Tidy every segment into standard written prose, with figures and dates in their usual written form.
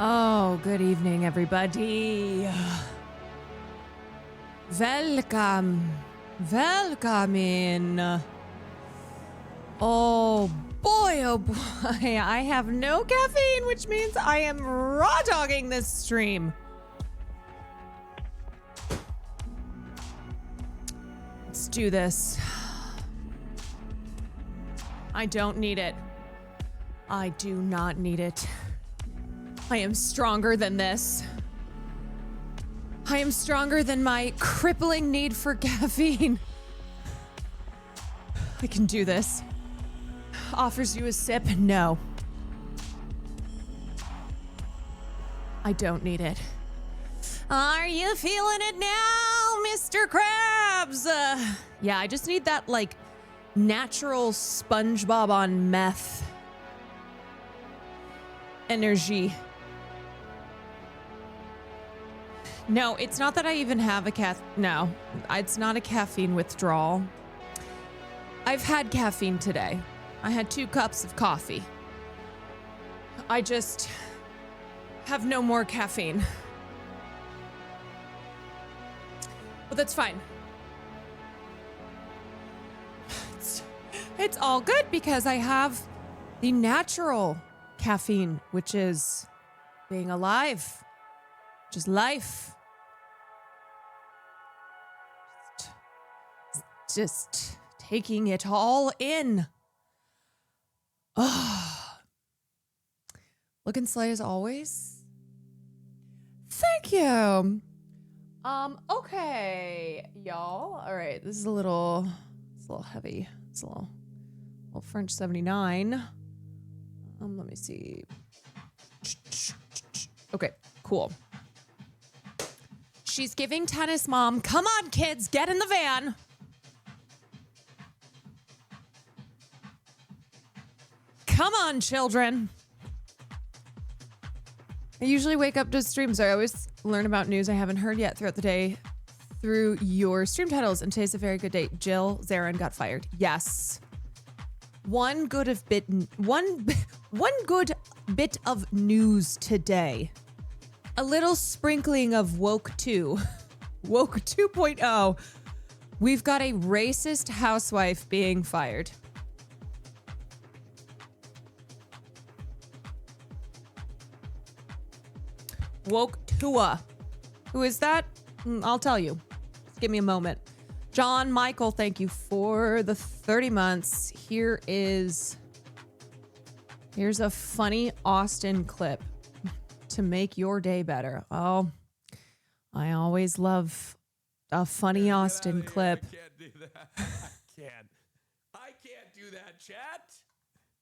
Oh, good evening, everybody. Welcome. Welcome in. Oh boy, I have no caffeine, which means I am raw dogging this stream. Let's do this. I don't need it. I do not need it. I am stronger than this. I am stronger than my crippling need for caffeine. I can do this. Offers you a sip? No. I don't need it. Are you feeling it now, Mr. Krabs? Yeah, I just need that, like, natural SpongeBob on meth energy. No, it's not that I even have a no, it's not a caffeine withdrawal. I've had caffeine today. I had 2 cups of coffee. I just have no more caffeine. But that's fine. It's all good because I have the natural caffeine, which is being alive, which is life. Just taking it all in. Oh. Looking slay as always. Thank you. Okay, y'all. All right, this is a little heavy. It's a little French 79. Let me see. Okay, cool. She's giving tennis, Mom. Come on, kids, get in the van. Come on, children. I usually wake up to streams. I always learn about news I haven't heard yet throughout the day through your stream titles, and today's a very good day. Jill Zarin got fired. Yes. One good bit of news today. A little sprinkling of woke 2. Woke 2.0. We've got a racist housewife being fired. Woke Tua. Who is that? I'll tell you. Just give me a moment. John Michael, thank you for the 30 months. Here's a funny Austin clip to make your day better. Oh, I always love a funny Austin clip. I can't do that. I can't do that, chat.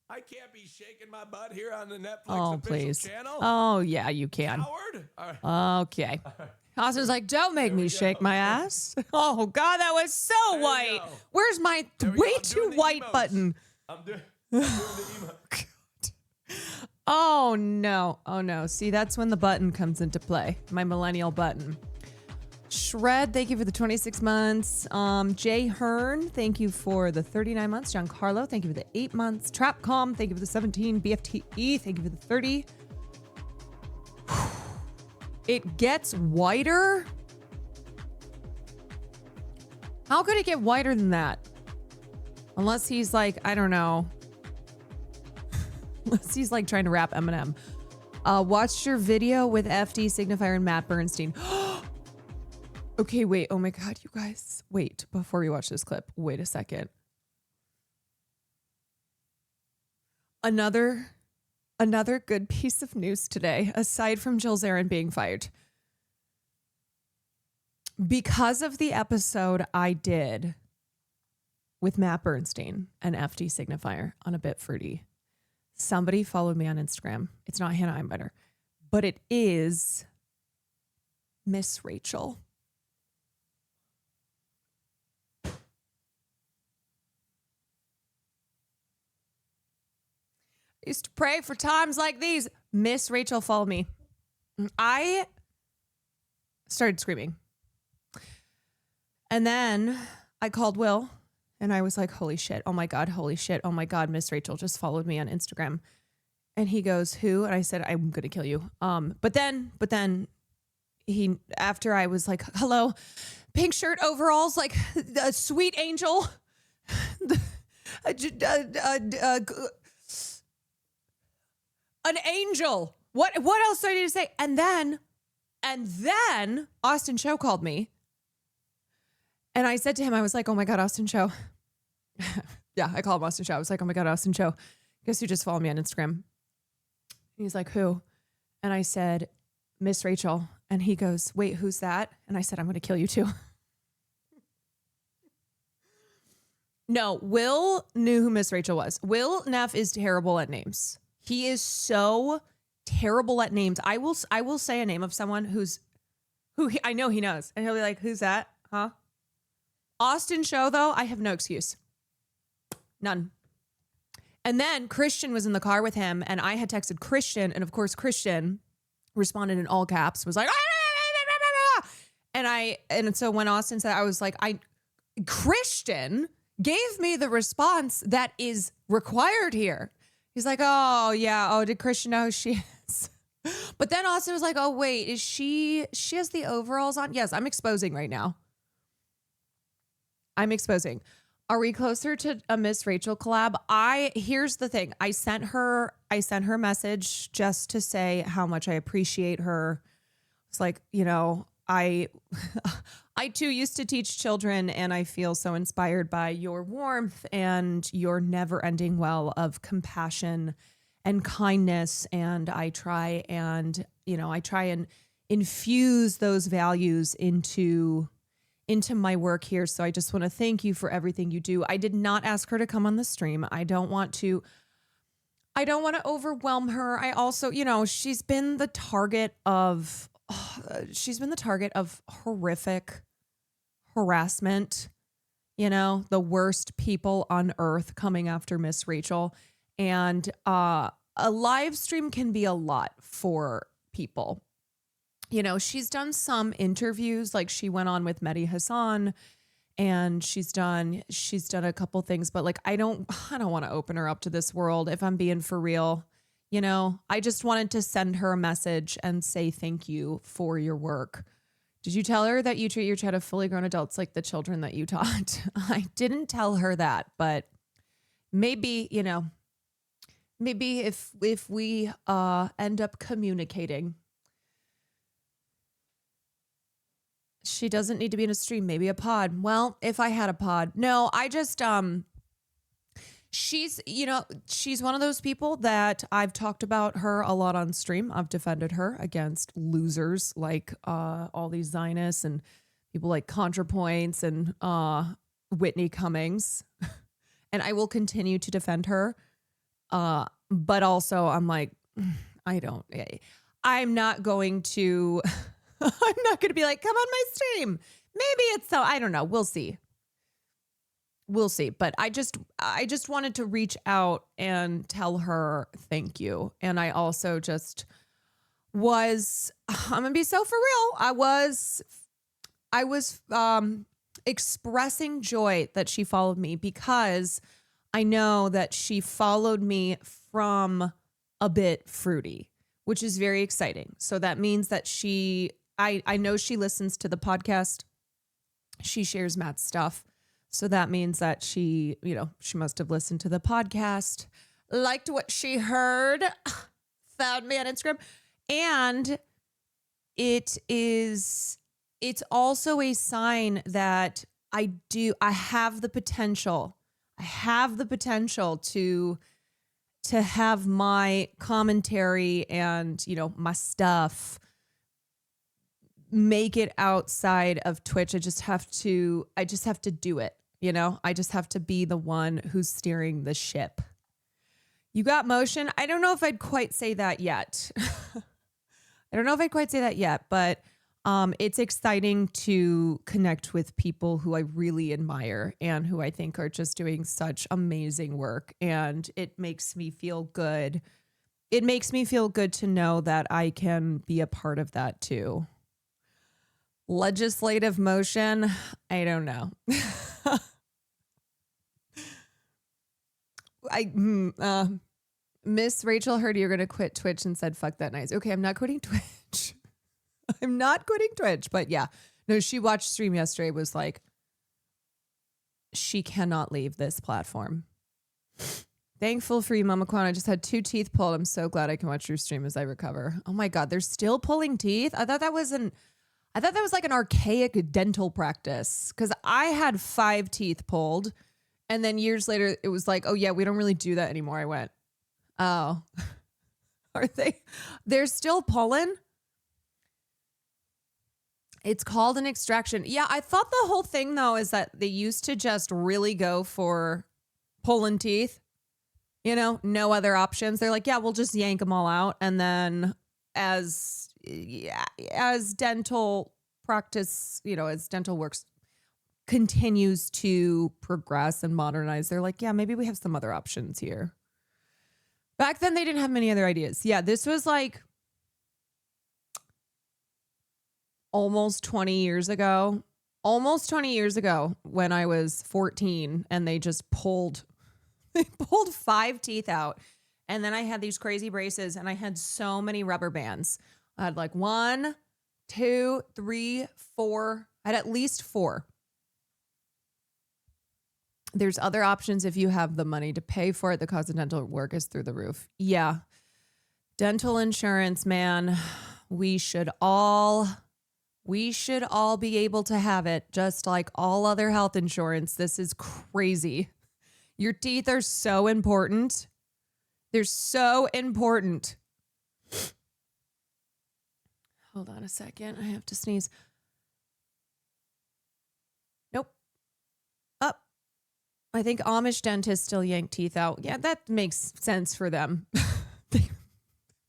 I can't be shaking my butt here on the Netflix official channel. Oh, yeah, you can. Howard? Okay. Austin's like, don't make me shake my ass. Oh, God, that was so white. Where's my way too white button? I'm doing the emote. Oh, no. Oh, no. See, that's when the button comes into play. My millennial button. Shred, thank you for the 26 months. Jay Hearn, thank you for the 39 months. Giancarlo, thank you for the 8 months. Trapcom, thank you for the 17. BFTE, thank you for the 30. It gets whiter? How could it get whiter than that? Unless he's like, I don't know. Unless he's like trying to rap Eminem. Watched your video with FD Signifier and Matt Bernstein. Okay, wait. Oh my God, you guys. Wait, before we watch this clip, wait a second. Another good piece of news today, aside from Jill Zarin being fired. Because of the episode I did with Matt Bernstein and FD Signifier on A Bit Fruity, somebody followed me on Instagram. It's not Hannah Einbeiter, but it is Miss Rachel. Used to pray for times like these. Miss Rachel followed me. I started screaming. And then I called Will and I was like, holy shit. Oh my God. Holy shit. Oh my God. Miss Rachel just followed me on Instagram. And he goes, who? And I said, I'm going to kill you. But then he, after I was like, hello, pink shirt, overalls, like a sweet angel. An angel. What else do I need to say? And then Austin Cho called me. And I said to him, I was like, oh my God, Austin Cho. Yeah, I called him Austin Cho. I was like, oh my God, Austin Cho. Guess who just followed me on Instagram? He's like, who? And I said, Miss Rachel. And he goes, wait, who's that? And I said, I'm going to kill you too. No, Will knew who Miss Rachel was. Will Neff is terrible at names. He is so terrible at names. I will say a name of someone I know he knows. And he'll be like, who's that? Huh? Austin Cho, though, I have no excuse. None. And then Christian was in the car with him, and I had texted Christian, and of course Christian responded in all caps, was like, and so when Austin said, I was like, Christian gave me the response that is required here. He's like, oh yeah, oh, did Christian know who she is? But then Austin was like, oh wait, she has the overalls on? Yes, I'm exposing right now. I'm exposing. Are we closer to a Miss Rachel collab? Here's the thing. I sent her a message just to say how much I appreciate her. It's like, I too used to teach children, and I feel so inspired by your warmth and your never ending well of compassion and kindness. And I try and infuse those values into my work here. So I just want to thank you for everything you do. I did not ask her to come on the stream. I don't want to overwhelm her. I also, she's been the target of horrific harassment, the worst people on earth coming after Miss Rachel. And a live stream can be a lot for people. She's done some interviews, like she went on with Mehdi Hassan, and she's done a couple things, but like, I don't want to open her up to this world, if I'm being for real. I just wanted to send her a message and say thank you for your work. Did you tell her that you treat your child of fully grown adults like the children that you taught? I didn't tell her that, but maybe if we end up communicating. She doesn't need to be in a stream, maybe a pod. Well, if I had a pod. No, I just, she's one of those people that I've talked about her a lot on stream. I've defended her against losers like all these Zionists and people like ContraPoints and Whitney Cummings. And I will continue to defend her. But also I'm like, I'm not going to... I'm not going to be like, come on my stream. Maybe it's so, I don't know. We'll see. But I just wanted to reach out and tell her thank you. And I also just I'm going to be so for real. I was expressing joy that she followed me, because I know that she followed me from a bit fruity, which is very exciting. So that means that I know she listens to the podcast. She shares Matt's stuff. So that means that she must have listened to the podcast, liked what she heard, found me on Instagram. And it's also a sign that I have the potential to have my commentary and, my stuff make it outside of Twitch. I just have to do it. I just have to be the one who's steering the ship. You got motion. I don't know if I'd quite say that yet. But it's exciting to connect with people who I really admire and who I think are just doing such amazing work. And it makes me feel good. It makes me feel good to know that I can be a part of that too. Legislative motion, I don't know. Miss Rachel heard you're going to quit Twitch and said, fuck that noise. Okay, I'm not quitting Twitch. I'm not quitting Twitch. But yeah, no, she watched stream yesterday, was like, she cannot leave this platform. Thankful for you, Mama Kwan. I just had 2 teeth pulled. I'm so glad I can watch your stream as I recover. Oh my God, they're still pulling teeth? I thought that was like an archaic dental practice, because I had 5 teeth pulled, and then years later it was like, oh yeah, we don't really do that anymore. I went, oh, are they? They're still pulling? It's called an extraction. Yeah, I thought the whole thing though is that they used to just really go for pulling teeth. You know, no other options. They're like, yeah, we'll just yank them all out. And then as dental practice, you know, as dental works continues to progress and modernize, they're like, yeah, maybe we have some other options here. Back then, they didn't have many other ideas. Yeah, this was like almost 20 years ago. Almost 20 years ago when I was 14, and they just pulled 5 teeth out. And then I had these crazy braces, and I had so many rubber bands. I had like 1, 2, 3, 4. I had at least 4. There's other options if you have the money to pay for it. The cost of dental work is through the roof. Yeah. Dental insurance, man. We should all be able to have it, just like all other health insurance. This is crazy. Your teeth are so important. They're so important. Hold on a second. I have to sneeze. Nope. Up. I think Amish dentists still yank teeth out. Yeah, that makes sense for them.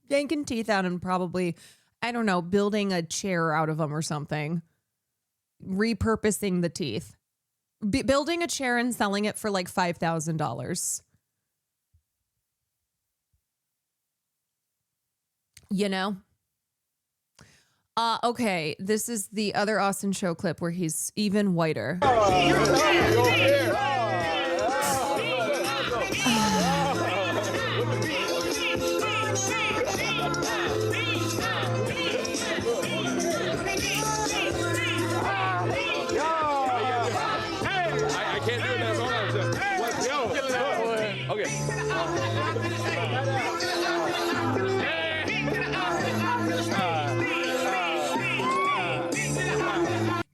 Yanking teeth out and probably, I don't know, building a chair out of them or something. Repurposing the teeth. Building a chair and selling it for like $5,000. You know? Okay, this is the other Austin Show clip where he's even whiter.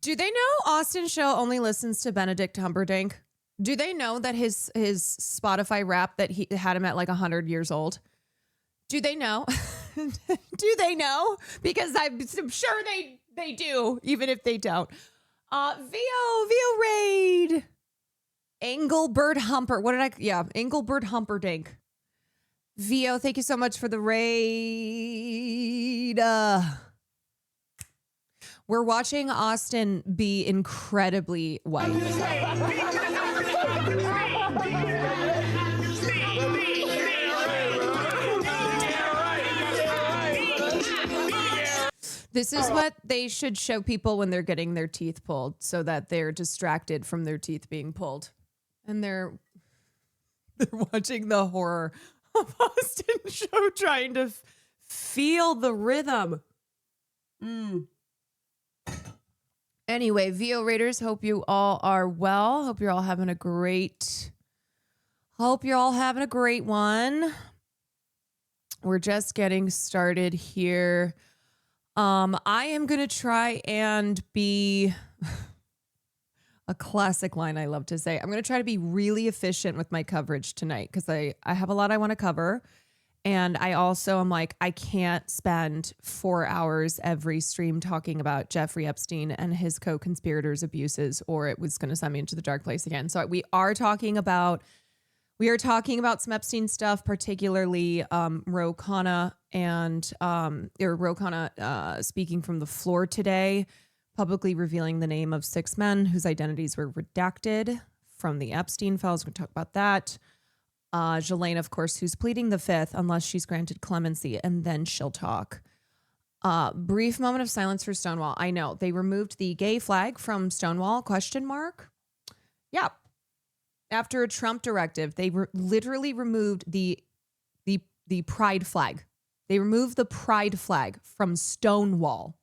Do they know Austin Show only listens to Benedict Humperdinck? Do they know that his Spotify rap that he had him at like 100 years old? Do they know? Do they know? Because I'm sure they do, even if they don't. VO raid. Engelbert Humper. Engelbert Humperdinck. VO, thank you so much for the raid. We're watching Austin be incredibly white. This is what they should show people when they're getting their teeth pulled, so that they're distracted from their teeth being pulled. And they're watching the horror of Austin Show trying to feel the rhythm. Anyway, VO Raiders, hope you all are well. Hope you're all having a great one. We're just getting started here. I am going to try and be a classic line I love to say. I'm going to try to be really efficient with my coverage tonight, because I have a lot I want to cover. And I also am like, I can't spend 4 hours every stream talking about Jeffrey Epstein and his co-conspirators' abuses, or it was going to send me into the dark place again. So we are talking about some Epstein stuff, particularly Ro Khanna speaking from the floor today, publicly revealing the name of 6 men whose identities were redacted from the Epstein files. We're going to talk about that. Jelaine, of course, who's pleading the 5th unless she's granted clemency, and then she'll talk. Brief moment of silence for Stonewall. I know they removed the gay flag from Stonewall, ? Yeah. After a Trump directive, they literally removed the pride flag. They removed the pride flag from Stonewall.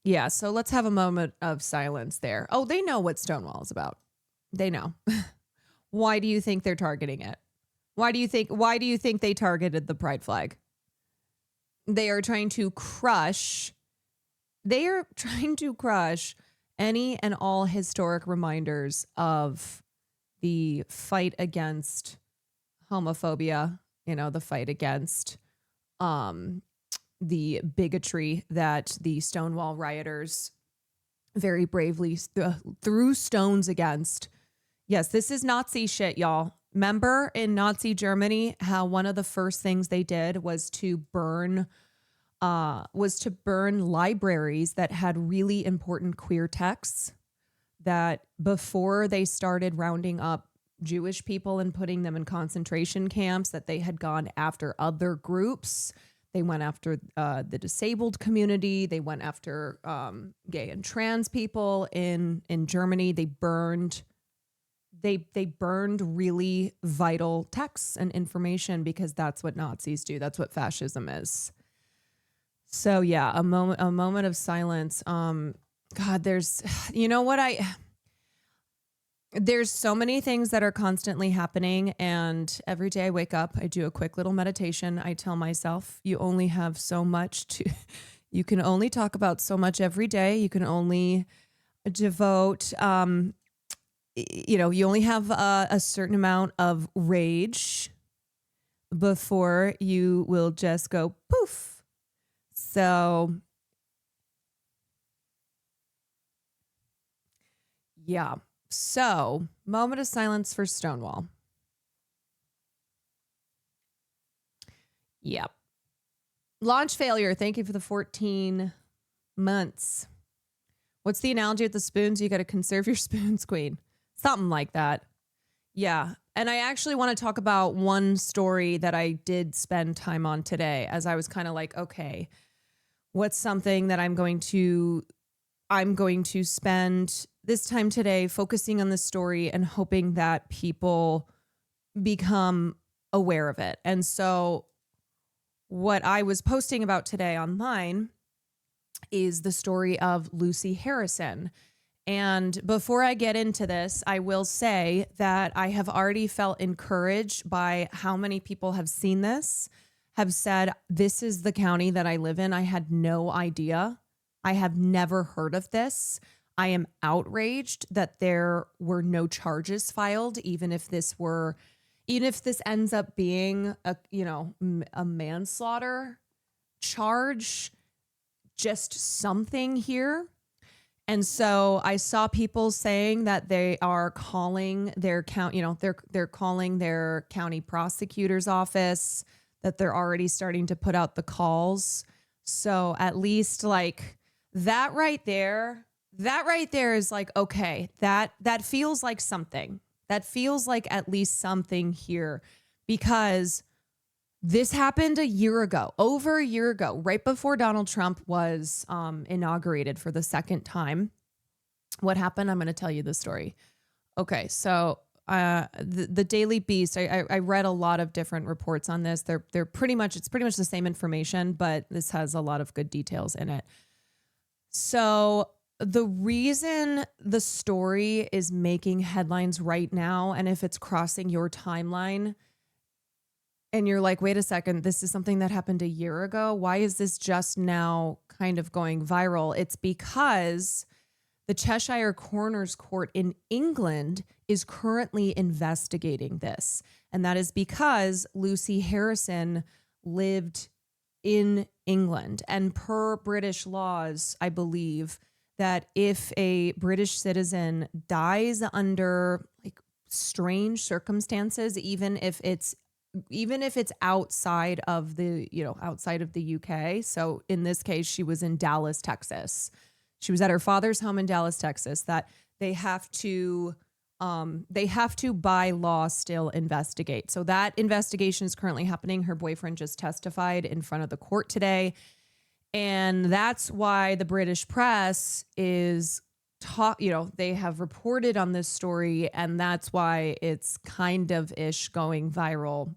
Yeah, so let's have a moment of silence there. Oh, they know what Stonewall is about. They know. Why do you think they're targeting it? Why do you think they targeted the pride flag? They are trying to crush any and all historic reminders of the fight against homophobia, the fight against the bigotry that the Stonewall rioters very bravely threw stones against. Yes, this is Nazi shit, y'all. Remember in Nazi Germany how one of the first things they did was to burn libraries that had really important queer texts, that before they started rounding up Jewish people and putting them in concentration camps, that they had gone after other groups. They went after the disabled community. They went after gay and trans people in Germany. They burned really vital texts and information because that's what Nazis do. That's what fascism is. So yeah, a moment of silence. God, there's so many things that are constantly happening, and every day I wake up, I do a quick little meditation. I tell myself, you only have so much you can only talk about so much every day. You can only devote, you only have a certain amount of rage before you will just go poof. So yeah. So, moment of silence for Stonewall. Yep. Launch failure. Thank you for the 14 months. What's the analogy with the spoons? You got to conserve your spoons, queen. Something like that. Yeah. And I actually want to talk about one story that I did spend time on today, as I was kind of like, okay, what's something that I'm going to spend this time today focusing on this story and hoping that people become aware of it. And so what I was posting about today online is the story of Lucy Harrison. And before I get into this, I will say that I have already felt encouraged by how many people have seen this, have said, this is the county that I live in. I had no idea. I have never heard of this. I am outraged that there were no charges filed, even if this ends up being a manslaughter charge, just something here. And so I saw people saying that they are calling their they're calling their county prosecutor's office, that they're already starting to put out the calls. So at least like that right there is like, okay, that feels like something. That feels like at least something here, because this happened over a year ago, right before Donald Trump was inaugurated for the second time. What happened? I'm going to tell you the story. Okay, so the Daily Beast, I read a lot of different reports on this. It's pretty much the same information, but this has a lot of good details in it. So the reason the story is making headlines right now, and if it's crossing your timeline and you're like, wait a second, this is something that happened a year ago, why is this just now kind of going viral? It's because the Cheshire Coroner's Court in England is currently investigating this. And that is because Lucy Harrison lived in England. And per British laws, I believe that if a British citizen dies under like strange circumstances, even if it's outside of the UK. So in this case, she was in Dallas, Texas. She was at her father's home in Dallas, Texas, that they have to by law still investigate. So that investigation is currently happening. Her boyfriend just testified in front of the court today. And that's why the British press is they have reported on this story, and that's why it's kind of ish going viral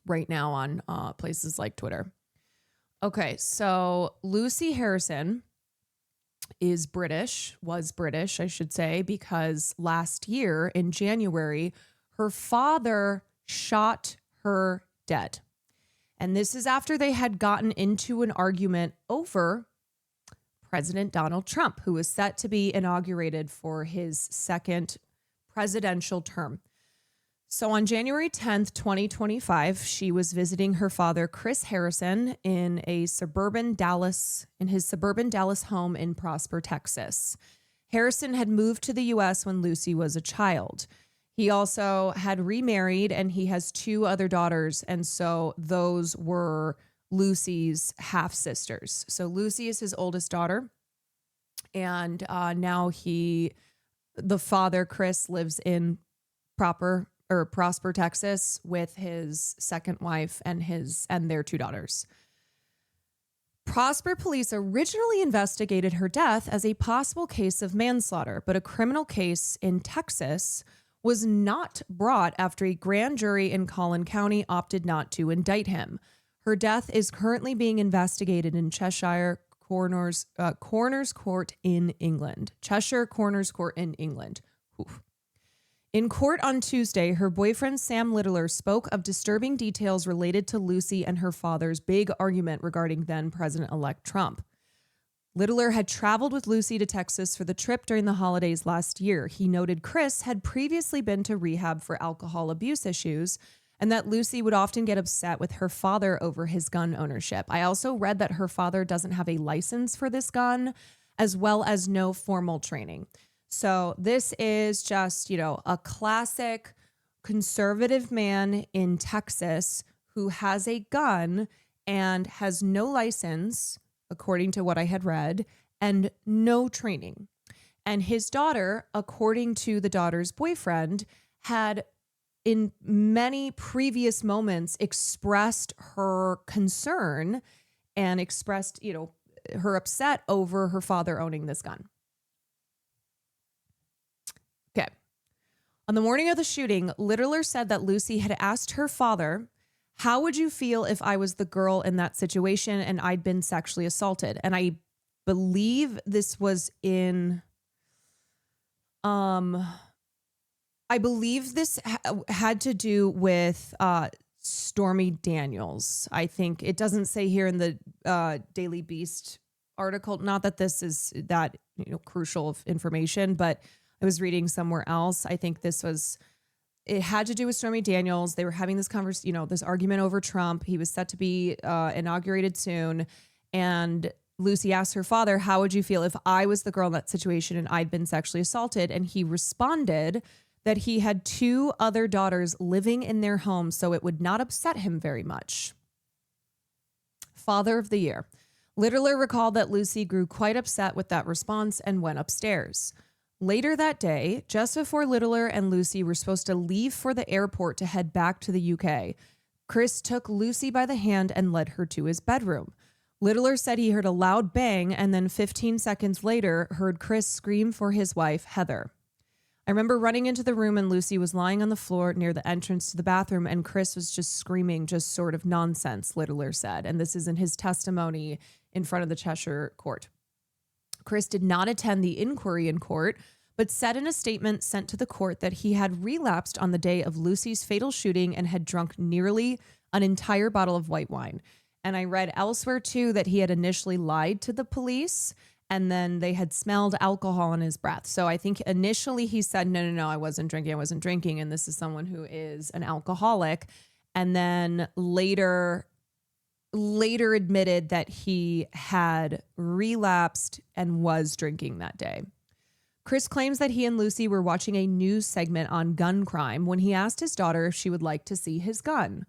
right now on places like Twitter. Okay, so Lucy Harrison was British, I should say, because last year in January, her father shot her dead. And this is after they had gotten into an argument over President Donald Trump, who was set to be inaugurated for his second presidential term. So on January 10th, 2025, she was visiting her father, Chris Harrison, in his suburban Dallas home in Prosper, Texas. Harrison had moved to the U.S. when Lucy was a child. He also had remarried, and he has 2 other daughters, and so those were Lucy's half sisters. So Lucy is his oldest daughter, and now the father, Chris, lives in Prosper, Texas, with his second wife and their 2 daughters. Prosper police originally investigated her death as a possible case of manslaughter, but a criminal case in Texas was not brought after a grand jury in Collin County opted not to indict him. Her death is currently being investigated in Cheshire Coroner's Court in England. Cheshire Coroner's Court in England. Oof. In court on Tuesday, her boyfriend Sam Littler spoke of disturbing details related to Lucy and her father's big argument regarding then-President-elect Trump. Littler had traveled with Lucy to Texas for the trip during the holidays last year. He noted Chris had previously been to rehab for alcohol abuse issues and that Lucy would often get upset with her father over his gun ownership. I also read that her father doesn't have a license for this gun, as well as no formal training. So this is just, a classic conservative man in Texas who has a gun and has no license, according to what I had read, and no training. And his daughter, according to the daughter's boyfriend, had in many previous moments expressed her concern and expressed, her upset over her father owning this gun. Okay. On the morning of the shooting, Littler said that Lucy had asked her father, "How would you feel if I was the girl in that situation and I'd been sexually assaulted?" And I believe this was in, I believe this had to do with Stormy Daniels. I think it doesn't say here in the Daily Beast article, not that this is that crucial information, but I was reading somewhere else. I think it had to do with Stormy Daniels. They were having this this argument over Trump. He was set to be inaugurated soon. And Lucy asked her father, "How would you feel if I was the girl in that situation and I'd been sexually assaulted?" And he responded that he had 2 other daughters living in their home, so it would not upset him very much. Father of the Year. Littler recalled that Lucy grew quite upset with that response and went upstairs. Later that day, just before Littler and Lucy were supposed to leave for the airport to head back to the UK, Chris took Lucy by the hand and led her to his bedroom. Littler said he heard a loud bang and then 15 seconds later heard Chris scream for his wife, Heather. I remember running into the room and Lucy was lying on the floor near the entrance to the bathroom and Chris was just screaming, just sort of nonsense, Littler said. And this is in his testimony in front of the Cheshire court. Chris did not attend the inquiry in court, but said in a statement sent to the court that he had relapsed on the day of Lucy's fatal shooting and had drunk nearly an entire bottle of white wine. And I read elsewhere, too, that he had initially lied to the police and then they had smelled alcohol in his breath. So I think initially he said, no, I wasn't drinking. And this is someone who is an alcoholic. And then later admitted that he had relapsed and was drinking that day. Chris claims that he and Lucy were watching a news segment on gun crime when he asked his daughter if she would like to see his gun.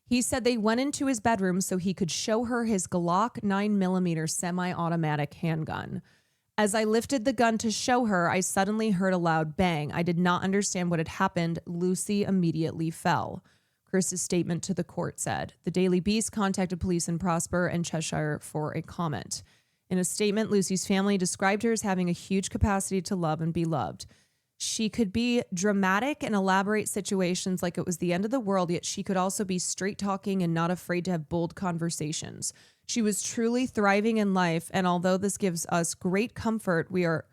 He said they went into his bedroom so he could show her his Glock 9mm semi-automatic handgun. As I lifted the gun to show her, I suddenly heard a loud bang. I did not understand what had happened. Lucy immediately fell. Chris's statement to the court said. The Daily Beast contacted police in Prosper and Cheshire for a comment. In a statement, Lucy's family described her as having a huge capacity to love and be loved. She could be dramatic and elaborate situations like it was the end of the world, yet she could also be straight talking and not afraid to have bold conversations. She was truly thriving in life, and although this gives us great comfort, we are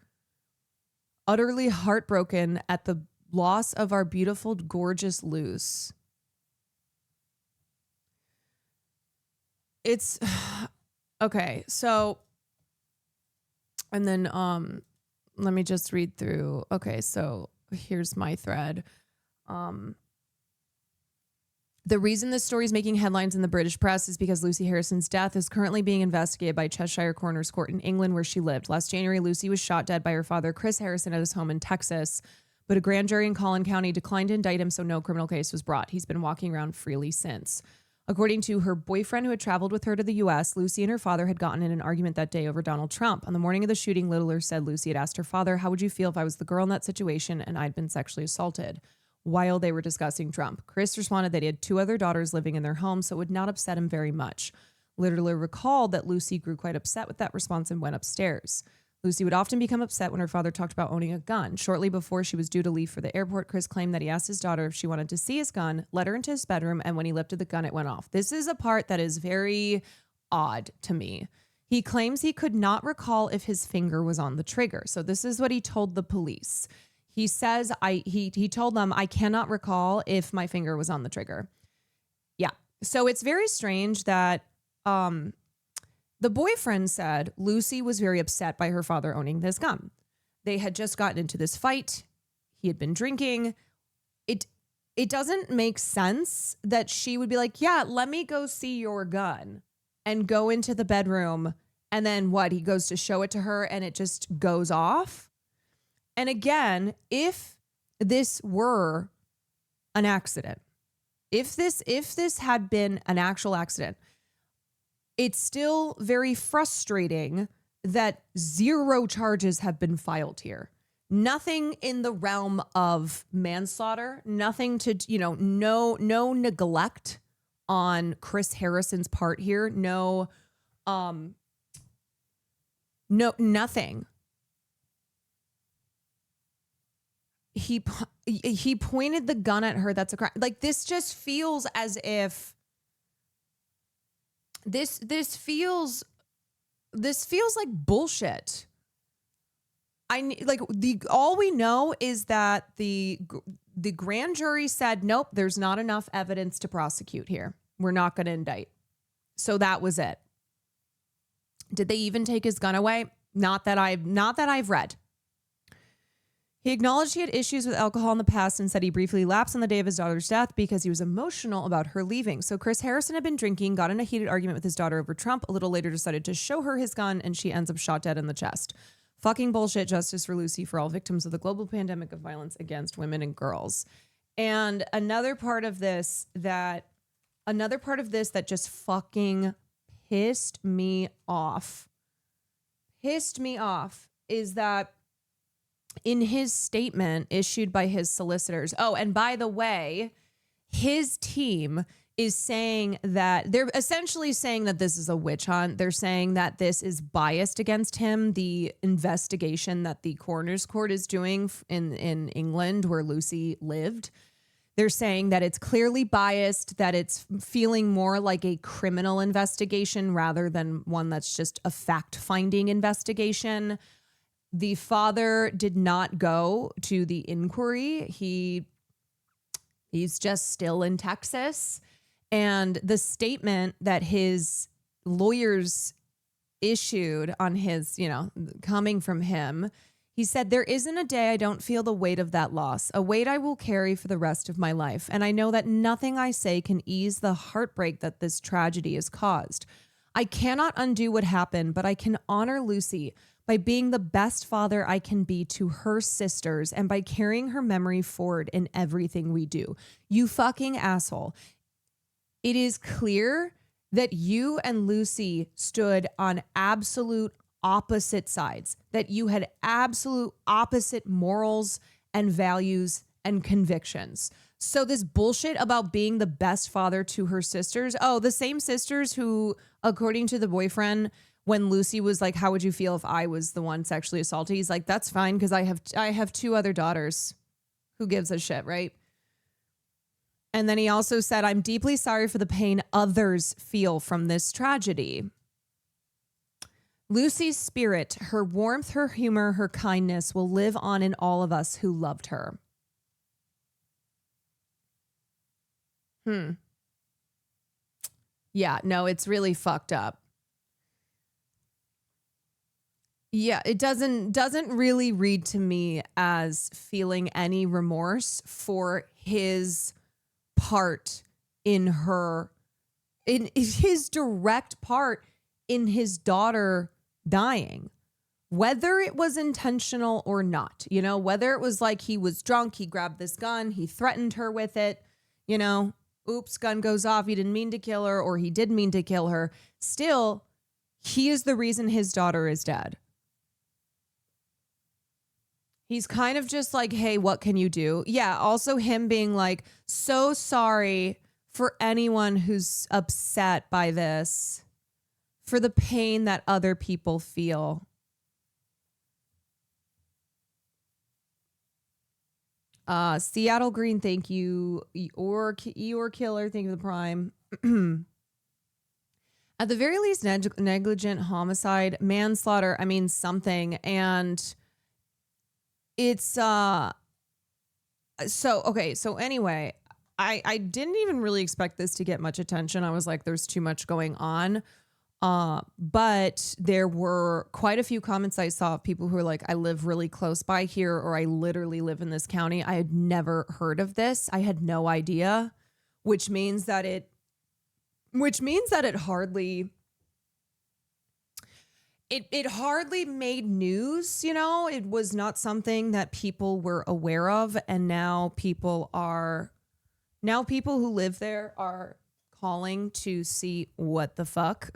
utterly heartbroken at the loss of our beautiful, gorgeous Luce. It's okay. So, and then, let me just read through. Okay. So here's my thread. The reason this story is making headlines in the British press is because Lucy Harrison's death is currently being investigated by Cheshire Coroner's Court in England, where she lived. Last January, Lucy was shot dead by her father, Chris Harrison, at his home in Texas, but a grand jury in Collin County declined to indict him, so no criminal case was brought. He's been walking around freely since. According to her boyfriend who had traveled with her to the U.S., Lucy and her father had gotten in an argument that day over Donald Trump. On the morning of the shooting, Littler said Lucy had asked her father, "How would you feel if I was the girl in that situation and I'd been sexually assaulted?" while they were discussing Trump. Chris responded that he had 2 other daughters living in their home, so it would not upset him very much. Littler recalled that Lucy grew quite upset with that response and went upstairs. Lucy would often become upset when her father talked about owning a gun. Shortly before she was due to leave for the airport, Chris claimed that he asked his daughter if she wanted to see his gun, let her into his bedroom, and when he lifted the gun, it went off. This is a part that is very odd to me. He claims he could not recall if his finger was on the trigger. So this is what he told the police. He says, he told them, "I cannot recall if my finger was on the trigger." Yeah. So it's very strange that the boyfriend said Lucy was very upset by her father owning this gun. They had just gotten into this fight. He had been drinking. It doesn't make sense that she would be like, "Yeah, let me go see your gun," and go into the bedroom. And then what? He goes to show it to her and it just goes off. And again, if this were an accident, if this had been an actual accident, it's still very frustrating that 0 charges have been filed here. Nothing in the realm of manslaughter, nothing to, no neglect on Chris Harrison's part here. Nothing. He pointed the gun at her. That's a crime. Like, this just feels as if this feels like bullshit. All we know is that the grand jury said, "Nope, there's not enough evidence to prosecute here. We're not going to indict." So that was it. Did they even take his gun away? Not that I've read. He acknowledged he had issues with alcohol in the past and said he briefly lapsed on the day of his daughter's death because he was emotional about her leaving. So Chris Harrison had been drinking, got in a heated argument with his daughter over Trump, a little later decided to show her his gun, and she ends up shot dead in the chest. Fucking bullshit. Justice for Lucy, for all victims of the global pandemic of violence against women and girls. And another part of this that just fucking pissed me off is that in his statement issued by his solicitors. Oh, and by the way, his team is saying that they're essentially saying that this is a witch hunt. They're saying that this is biased against him. The investigation that the coroner's court is doing in England, where Lucy lived, they're saying that it's clearly biased, that it's feeling more like a criminal investigation rather than one that's just a fact-finding investigation. The father did not go to the inquiry. He's just still in Texas. And the statement that his lawyers issued on his, coming from him, he said, "There isn't a day I don't feel the weight of that loss, a weight I will carry for the rest of my life. And I know that nothing I say can ease the heartbreak that this tragedy has caused. I cannot undo what happened, but I can honor Lucy by being the best father I can be to her sisters and by carrying her memory forward in everything we do." You fucking asshole. It is clear that you and Lucy stood on absolute opposite sides, that you had absolute opposite morals and values and convictions. So this bullshit about being the best father to her sisters, the same sisters who, according to the boyfriend, when Lucy was like, how would you feel if I was the one sexually assaulted? He's like, that's fine because I have 2 other daughters. Who gives a shit, right? And then he also said, I'm deeply sorry for the pain others feel from this tragedy. Lucy's spirit, her warmth, her humor, her kindness will live on in all of us who loved her. Yeah, no, it's really fucked up. Yeah, it doesn't really read to me as feeling any remorse for his part in his direct part in his daughter dying, whether it was intentional or not, you know, whether it was like he was drunk, he grabbed this gun, he threatened her with it, you know, oops, gun goes off, he didn't mean to kill her, or he did mean to kill her. Still, he is the reason his daughter is dead. He's kind of just like, hey, what can you do? Yeah, also him being like, so sorry for anyone who's upset by this, for the pain that other people feel. Seattle Green, thank you. Eeyore Killer, thank you for the prime. At the very least, negligent homicide, manslaughter, I mean, something. And it's, so anyway, I didn't even really expect this to get much attention. I was like, there's too much going on. But there were quite a few comments I saw of people who were like, I live really close by here, or I literally live in this county. I had never heard of this. I had no idea, which means that it hardly made news, you know. It was not something that people were aware of, and now people who live there are calling to see what the fuck.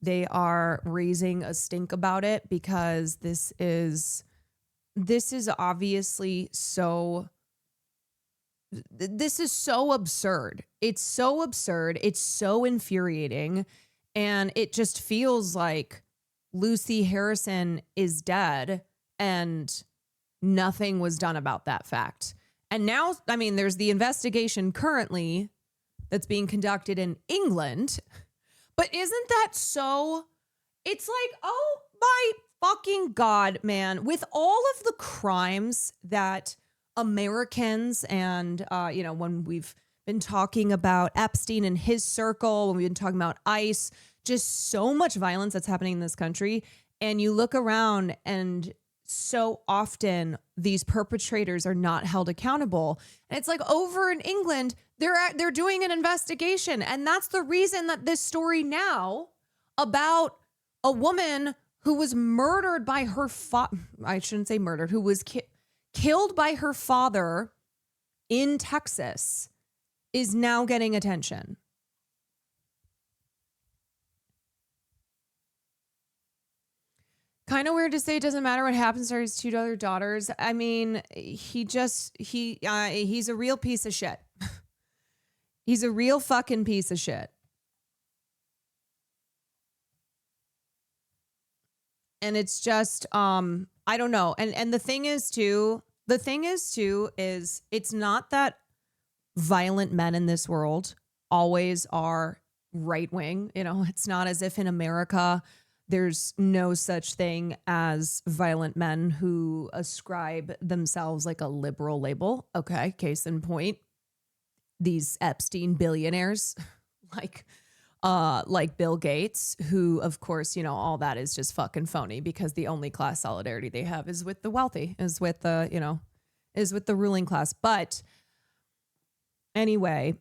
They are raising a stink about it because this is obviously so absurd. It's so absurd. It's so infuriating. And it just feels like Lucy Harrison is dead and nothing was done about that fact. And now, I mean, there's the investigation currently that's being conducted in England. But isn't that so? It's like, oh my fucking God, man. With all of the crimes that Americans and, when we've been talking about Epstein and his circle, when we've been talking about ICE, just so much violence that's happening in this country. And you look around and so often these perpetrators are not held accountable. And it's like over in England, they're doing an investigation. And that's the reason that this story now about a woman who was murdered by her I shouldn't say murdered, who was killed by her father in Texas is now getting attention. Kind of weird to say it doesn't matter what happens to his 2 other daughters. I mean, he's a real piece of shit. He's a real fucking piece of shit. And it's just, I don't know. And the thing is too, is it's not that violent men in this world always are right wing. You know, it's not as if in America there's no such thing as violent men who ascribe themselves like a liberal label. Okay, case in point, these Epstein billionaires like Bill Gates, who, of course, you know, all that is just fucking phony because the only class solidarity they have is with the wealthy, is with the ruling class. But anyway,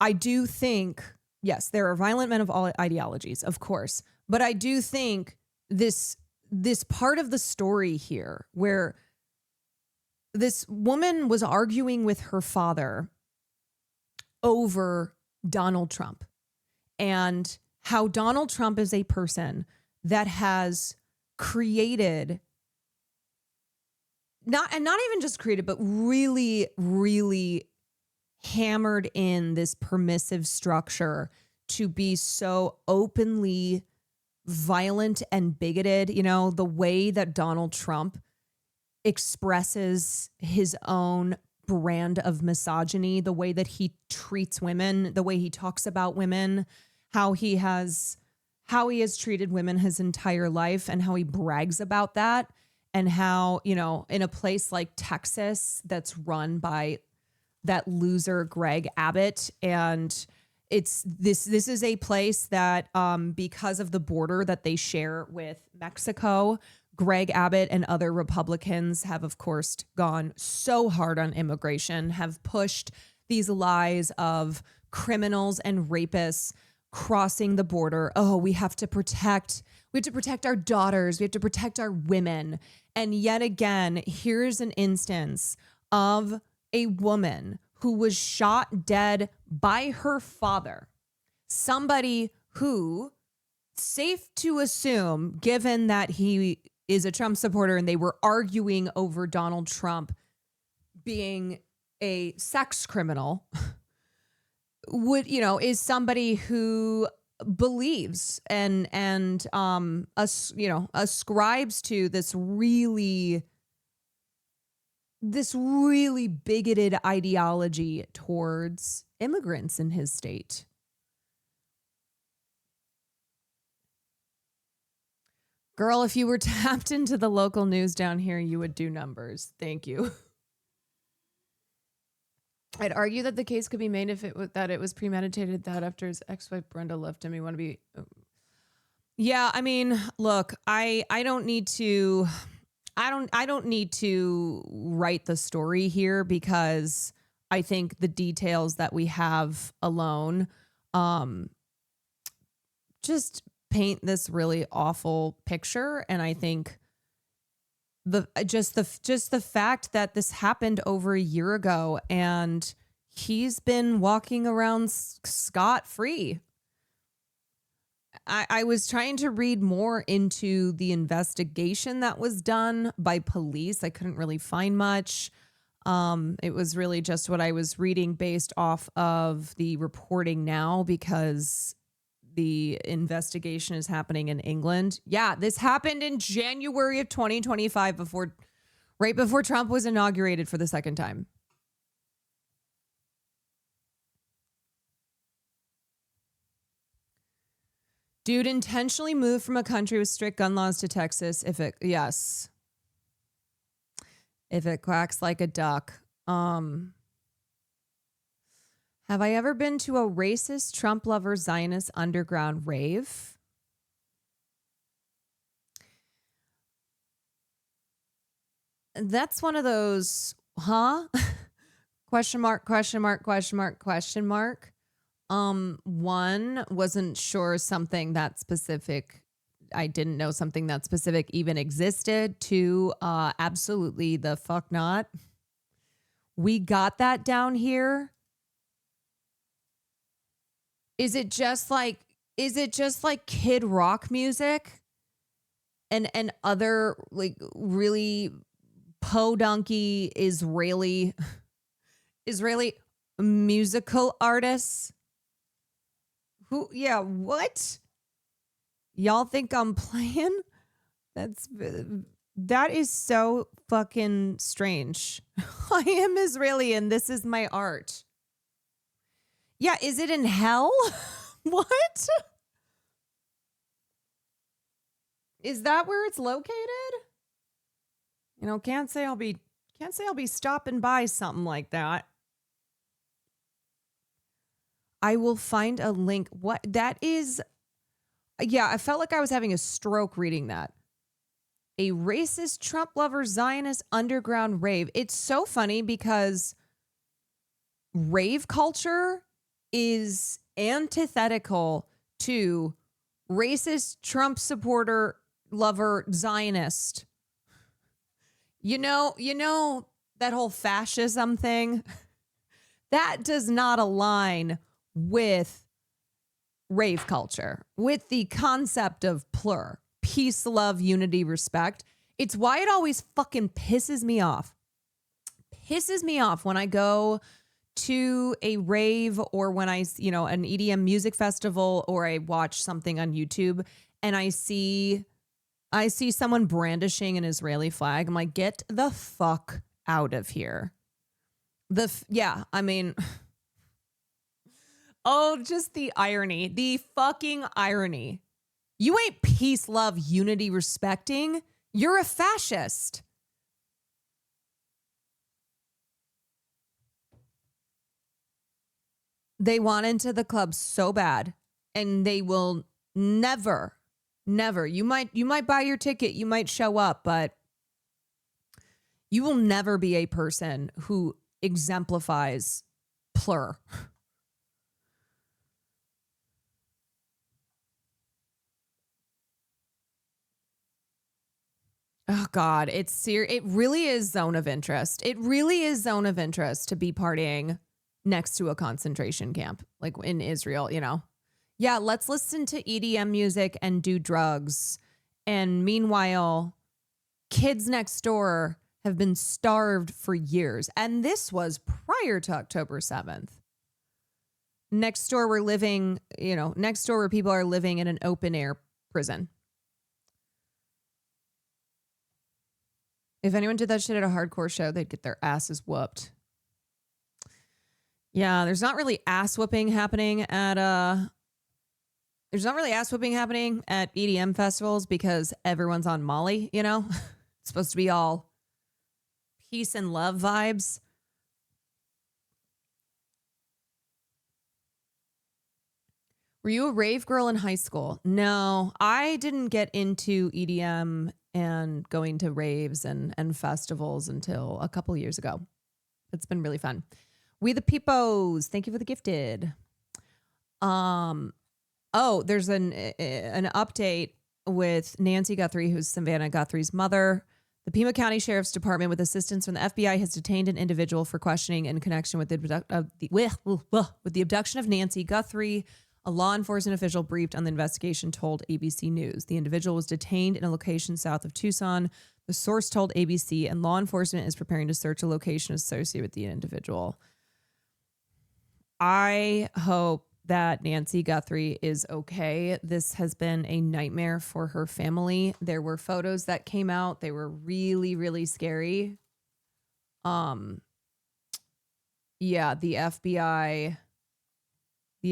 I do think, yes, there are violent men of all ideologies, of course. But I do think this part of the story here where this woman was arguing with her father over Donald Trump and how Donald Trump is a person that has created not even just created, but really, really hammered in this permissive structure to be so openly violent and bigoted. You know, the way that Donald Trump expresses his own brand of misogyny, the way that he treats women, the way he talks about women, how he has treated women his entire life, and how he brags about that, and how, you know, in a place like Texas that's run by that loser Greg Abbott, and this is a place that because of the border that they share with Mexico, Greg Abbott and other Republicans have, of course, gone so hard on immigration, have pushed these lies of criminals and rapists crossing the border. Oh, we have to protect our daughters. We have to protect our women. And yet again, here's an instance of a woman who was shot dead by her father. Somebody who, safe to assume, given that he is a Trump supporter and they were arguing over Donald Trump being a sex criminal, is somebody who believes and ascribes to this really bigoted ideology towards immigrants in his state. Girl, if you were tapped into the local news down here, you would do numbers. Thank you. I'd argue that the case could be made if it was premeditated, that after his ex-wife Brenda left him, he wanted to be. Yeah, I mean, look, I don't need to write the story here, because I think the details that we have alone just paint this really awful picture. And I think the fact that this happened over a year ago and he's been walking around scot-free. I was trying to read more into the investigation that was done by police. I couldn't really find much. It was really just what I was reading based off of the reporting now, because the investigation is happening in England. Yeah, this happened in January of 2025, right before Trump was inaugurated for the second time. Dude intentionally moved from a country with strict gun laws to Texas. If it quacks like a duck. Have I ever been to a racist, Trump lover, Zionist underground rave? That's one of those, huh? Question mark, question mark, question mark, question mark. One, wasn't sure something that specific. I didn't know something that specific even existed. Two, absolutely the fuck not. We got that down here. Is it just like Kid Rock music and other like really podunky Israeli musical artists? What? Y'all think I'm playing? That is so fucking strange. I am Israeli and this is my art. Yeah, is it in hell? What? Is that where it's located? You know, can't say I'll be stopping by something like that. I will find a link. What that is? Yeah, I felt like I was having a stroke reading that. A racist Trump lover Zionist underground rave. It's so funny because rave culture is antithetical to racist Trump supporter lover Zionist. You know that whole fascism thing? That does not align with rave culture, with the concept of plur, peace, love, unity, respect. It's why it always fucking pisses me off. Pisses me off when I go to a rave or when I, an EDM music festival or I watch something on YouTube and I see someone brandishing an Israeli flag, I'm like, get the fuck out of here. I mean, oh, just the irony, the fucking irony. You ain't peace, love, unity, respecting. You're a fascist. They want into the club so bad, and they will never. You might buy your ticket, you might show up, but you will never be a person who exemplifies plur. Oh God, it really is zone of interest. It really is zone of interest to be partying next to a concentration camp, like in Israel, you know? Yeah, let's listen to EDM music and do drugs. And meanwhile, kids next door have been starved for years. And this was prior to October 7th. Next door, we're living, next door where people are living in an open air prison. If anyone did that shit at a hardcore show, they'd get their asses whooped. Yeah, there's not really ass whooping happening at EDM festivals because everyone's on Molly, you know? It's supposed to be all peace and love vibes. Were you a rave girl in high school? No, I didn't get into EDM and going to raves and festivals until a couple years ago. It's been really fun. We the Peepos, thank you for the gifted. There's an update with Nancy Guthrie, who's Savannah Guthrie's mother. The Pima County Sheriff's Department, with assistance from the FBI, has detained an individual for questioning in connection with the abduction of Nancy Guthrie. A law enforcement official briefed on the investigation told ABC News. The individual was detained in a location south of Tucson. The source told ABC, and law enforcement is preparing to search a location associated with the individual. I hope that Nancy Guthrie is okay. This has been a nightmare for her family. There were photos that came out. They were really, really scary. The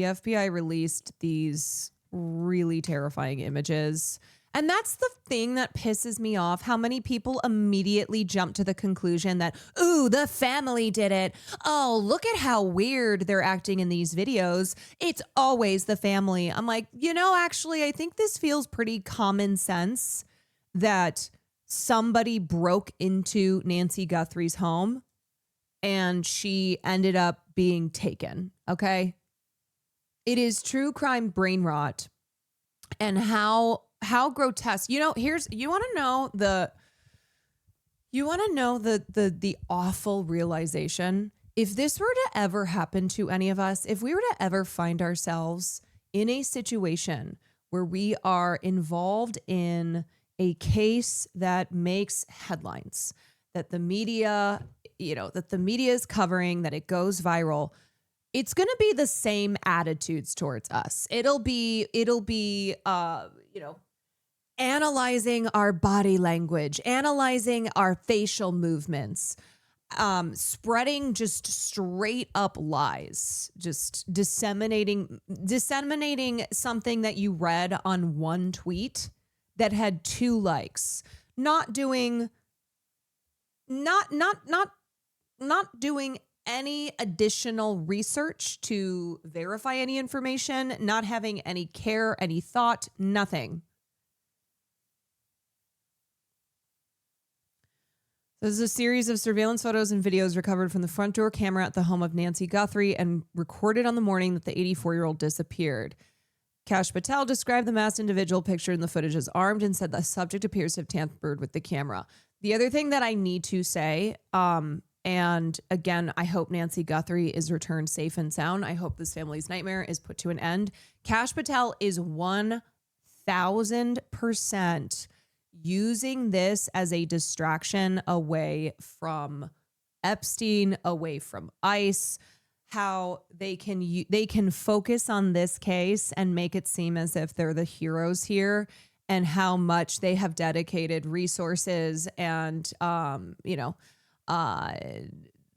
FBI released these really terrifying images. And that's the thing that pisses me off, how many people immediately jump to the conclusion that, ooh, the family did it. Oh, look at how weird they're acting in these videos. It's always the family. I'm like, actually, I think this feels pretty common sense that somebody broke into Nancy Guthrie's home and she ended up being taken, okay? It is true crime brain rot, and how grotesque. You want to know the awful realization. If this were to ever happen to any of us, if we were to ever find ourselves in a situation where we are involved in a case that makes headlines, that the media is covering, that it goes viral, it's going to be the same attitudes towards us. It'll be analyzing our body language, analyzing our facial movements, spreading just straight up lies, just disseminating something that you read on one tweet that had 2 likes, not doing any additional research to verify any information, not having any care, any thought, nothing. This is a series of surveillance photos and videos recovered from the front door camera at the home of Nancy Guthrie and recorded on the morning that the 84-year-old disappeared. Kash Patel described the masked individual pictured in the footage as armed and said the subject appears to have tampered with the camera. The other thing that I need to say, and again, I hope Nancy Guthrie is returned safe and sound. I hope this family's nightmare is put to an end. Kash Patel is 1,000% using this as a distraction away from Epstein, away from ICE. how they can focus on this case and make it seem as if they're the heroes here, and how much they have dedicated resources and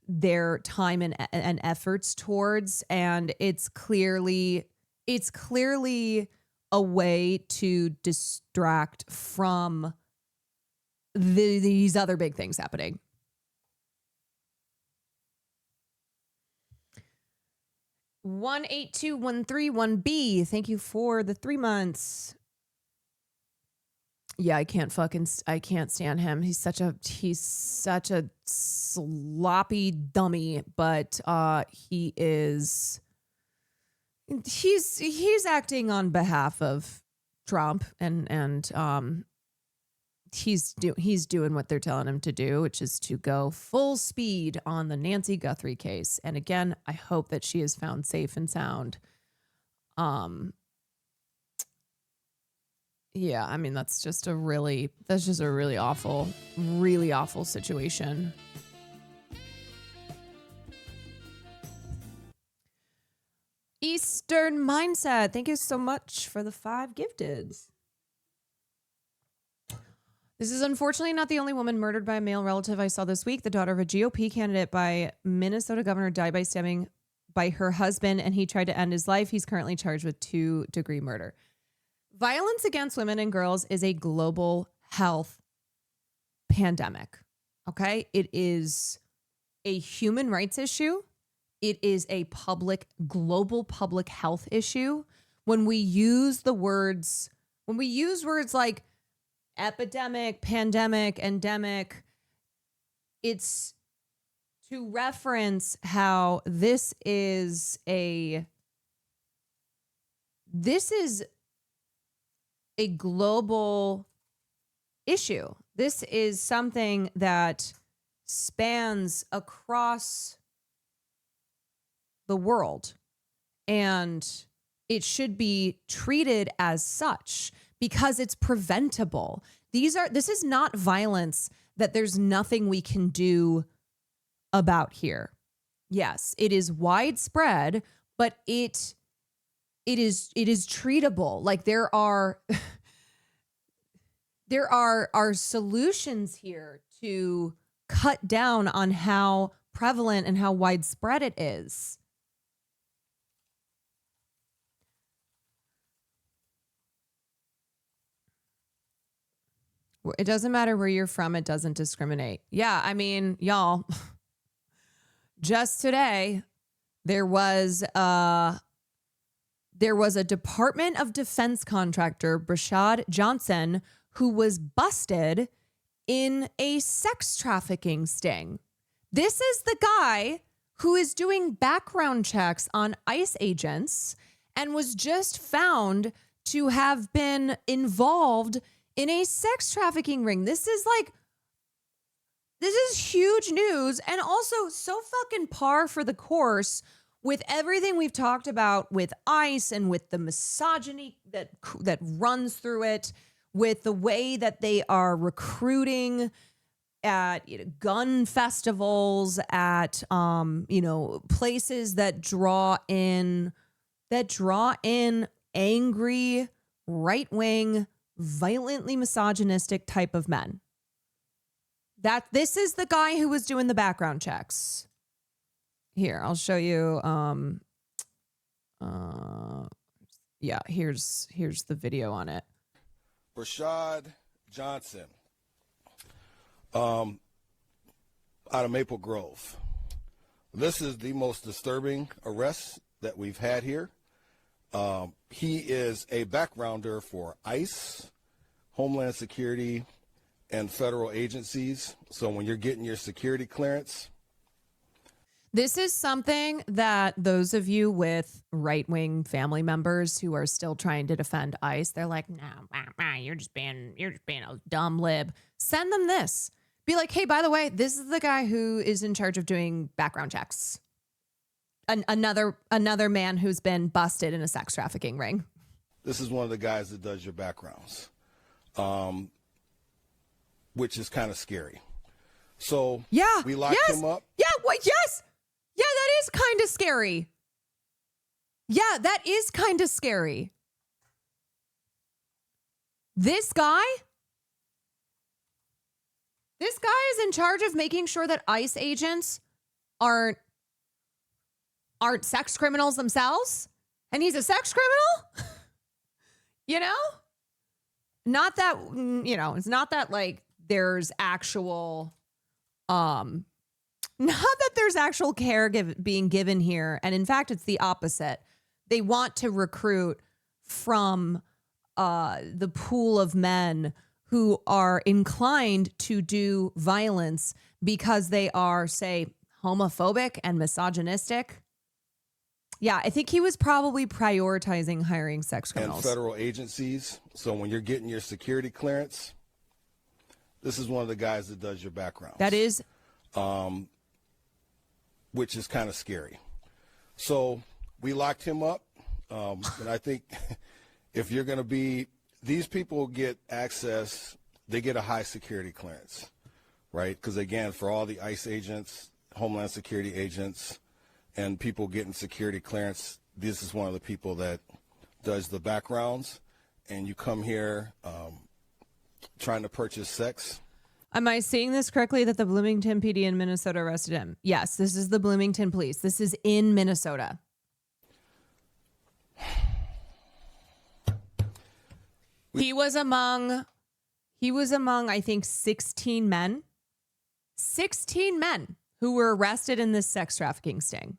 their time and efforts towards. And it's clearly a way to distract from these other big things happening. $182-131B, thank you for the 3 months. Yeah, I can't stand him. He's such a sloppy dummy, but he's acting on behalf of Trump, and he's doing what they're telling him to do, which is to go full speed on the Nancy Guthrie case. And again, I hope that she is found safe and sound. Yeah, I mean, that's just a really awful situation. Eastern Mindset, thank you so much for the 5 gifteds. This is unfortunately not the only woman murdered by a male relative I saw this week. The daughter of a GOP candidate by Minnesota governor died by stabbing by her husband, and he tried to end his life. He's currently charged with 2-degree murder. Violence against women and girls is a global health pandemic. Okay? It is a human rights issue. It is a global public health issue. When we use words like epidemic, pandemic, endemic, it's to reference how this is a global issue. This is something that spans across the world, and it should be treated as such because it's preventable. This is not violence that there's nothing we can do about here. Yes, it is widespread, but it is treatable. Like there are solutions here to cut down on how prevalent and how widespread it is. It doesn't matter where you're from. It doesn't discriminate. Yeah, I mean, y'all, just today, there was a Department of Defense contractor, Brashad Johnson, who was busted in a sex trafficking sting. This is the guy who is doing background checks on ICE agents and was just found to have been involved in a sex trafficking ring. This is huge news, and also so fucking par for the course with everything we've talked about with ICE and with the misogyny that runs through it, with the way that they are recruiting at gun festivals, at places that draw in angry, right-wing, violently misogynistic type of men. That this is the guy who was doing the background checks. Here, I'll show you. Yeah, here's the video on it. Brashad Johnson, out of Maple Grove. This is the most disturbing arrest that we've had here. He is a backgrounder for ICE, Homeland Security, and federal agencies. So when you're getting your security clearance. This is something that those of you with right-wing family members who are still trying to defend ICE, they're like, no, you're just being a dumb lib. Send them this. Be like, hey, by the way, this is the guy who is in charge of doing background checks. Another man who's been busted in a sex trafficking ring. This is one of the guys that does your backgrounds, which is kind of scary. So yeah, we locked him up. Yeah, what? Yes. Yeah, that is is kind of scary. Yeah, that is kind of scary. This guy is in charge of making sure that ICE agents aren't sex criminals themselves, and he's a sex criminal. You know, not that, it's not that like there's actual, not that there's actual care being given here. And in fact, it's the opposite. They want to recruit from the pool of men who are inclined to do violence because they are, say, homophobic and misogynistic. Yeah, I think he was probably prioritizing hiring sex criminals. And federal agencies. So when you're getting your security clearance, this is one of the guys that does your background. That is. Which is kind of scary. So we locked him up. And I think if you're going to be, these people get access, they get a high security clearance, right? Because again, for all the ICE agents, Homeland Security agents, and people getting security clearance, this is one of the people that does the backgrounds. And you come here trying to purchase sex. Am I seeing this correctly that the Bloomington PD in Minnesota arrested him? Yes, this is the Bloomington police. This is in Minnesota. He was among, I think, 16 men. 16 men who were arrested in this sex trafficking sting.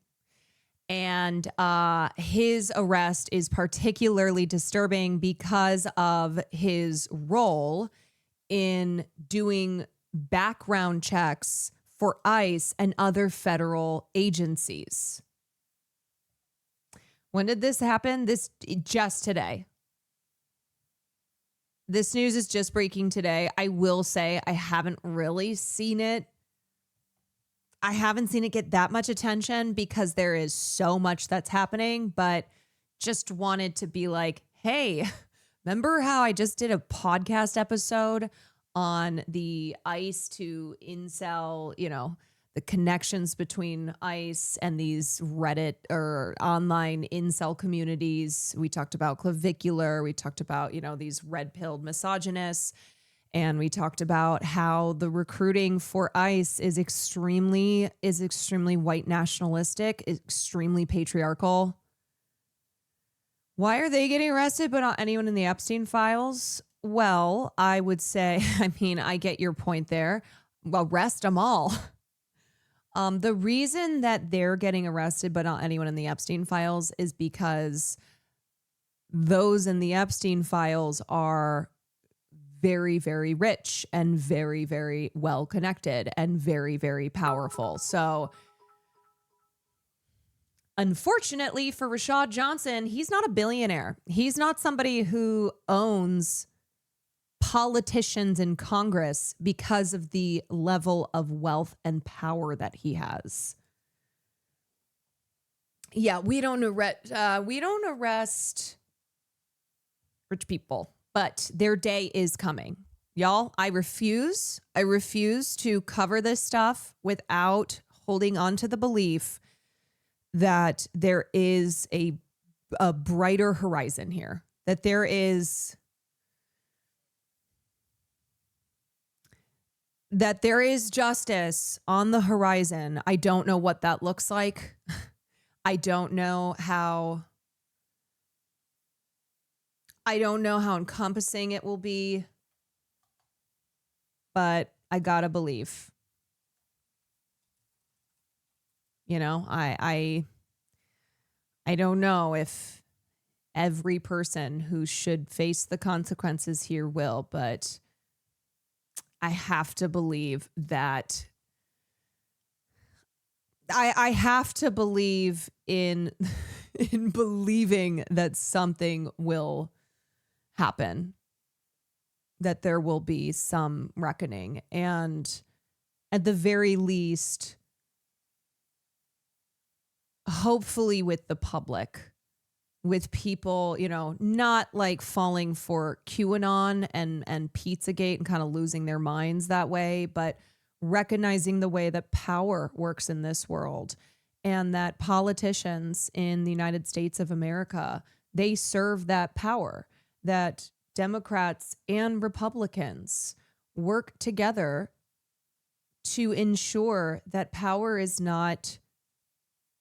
And his arrest is particularly disturbing because of his role in doing background checks for ICE and other federal agencies. When did this happen? Just today. This news is just breaking today. I will say I haven't really seen it. I haven't seen it get that much attention because there is so much that's happening, but just wanted to be like, hey, remember how I just did a podcast episode on the ICE to incel, the connections between ICE and these Reddit or online incel communities? We talked about clavicular. We talked about, these red-pilled misogynists. And we talked about how the recruiting for ICE is extremely white nationalistic, extremely patriarchal. Why are they getting arrested but not anyone in the Epstein files? Well, I would say, I get your point there. Well, arrest them all. The reason that they're getting arrested but not anyone in the Epstein files is because those in the Epstein files are very, very rich and very, very well connected and very, very powerful. So unfortunately for Rashad Johnson, he's not a billionaire. He's not somebody who owns politicians in Congress because of the level of wealth and power that he has. Yeah, we don't arrest rich people. But their day is coming. Y'all, I refuse to cover this stuff without holding on to the belief that there is a brighter horizon here. That there is justice on the horizon. I don't know what that looks like. I don't know how encompassing it will be, but I gotta believe. I don't know if every person who should face the consequences here will, but I have to believe that I have to believe in believing that something will happen, that there will be some reckoning, and at the very least, hopefully with the public, with people, not like falling for QAnon and Pizzagate and kind of losing their minds that way, but recognizing the way that power works in this world and that politicians in the United States of America, they serve that power, that Democrats and Republicans work together to ensure that power is not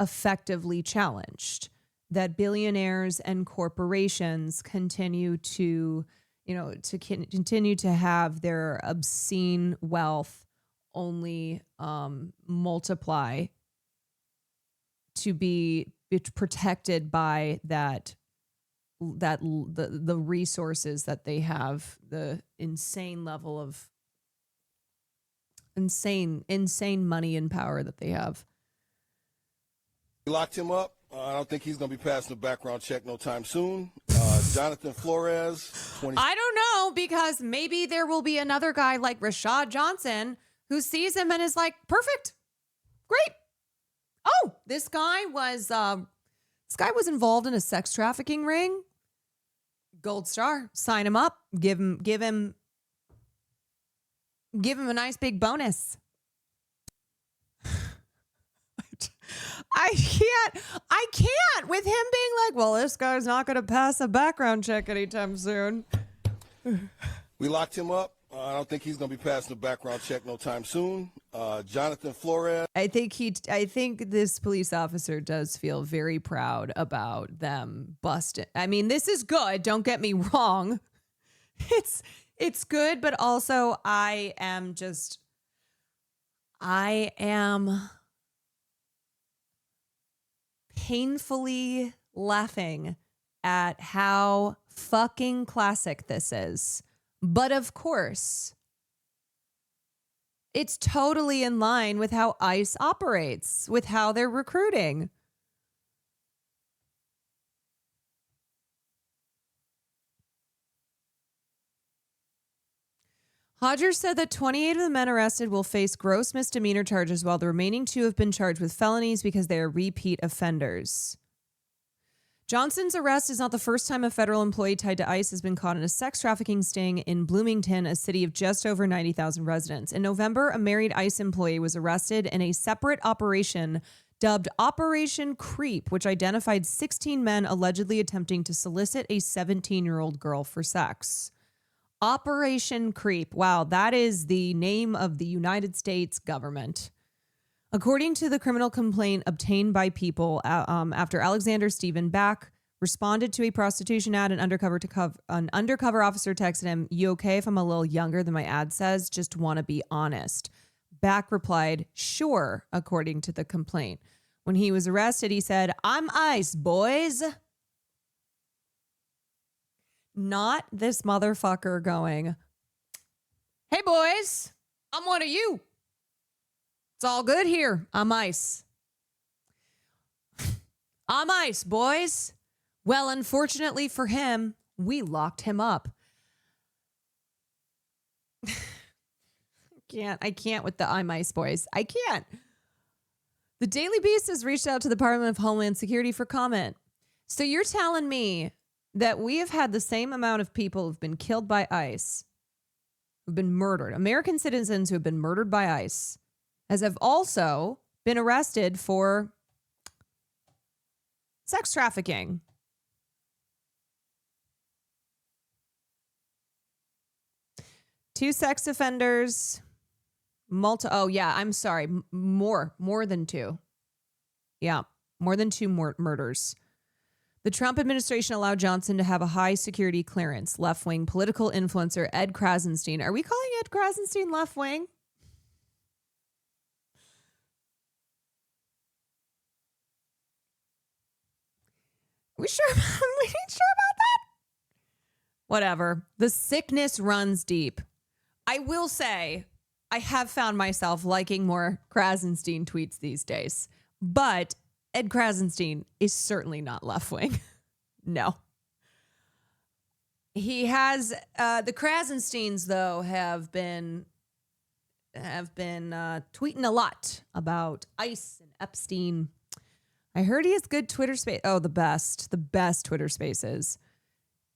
effectively challenged, that billionaires and corporations continue to, continue to have their obscene wealth only multiply, to be protected by the resources that they have, the insane level of insane money and power that they have. We locked him up. I don't think he's going to be passing a background check no time soon. Jonathan Flores, 20. I don't know, because maybe there will be another guy like Rashad Johnson who sees him and is like, perfect, great. Oh, this guy was involved in a sex trafficking ring. Gold star, sign him up, give him a nice big bonus. I can't with him being like, well, this guy's not going to pass a background check anytime soon. We locked him up. I don't think he's going to be passing a background check no time soon. Jonathan Flores. I think this police officer does feel very proud about them busting. I mean, this is good. Don't get me wrong. It's good, but also I am painfully laughing at how fucking classic this is. But of course, it's totally in line with how ICE operates, with how they're recruiting. Hodgers said that 28 of the men arrested will face gross misdemeanor charges, while the remaining 2 have been charged with felonies because they are repeat offenders. Johnson's arrest is not the first time a federal employee tied to ICE has been caught in a sex trafficking sting in Bloomington, a city of just over 90,000 residents. In November, a married ICE employee was arrested in a separate operation dubbed Operation Creep, which identified 16 men allegedly attempting to solicit a 17-year-old girl for sex. Operation Creep. Wow, that is the name of the United States government. According to the criminal complaint obtained by People, after Alexander Stephen Back responded to a prostitution ad, an undercover officer texted him, "You okay if I'm a little younger than my ad says? Just want to be honest." Back replied, "Sure," according to the complaint. When he was arrested, he said, "I'm ICE, boys." Not this motherfucker going, "Hey, boys, I'm one of you. It's all good here. I'm ICE. I'm ICE, boys." Well, unfortunately for him, we locked him up. I can't with the I'm ICE, boys. I can't. The Daily Beast has reached out to the Department of Homeland Security for comment. So you're telling me that we have had the same amount of people who've been killed by ICE, who've been murdered, American citizens who have been murdered by ICE, as have also been arrested for sex trafficking. Two sex offenders, more than 2. Yeah, more than 2 murders. The Trump administration allowed Johnson to have a high security clearance. Left-wing political influencer Ed Krasenstein. Are we calling Ed Krasenstein left-wing? We sure about that? Whatever. The sickness runs deep. I will say, I have found myself liking more Krasenstein tweets these days, but Ed Krasenstein is certainly not left-wing. No. He has, the Krasensteins, though, have been tweeting a lot about ICE and Epstein. I heard he has good Twitter space. Oh, the best Twitter spaces.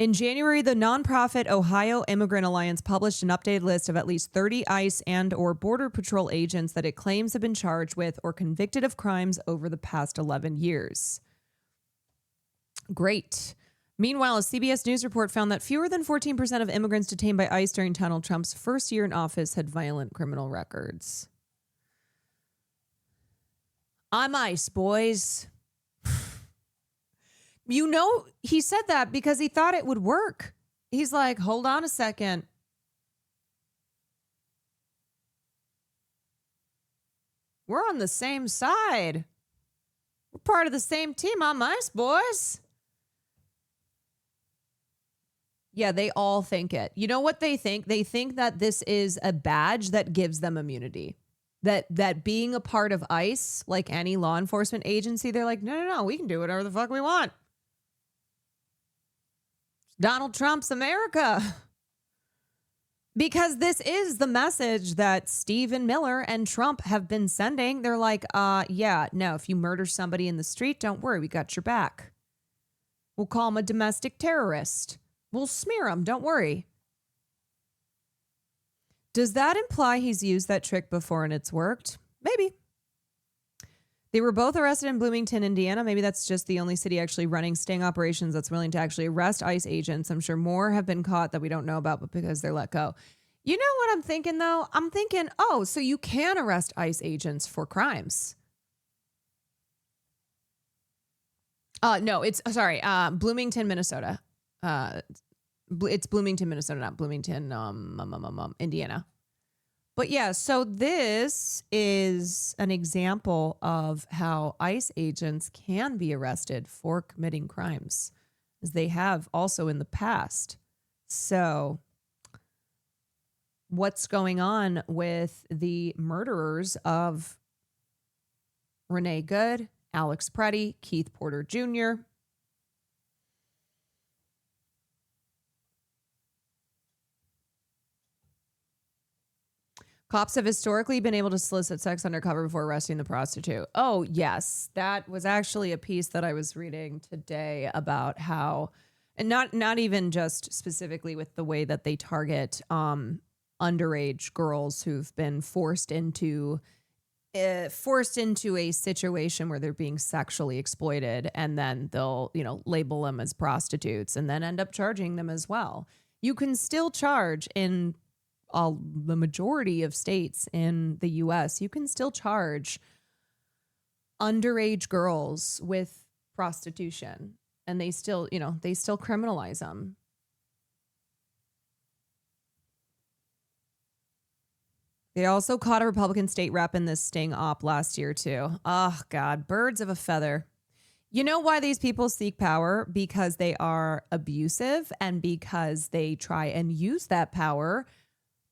In January, the nonprofit Ohio Immigrant Alliance published an updated list of at least 30 ICE and or Border Patrol agents that it claims have been charged with or convicted of crimes over the past 11 years. Great. Meanwhile, a CBS News report found that fewer than 14% of immigrants detained by ICE during Donald Trump's first year in office had violent criminal records. I'm ICE, boys. You know, he said that because he thought it would work. He's like, hold on a second. We're on the same side. We're part of the same team. I'm ICE, boys. Yeah, they all think it. You know what they think? They think that this is a badge that gives them immunity. That being a part of ICE, like any law enforcement agency, they're like, no, we can do whatever the fuck we want. Donald Trump's America. Because this is the message that Stephen Miller and Trump have been sending. They're like, if you murder somebody in the street, don't worry, we got your back. We'll call him a domestic terrorist. We'll smear him, don't worry. Does that imply he's used that trick before and it's worked? Maybe. They were both arrested in Bloomington, Indiana. Maybe that's just the only city actually running sting operations that's willing to actually arrest ICE agents. I'm sure more have been caught that we don't know about, but because they're let go. You know what I'm thinking, though? I'm thinking, so you can arrest ICE agents for crimes. Bloomington, Minnesota. It's Bloomington, Minnesota, not Bloomington, Indiana. But yeah, so this is an example of how ICE agents can be arrested for committing crimes, as they have also in the past. So what's going on with the murderers of Renee Good, Alex Preddy, Keith Porter Jr., cops have historically been able to solicit sex undercover before arresting the prostitute. Oh, yes. That was actually a piece that I was reading today about how, and not even just specifically with the way that they target underage girls who've been forced into a situation where they're being sexually exploited, and then they'll, label them as prostitutes and then end up charging them as well. You can still charge in the majority of states in the U.S., you can still charge underage girls with prostitution, and they still criminalize them. They also caught a Republican state rep in this sting op last year, too. Oh, God, birds of a feather. You know why these people seek power? Because they are abusive and because they try and use that power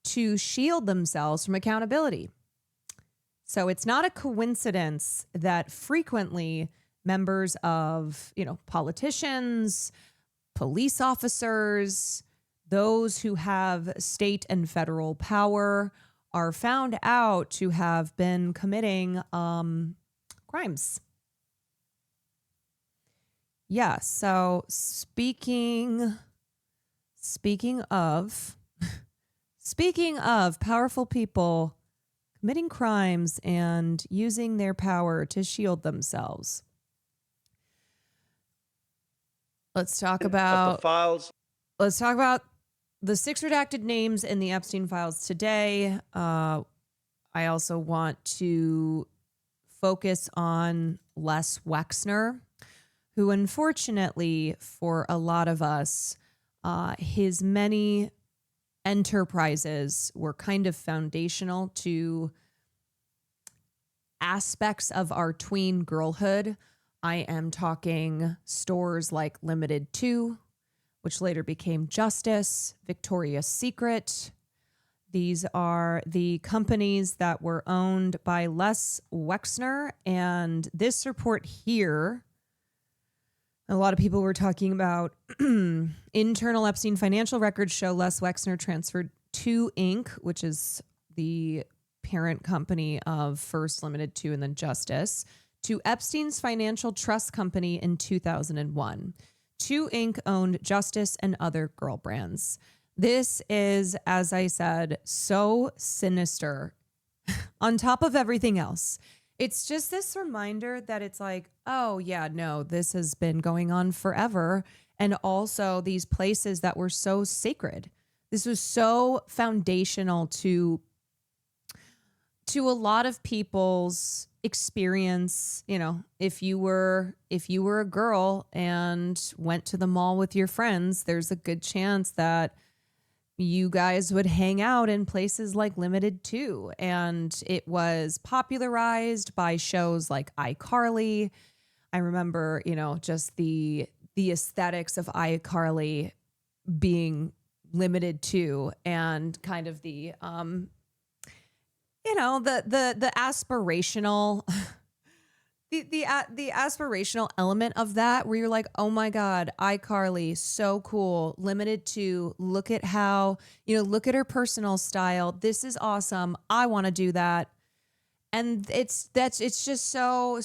to shield themselves from accountability. So it's not a coincidence that frequently members of, politicians, police officers, those who have state and federal power are found out to have been committing crimes. Yeah, so speaking of powerful people committing crimes and using their power to shield themselves, let's talk about the 6 redacted names in the Epstein files today. I also want to focus on Les Wexner, who unfortunately for a lot of us, his many enterprises were kind of foundational to aspects of our tween girlhood. I am talking stores like Limited 2, which later became Justice, Victoria's Secret. These are the companies that were owned by Les Wexner. And this report here, a lot of people were talking about internal Epstein financial records show Les Wexner transferred to Inc., which is the parent company of first Limited 2 and then Justice, to Epstein's financial trust company in 2001. 2 Inc. owned Justice and other girl brands. This is, as I said, so sinister on top of everything else. It's just this reminder that it's like, oh, yeah, no, this has been going on forever. And also these places that were so sacred. This was so foundational to a lot of people's experience. You know, if you were a girl and went to the mall with your friends, there's a good chance that you guys would hang out in places like Limited Too. And it was popularized by shows like iCarly. I remember, you know, just the aesthetics of iCarly being Limited Too, and kind of the you know, the aspirational the aspirational element of that, where you're like, oh my God, iCarly, so cool. Limited Too, look at how, you know, look at her personal style. This is awesome. I want to do that. And it's just so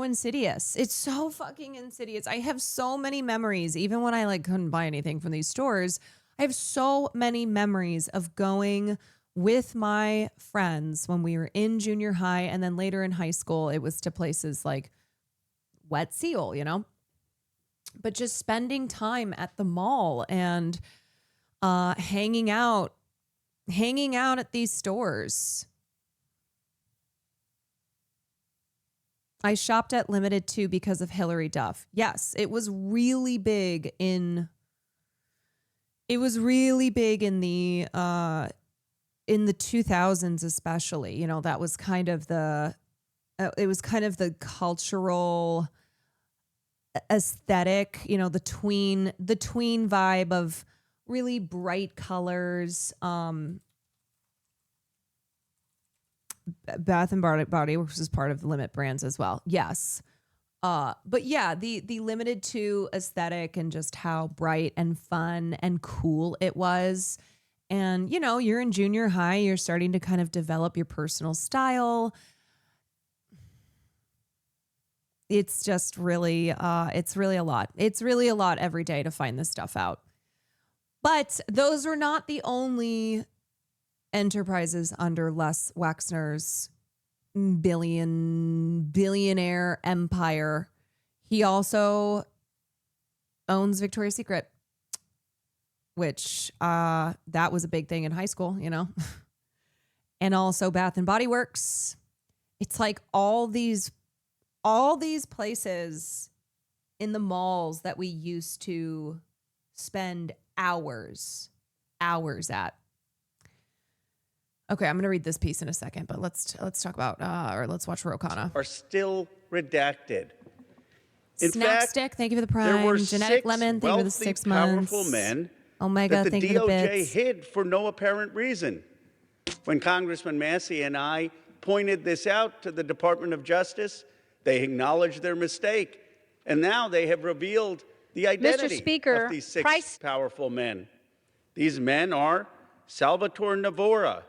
insidious. It's so fucking insidious. I have so many memories, even when I like couldn't buy anything from these stores. I have so many memories of going with my friends when we were in junior high, and then later in high school, it was to places like Wet Seal, you know, but just spending time at the mall and hanging out at these stores. I shopped at Limited Too because of Hillary Duff. Yes, it was really big in the 2000s, especially. You know, that was kind of the cultural aesthetic, you know, the tween vibe of really bright colors. Bath and Body Works is part of the Limit brands as well. Yes. But yeah, the Limited Too aesthetic and just how bright and fun and cool it was. And, you know, you're in junior high, you're starting to kind of develop your personal style. It's just really, it's really a lot. It's really a lot every day to find this stuff out. But those were not the only enterprises under Les Wexner's billionaire empire. He also owns Victoria's Secret, which that was a big thing in high school, you know. And also Bath and Body Works. It's like all these places in the malls that we used to spend hours at. Okay, I'm going to read this piece in a second, but let's talk about, or let's watch Rokana. Are still redacted. In Snack fact, Stick, thank you for the prime. There were Genetic Lemon, thank you for the 6 months. Powerful men Omega, that the thank you for the DOJ bits. hid for no apparent reason. When Congressman Massey and I pointed this out to the Department of Justice, they acknowledged their mistake, and now they have revealed the identity of these 6 powerful men. These men are Salvatore Navora,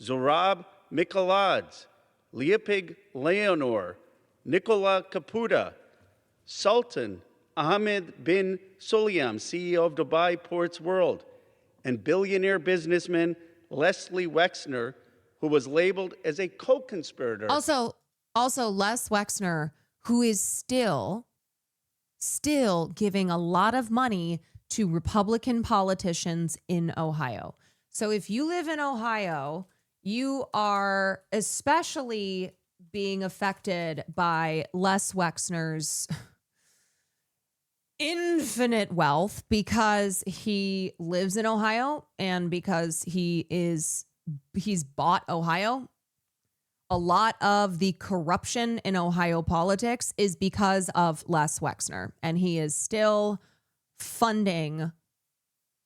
Zorab Mikoladze, Leopig Leonor, Nicola Caputa, Sultan Ahmed bin Sulayem, CEO of Dubai Ports World, and billionaire businessman Leslie Wexner, who was labeled as a co-conspirator. Also Les Wexner, who is still giving a lot of money to Republican politicians in Ohio. So if you live in Ohio, you are especially being affected by Les Wexner's infinite wealth, because he lives in Ohio and because he's bought Ohio. A lot of the corruption in Ohio politics is because of Les Wexner, and he is still funding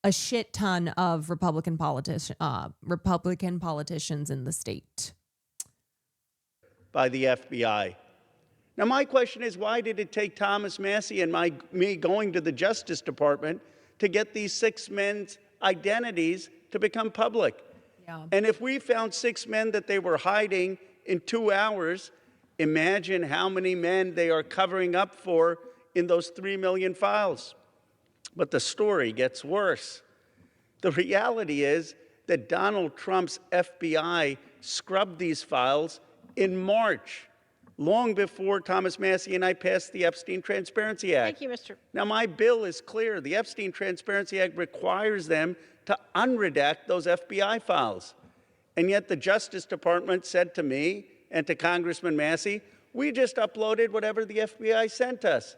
a shit ton of Republican politicians in the state. By the FBI. Now, my question is, why did it take Thomas Massey and me going to the Justice Department to get these 6 men's identities to become public? Yeah. And if we found 6 men that they were hiding in 2 hours, imagine how many men they are covering up for in those 3 million files. But the story gets worse. The reality is that Donald Trump's FBI scrubbed these files in March, long before Thomas Massie and I passed the Epstein Transparency Act. Thank you, Mr. Now, my bill is clear. The Epstein Transparency Act requires them to unredact those FBI files. And yet the Justice Department said to me and to Congressman Massie, we just uploaded whatever the FBI sent us.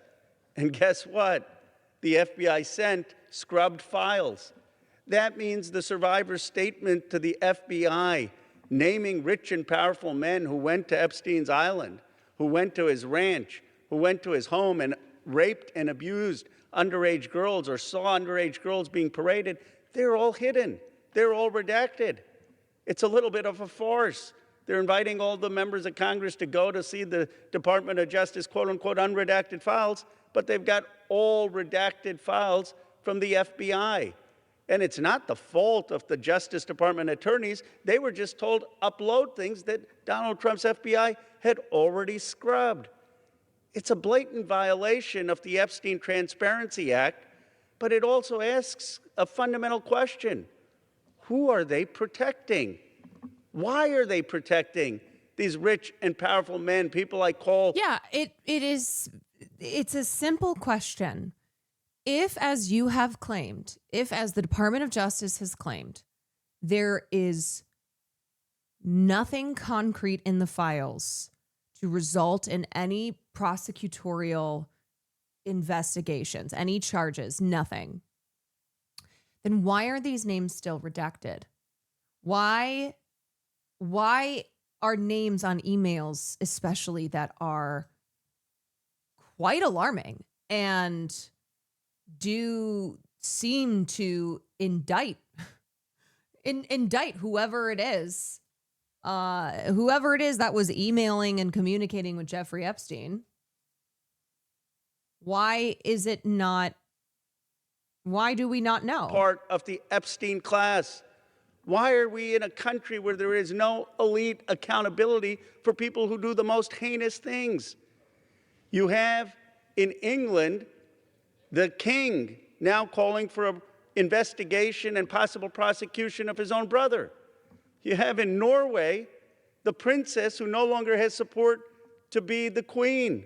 And guess what? The FBI sent scrubbed files. That means the survivor's statement to the FBI, naming rich and powerful men who went to Epstein's island, who went to his ranch, who went to his home and raped and abused underage girls or saw underage girls being paraded, they're all hidden. They're all redacted. It's a little bit of a farce. They're inviting all the members of Congress to go to see the Department of Justice, quote unquote, unredacted files, but they've got all redacted files from the FBI. And it's not the fault of the Justice Department attorneys. They were just told upload things that Donald Trump's FBI had already scrubbed. It's a blatant violation of the Epstein Transparency Act, but it also asks a fundamental question. Who are they protecting? Why are they protecting these rich and powerful men, people I call... Yeah, it's a simple question. If, as you have claimed, if, as the Department of Justice has claimed, there is nothing concrete in the files to result in any prosecutorial investigations, any charges, nothing, then why are these names still redacted? Why are names on emails, especially that are quite alarming and do seem to indict whoever it is that was emailing and communicating with Jeffrey Epstein? Why do we not know? Part of the Epstein class. Why are we in a country where there is no elite accountability for people who do the most heinous things? You have in England the king now calling for an investigation and possible prosecution of his own brother. You have in Norway the princess who no longer has support to be the queen.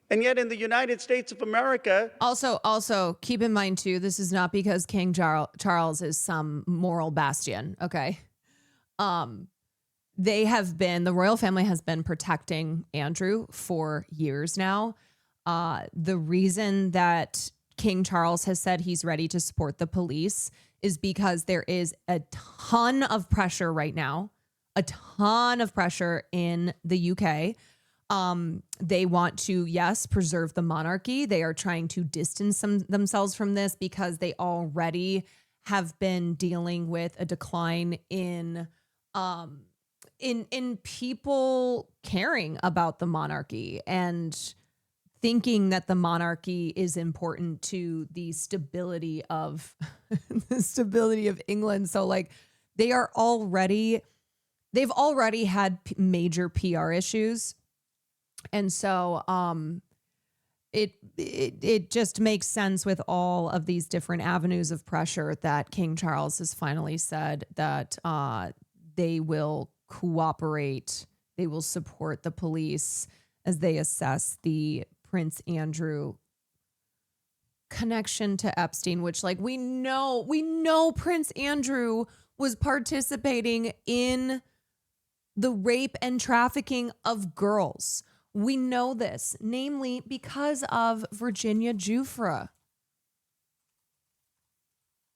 And yet in the United States of America... Also, keep in mind, too, this is not because King Charles is some moral bastion, okay? The royal family has been protecting Andrew for years now. The reason that King Charles has said he's ready to support the police is because there is a ton of pressure right now, a ton of pressure in the UK. They want to, yes, preserve the monarchy. They are trying to distance themselves from this because they already have been dealing with a decline in people caring about the monarchy and thinking that the monarchy is important to the stability of England. So like they've already had major PR issues. And so it just makes sense with all of these different avenues of pressure that King Charles has finally said that they will cooperate, they will support the police as they assess the Prince Andrew connection to Epstein, which like we know Prince Andrew was participating in the rape and trafficking of girls. We know this, namely because of Virginia Giuffre.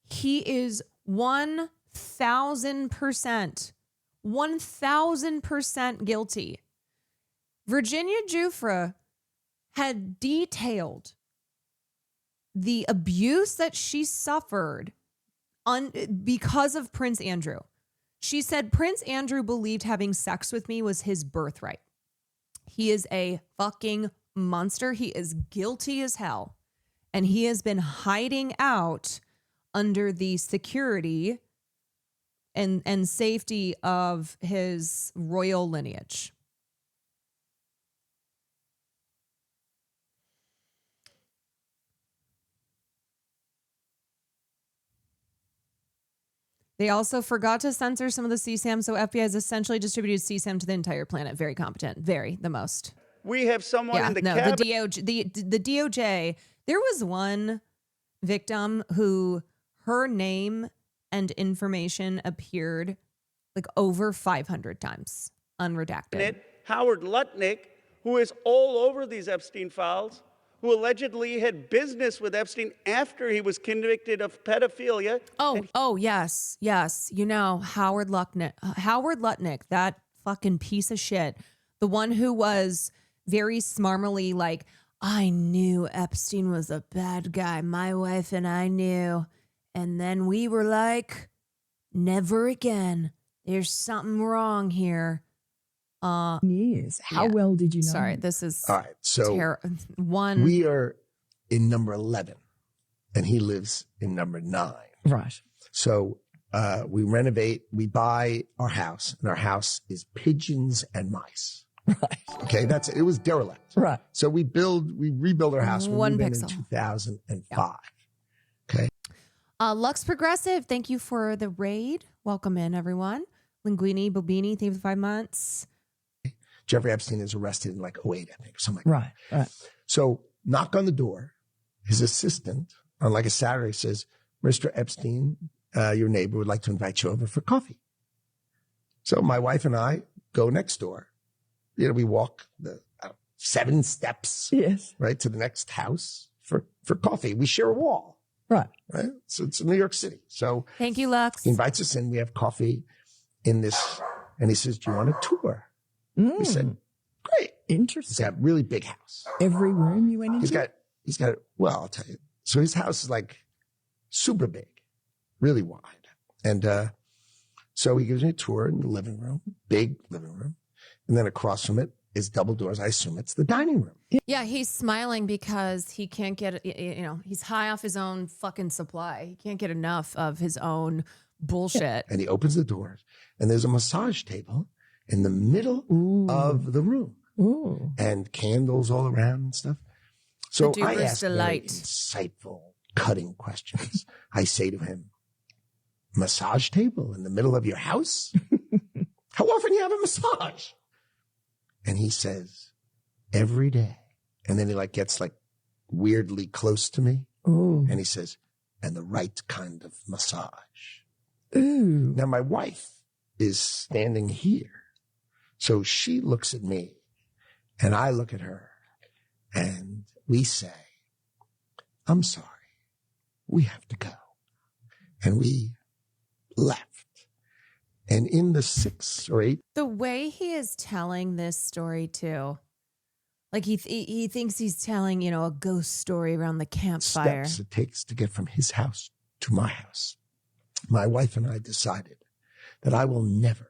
He is 1,000% guilty. Virginia Giuffre had detailed the abuse that she suffered because of Prince Andrew. She said Prince Andrew believed having sex with me was his birthright. He is a fucking monster. He is guilty as hell. And he has been hiding out under the security and safety of his royal lineage. They also forgot to censor some of the CSAM, so FBI has essentially distributed CSAM to the entire planet. Very competent. Very, the most. We have someone in the the cabinet. the DOJ. There was one victim who her name and information appeared like over 500 times, unredacted. Howard Lutnick, who is all over these Epstein files, who allegedly had business with Epstein after he was convicted of pedophilia. Yes. You know, Howard Lutnick, that fucking piece of shit. The one who was very smarmily like, I knew Epstein was a bad guy. My wife and I knew. And then we were like, never again. There's something wrong here. Years. How well did you know? Sorry, this is all right. So one. We are in number 11, and he lives in number 9. Right. So we renovate. We buy our house, and our house is pigeons and mice. Right. Okay, it was derelict. Right. So we rebuild our house. One we moved pixel. in 2005. Okay. Lux Progressive, thank you for the raid. Welcome in, everyone. Linguini Bobini, thank you for 5 months. Jeffrey Epstein is arrested in like 08, I think, or something like that. Right. So knock on the door. His assistant on like a Saturday says, Mr. Epstein, your neighbor would like to invite you over for coffee. So my wife and I go next door. You know, we walk the 7 steps, Yes. right, to the next house for coffee. We share a wall, Right. right? So it's New York City. So Thank you, Lux. he invites us in. We have coffee in this, and he says, "Do you want a tour?" We said, "Great." He's Interesting. got a really big house. Every room you went into? He's got, well, I'll tell you. So his house is like super big, really wide. And so he gives me a tour in the living room, big living room. And then across from it is double doors. I assume it's the dining room. Yeah, he's smiling because he can't get, he's high off his own fucking supply. He can't get enough of his own bullshit. And he opens the doors, and there's a massage table in the middle of the room. Ooh. And candles all around and stuff. So The I duper's ask very delight. insightful, cutting questions. I say to him, "Massage table in the middle of your house? How often do you have a massage?" And he says, "Every day." And then he gets weirdly close to me. Ooh. And he says, "And the right kind of massage." Ooh. Now my wife is standing here. So she looks at me and I look at her and we say, "I'm sorry, we have to go." And we left. And in the 6 or 8 The way he is telling this story too, like he thinks he's telling, a ghost story around the campfire. steps it takes to get from his house to my house, my wife and I decided that I will never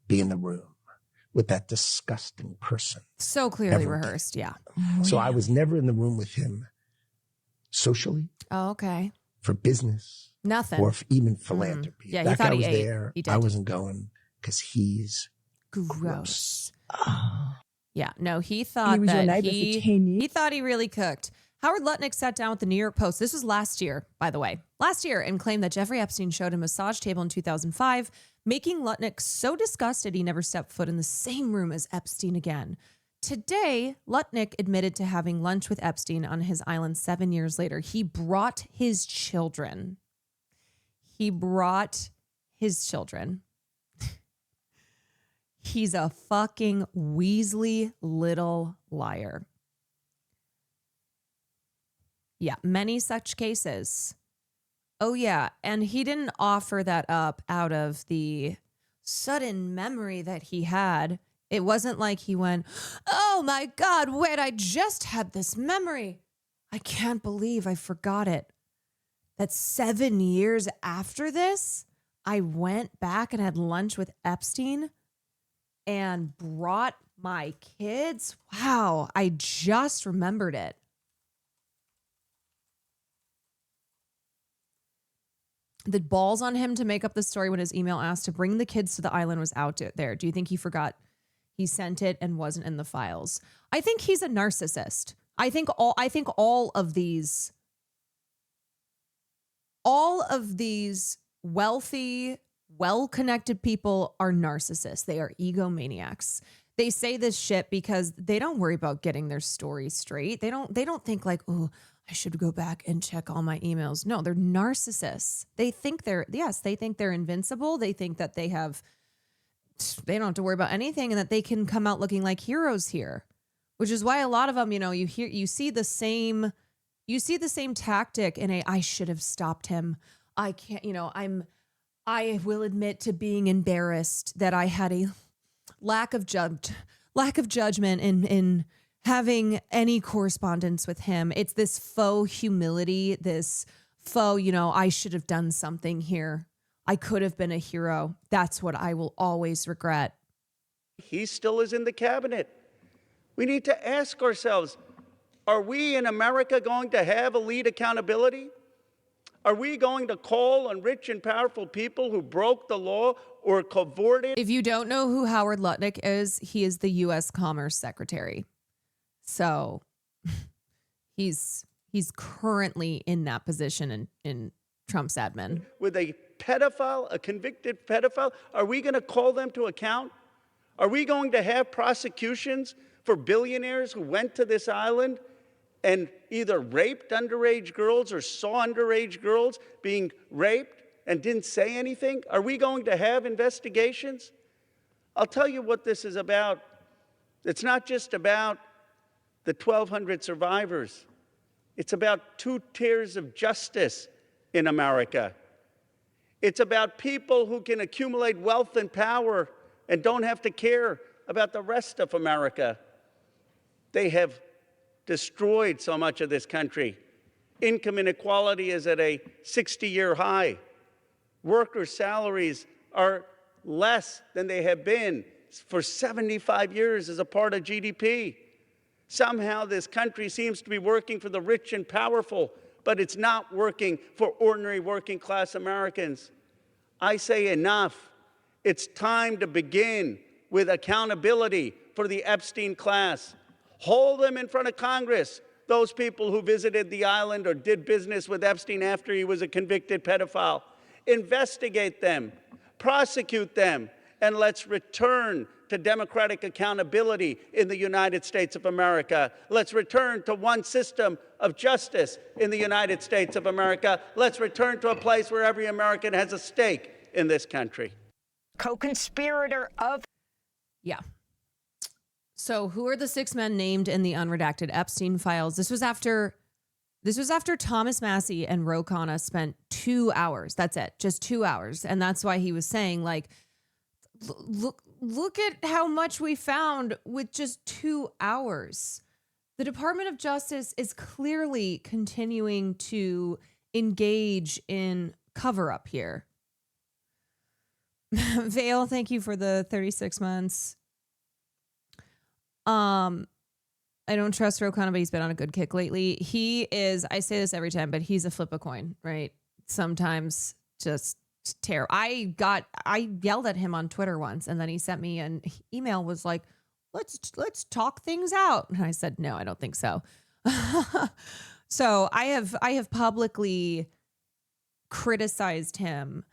be in the room with that disgusting person. So clearly Ever rehearsed, yeah. So I was never in the room with him socially, Oh, okay. for business, Nothing. or even philanthropy. Yeah, he that thought guy he was ate. there. He did. I wasn't going because he's Gross. Oh. Yeah, no, he thought was your that neighbor for 10 years? he thought he really cooked. Howard Lutnick sat down with the New York Post. This was last year, by the way. Last year, and claimed that Jeffrey Epstein showed him a massage table in 2005, making Lutnick so disgusted he never stepped foot in the same room as Epstein again. Today, Lutnick admitted to having lunch with Epstein on his island 7 years later. He brought his children. He's a fucking Weasley little liar. Yeah, many such cases. Oh, yeah. And he didn't offer that up out of the sudden memory that he had. It wasn't like he went, "Oh my God, wait, I just had this memory. I can't believe I forgot it." That 7 years after this, I went back and had lunch with Epstein and brought my kids. Wow, I just remembered it. The balls on him to make up the story when his email asked to bring the kids to the island was out there. Do you think he forgot he sent it and wasn't in the files? I think he's a narcissist. I think all of these wealthy, well-connected people are narcissists. They are egomaniacs. They say this shit because they don't worry about getting their story straight. They don't think like, oh, I should go back and check all my emails. No, they're narcissists. They think they're invincible. They think that they don't have to worry about anything and that they can come out looking like heroes here, which is why a lot of them, you see the same tactic in I should have stopped him. I can't, I will admit to being embarrassed that I had a lack of judgment in having any correspondence with him. It's this faux humility, this faux, I should have done something here. I could have been a hero. That's what I will always regret. He still is in the cabinet. We need to ask ourselves, are we in America going to have elite accountability? Are we going to call on rich and powerful people who broke the law or cavorted? If you don't know who Howard Lutnick is, he is the U.S. Commerce Secretary. So he's currently in that position in Trump's admin. With a pedophile, a convicted pedophile, are we going to call them to account? Are we going to have prosecutions for billionaires who went to this island and either raped underage girls or saw underage girls being raped and didn't say anything? Are we going to have investigations? I'll tell you what this is about. It's not just about the 1,200 survivors. It's about 2 tiers of justice in America. It's about people who can accumulate wealth and power and don't have to care about the rest of America. They have destroyed so much of this country. Income inequality is at a 60-year high. Workers' salaries are less than they have been for 75 years as a part of GDP. Somehow this country seems to be working for the rich and powerful, but it's not working for ordinary working class Americans. I say enough. It's time to begin with accountability for the Epstein class. Hold them in front of Congress, those people who visited the island or did business with Epstein after he was a convicted pedophile. Investigate them, prosecute them, and let's return to democratic accountability in the United States of America. Let's return to one system of justice in the United States of America. Let's return to a place where every American has a stake in this country. Co-conspirator of... Yeah. So who are the 6 men named in the unredacted Epstein files? This was after Thomas Massie and Ro Khanna spent 2 hours. That's it. Just 2 hours. And that's why he was saying, like, look at how much we found with just 2 hours. The Department of Justice is clearly continuing to engage in cover up here. Vale, thank you for the 36 months. I don't trust Ro Khanna, but he's been on a good kick lately. He is, I say this every time, but he's a flip a coin, right? Sometimes just terrible. I yelled at him on Twitter once, and then he sent me an email, was like, let's talk things out. And I said, no, I don't think so. So I have publicly criticized him,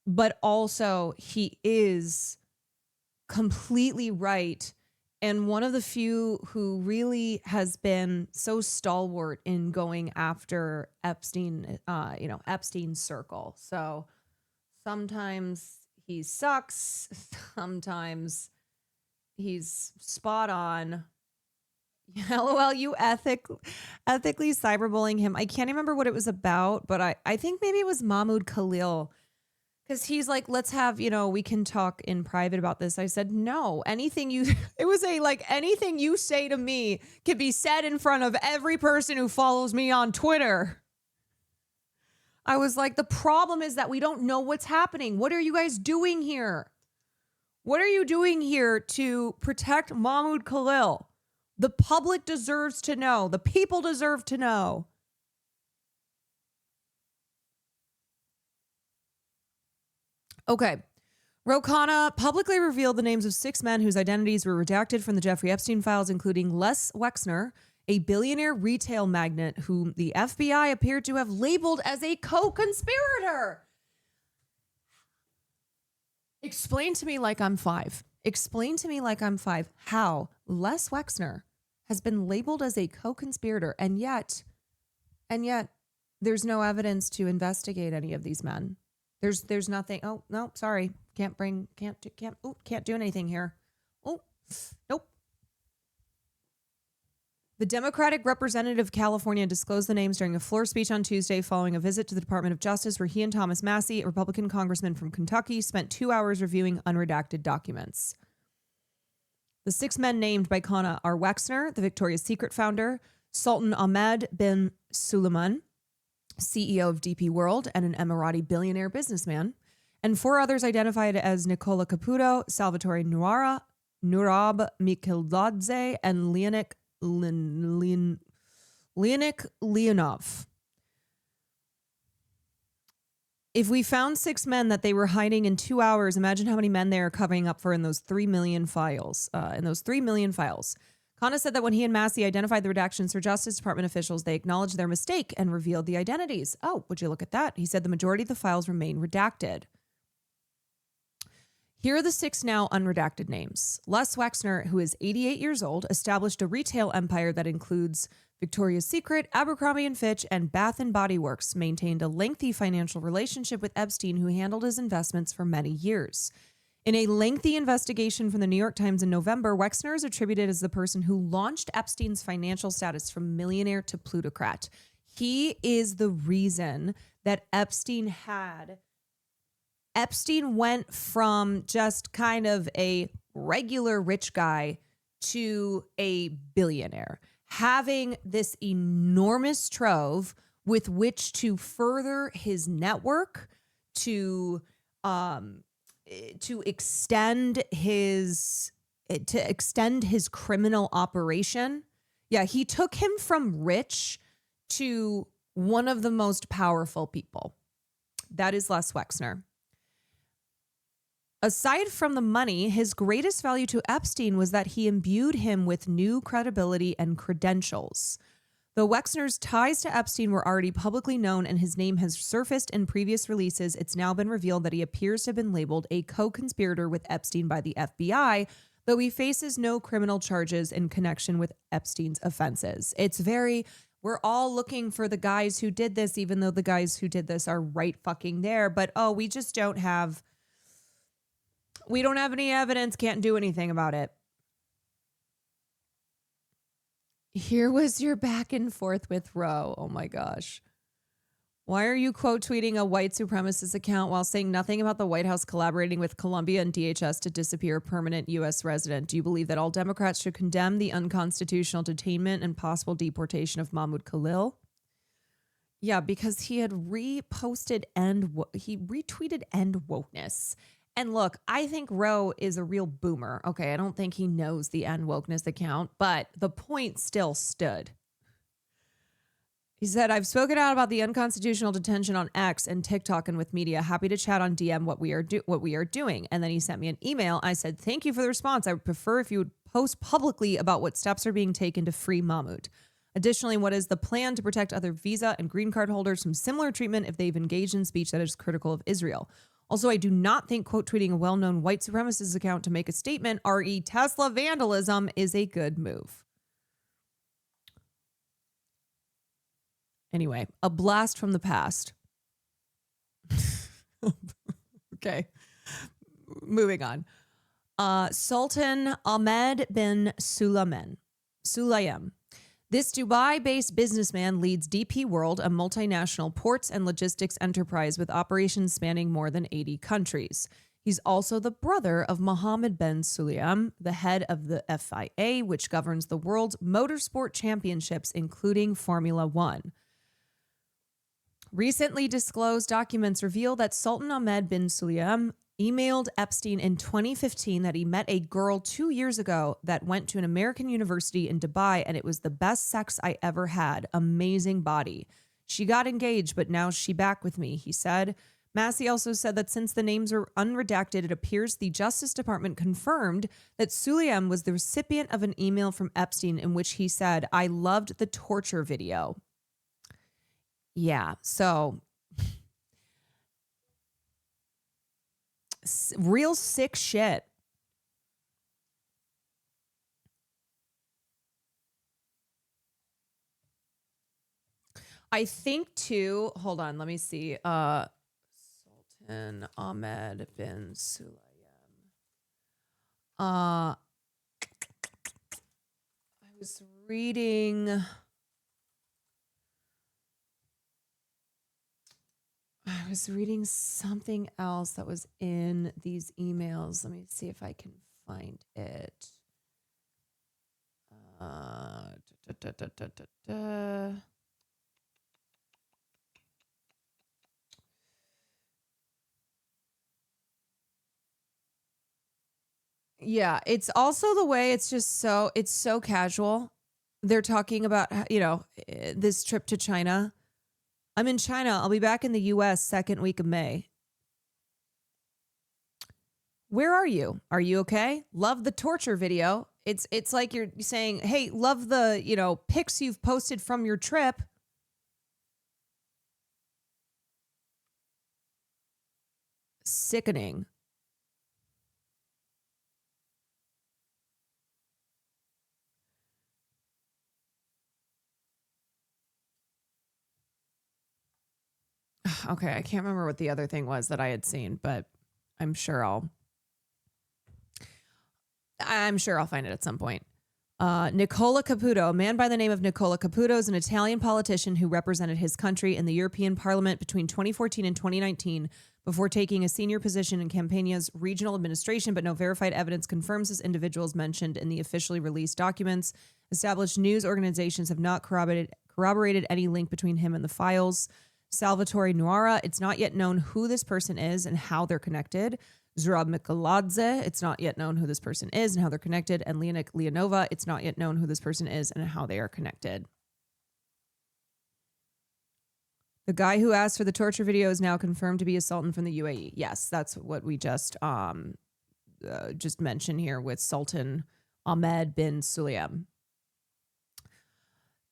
but also he is completely right. And one of the few who really has been so stalwart in going after Epstein, Epstein's circle. So sometimes he sucks. Sometimes he's spot on. LOL, you ethically cyberbullying him. I can't remember what it was about, but I think maybe it was Mahmoud Khalil. Because he's like, let's have, we can talk in private about this. I said, no, anything you say to me can be said in front of every person who follows me on Twitter. I was like, the problem is that we don't know what's happening. What are you guys doing here? What are you doing here to protect Mahmoud Khalil? The public deserves to know. The people deserve to know. Okay. Ro Khanna publicly revealed the names of 6 men whose identities were redacted from the Jeffrey Epstein files, including Les Wexner, a billionaire retail magnate whom the FBI appeared to have labeled as a co-conspirator. Explain to me like I'm 5. Explain to me like I'm 5 how Les Wexner has been labeled as a co-conspirator, and yet there's no evidence to investigate any of these men. There's nothing. Oh, no, sorry. Can't do anything here. Oh, nope. The Democratic representative of California disclosed the names during a floor speech on Tuesday following a visit to the Department of Justice where he and Thomas Massie, a Republican congressman from Kentucky, spent 2 hours reviewing unredacted documents. The 6 men named by Kana are Wexner, the Victoria's Secret founder, Sultan Ahmed bin Suleiman, CEO of DP World and an Emirati billionaire businessman, and 4 others identified as Nicola Caputo, Salvatore Nuara, Nurab Mikheladze, and Leonid Leonov. If we found 6 men that they were hiding in 2 hours, imagine how many men they are covering up for in those 3 million files. Kana said that when he and Massie identified the redactions for Justice Department officials, they acknowledged their mistake and revealed the identities. Oh, would you look at that? He said the majority of the files remain redacted. Here are the 6 now unredacted names. Les Wexner, who is 88 years old, established a retail empire that includes Victoria's Secret, Abercrombie & Fitch, and Bath & Body Works, maintained a lengthy financial relationship with Epstein, who handled his investments for many years. In a lengthy investigation from the New York Times in November, Wexner is attributed as the person who launched Epstein's financial status from millionaire to plutocrat. He is the reason that Epstein went from just kind of a regular rich guy to a billionaire, having this enormous trove with which to further his network, to extend his criminal operation. Yeah, he took him from rich to one of the most powerful people. That is Les Wexner. Aside from the money, his greatest value to Epstein was that he imbued him with new credibility and credentials. Though Wexner's ties to Epstein were already publicly known and his name has surfaced in previous releases, it's now been revealed that he appears to have been labeled a co-conspirator with Epstein by the FBI, though he faces no criminal charges in connection with Epstein's offenses. We're all looking for the guys who did this, even though the guys who did this are right fucking there. But, we don't have any evidence, can't do anything about it. Here was your back and forth with Roe. Oh my gosh. Why are you quote tweeting a white supremacist account while saying nothing about the White House collaborating with Columbia and DHS to disappear a permanent U.S. resident? Do you believe that all Democrats should condemn the unconstitutional detainment and possible deportation of Mahmoud Khalil? Yeah, because he had retweeted end wokeness. And look, I think Roe is a real boomer. Okay, I don't think he knows the end wokeness account, but the point still stood. He said, I've spoken out about the unconstitutional detention on X and TikTok and with media. Happy to chat on DM what we are doing. And then he sent me an email. I said, thank you for the response. I would prefer if you would post publicly about what steps are being taken to free Mahmoud. Additionally, what is the plan to protect other visa and green card holders from similar treatment if they've engaged in speech that is critical of Israel? Also, I do not think quote tweeting a well-known white supremacist account to make a statement, re Tesla vandalism, is a good move. Anyway, a blast from the past. Okay, moving on. Sultan Ahmed bin Sulayem. This Dubai-based businessman leads DP World, a multinational ports and logistics enterprise with operations spanning more than 80 countries. He's also the brother of Mohammed bin Sulayem, the head of the FIA, which governs the world's motorsport championships, including Formula One. Recently disclosed documents reveal that Sultan Ahmed bin Sulayem emailed Epstein in 2015 that he met a girl 2 years ago that went to an American university in Dubai, and it was the best sex I ever had. Amazing body. She got engaged, but now she's back with me, he said. Massie also said that since the names are unredacted, it appears the Justice Department confirmed that Sulayem was the recipient of an email from Epstein in which he said, I loved the torture video. Yeah, so Real sick shit. I think too, hold on, let me see. Sultan Ahmed bin Sulayem. I was reading something else that was in these emails. Let me see if I can find it. Yeah, it's also the way it's so casual. They're talking about, this trip to China. I'm in China. I'll be back in the US second week of May. Where are you? Are you okay? Love the torture video. It's like you're saying, hey, love the, pics you've posted from your trip. Sickening. Okay, I can't remember what the other thing was that I had seen, but I'm sure I'll find it at some point. Nicola Caputo, a man by the name of Nicola Caputo, is an Italian politician who represented his country in the European Parliament between 2014 and 2019 before taking a senior position in Campania's regional administration, but no verified evidence confirms this individuals mentioned in the officially released documents. Established news organizations have not corroborated any link between him and the files. Salvatore Nuara, it's not yet known who this person is and how they're connected. Zurab Mikaladze, it's not yet known who this person is and how they're connected. And Leonik Leonova, it's not yet known who this person is and how they are connected. The guy who asked for the torture video is now confirmed to be a sultan from the UAE. Yes, that's what we just mentioned here with Sultan Ahmed bin Sulayem.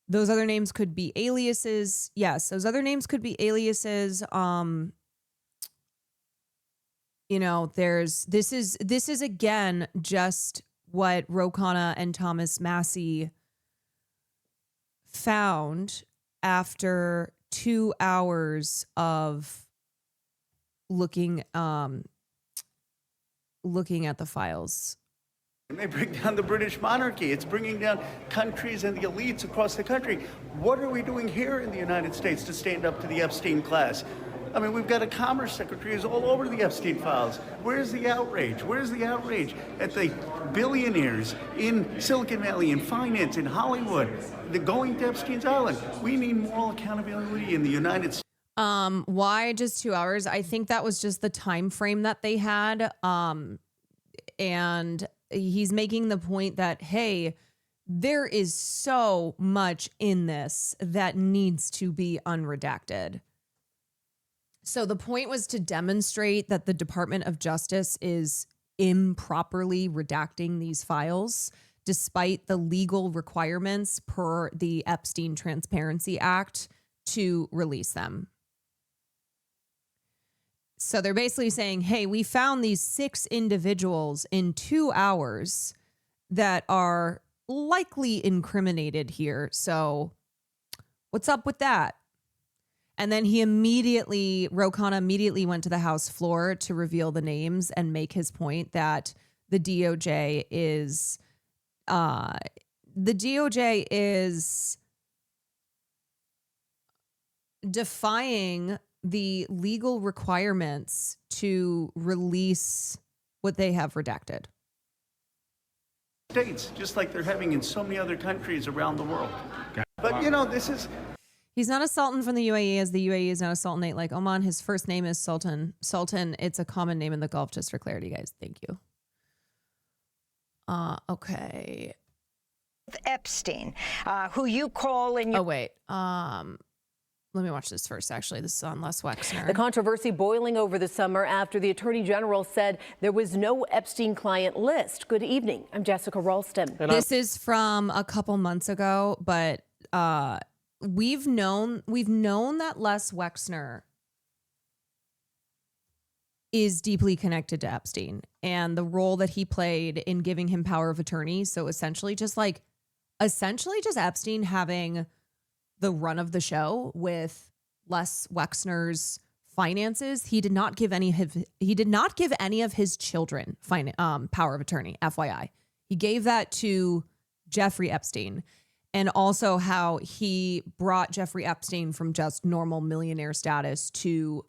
Those other names could be aliases. Yes, those other names could be aliases. This is again just what Ro Khanna and Thomas Massey found after 2 hours of looking at the files. And they bring down the British monarchy. It's bringing down countries and the elites across the country. What are we doing here in the United States to stand up to the Epstein class? I mean, we've got a commerce secretary who's all over the Epstein files. Where's the outrage? Where's the outrage at the billionaires in Silicon Valley, in finance, in Hollywood? They're going to Epstein's Island. We need moral accountability in the United States. Why just 2 hours? I think that was just the time frame that they had. And he's making the point that, hey, there is so much in this that needs to be unredacted. So the point was to demonstrate that the Department of Justice is improperly redacting these files, despite the legal requirements per the Epstein Transparency Act to release them. So they're basically saying, hey, we found these 6 individuals in 2 hours that are likely incriminated here. So what's up with that? And then Ro Khanna immediately went to the House floor to reveal the names and make his point that the DOJ is defying the legal requirements to release what they have redacted. States, just like they're having in so many other countries around the world. But, this is... He's not a sultan from the UAE, as the UAE is not a sultanate like Oman. His first name is Sultan. Sultan, it's a common name in the Gulf, just for clarity, guys. Thank you. Okay. Epstein, who you call in your... Oh, wait. Let me watch this first, actually. This is on Les Wexner. The controversy boiling over the summer after the Attorney General said there was no Epstein client list. Good evening. I'm Jessica Ralston. This is from a couple months ago, but we've known that Les Wexner is deeply connected to Epstein and the role that he played in giving him power of attorney. So essentially just Epstein having the run of the show with Les Wexner's finances. He did not give any of his children power of attorney, FYI. He gave that to Jeffrey Epstein. And also how he brought Jeffrey Epstein from just normal millionaire status to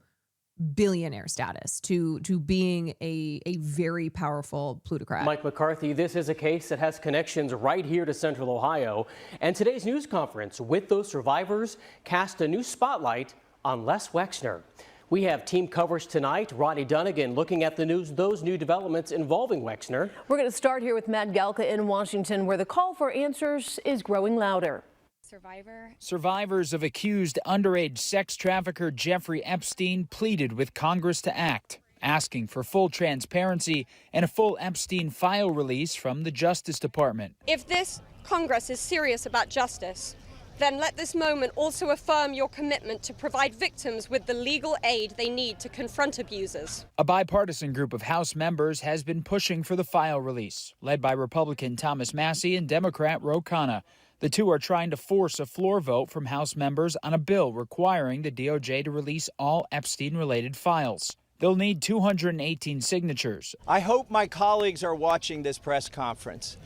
billionaire status, to being a very powerful plutocrat. Mike McCarthy, this is a case that has connections right here to Central Ohio. And today's news conference with those survivors cast a new spotlight on Les Wexner. We have team coverage tonight. Ronnie Dunnigan looking at those new developments involving Wexner. We're going to start here with Matt Galka in Washington, where the call for answers is growing louder. Survivors of accused underage sex trafficker Jeffrey Epstein pleaded with Congress to act, asking for full transparency and a full Epstein file release from the Justice Department. If this Congress is serious about justice, then let this moment also affirm your commitment to provide victims with the legal aid they need to confront abusers. A bipartisan group of House members has been pushing for the file release, led by Republican Thomas Massie and Democrat Ro Khanna. The two are trying to force a floor vote from House members on a bill requiring the DOJ to release all Epstein-related files. They'll need 218 signatures. I hope my colleagues are watching this press conference.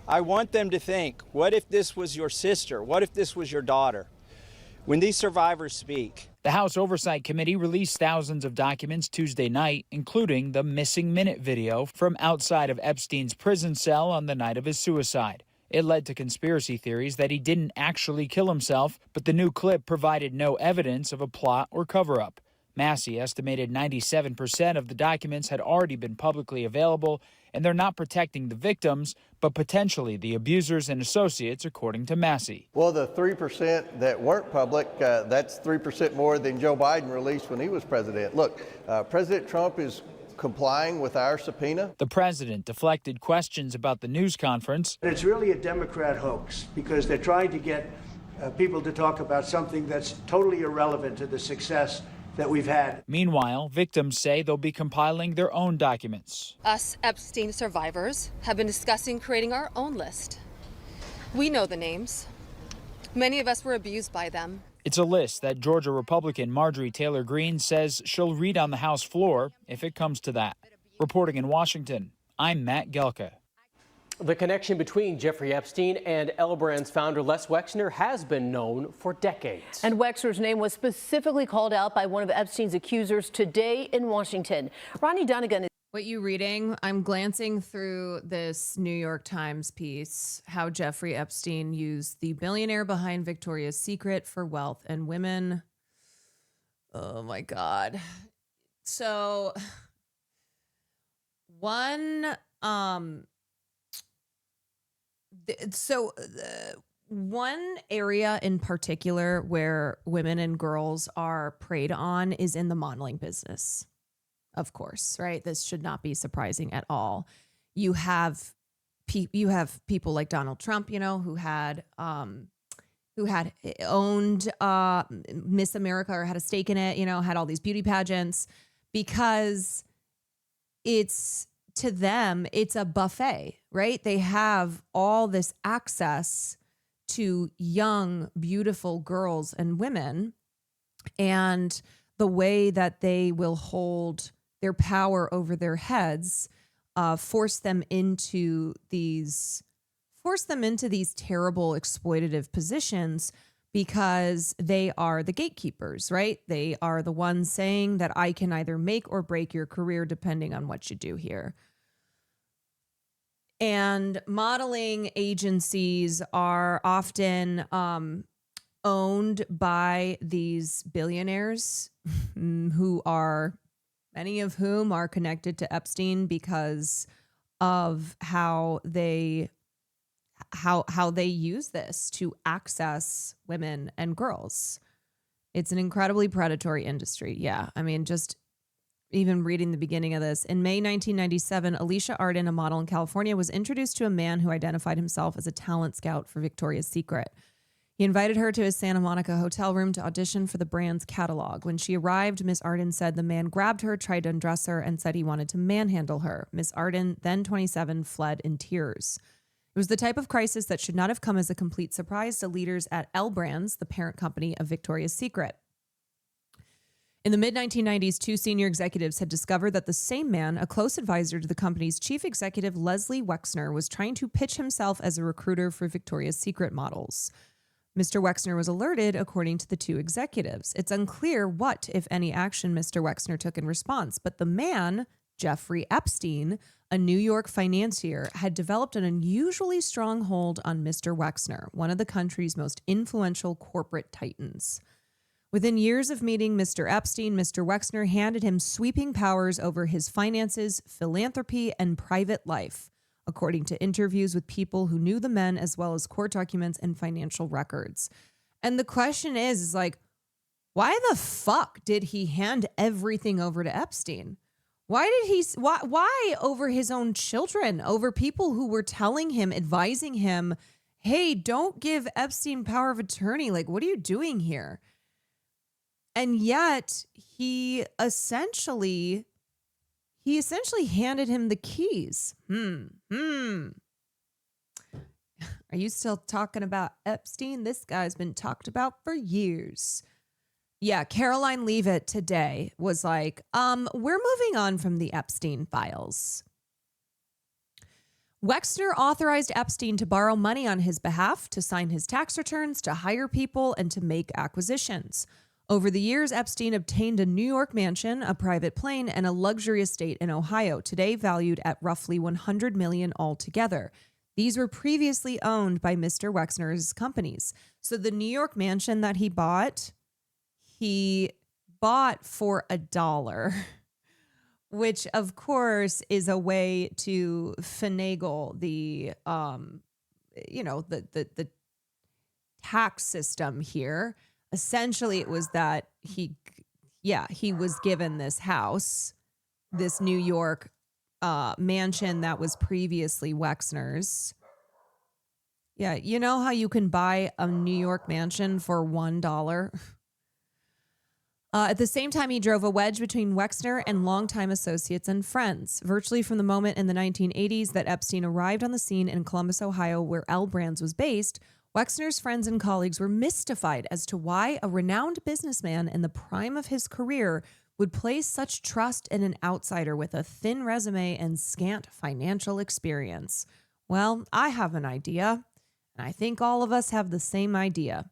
I want them to think, what if this was your sister? What if this was your daughter? When these survivors speak. The House Oversight Committee released thousands of documents Tuesday night, including the missing minute video from outside of Epstein's prison cell on the night of his suicide. It led to conspiracy theories that he didn't actually kill himself, but the new clip provided no evidence of a plot or cover-up. Massie estimated 97% of the documents had already been publicly available, and they're not protecting the victims, but potentially the abusers and associates, according to Massie. Well, the 3% that weren't public, that's 3% more than Joe Biden released when he was president. Look, President Trump is complying with our subpoena. The president deflected questions about the news conference. It's really a Democrat hoax because they're trying to get people to talk about something that's totally irrelevant to the success that we've had. Meanwhile, victims say they'll be compiling their own documents. Us Epstein survivors have been discussing creating our own list. We know the names. Many of us were abused by them. It's a list that Georgia Republican Marjorie Taylor Greene says she'll read on the House floor if it comes to that. Reporting in Washington, I'm Matt Gelka. The connection between Jeffrey Epstein and L Brands founder Les Wexner has been known for decades. And Wexner's name was specifically called out by one of Epstein's accusers today in Washington. Ronnie Dunnigan. What you reading? I'm glancing through this New York Times piece, how Jeffrey Epstein used the billionaire behind Victoria's Secret for wealth and women. Oh my God. So one area in particular where women and girls are preyed on is in the modeling business. Of course, right? This should not be surprising at all. You have people like Donald Trump, who had owned Miss America or had a stake in it, had all these beauty pageants, because to them, it's a buffet, right? They have all this access to young, beautiful girls and women, and the way that they will hold their power over their heads, force them into these terrible exploitative positions, because they are the gatekeepers, right? They are the ones saying that I can either make or break your career depending on what you do here. And modeling agencies are often owned by these billionaires who are, many of whom are connected to Epstein because of how they use this to access women and girls. It's an incredibly predatory industry. Yeah. I mean, just even reading the beginning of this. In May 1997, Alicia Arden, a model in California, was introduced to a man who identified himself as a talent scout for Victoria's Secret. He invited her to his Santa Monica hotel room to audition for the brand's catalog. When she arrived, Miss Arden said the man grabbed her, tried to undress her, and said he wanted to manhandle her. Miss Arden, then 27, fled in tears. It was the type of crisis that should not have come as a complete surprise to leaders at L Brands, the parent company of Victoria's Secret. In the mid-1990s, two senior executives had discovered that the same man, a close advisor to the company's chief executive, Leslie Wexner, was trying to pitch himself as a recruiter for Victoria's Secret models. Mr. Wexner was alerted, according to the two executives. It's unclear what, if any, action Mr. Wexner took in response, but the man, Jeffrey Epstein, a New York financier, had developed an unusually strong hold on Mr. Wexner, one of the country's most influential corporate titans. Within years of meeting Mr. Epstein, Mr. Wexner handed him sweeping powers over his finances, philanthropy, and private life, according to interviews with people who knew the men, as well as court documents and financial records. And the question is like, why the fuck did he hand everything over to Epstein? Why over his own children, over people who were telling him, advising him, hey, don't give Epstein power of attorney. Like, what are you doing here? And yet he essentially handed him the keys. Are you still talking about Epstein? This guy's been talked about for years. Yeah, Caroline Leavitt today was like, we're moving on from the Epstein files. Wexner authorized Epstein to borrow money on his behalf, to sign his tax returns, to hire people, and to make acquisitions. Over the years, Epstein obtained a New York mansion, a private plane, and a luxury estate in Ohio, today valued at roughly $100 million altogether. These were previously owned by Mr. Wexner's companies. So the New York mansion that he bought for $1, which of course is a way to finagle the tax system here. Essentially, it was that he was given this house, this New York mansion that was previously Wexner's. Yeah, you know how you can buy a New York mansion for $1? At the same time, he drove a wedge between Wexner and longtime associates and friends. Virtually from the moment in the 1980s that Epstein arrived on the scene in Columbus, Ohio, where L Brands was based, Wexner's friends and colleagues were mystified as to why a renowned businessman in the prime of his career would place such trust in an outsider with a thin resume and scant financial experience. Well, I have an idea, and I think all of us have the same idea.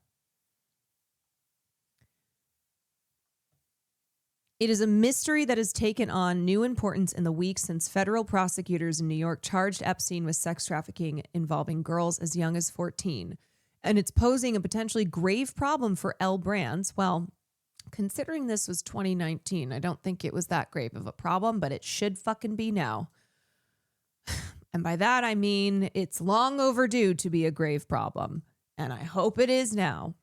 It is a mystery that has taken on new importance in the weeks since federal prosecutors in New York charged Epstein with sex trafficking involving girls as young as 14. And it's posing a potentially grave problem for L Brands. Well, considering this was 2019, I don't think it was that grave of a problem, but it should fucking be now. And by that, I mean it's long overdue to be a grave problem. And I hope it is now.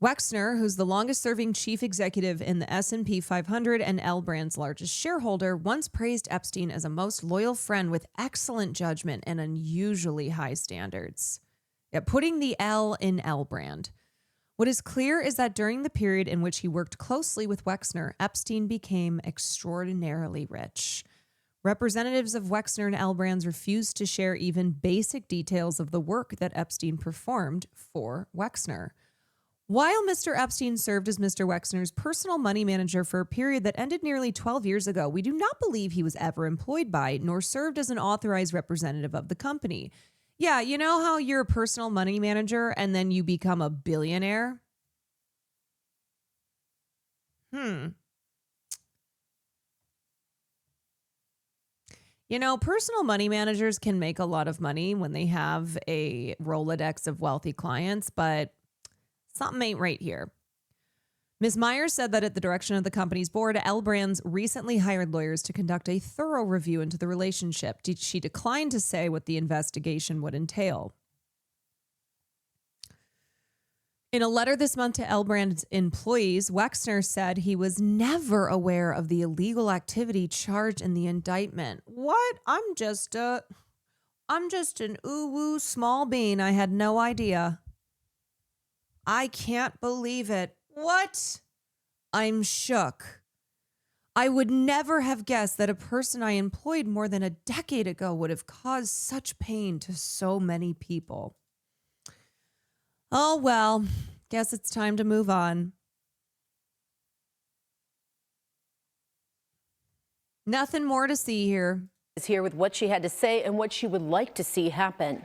Wexner, who's the longest-serving chief executive in the S&P 500 and L Brands' largest shareholder, once praised Epstein as a most loyal friend with excellent judgment and unusually high standards. Yeah, putting the L in L Brand. What is clear is that during the period in which he worked closely with Wexner, Epstein became extraordinarily rich. Representatives of Wexner and L Brands refused to share even basic details of the work that Epstein performed for Wexner. While Mr. Epstein served as Mr. Wexner's personal money manager for a period that ended nearly 12 years ago, we do not believe he was ever employed by nor served as an authorized representative of the company. Yeah, you know how you're a personal money manager and then you become a billionaire? You know, personal money managers can make a lot of money when they have a Rolodex of wealthy clients, but something ain't right here. Ms. Myers said that at the direction of the company's board, L Brands recently hired lawyers to conduct a thorough review into the relationship. She declined to say what the investigation would entail. In a letter this month to L Brands employees, Wexner said he was never aware of the illegal activity charged in the indictment. What? I'm just an ooh-woo small bean. I had no idea. I can't believe it. What? I'm shook. I would never have guessed that a person I employed more than a decade ago would have caused such pain to so many people. Oh, well, guess it's time to move on. Nothing more to see here. Is here with what she had to say and what she would like to see happen.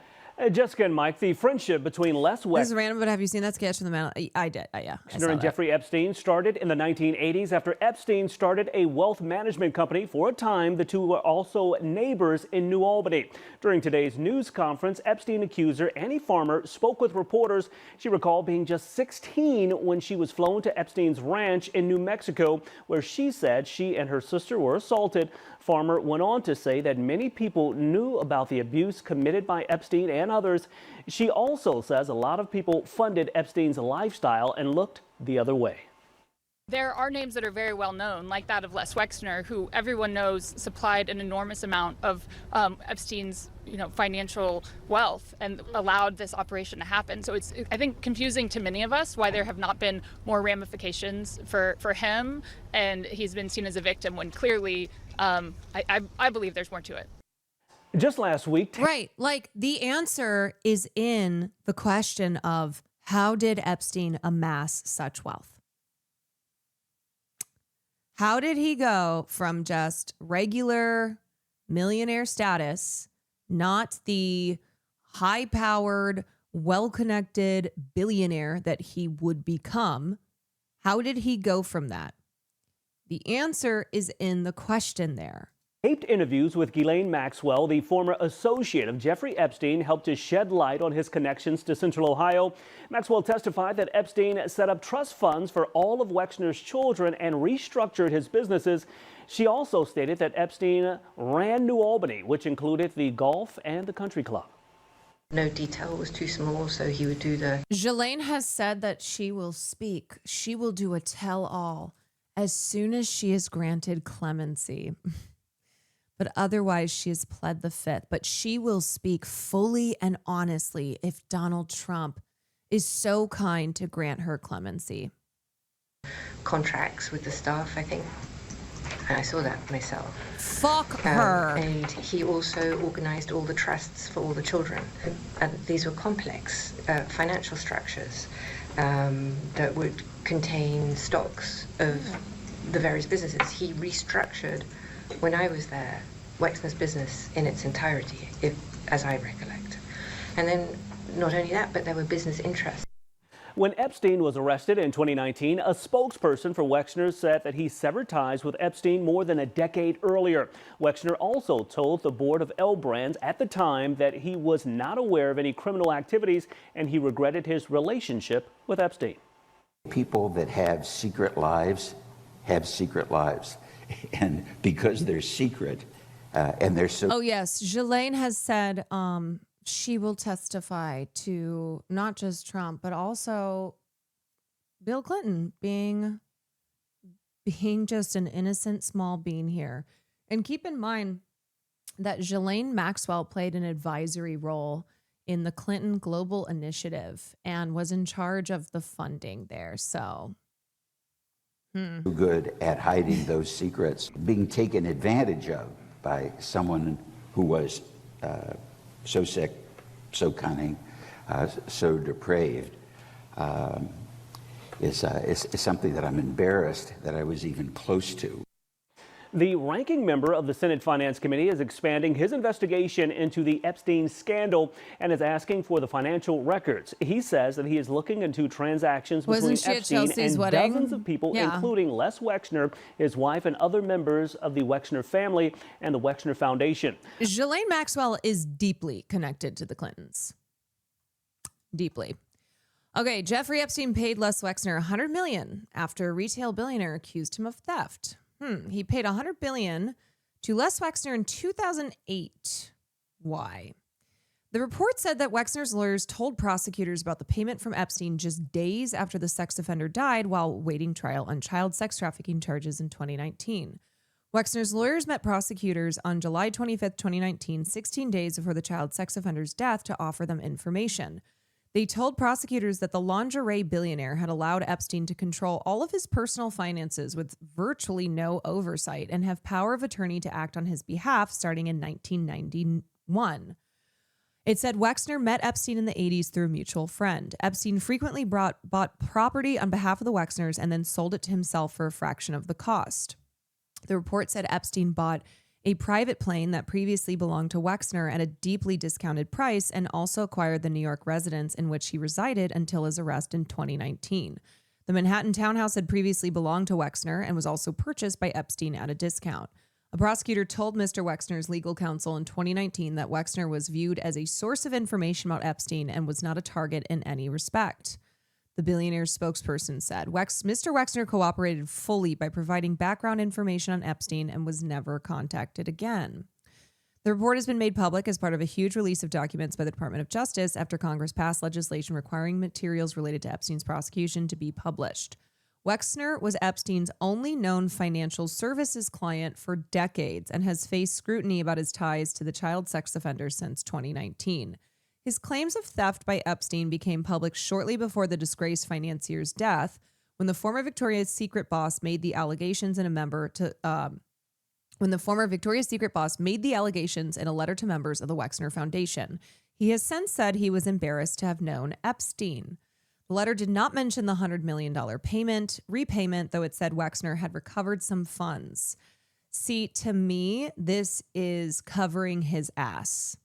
Jessica and Mike, the friendship between Les Wexner. This is random, but have you seen that sketch from the man? I did. Yeah. And Jeffrey Epstein started in the 1980s after Epstein started a wealth management company. For a time, the two were also neighbors in New Albany. During today's news conference, Epstein accuser Annie Farmer spoke with reporters. She recalled being just 16 when she was flown to Epstein's ranch in New Mexico, where she said she and her sister were assaulted. Farmer went on to say that many people knew about the abuse committed by Epstein and others. She also says a lot of people funded Epstein's lifestyle and looked the other way. There are names that are very well known, like that of Les Wexner, who everyone knows supplied an enormous amount of Epstein's financial wealth and allowed this operation to happen. So it's, I think, confusing to many of us why there have not been more ramifications for him, and he's been seen as a victim when clearly I believe there's more to it. Just last week. Right. Like the answer is in the question of how did Epstein amass such wealth? How did he go from just regular millionaire status, not the high-powered, well-connected billionaire that he would become? How did he go from that? The answer is in the question there. Taped interviews with Ghislaine Maxwell, the former associate of Jeffrey Epstein, helped to shed light on his connections to Central Ohio. Maxwell testified that Epstein set up trust funds for all of Wexner's children and restructured his businesses. She also stated that Epstein ran New Albany, which included the golf and the country club. No detail was too small, so he would do the... Ghislaine has said that she will speak. She will do a tell-all as soon as she is granted clemency. But otherwise, she has pled the fifth. But she will speak fully and honestly if Donald Trump is so kind to grant her clemency. Contracts with the staff, I think. And I saw that myself. Fuck her. And he also organized all the trusts for all the children. And these were complex financial structures that would contain stocks of the various businesses. He restructured, when I was there, Wexner's business in its entirety, as I recollect. And then not only that, but there were business interests. When Epstein was arrested in 2019, a spokesperson for Wexner said that he severed ties with Epstein more than a decade earlier. Wexner also told the board of L Brands at the time that he was not aware of any criminal activities and he regretted his relationship with Epstein. People that have secret lives have secret lives. And because they're secret and they're so... Oh, yes. Ghislaine has said she will testify to not just Trump, but also Bill Clinton being just an innocent small bean here. And keep in mind that Ghislaine Maxwell played an advisory role in the Clinton Global Initiative and was in charge of the funding there. So... good at hiding those secrets, being taken advantage of by someone who was so sick, so cunning, so depraved, is something that I'm embarrassed that I was even close to. The ranking member of the Senate Finance Committee is expanding his investigation into the Epstein scandal and is asking for the financial records. He says that he is looking into transactions between Epstein and dozens of people, including Les Wexner, his wife, and other members of the Wexner family and the Wexner Foundation. Ghislaine Maxwell is deeply connected to the Clintons. Deeply. Okay, Jeffrey Epstein paid Les Wexner $100 million after a retail billionaire accused him of theft. He paid $100 billion to Les Wexner in 2008. Why? The report said that Wexner's lawyers told prosecutors about the payment from Epstein just days after the sex offender died while awaiting trial on child sex trafficking charges in 2019. Wexner's lawyers met prosecutors on July 25th, 2019, 16 days before the child sex offender's death, to offer them information. They told prosecutors that the lingerie billionaire had allowed Epstein to control all of his personal finances with virtually no oversight and have power of attorney to act on his behalf starting in 1991. It said Wexner met Epstein in the 80s through a mutual friend. Epstein frequently bought property on behalf of the Wexners and then sold it to himself for a fraction of the cost. The report said Epstein bought a private plane that previously belonged to Wexner at a deeply discounted price and also acquired the New York residence in which he resided until his arrest in 2019. The Manhattan townhouse had previously belonged to Wexner and was also purchased by Epstein at a discount. A prosecutor told Mr. Wexner's legal counsel in 2019 that Wexner was viewed as a source of information about Epstein and was not a target in any respect. The billionaire's spokesperson said, Mr. Wexner cooperated fully by providing background information on Epstein and was never contacted again. The report has been made public as part of a huge release of documents by the Department of Justice after Congress passed legislation requiring materials related to Epstein's prosecution to be published. Wexner was Epstein's only known financial services client for decades and has faced scrutiny about his ties to the child sex offender since 2019. His claims of theft by Epstein became public shortly before the disgraced financier's death, when the former Victoria's Secret boss made the allegations in a letter to members of the Wexner Foundation. He has since said he was embarrassed to have known Epstein. The letter did not mention the $100 million repayment, though it said Wexner had recovered some funds. See, to me, this is covering his ass.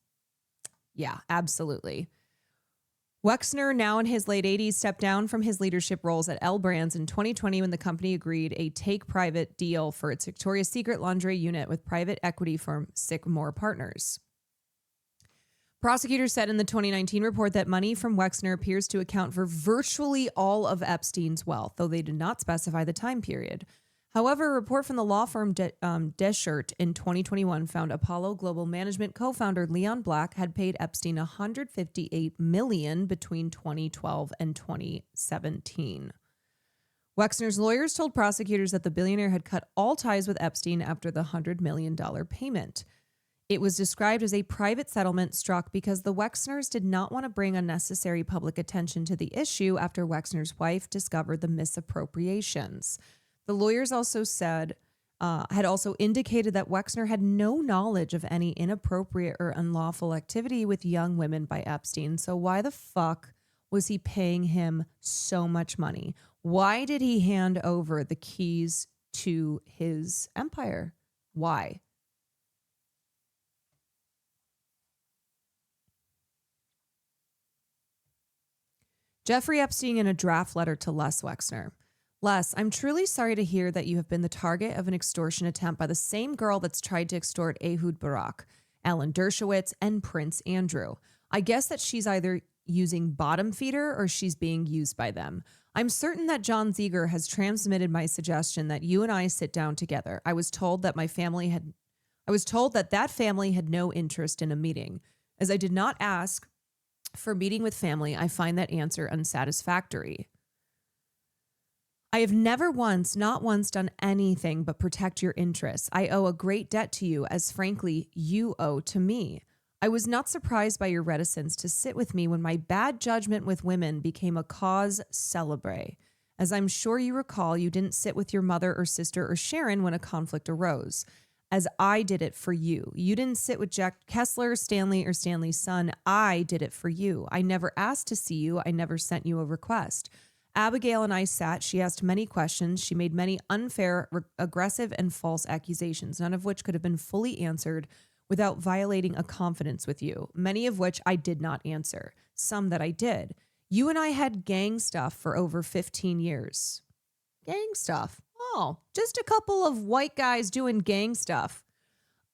Yeah, absolutely. Wexner, now in his late 80s, stepped down from his leadership roles at L Brands in 2020 when the company agreed a take-private deal for its Victoria's Secret lingerie unit with private equity firm Sycamore Partners. Prosecutors said in the 2019 report that money from Wexner appears to account for virtually all of Epstein's wealth, though they did not specify the time period. However, a report from the law firm Deschert in 2021 found Apollo Global Management co-founder Leon Black had paid Epstein $158 million between 2012 and 2017. Wexner's lawyers told prosecutors that the billionaire had cut all ties with Epstein after the $100 million payment. It was described as a private settlement struck because the Wexners did not want to bring unnecessary public attention to the issue after Wexner's wife discovered the misappropriations. The lawyers also had also indicated that Wexner had no knowledge of any inappropriate or unlawful activity with young women by Epstein. So why the fuck was he paying him so much money? Why did he hand over the keys to his empire? Why? Jeffrey Epstein in a draft letter to Les Wexner. Les, I'm truly sorry to hear that you have been the target of an extortion attempt by the same girl that's tried to extort Ehud Barak, Alan Dershowitz, and Prince Andrew. I guess that she's either using bottom feeder or she's being used by them. I'm certain that John Ziegler has transmitted my suggestion that you and I sit down together. I was told that that family had no interest in a meeting. As I did not ask for meeting with family, I find that answer unsatisfactory. I have never once, not once, done anything but protect your interests. I owe a great debt to you, as frankly, you owe to me. I was not surprised by your reticence to sit with me when my bad judgment with women became a cause célèbre. As I'm sure you recall, you didn't sit with your mother or sister or Sharon when a conflict arose, as I did it for you. You didn't sit with Jack Kessler, Stanley, or Stanley's son. I did it for you. I never asked to see you. I never sent you a request. Abigail and I sat. She asked many questions. She made many unfair, aggressive, and false accusations, none of which could have been fully answered without violating a confidence with you, many of which I did not answer, some that I did. You and I had gang stuff for over 15 years. Gang stuff? Oh, just a couple of white guys doing gang stuff.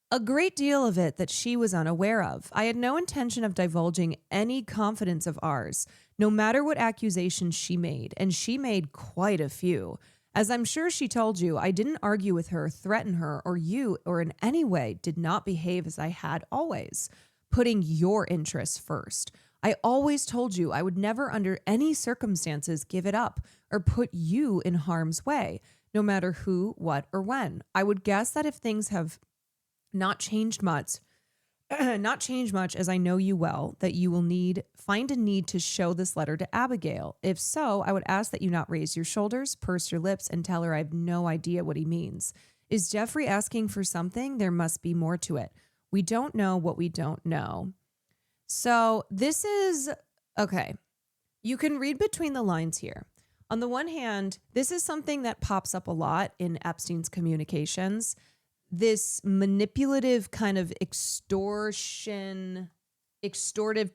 A great deal of it that she was unaware of. I had no intention of divulging any confidence of ours, no matter what accusations she made, and she made quite a few. As I'm sure she told you, I didn't argue with her, threaten her, or you, or in any way did not behave as I had always, putting your interests first. I always told you I would never under any circumstances give it up or put you in harm's way, no matter who, what, or when. I would guess that if things have not changed much, not change much, as I know you well, that you will find a need to show this letter to Abigail. If so, I would ask that you not raise your shoulders, purse your lips, and tell her I have no idea what he means. Is Jeffrey asking for something? There must be more to it. We don't know what we don't know. So this is, okay, you can read between the lines here. On the one hand, this is something that pops up a lot in Epstein's communications. This manipulative kind of extortive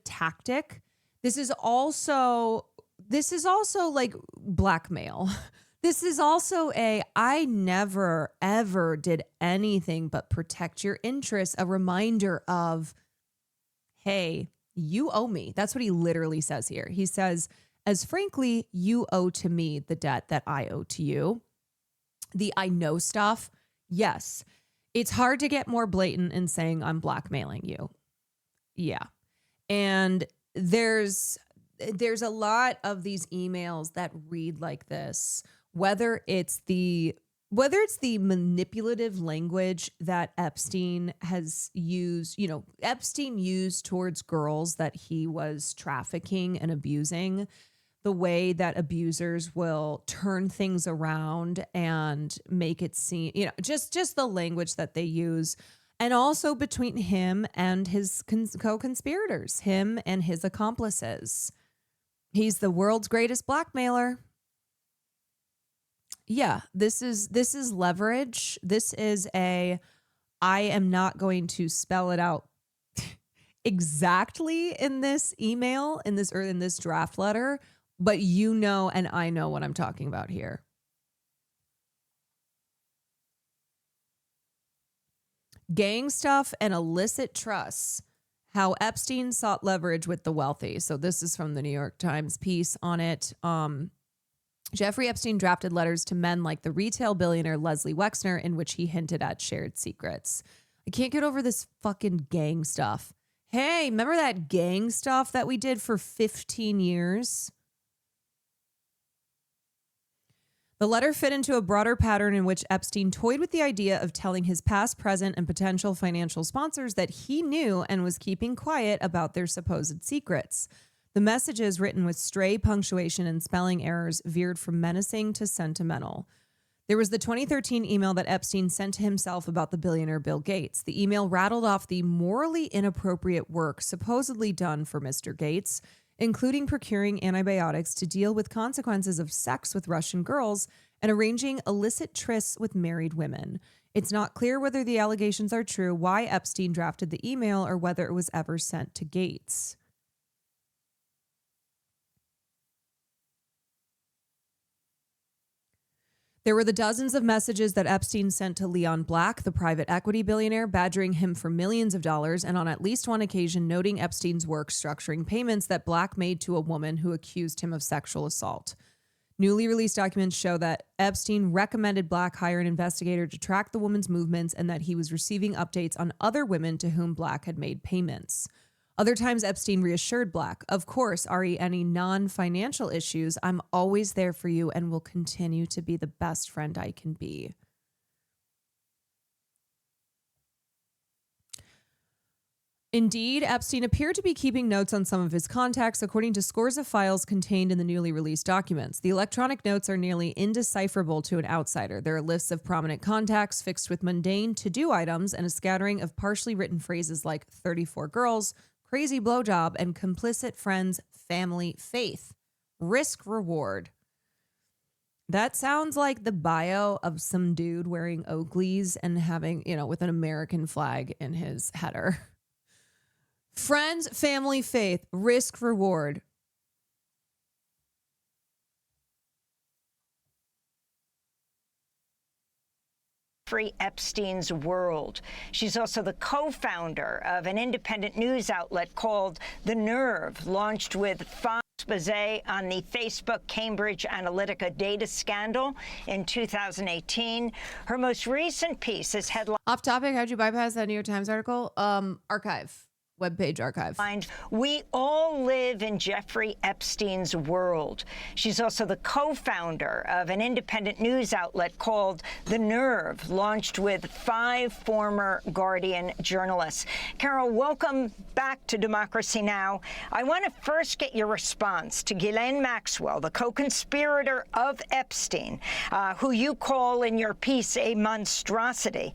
tactic. This is also like blackmail. This is also I never, ever did anything but protect your interests. A reminder of, hey, you owe me. That's what he literally says here. He says, as frankly, you owe to me the debt that I owe to you. The I know stuff. Yes. It's hard to get more blatant in saying I'm blackmailing you. Yeah. And there's a lot of these emails that read like this, whether it's the manipulative language that Epstein has used, Epstein used towards girls that he was trafficking and abusing, the way that abusers will turn things around and make it seem, just the language that they use. And also between him and his co-conspirators, him and his accomplices. He's the world's greatest blackmailer. Yeah, this is leverage. This is I am not going to spell it out exactly in this email, in this draft letter, but and I know what I'm talking about here. Gang stuff and illicit trusts. How Epstein sought leverage with the wealthy. So this is from the New York Times piece on it. Jeffrey Epstein drafted letters to men like the retail billionaire Leslie Wexner in which he hinted at shared secrets. I can't get over this fucking gang stuff. Hey, remember that gang stuff that we did for 15 years? The letter fit into a broader pattern in which Epstein toyed with the idea of telling his past, present, and potential financial sponsors that he knew and was keeping quiet about their supposed secrets. The messages, written with stray punctuation and spelling errors, veered from menacing to sentimental. There was the 2013 email that Epstein sent to himself about the billionaire Bill Gates. The email rattled off the morally inappropriate work supposedly done for Mr. Gates, including procuring antibiotics to deal with consequences of sex with Russian girls and arranging illicit trysts with married women. It's not clear whether the allegations are true, why Epstein drafted the email, or whether it was ever sent to Gates. There were the dozens of messages that Epstein sent to Leon Black, the private equity billionaire, badgering him for millions of dollars, and on at least one occasion noting Epstein's work structuring payments that Black made to a woman who accused him of sexual assault. Newly released documents show that Epstein recommended Black hire an investigator to track the woman's movements and that he was receiving updates on other women to whom Black had made payments. Other times, Epstein reassured Black, of course, Ari, any non-financial issues, I'm always there for you and will continue to be the best friend I can be. Indeed, Epstein appeared to be keeping notes on some of his contacts, according to scores of files contained in the newly released documents. The electronic notes are nearly indecipherable to an outsider. There are lists of prominent contacts fixed with mundane to-do items and a scattering of partially written phrases like 34 girls, crazy blowjob, and complicit friends, family, faith. Risk reward. That sounds like the bio of some dude wearing Oakleys and having, with an American flag in his header. Friends, family, faith, risk reward. Jeffrey Epstein's world. She's also the co-founder of an independent news outlet called The Nerve, launched with Fonz Bazet on the Facebook Cambridge Analytica data scandal in 2018. Her most recent piece is headline. Off topic, how'd you bypass that New York Times article? Archive. webpage archive. We all live in Jeffrey Epstein's world. She's also the co-founder of an independent news outlet called The Nerve, launched with 5 former Guardian journalists. Carol, welcome back to Democracy Now! I want to first get your response to Ghislaine Maxwell, the co-conspirator of Epstein, who you call in your piece a monstrosity,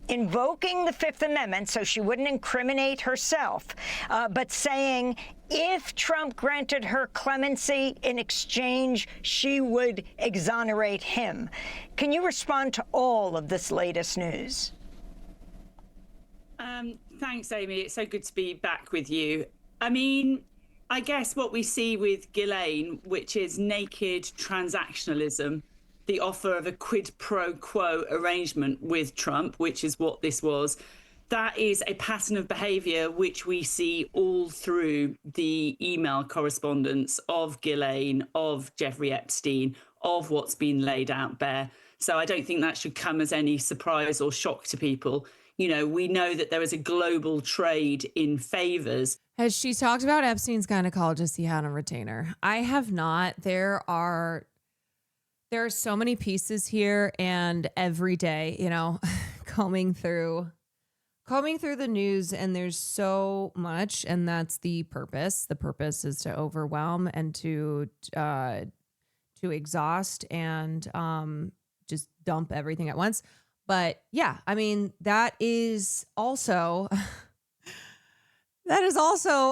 invoking the Fifth Amendment so she wouldn't incriminate herself, but saying if Trump granted her clemency in exchange, she would exonerate him. Can you respond to all of this latest news? Thanks, Amy. It's so good to be back with you. I mean, I guess what we see with Ghislaine, which is naked transactionalism, the offer of a quid pro quo arrangement with Trump, which is what this was, that is a pattern of behaviour which we see all through the email correspondence of Ghislaine, of Jeffrey Epstein, of what's been laid out there. So I don't think that should come as any surprise or shock to people. You know, we know that there is a global trade in favours. Has she talked about Epstein's gynecologist he had on retainer? I have not. There are so many pieces here, and every day, you know, combing through the news, and there's so much, and that's the purpose. The purpose is to overwhelm and to exhaust and just dump everything at once. But yeah, I mean, that is also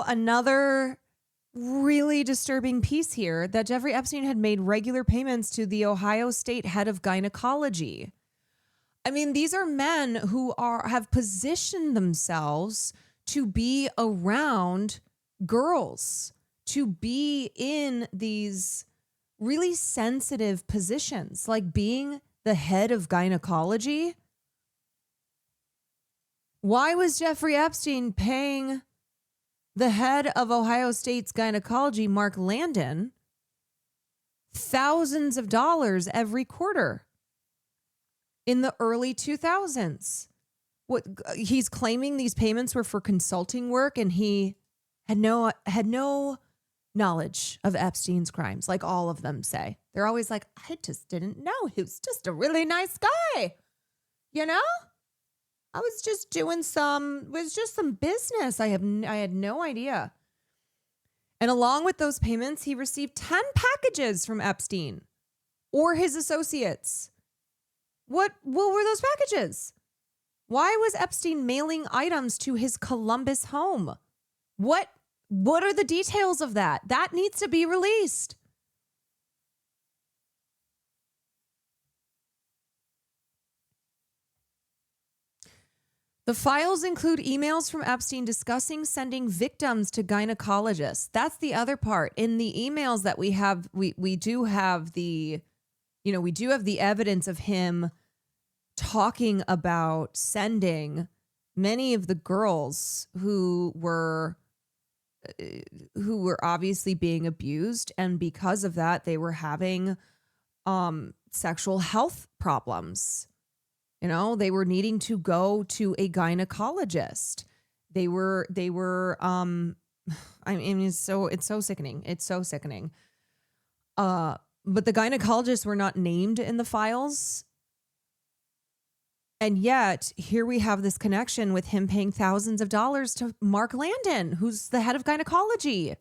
another really disturbing piece here, that Jeffrey Epstein had made regular payments to the Ohio State head of gynecology. I mean, these are men who have positioned themselves to be around girls, to be in these really sensitive positions, like being the head of gynecology. Why was Jeffrey Epstein paying the head of Ohio State's gynecology, Mark Landon, thousands of dollars every quarter in the early 2000s? What he's claiming these payments were for consulting work, and he had no knowledge of Epstein's crimes, like all of them say. They're always like, I just didn't know. He was just a really nice guy. You know? I was just doing some business. I had no idea. And along with those payments, he received 10 packages from Epstein or his associates. What were those packages? Why was Epstein mailing items to his Columbus home? What are the details of that? That needs to be released. The files include emails from Epstein discussing sending victims to gynecologists. That's the other part. In the emails that we have, we do have the evidence of him talking about sending many of the girls who were obviously being abused, and because of that, they were having sexual health problems. You know, they were needing to go to a gynecologist. They were I mean, it's so sickening. It's so sickening. But the gynecologists were not named in the files. And yet here we have this connection with him paying thousands of dollars to Mark Landon, who's the head of gynecology.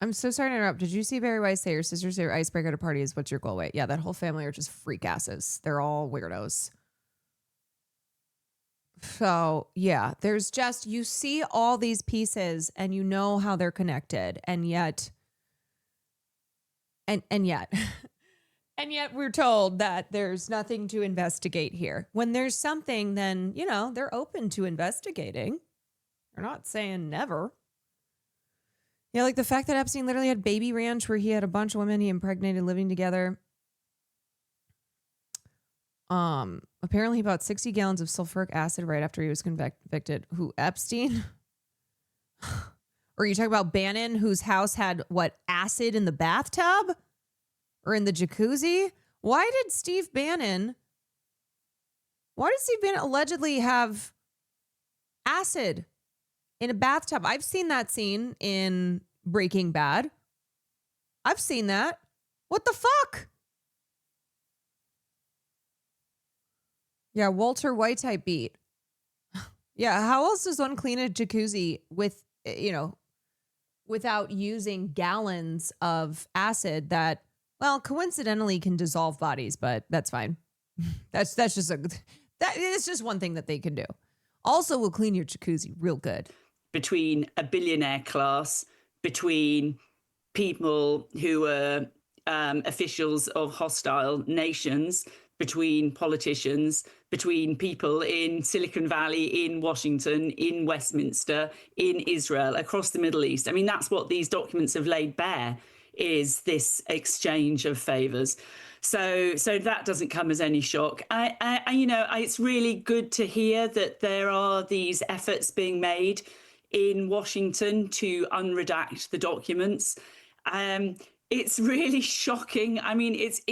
I'm so sorry to interrupt. Did you see Barry Weiss say your sister's favorite icebreaker at a party is what's your goal weight? Yeah, that whole family are just freak asses. They're all weirdos. So yeah, there's just, you see all these pieces and you know how they're connected, and yet we're told that there's nothing to investigate here. When there's something, then, you know, they're open to investigating. They're not saying never. Yeah, like the fact that Epstein literally had Baby Ranch, where he had a bunch of women he impregnated living together. Apparently he bought 60 gallons of sulfuric acid right after he was convicted. Who, Epstein? Or you talk about Bannon, whose house had, what, acid in the bathtub? Or in the jacuzzi? Why did Steve Bannon allegedly have acid in a bathtub? I've seen that scene in Breaking Bad. I've seen that. What the fuck? Yeah, Walter White type beat. Yeah, how else does one clean a jacuzzi with, without using gallons of acid that, well, coincidentally can dissolve bodies, but that's fine. It's just one thing that they can do. Also will clean your jacuzzi real good. Between a billionaire class, between people who are officials of hostile nations, between politicians, between people in Silicon Valley, in Washington, in Westminster, in Israel, across the Middle East. I mean, that's what these documents have laid bare, is this exchange of favors. So that doesn't come as any shock. It's really good to hear that there are these efforts being made in Washington to unredact the documents. It's really shocking. I mean, it's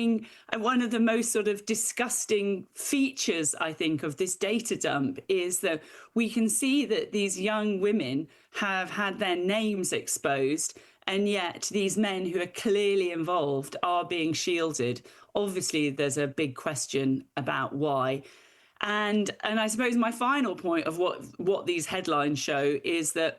one of the most sort of disgusting features, I think, of this data dump is that we can see that these young women have had their names exposed, and yet these men who are clearly involved are being shielded. Obviously, there's a big question about why. And I suppose my final point of what these headlines show is that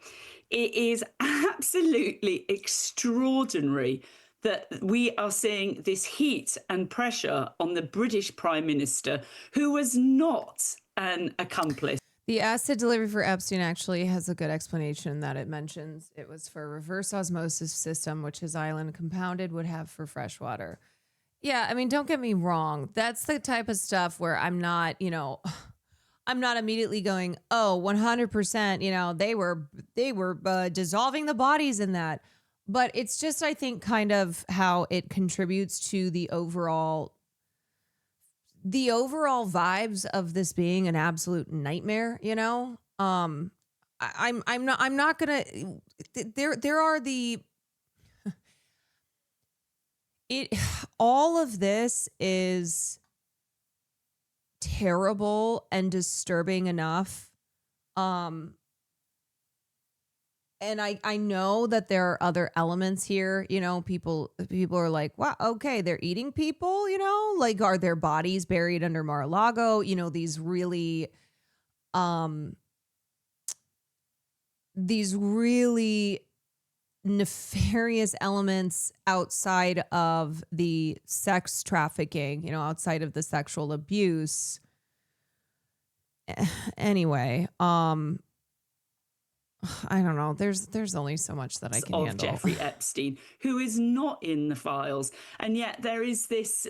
it is absolutely extraordinary that we are seeing this heat and pressure on the British Prime Minister, who was not an accomplice. The acid delivery for Epstein actually has a good explanation that it mentions it was for a reverse osmosis system, which his island compounded would have for fresh water. Yeah, I mean, don't get me wrong. That's the type of stuff where I'm not immediately going, oh, 100%, they were dissolving the bodies in that. But it's just, I think, kind of how it contributes to the overall vibes of this being an absolute nightmare, I'm not gonna, there are all of this is terrible and disturbing enough. And I know that there are other elements here, people are like, wow, okay, they're eating people, like, are their bodies buried under Mar-a-Lago? These really nefarious elements outside of the sex trafficking, outside of the sexual abuse. Anyway, I don't know. There's only so much that I can handle. Jeffrey Epstein, who is not in the files, and yet there is this,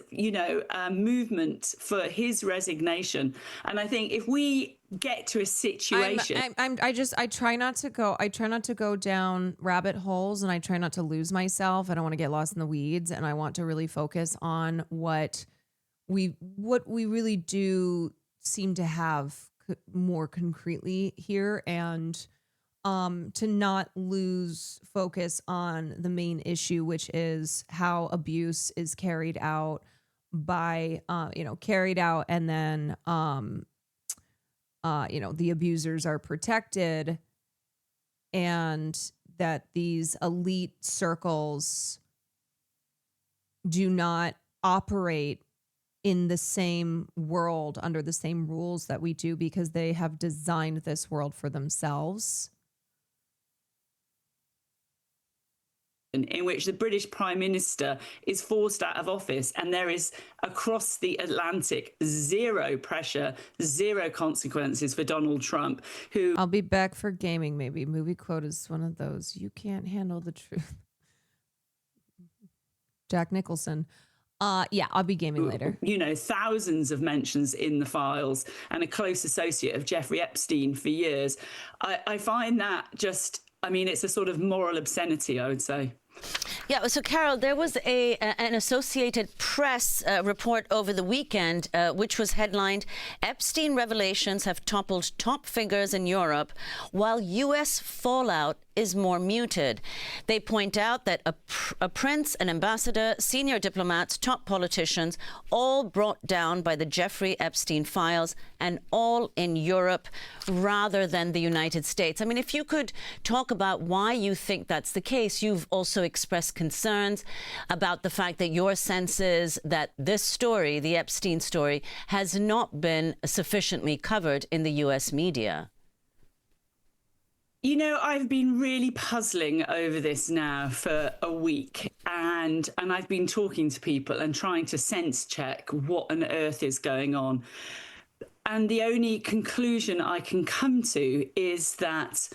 movement for his resignation. And I think if we get to a situation, I try not to go down rabbit holes, and I try not to lose myself. I don't want to get lost in the weeds, and I want to really focus on what we really do seem to have more concretely here, and to not lose focus on the main issue, which is how abuse is carried out by, and then, the abusers are protected, and that these elite circles do not operate in the same world under the same rules that we do, because they have designed this world for themselves. In which the British Prime Minister is forced out of office, and there is, across the Atlantic, zero pressure, zero consequences for Donald Trump, who... I'll be back for gaming, maybe. Movie quote is one of those. You can't handle the truth. Jack Nicholson. Yeah, I'll be gaming later. Thousands of mentions in the files, and a close associate of Jeffrey Epstein for years. I find that just... it's a sort of moral obscenity, I would say. Yeah, so Carol, there was an Associated Press report over the weekend, which was headlined, Epstein revelations have toppled top figures in Europe, while U.S. fallout is more muted. They point out that a prince, an ambassador, senior diplomats, top politicians, all brought down by the Jeffrey Epstein files, and all in Europe rather than the United States. I mean, if you could talk about why you think that's the case. You've also expressed concerns about the fact that your sense is that this story, the Epstein story, has not been sufficiently covered in the U.S. media. You know, I've been really puzzling over this now for a week, and I've been talking to people and trying to sense check what on earth is going on. And the only conclusion I can come to is that,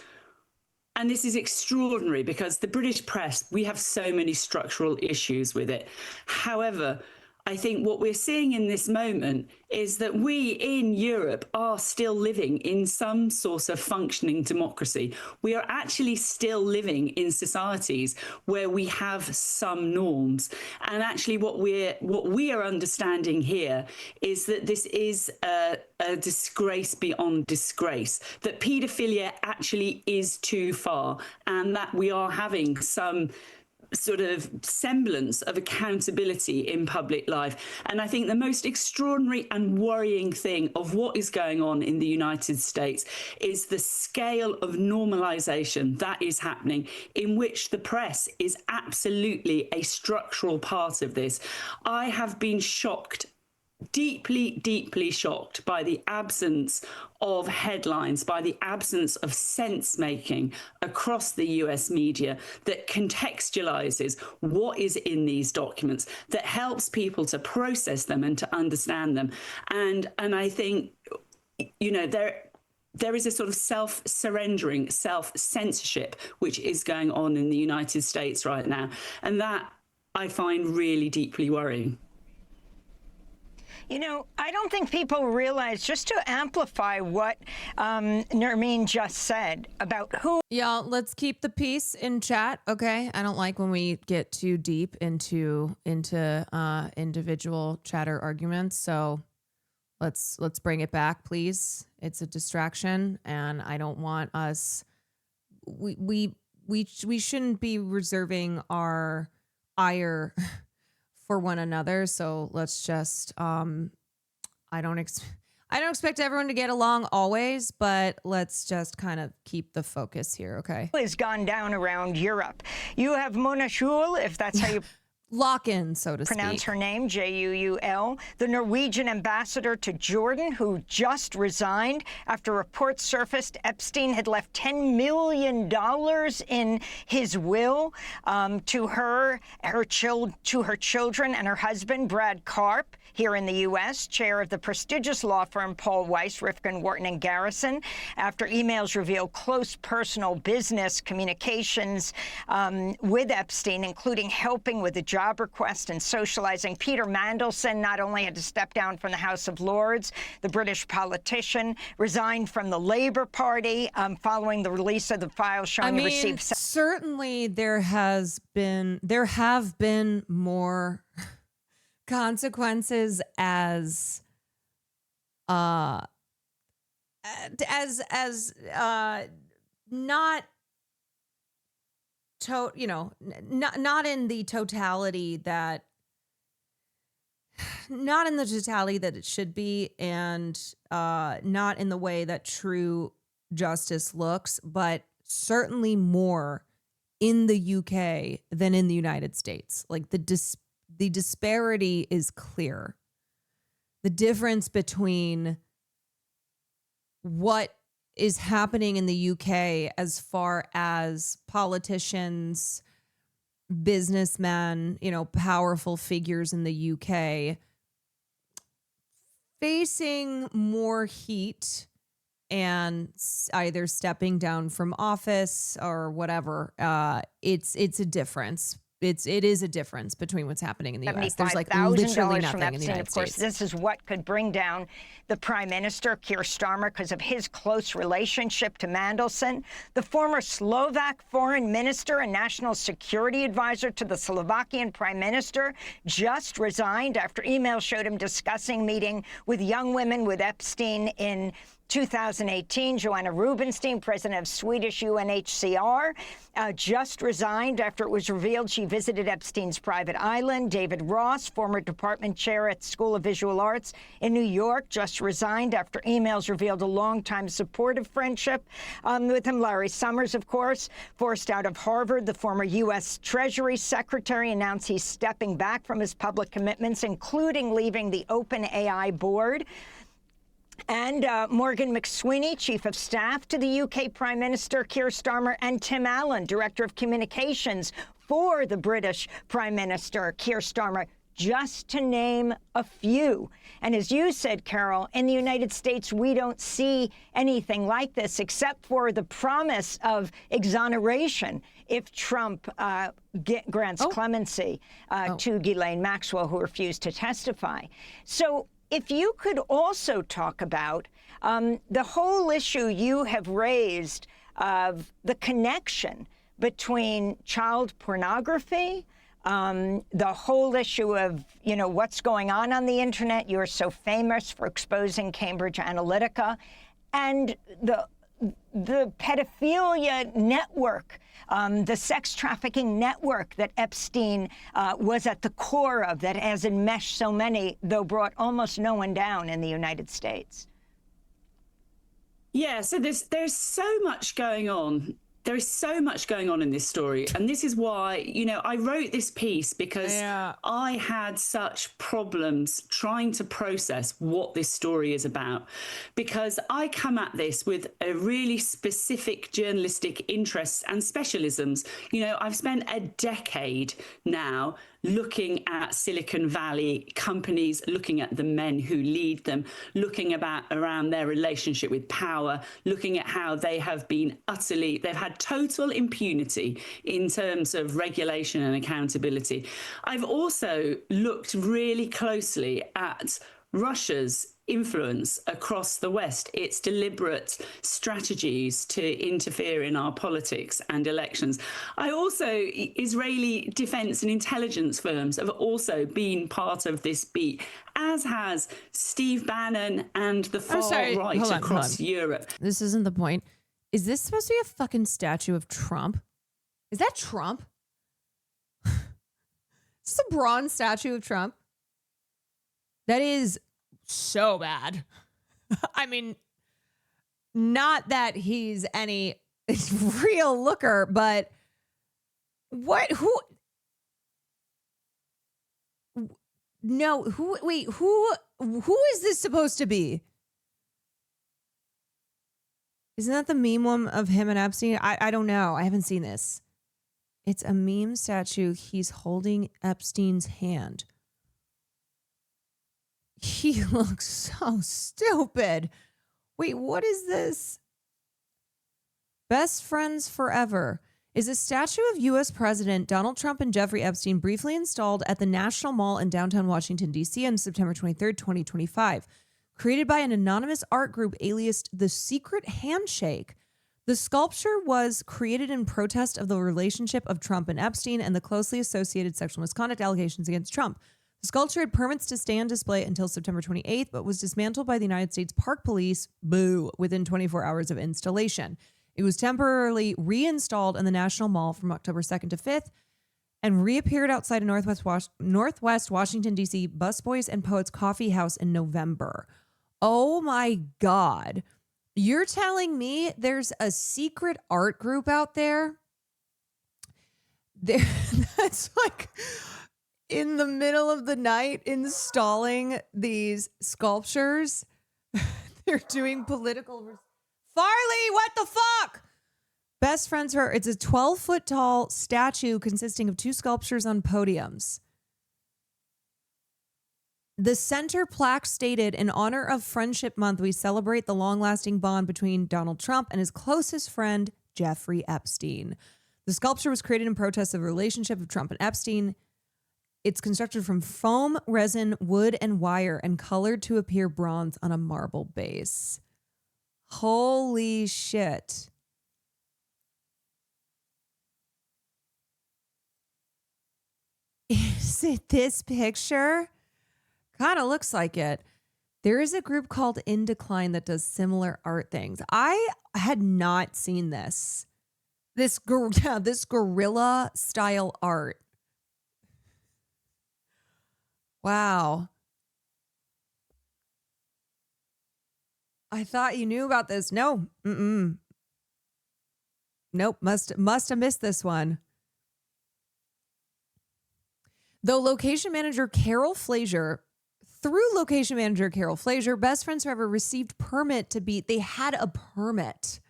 and this is extraordinary because the British press, we have so many structural issues with it. However, I think what we're seeing in this moment is that we in Europe are still living in some sort of functioning democracy. We are actually still living in societies where we have some norms. And actually what we are understanding here is that this is a disgrace beyond disgrace, that paedophilia actually is too far, and that we are having some sort of semblance of accountability in public life. And I think the most extraordinary and worrying thing of what is going on in the United States is the scale of normalization that is happening, in which the press is absolutely a structural part of this. I have been shocked, deeply, deeply shocked by the absence of headlines, by the absence of sense-making across the US media that contextualizes what is in these documents, that helps people to process them and to understand them. And I think, you know, there is a sort of self-surrendering, self-censorship which is going on in the United States right now. And that I find really deeply worrying. You know, I don't think people realize, just to amplify what Nermeen just said about who... Y'all, let's keep the peace in chat, okay? I don't like when we get too deep into individual chatter arguments, so let's bring it back, please. It's a distraction, and I don't want us... We shouldn't be reserving our ire for one another, so let's just I don't expect everyone to get along always, but let's just kind of keep the focus here, okay? Has gone down around Europe. You have Mona Juul, if that's how you lock in, so to pronounce speak. her name, Juul, the Norwegian ambassador to Jordan, who just resigned after reports surfaced Epstein had left $10 million in his will to her children and her husband, Brad Karp, here in the U.S., chair of the prestigious law firm Paul Weiss, Rifkin, Wharton, and Garrison, after emails reveal close personal business communications with Epstein, including helping with a job request and socializing. Peter Mandelson not only had to step down from the House of Lords, the British politician resigned from the Labour Party following the release of the files showing he received... Certainly there have been more consequences as not in the totality that it should be, and not in the way that true justice looks, but certainly more in the UK than in the United States. Like the disparity is clear. The difference between what is happening in the UK as far as politicians, businessmen, powerful figures in the UK facing more heat and either stepping down from office or whatever. It's a difference. it is a difference between what's happening in the U.S. There's like literally nothing from in the Epstein. United Of course, States. this is what could bring down the Prime Minister, Keir Starmer, because of his close relationship to Mandelson. The former Slovak foreign minister and national security advisor to the Slovakian Prime Minister just resigned after emails showed him discussing meeting with young women with Epstein in 2018. Joanna Rubinstein, president of Swedish UNHCR, just resigned after it was revealed she visited Epstein's private island. David Ross, former department chair at School of Visual Arts in New York, just resigned after emails revealed a longtime supportive friendship with him. Larry Summers, of course, forced out of Harvard. The former U.S. Treasury Secretary announced he's stepping back from his public commitments, including leaving the OpenAI board. And Morgan McSweeney, Chief of Staff to the UK Prime Minister Keir Starmer, and Tim Allen, Director of Communications for the British Prime Minister Keir Starmer, just to name a few. And as you said, Carol, in the United States, we don't see anything like this except for the promise of exoneration if Trump grants clemency to Ghislaine Maxwell, who refused to testify. So if you could also talk about the whole issue you have raised of the connection between child pornography, the whole issue of, what's going on the internet. You're so famous for exposing Cambridge Analytica, and the pedophilia network, the sex trafficking network that Epstein was at the core of, that has enmeshed so many, though brought almost no one down in the United States. Yeah, so there's so much going on. There is so much going on in this story. And this is why, I wrote this piece because I had such problems trying to process what this story is about. Because I come at this with a really specific journalistic interests and specialisms. I've spent a decade now looking at Silicon Valley companies, looking at the men who lead them, looking around their relationship with power, looking at how they have been they've had total impunity in terms of regulation and accountability. I've also looked really closely at Russia's influence across the West, its deliberate strategies to interfere in our politics and elections. Israeli defense and intelligence firms have also been part of this beat, as has Steve Bannon and the far right across Europe. This isn't the point. Is this supposed to be a fucking statue of Trump? Is that Trump? Is this a bronze statue of Trump? That is so bad. I mean, not that he's any real looker, but who is this supposed to be? Isn't that the meme one of him and Epstein? I don't know. I haven't seen this. It's a meme statue. He's holding Epstein's hand. He looks so stupid. Wait, what is this? Best Friends Forever is a statue of U.S. President Donald Trump and Jeffrey Epstein briefly installed at the National Mall in downtown Washington, D.C. on September 23rd, 2025. Created by an anonymous art group aliased The Secret Handshake, the sculpture was created in protest of the relationship of Trump and Epstein and the closely associated sexual misconduct allegations against Trump. The sculpture had permits to stay on display until September 28th, but was dismantled by the United States Park Police, within 24 hours of installation. It was temporarily reinstalled in the National Mall from October 2nd to 5th and reappeared outside a Northwest Washington, D.C. Busboys and Poets Coffee House in November. Oh my God. You're telling me there's a secret art group out there? That's like in the middle of the night installing these sculptures. They're doing political. Farley, what the fuck? Best Friends Forever. It's a 12-foot tall statue consisting of two sculptures on podiums. The center plaque stated, in honor of Friendship Month, we celebrate the long-lasting bond between Donald Trump and his closest friend, Jeffrey Epstein. The The sculpture was created in protest of the relationship of Trump and Epstein. It's constructed from foam, resin, wood, and wire and colored to appear bronze on a marble base. Holy shit. Is it this picture? Kind of looks like it. There is a group called In Decline that does similar art things. I had not seen this. This guerrilla style art. Wow. I thought you knew about this. No. Mm-mm. Nope. Must have missed this one. Though location manager Carol Flazier, Best Friends Forever received permit to be, they had a permit.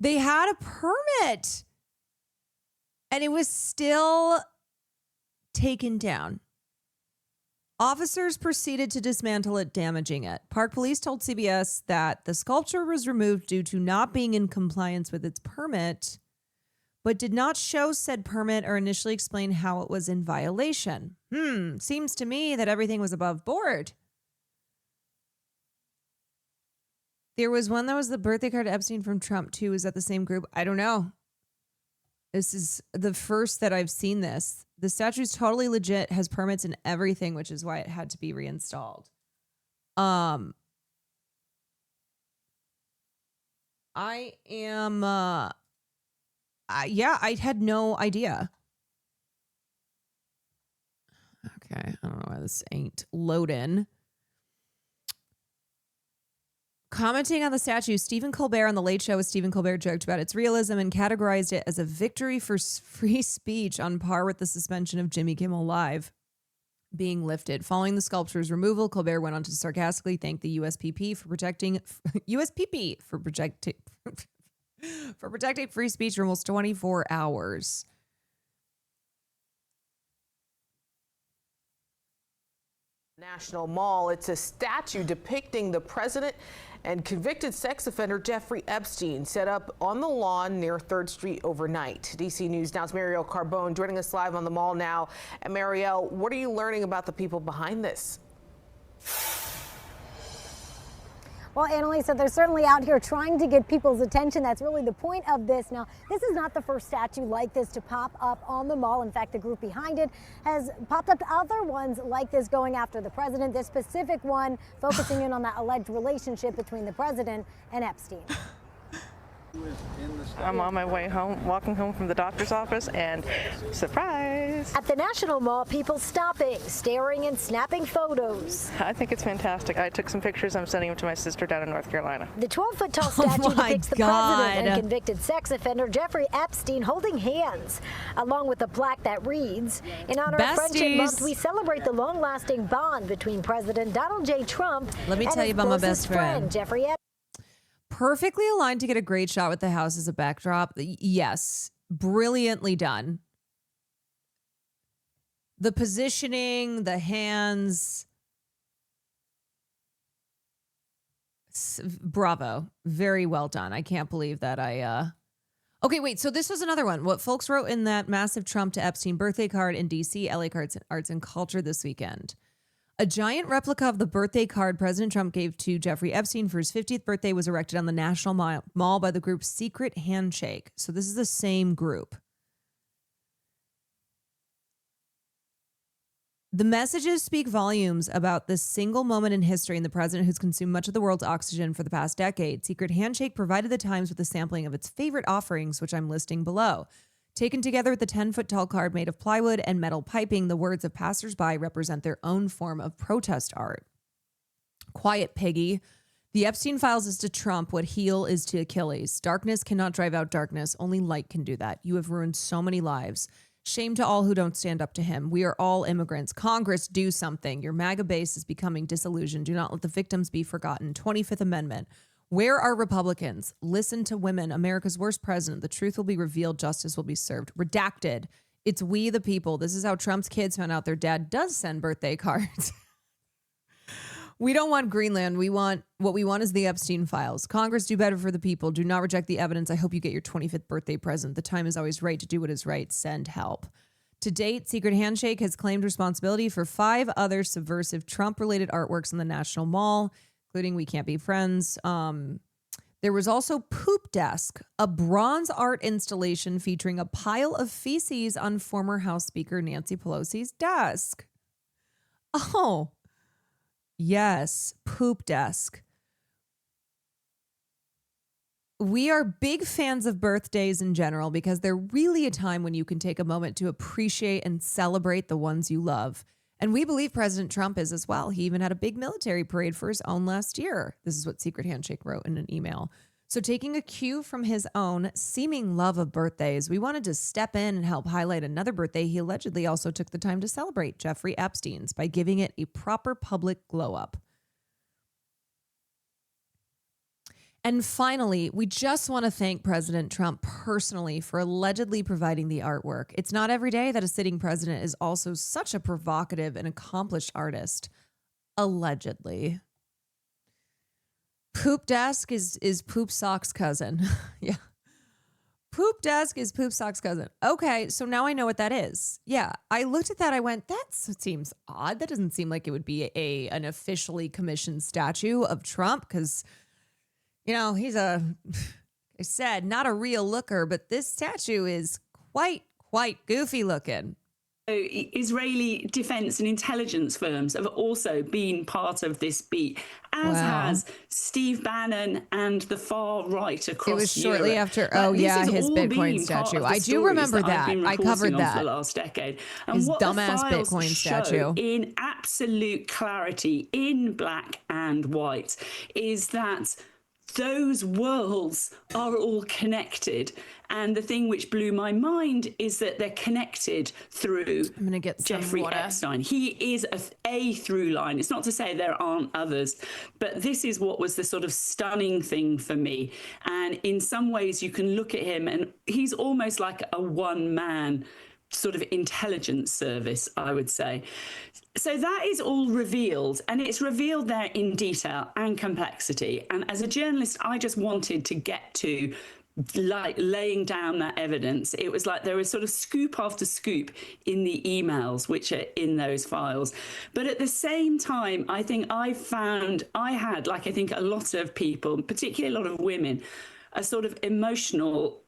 They had a permit. And it was still taken down. Officers proceeded to dismantle it, damaging it. Park Police told CBS that the sculpture was removed due to not being in compliance with its permit, but did not show said permit or initially explain how it was in violation. Seems to me that everything was above board. There was one that was the birthday card Epstein from Trump too. Is that the same group? I don't know. This is the first that I've seen this. The statue's totally legit, has permits and everything, which is why it had to be reinstalled. I am, I had no idea. Okay, I don't know why this ain't loading. Commenting on the statue, Stephen Colbert on The Late Show with Stephen Colbert joked about its realism and categorized it as a victory for free speech on par with the suspension of Jimmy Kimmel Live being lifted. Following the sculpture's removal, Colbert went on to sarcastically thank the USPP for protecting free speech for almost 24 hours. National Mall. It's a statue depicting the president and convicted sex offender Jeffrey Epstein, set up on the lawn near 3rd Street overnight. DC News Now's Marielle Carbone joining us live on the mall now. And Marielle, what are you learning about the people behind this? Well, Annalisa, they're certainly out here trying to get people's attention. That's really the point of this. Now, this is not the first statue like this to pop up on the mall. In fact, the group behind it has popped up other ones like this going after the president. This specific one focusing in on that alleged relationship between the president and Epstein. I'm on my way home, walking home from the doctor's office, and surprise! At the National Mall, people stopping, staring, and snapping photos. I think it's fantastic. I took some pictures. I'm sending them to my sister down in North Carolina. The 12-foot-tall statue depicts the president and convicted sex offender Jeffrey Epstein holding hands, along with a plaque that reads, "In honor of Friendship Month, we celebrate the long-lasting bond between President Donald J. Trump and his closest friend, Jeffrey Epstein." Perfectly aligned to get a great shot with the house as a backdrop. Yes, brilliantly done. The positioning, the hands. Bravo. Very well done. I can't believe that Okay, wait. So this was another one. What folks wrote in that massive Trump to Epstein birthday card in D.C., LA Arts and Culture this weekend. A giant replica of the birthday card President Trump gave to Jeffrey Epstein for his 50th birthday was erected on the National Mall by the group Secret Handshake. So this is the same group. The messages speak volumes about this single moment in history and the president who's consumed much of the world's oxygen for the past decade. Secret Handshake provided the Times with a sampling of its favorite offerings, which I'm listing below. Taken together with the 10-foot-tall card made of plywood and metal piping, the words of passersby represent their own form of protest art. Quiet, piggy. The Epstein files is to Trump what heel is to Achilles. Darkness cannot drive out darkness. Only light can do that. You have ruined so many lives. Shame to all who don't stand up to him. We are all immigrants. Congress, do something. Your MAGA base is becoming disillusioned. Do not let the victims be forgotten. 25th Amendment. Where are Republicans? Listen to women. America's worst president. The truth will be revealed. Justice will be served. Redacted. It's we the people. This is how Trump's kids found out their dad does send birthday cards. We don't want Greenland. What we want is the Epstein files. Congress, do better for the people. Do not reject the evidence. I hope you get your 25th birthday present. The time is always right to do what is right. Send help. To date, Secret Handshake has claimed responsibility for 5 other subversive Trump-related artworks in the National Mall, including We Can't Be Friends. There was also Poop Desk, a bronze art installation featuring a pile of feces on former House Speaker Nancy Pelosi's desk. Oh, yes, Poop Desk. We are big fans of birthdays in general because they're really a time when you can take a moment to appreciate and celebrate the ones you love. And we believe President Trump is as well. He even had a big military parade for his own last year. This is what Secret Handshake wrote in an email. So taking a cue from his own seeming love of birthdays, we wanted to step in and help highlight another birthday he allegedly also took the time to celebrate, Jeffrey Epstein's, by giving it a proper public glow up. And finally, we just want to thank President Trump personally for allegedly providing the artwork. It's not every day that a sitting president is also such a provocative and accomplished artist. Allegedly. Poop Desk is Poop Sock's cousin. Yeah. Poop Desk is Poop Sock's cousin. Okay, so now I know what that is. Yeah, I looked at that. I went, that seems odd. That doesn't seem like it would be an officially commissioned statue of Trump because, you know, he's I said, not a real looker, but this statue is quite goofy looking. Israeli defense and intelligence firms have also been part of this beat, as has Steve Bannon and the far right across Europe. It was shortly after, his Bitcoin statue. I do remember that. I covered that. For the last decade. And his what dumbass the files Bitcoin statue. In absolute clarity, in black and white, is that those worlds are all connected. And the thing which blew my mind is that they're connected through Jeffrey Epstein. He is a through line. It's not to say there aren't others, but this is what was the sort of stunning thing for me. And in some ways you can look at him and he's almost like a one-man sort of intelligence service, I would say. So that is all revealed, and it's revealed there in detail and complexity. And as a journalist, I just wanted to get to like laying down that evidence. It was like there was sort of scoop after scoop in the emails which are in those files. But at the same time, I think I had, like I think a lot of people, particularly a lot of women, a sort of emotional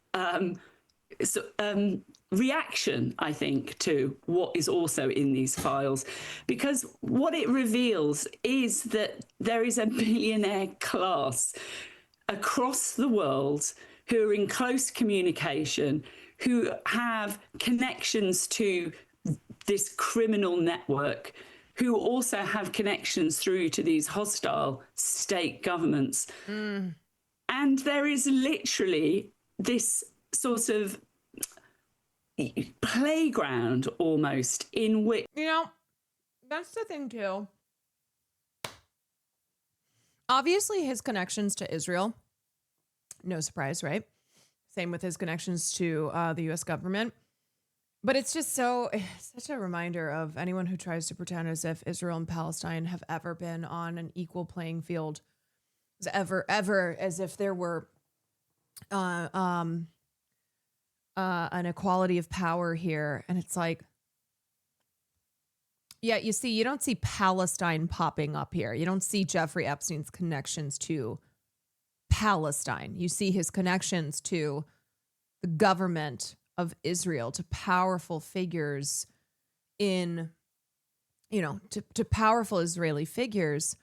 reaction, I think, to what is also in these files, because what it reveals is that there is a billionaire class across the world who are in close communication, who have connections to this criminal network, who also have connections through to these hostile state governments. And there is literally this sort of playground almost in which, you know, that's the thing too. Obviously his connections to Israel, no surprise, right? Same with his connections to the US government. But it's just such a reminder of anyone who tries to pretend as if Israel and Palestine have ever been on an equal playing field, ever, as if there were an equality of power here. And it's like, yeah, you don't see Palestine popping up here. You don't see Jeffrey Epstein's connections to Palestine. You see his connections to the government of Israel, to powerful figures to powerful Israeli figures,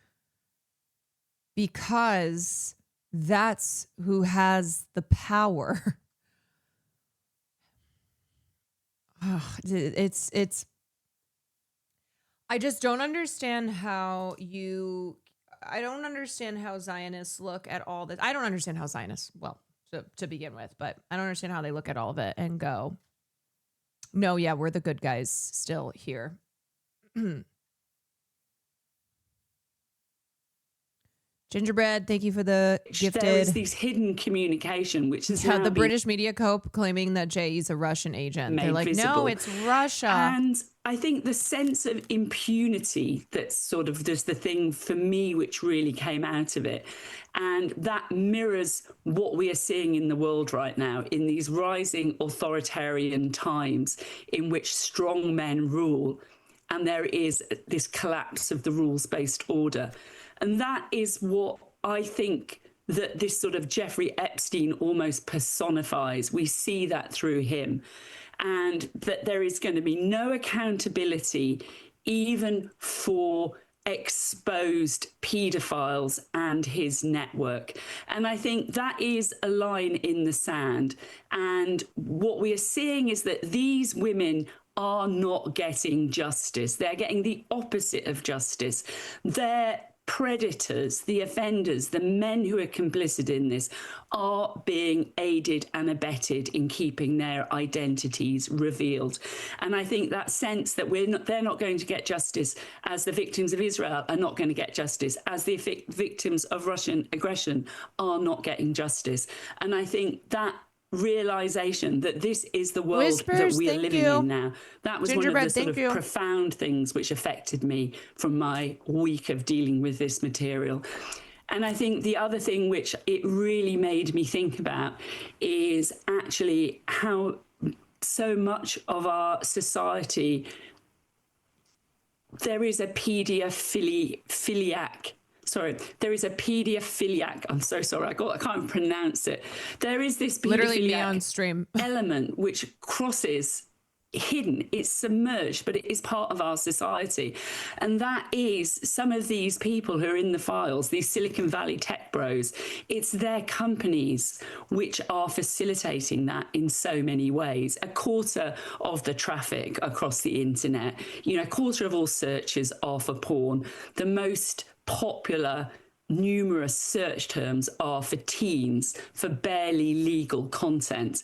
because that's who has the power. I just don't understand how I don't understand how Zionists look at all this. I don't understand how Zionists, well, to begin with, but I don't understand how they look at all of it and go, no, yeah, we're the good guys still here. Gingerbread, thank you for the gifted. There is this hidden communication, which is the British media claiming that Jay's a Russian agent. They're like, visible. no, it's Russia. And I think the sense of impunity that's sort of just the thing for me which really came out of it. And that mirrors what we are seeing in the world right now in these rising authoritarian times in which strong men rule. And there is this collapse of the rules-based order. And that is what I think that this sort of Jeffrey Epstein almost personifies. We see that through him. And that there is going to be no accountability even for exposed paedophiles and his network. And I think that is a line in the sand. And what we are seeing is that these women are not getting justice. They're getting the opposite of justice. They're predators, the offenders, the men who are complicit in this are being aided and abetted in keeping their identities revealed. And I think that sense that they're not going to get justice, as the victims of Israel are not going to get justice, as the victims of Russian aggression are not getting justice. And I think that realization that this is the world Whispers, that we are thank living you. in now. That was one of Gingerbread, the sort thank of you. profound things which affected me from my week of dealing with this material. And I think the other thing which it really made me think about is actually how so much of our society, there is a paedophiliac. There is a paedophiliac. I'm so sorry. I can't pronounce it. There is this Literally me paedophiliac on stream element which crosses hidden. It's submerged, but it is part of our society. And that is some of these people who are in the files, these Silicon Valley tech bros. It's their companies which are facilitating that in so many ways. A quarter of the traffic across the internet, a quarter of all searches are for porn. The most popular numerous search terms are for teens, for barely legal content.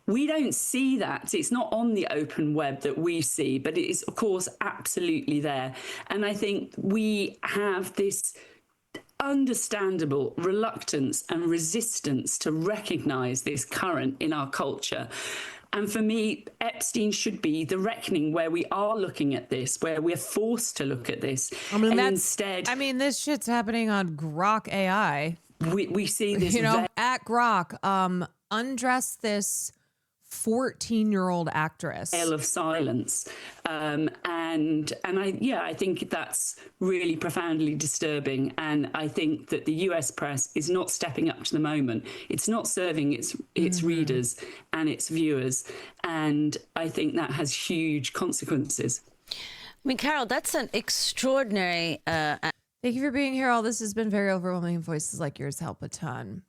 We don't see that. It's not on the open web that we see, but it is, of course, absolutely there. And I think we have this understandable reluctance and resistance to recognize this current in our culture. And for me, Epstein should be the reckoning where we are looking at this, where we're forced to look at this. Instead, this shit's happening on Grok AI. We see this, at Grok, undress this 14-year-old actress. Tale of silence. And I think that's really profoundly disturbing. And I think that the US press is not stepping up to the moment. It's not serving its readers and its viewers. And I think that has huge consequences. Carol, that's an extraordinary... Thank you for being here. All this has been very overwhelming. Voices like yours help a ton.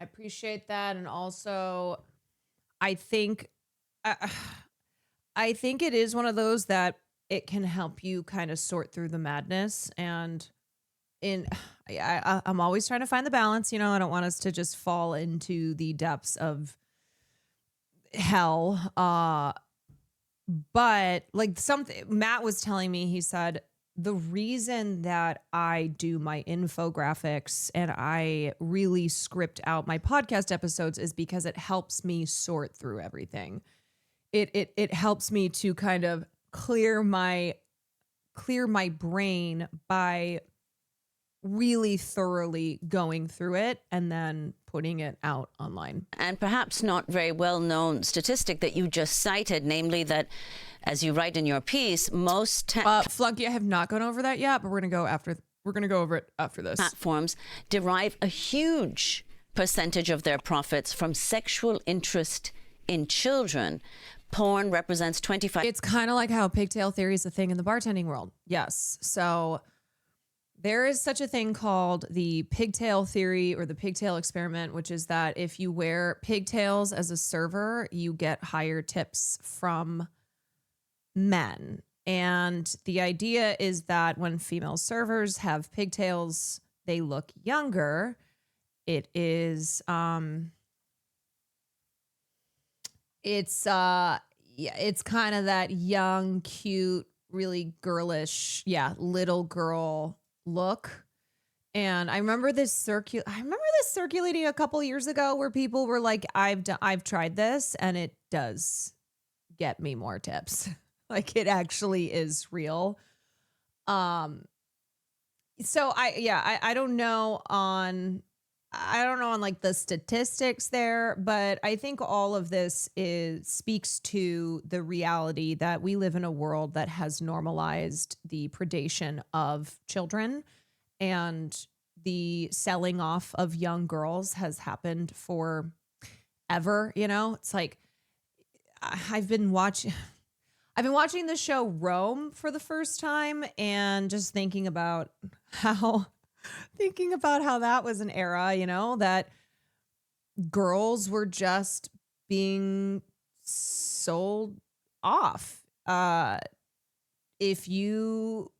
I appreciate that. And also, I think it is one of those that it can help you kind of sort through the madness. And I'm always trying to find the balance. I don't want us to just fall into the depths of hell. But like something Matt was telling me, he said, the reason that I do my infographics and I really script out my podcast episodes is because it helps me sort through everything. It helps me to kind of clear my brain by really thoroughly going through it and then putting it out online. And perhaps not very well-known statistic that you just cited, namely that, as you write in your piece, most Flunky, I have not gone over that yet, but we're gonna go over it after this. Platforms derive a huge percentage of their profits from sexual interest in children. Porn represents 25%. It's kind of like how pigtail theory is a thing in the bartending world. Yes. So there is such a thing called the pigtail theory or the pigtail experiment, which is that if you wear pigtails as a server, you get higher tips from men. And the idea is that when female servers have pigtails, they look younger. It is, it's kind of that young, cute, really girlish, little girl look. And I remember this circulating a couple years ago where people were like, I've tried this and it does get me more tips. Like it actually is real. So I don't know on like the statistics there, but I think all of this speaks to the reality that we live in a world that has normalized the predation of children, and the selling off of young girls has happened forever. You know, it's like I've been watching the show Rome for the first time and just thinking about how that was an era, you know, that girls were just being sold off. If you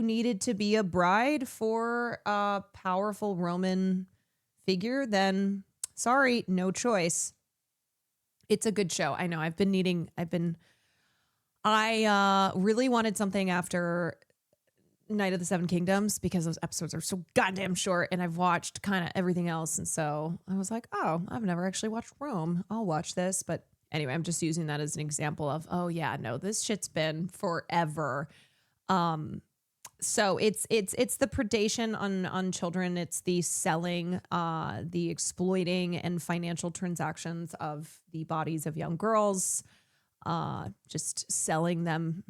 needed to be a bride for a powerful Roman figure, then sorry, no choice. It's a good show. I know I really wanted something after Night of the Seven Kingdoms because those episodes are so goddamn short, and I've watched kind of everything else. And so I was like, oh, I've never actually watched Rome. I'll watch this. But anyway, I'm just using that as an example of, oh yeah, no, this shit's been forever. So it's the predation on children. It's the selling, the exploiting and financial transactions of the bodies of young girls, just selling them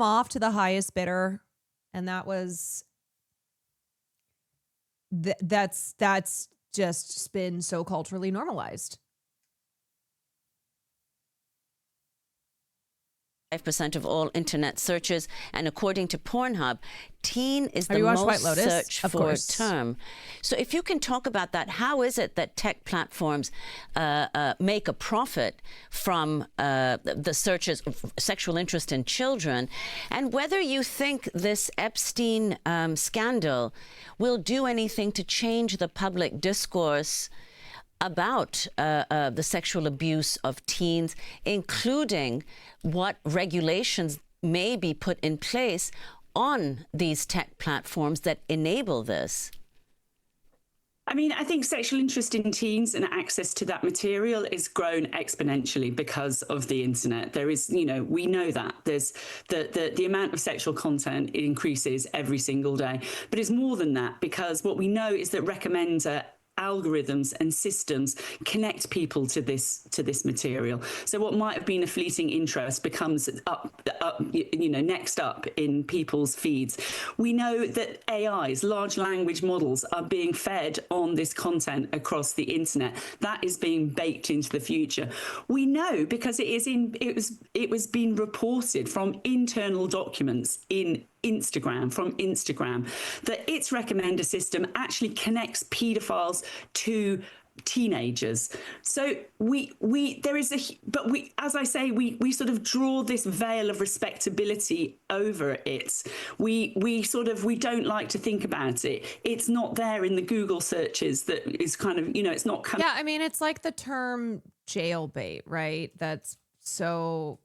off to the highest bidder. And that's just been so culturally normalized. 5% of all internet searches, and according to Pornhub, teen is Have the you watched most White Lotus? searched Of for course. term. So if you can talk about that, how is it that tech platforms make a profit from the searches of sexual interest in children, and whether you think this Epstein scandal will do anything to change the public discourse about the sexual abuse of teens, including what regulations may be put in place on these tech platforms that enable this? I mean, I think sexual interest in teens and access to that material is grown exponentially because of the internet. There is, you know, we know that there's the amount of sexual content increases every single day, but it's more than that, because what we know is that recommender algorithms and systems connect people to this material. So what might have been a fleeting interest becomes next up in people's feeds. We know that AIs, large language models, are being fed on this content across the internet. That is being baked into the future. We know because it was being reported from internal documents in Instagram, that its recommender system actually connects pedophiles to teenagers. So we as I say, we sort of draw this veil of respectability over it. We don't like to think about it. It's not there in the Google searches. That is kind of, you know, it's not coming. Yeah, I mean, it's like the term jailbait, right? That's so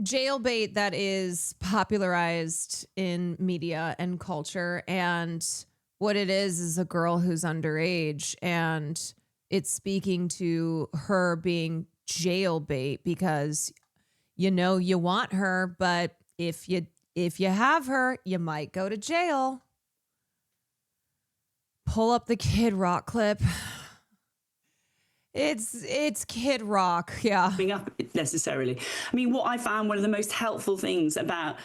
jailbait that is popularized in media and culture, and what it is a girl who's underage, and it's speaking to her being jailbait because you know you want her, but if you have her, you might go to jail. Pull up the Kid Rock clip. It's Kid Rock, yeah. Up necessarily. I mean, what I found one of the most helpful things about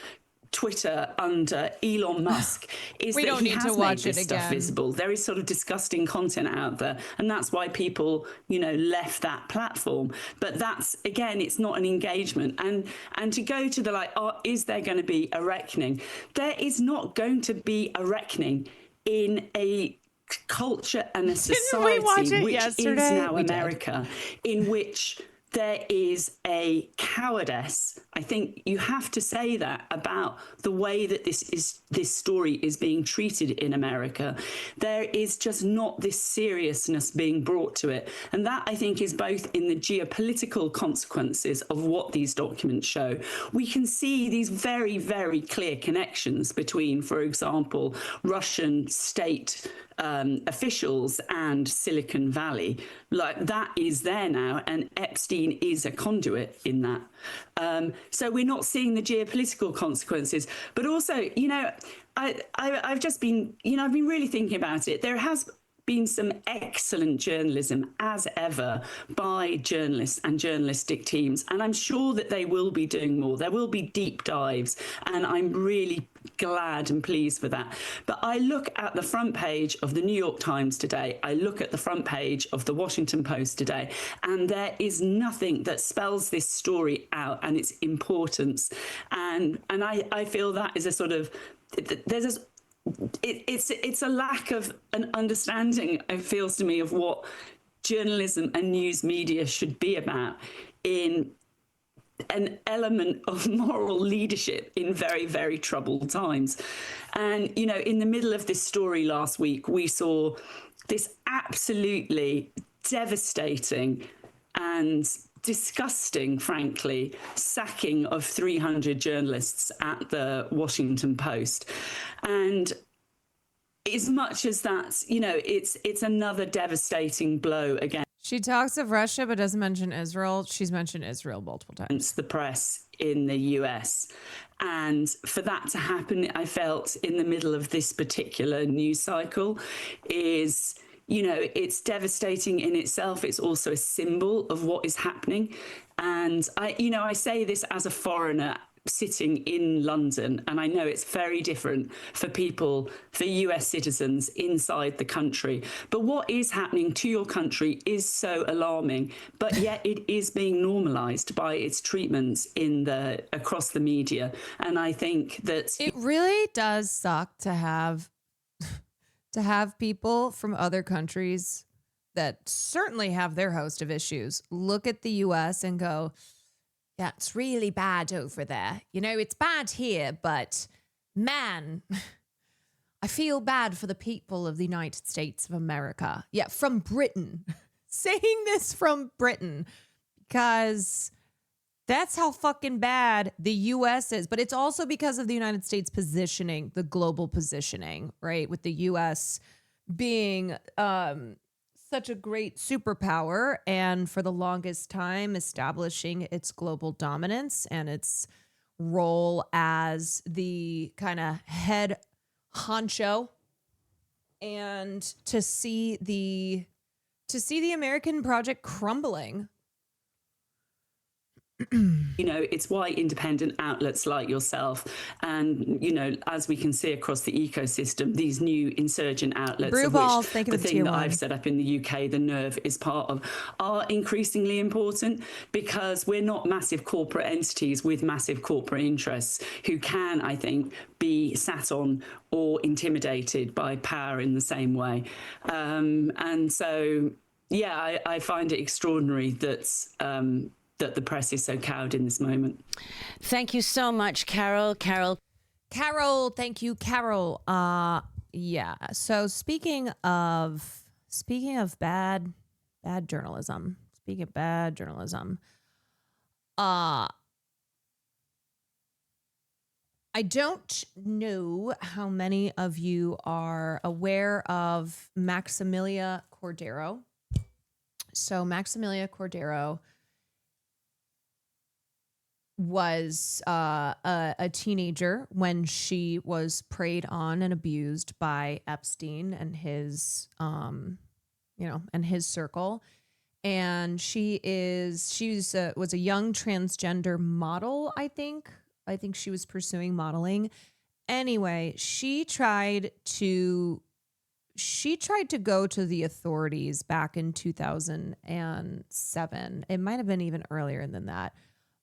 Twitter under Elon Musk is that he has made this stuff visible. There is sort of disgusting content out there, and that's why people, you know, left that platform. But that's, again, it's not an engagement. And to go to the is there going to be a reckoning? There is not going to be a reckoning in a culture and a society which is now America, in which there is a cowardice. I think you have to say that about the way that this story is being treated in America. There is just not this seriousness being brought to it. And that, I think, is both in the geopolitical consequences of what these documents show. We can see these very, very clear connections between, for example, Russian state officials and Silicon Valley. Like, that is there now, and Epstein is a conduit in that. So we're not seeing the geopolitical consequences, but also, you know, I've just been, you know, I've been really thinking about it. There has been some excellent journalism, as ever, by journalists and journalistic teams, and I'm sure that they will be doing more. There will be deep dives, and I'm really glad and pleased for that. But I look at the front page of the New York Times today, I look at the front page of the Washington Post today, and there is nothing that spells this story out and its importance. And I feel that is a sort of, there's it's a lack of an understanding, it feels to me, of what journalism and news media should be about, in an element of moral leadership in very, very troubled times. And, you know, in the middle of this story last week, we saw this absolutely devastating and disgusting, frankly, sacking of 300 journalists at the Washington Post. And as much as that's, you know, it's another devastating blow again. She talks of Russia, but doesn't mention Israel. She's mentioned Israel multiple times. The press in the US. And for that to happen, I felt in the middle of this particular news cycle is, you know, it's devastating in itself. It's also a symbol of what is happening. And I say this as a foreigner sitting in London, and I know it's very different for people, for US citizens inside the country. But what is happening to your country is so alarming, but yet it is being normalized by its treatments across the media. And I think that it really does suck to have people from other countries that certainly have their host of issues look at the US and go, yeah, it's really bad over there. You know, it's bad here, but man, I feel bad for the people of the United States of America. Yeah, from Britain. Saying this from Britain, because that's how fucking bad the US is. But it's also because of the United States positioning, the global positioning, right? With the US being such a great superpower, and for the longest time establishing its global dominance and its role as the kind of head honcho, and to see the American project crumbling. You know, it's why independent outlets like yourself and, you know, as we can see across the ecosystem, these new insurgent outlets, Brew of balls, which the thing that I've set up in the UK, the Nerve, is part of, are increasingly important, because we're not massive corporate entities with massive corporate interests who can, I think, be sat on or intimidated by power in the same way. And so, yeah, I find it extraordinary that the press is so cowed in this moment. Thank you so much, Carol. Carol, thank you, Carol. Yeah. So speaking of bad journalism, I don't know how many of you are aware of Maximilia Cordero. So Maximilia Cordero was a teenager when she was preyed on and abused by Epstein and his, and his circle. And she was a young transgender model, I think. I think she was pursuing modeling. Anyway, she tried to go to the authorities back in 2007. It might have been even earlier than that.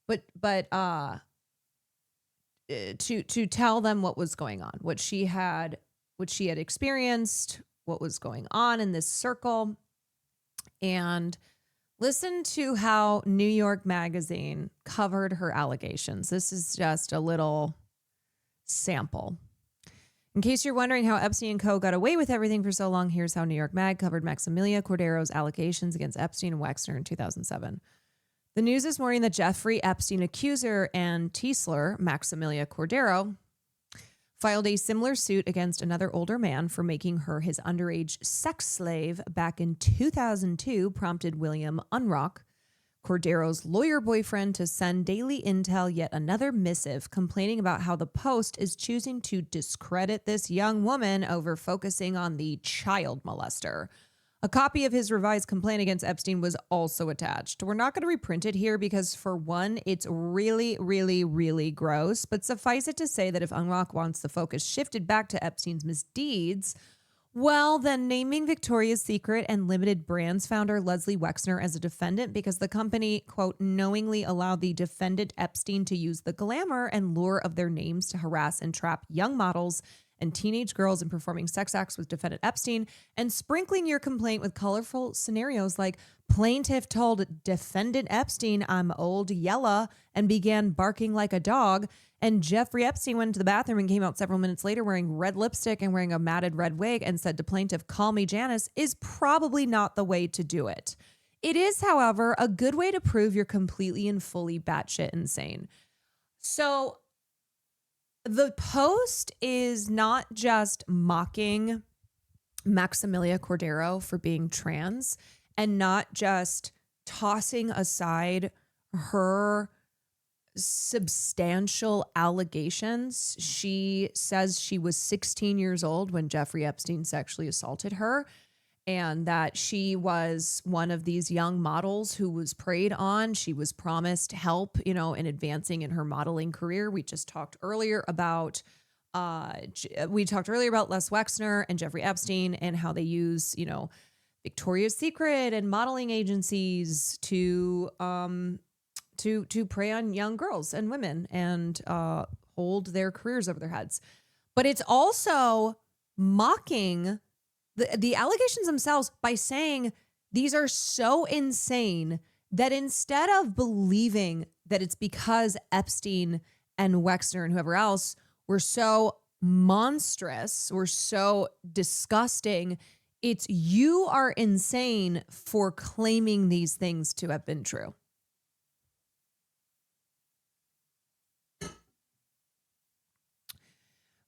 But to tell them what was going on, what she had experienced, what was going on in this circle. And Listen to how New York Magazine covered her allegations. This is just a little sample. In case you're wondering how Epstein & Co. got away with everything for so long, here's how New York Mag covered Maximilia Cordero's allegations against Epstein and Wexner in 2007. The news this morning that Jeffrey Epstein accuser and Tiesler, Maximilia Cordero, filed a similar suit against another older man for making her his underage sex slave back in 2002 prompted William Unrock, Cordero's lawyer boyfriend, to send Daily Intel yet another missive complaining about how the Post is choosing to discredit this young woman over focusing on the child molester. A copy of his revised complaint against Epstein was also attached. We're not going to reprint it here because, for one, it's really, really, really gross. But suffice it to say that if Unrock wants the focus shifted back to Epstein's misdeeds, well, then naming Victoria's Secret and Limited Brands founder Leslie Wexner as a defendant because the company, quote, knowingly allowed the defendant Epstein to use the glamour and lure of their names to harass and trap young models and teenage girls in performing sex acts with defendant Epstein, and sprinkling your complaint with colorful scenarios like plaintiff told defendant Epstein I'm old yella and began barking like a dog, and Jeffrey Epstein went into the bathroom and came out several minutes later wearing red lipstick and wearing a matted red wig and said to plaintiff, call me Janice, is probably not the way to do it. It is, however, a good way to prove you're completely and fully batshit insane. So the Post is not just mocking Maximilia Cordero for being trans and not just tossing aside her substantial allegations. She says she was 16 years old when Jeffrey Epstein sexually assaulted her, and that she was one of these young models who was preyed on. She was promised help, in advancing in her modeling career. We just talked earlier about Les Wexner and Jeffrey Epstein and how they use, Victoria's Secret and modeling agencies to prey on young girls and women and hold their careers over their heads. But it's also mocking the allegations themselves by saying these are so insane that instead of believing that it's because Epstein and Wexner and whoever else were so monstrous, were so disgusting, it's you are insane for claiming these things to have been true.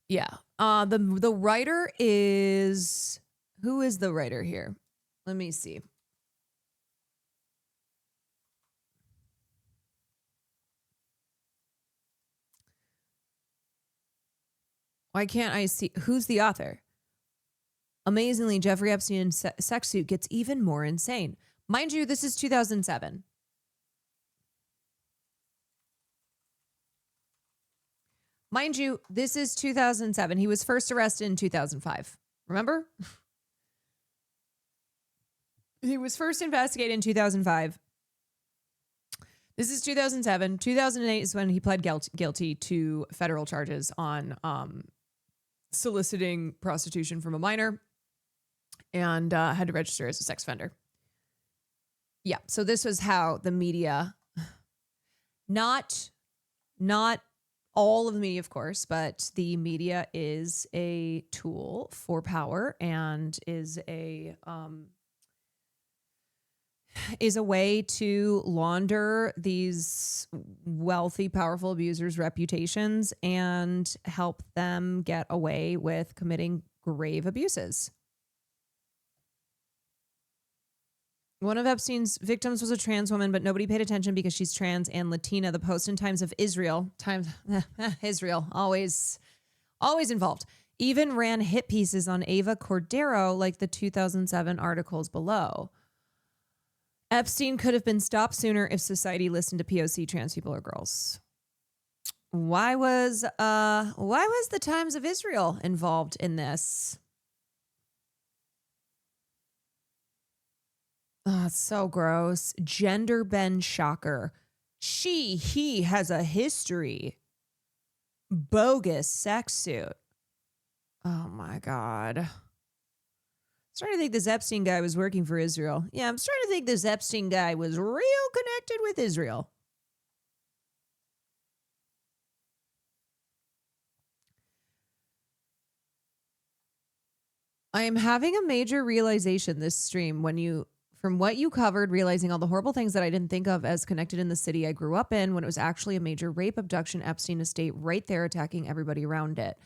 Yeah. The writer is... Who is the writer here? Let me see. Why can't I see? Who's the author? Amazingly, Jeffrey Epstein's sex suit gets even more insane. Mind you, this is 2007. Mind you, this is 2007. He was first arrested in 2005. Remember? He was first investigated in 2005. This is 2007. 2008 is when he pled guilty to federal charges on soliciting prostitution from a minor and had to register as a sex offender. Yeah, so this was how the media, not all of the media, of course, but the media is a tool for power and is a way to launder these wealthy, powerful abusers' reputations and help them get away with committing grave abuses. One of Epstein's victims was a trans woman, but nobody paid attention because she's trans and Latina. The Post and Times of Israel, Israel, always involved, even ran hit pieces on Ava Cordero like the 2007 articles below. Epstein could have been stopped sooner if society listened to POC trans people or girls. Why was the Times of Israel involved in this? Oh, it's so gross. Gender bend shocker. He has a history. Bogus sex suit. Oh my God. starting to think this Epstein guy was working for Israel. Yeah, I'm starting to think this Epstein guy was real connected with Israel. I am having a major realization this stream from what you covered, realizing all the horrible things that I didn't think of as connected in the city I grew up in, when it was actually a major rape, abduction, Epstein estate right there attacking everybody around it.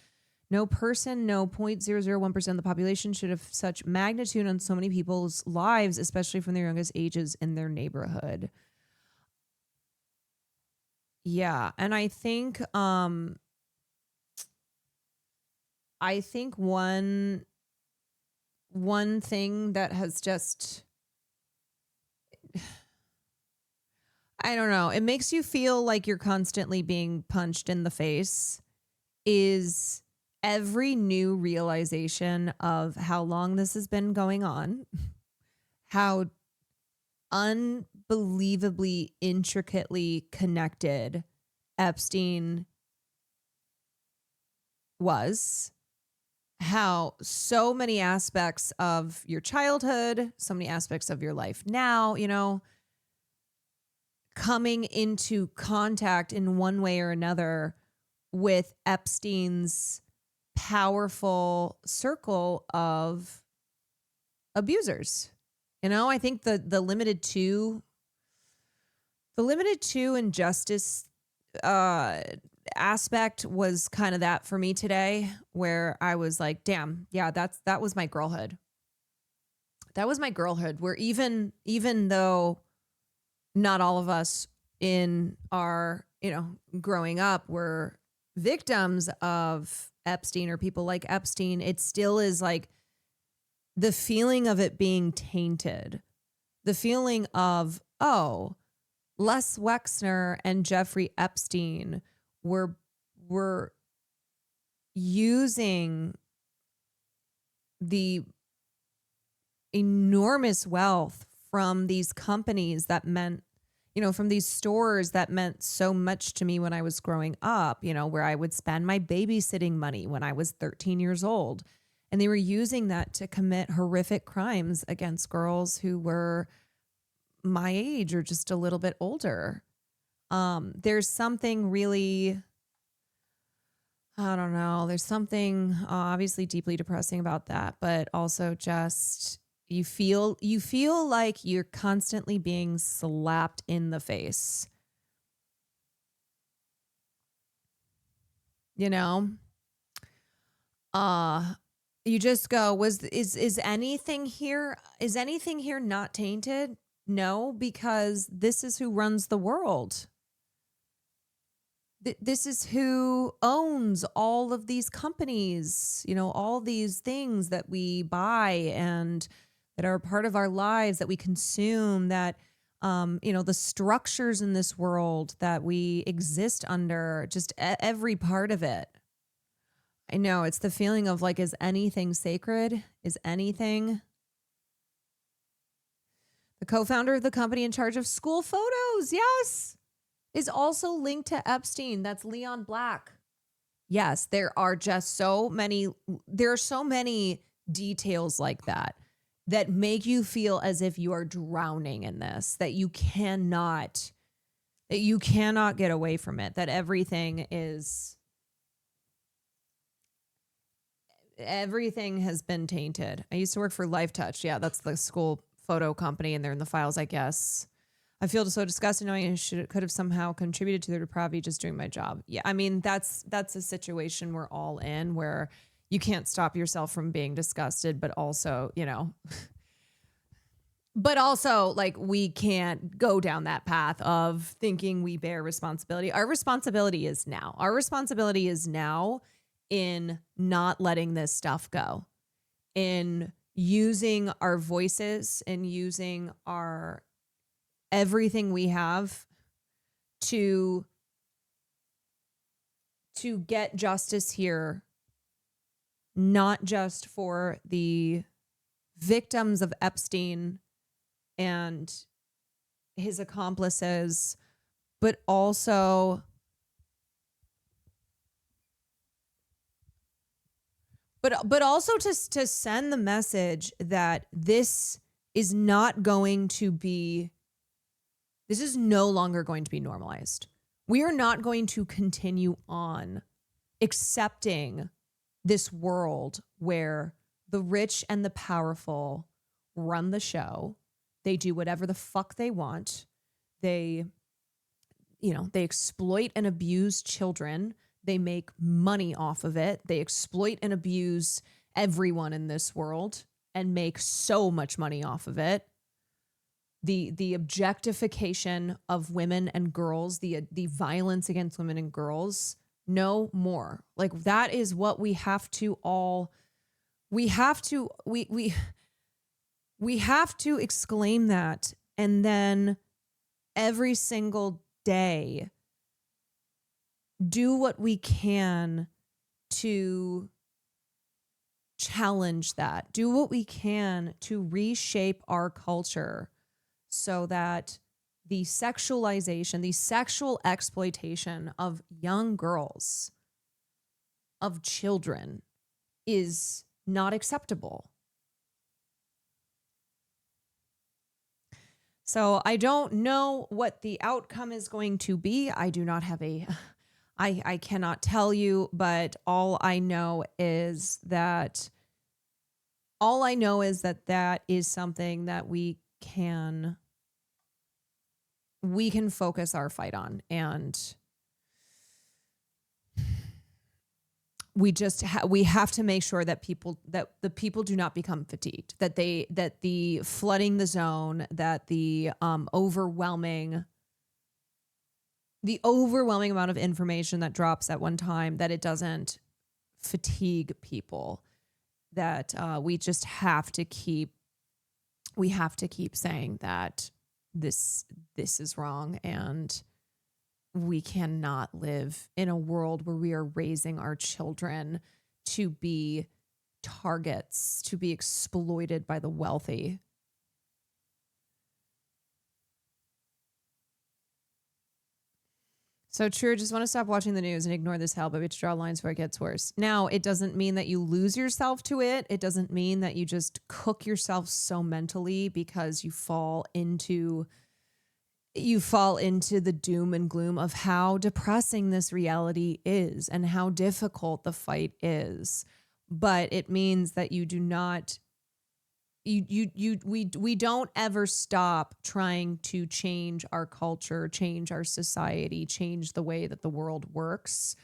No person, no 0.001% of the population should have such magnitude on so many people's lives, especially from their youngest ages in their neighborhood. Yeah, and I think one thing that has just, I don't know, it makes you feel like you're constantly being punched in the face, is every new realization of how long this has been going on, how unbelievably intricately connected Epstein was, how so many aspects of your childhood, so many aspects of your life now, coming into contact in one way or another with Epstein's powerful circle of abusers. I think the limited to injustice aspect was kind of that for me today, where I was like, damn, yeah, that was my girlhood. That was my girlhood, where even though not all of us in our, growing up were victims of Epstein or people like Epstein, it still is like the feeling of it being tainted, the feeling of, oh, Les Wexner and Jeffrey Epstein were using the enormous wealth from these companies that meant, from these stores that meant so much to me when I was growing up, where I would spend my babysitting money when I was 13 years old. And they were using that to commit horrific crimes against girls who were my age or just a little bit older. There's something really, I don't know, there's something obviously deeply depressing about that, but also just you feel like you're constantly being slapped in the face. You just go, is anything here not tainted? No, because this is who runs the world. This is who owns all of these companies, all these things that we buy and that are part of our lives, that we consume, that, the structures in this world that we exist under, just every part of it. I know, it's the feeling of like, is anything sacred? Is anything? The co-founder of the company in charge of school photos, yes, is also linked to Epstein. That's Leon Black. Yes, there are so many details like that make you feel as if you are drowning in this, that you cannot get away from it, that everything has been tainted. I used to work for Lifetouch. Yeah, that's the school photo company, and they're in the files, I guess. I feel so disgusted knowing I could have somehow contributed to their depravity just doing my job. Yeah, I mean, that's a situation we're all in, where you can't stop yourself from being disgusted, but also, like, we can't go down that path of thinking we bear responsibility. Our responsibility is now. Our responsibility is now in not letting this stuff go, in using our voices and using our everything we have to get justice here, not just for the victims of Epstein and his accomplices, but also But also to send the message that this is not going to be, this is no longer going to be normalized. We are not going to continue on accepting this world where the rich and the powerful run the show. They do whatever the fuck they want. They exploit and abuse children. They make money off of it. They exploit and abuse everyone in this world and make so much money off of it. The objectification of women and girls, the violence against women and girls, no more. Like, that is what we have to exclaim that, and then every single day do what we can to challenge that. Do what we can to reshape our culture so that the sexualization, the sexual exploitation of young girls, of children, is not acceptable. So I don't know what the outcome is going to be. I do not have I cannot tell you, but all I know is that that is something that we can focus our fight on, and we have to make sure that the people do not become fatigued, that the flooding the zone, that the overwhelming amount of information that drops at one time, that it doesn't fatigue people, that we just have to keep saying that this is wrong, and we cannot live in a world where we are raising our children to be targets, to be exploited by the wealthy. So true, just want to stop watching the news and ignore this hell, but we have to draw lines where it gets worse. Now, it doesn't mean that you lose yourself to it. It doesn't mean that you just cook yourself so mentally because you fall into the doom and gloom of how depressing this reality is and how difficult the fight is. But it means that you do not, we don't ever stop trying to change our culture, change our society, change the way that the world works.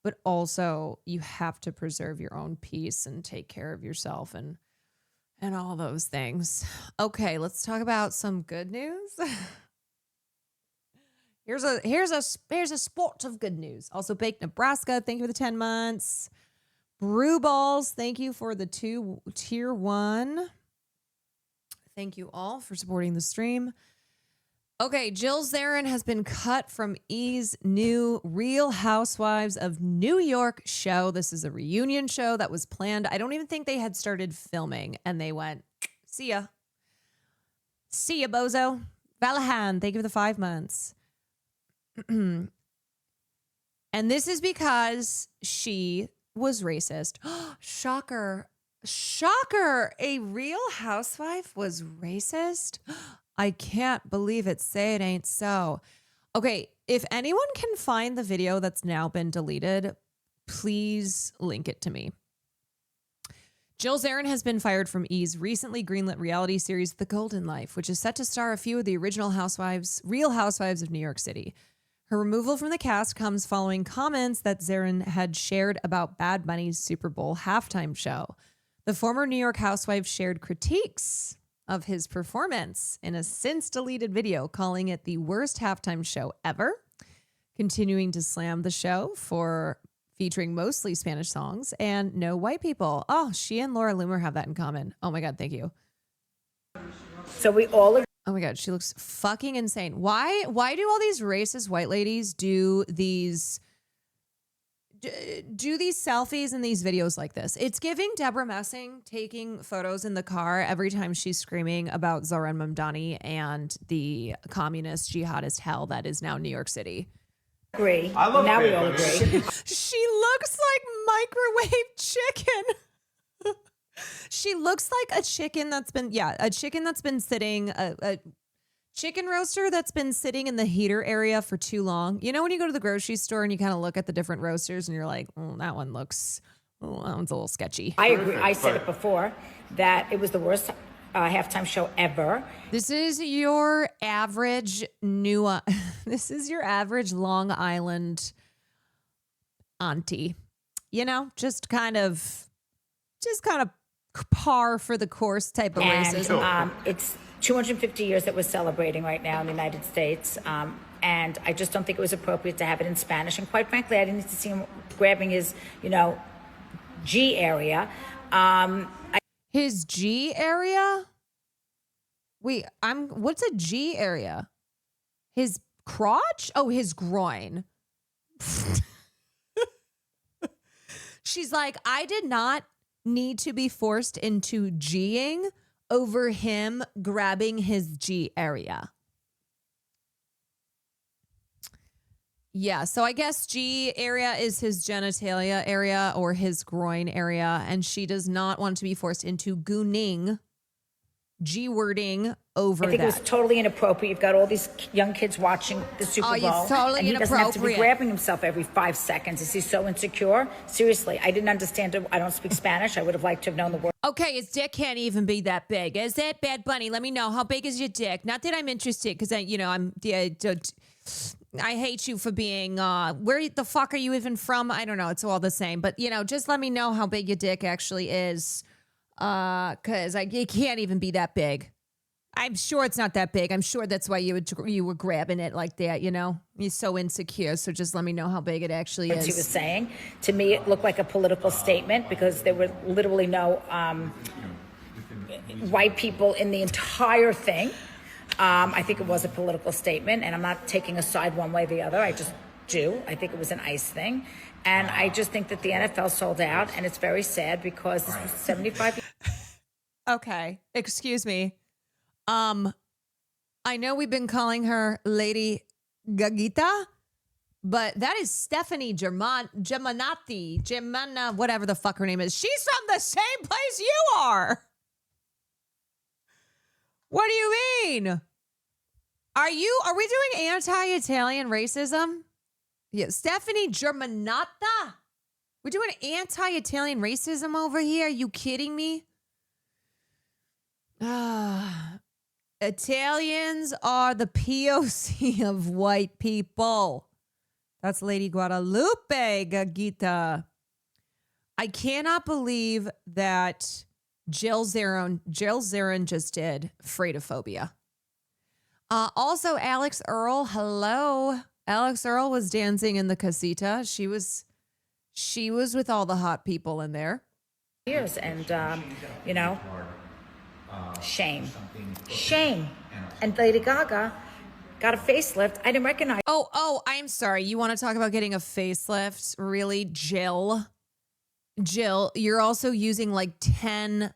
But also you have to preserve your own peace and take care of yourself and all those things. Okay, let's talk about some good news. Here's a spot of good news. Also, Baked Nebraska, thank you for the 10 months. Brew Balls, thank you for the 2 tier 1. Thank you all for supporting the stream. Okay, Jill Zarin has been cut from E's new Real Housewives of New York show. This is a reunion show that was planned. I don't even think they had started filming, and they went, see ya. See ya, bozo. Valahan, thank you for the 5 months. And this is because she was racist. Shocker. Shocker. A Real Housewife was racist? I can't believe it. Say it ain't so. Okay, if anyone can find the video that's now been deleted, please link it to me. Jill Zarin has been fired from E's recently greenlit reality series, The Golden Life, which is set to star a few of the original Real Housewives of New York City. Her removal from the cast comes following comments that Zarin had shared about Bad Bunny's Super Bowl halftime show. The former New York housewife shared critiques of his performance in a since-deleted video, calling it the worst halftime show ever, continuing to slam the show for featuring mostly Spanish songs and no white people. Oh, she and Laura Loomer have that in common. Oh my God, thank you. So we all agree. Oh my God, she looks fucking insane. Why do all these racist white ladies do these selfies and these videos like this? It's giving Deborah Messing taking photos in the car every time she's screaming about Zohran Mamdani and the communist jihadist hell that is now New York City. Agree. Now we all agree. She looks like microwave chicken. She looks like a chicken that's been, sitting, a chicken roaster that's been sitting in the heater area for too long. You know, when you go to the grocery store and you kind of look at the different roasters and you're like, that one's a little sketchy. I agree. I said it before that it was the worst halftime show ever. This is your average this is your average Long Island auntie. You know, just kind of par for the course type of racism. It's 250 years that we're celebrating right now in the United States. And I just don't think it was appropriate to have it in Spanish. And quite frankly, I didn't need to see him grabbing his, G area. His G area? Wait, what's a G area? His crotch? Oh, his groin. She's like, I did not need to be forced into G'ing over him grabbing his G area. Yeah, so I guess G area is his genitalia area or his groin area, and she does not want to be forced into gooning, G-wording over that. I think it was totally inappropriate. You've got all these young kids watching the Super Bowl. It's totally and he inappropriate. doesn't have to be grabbing himself every 5 seconds. Is he so insecure? Seriously, I didn't understand it. I don't speak Spanish. I would have liked to have known the word. Okay, his dick can't even be that big. Is it, Bad Bunny? Let me know. How big is your dick? Not that I'm interested, because I hate you for being, where the fuck are you even from? I don't know. It's all the same. But, just let me know how big your dick actually is. Because it can't even be that big. I'm sure it's not that big. I'm sure that's why you were grabbing it like that, You're so insecure. So just let me know how big it actually is. She was saying. To me, it looked like a political statement because there were literally no white people in the entire thing. I think it was a political statement, and I'm not taking a side one way or the other. I just do. I think it was an ICE thing. And I just think that the NFL sold out, and it's very sad because this was 75 Okay, excuse me. I know we've been calling her Lady Gagita, but that is Stephanie Germana, whatever the fuck her name is. She's from the same place you are. What do you mean? Are we doing anti-Italian racism? Yeah, Stephanie Germanata. We're doing anti-Italian racism over here. Are you kidding me? Italians are the POC of white people. That's Lady Guadalupe Gagita. I cannot believe that Jill Zarin just did Fraidophobia. Also, Alex Earl, hello. Alex Earl was dancing in the casita. She was with all the hot people in there. years, and shame. And Lady Gaga got a facelift. I didn't recognize. Oh, I'm sorry. You want to talk about getting a facelift? Really, Jill, you're also using like 10.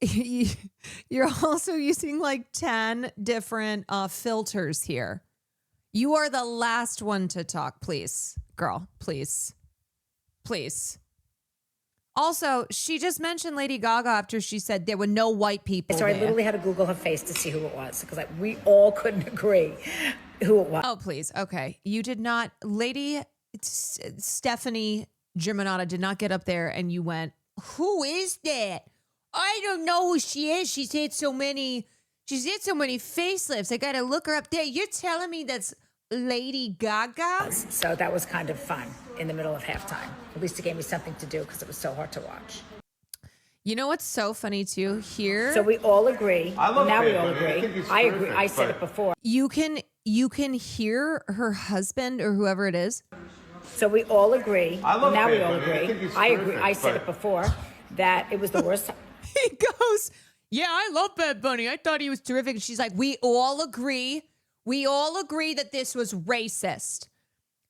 You're also using like 10 different filters here. You are the last one to talk, please, girl. Please. Also, she just mentioned Lady Gaga after she said there were no white people So I there. literally had to Google her face to see who it was because we all couldn't agree who it was. Oh, please. Okay. You did not, Lady Stephanie Germanata did not get up there and you went, who is that? I don't know who she is. She's had so many facelifts. I got to look her up there. You're telling me that's Lady Gaga? So that was kind of fun in the middle of halftime. At least it gave me something to do because it was so hard to watch. You know what's so funny too? Here. So we all agree. Now we all agree. I agree. I said it before. You can hear her husband or whoever it is. So we all agree. Now we all agree. I agree. I said it before that it was the worst. He goes, yeah, I love Bad Bunny. I thought he was terrific. And she's like, we all agree. We all agree that this was racist.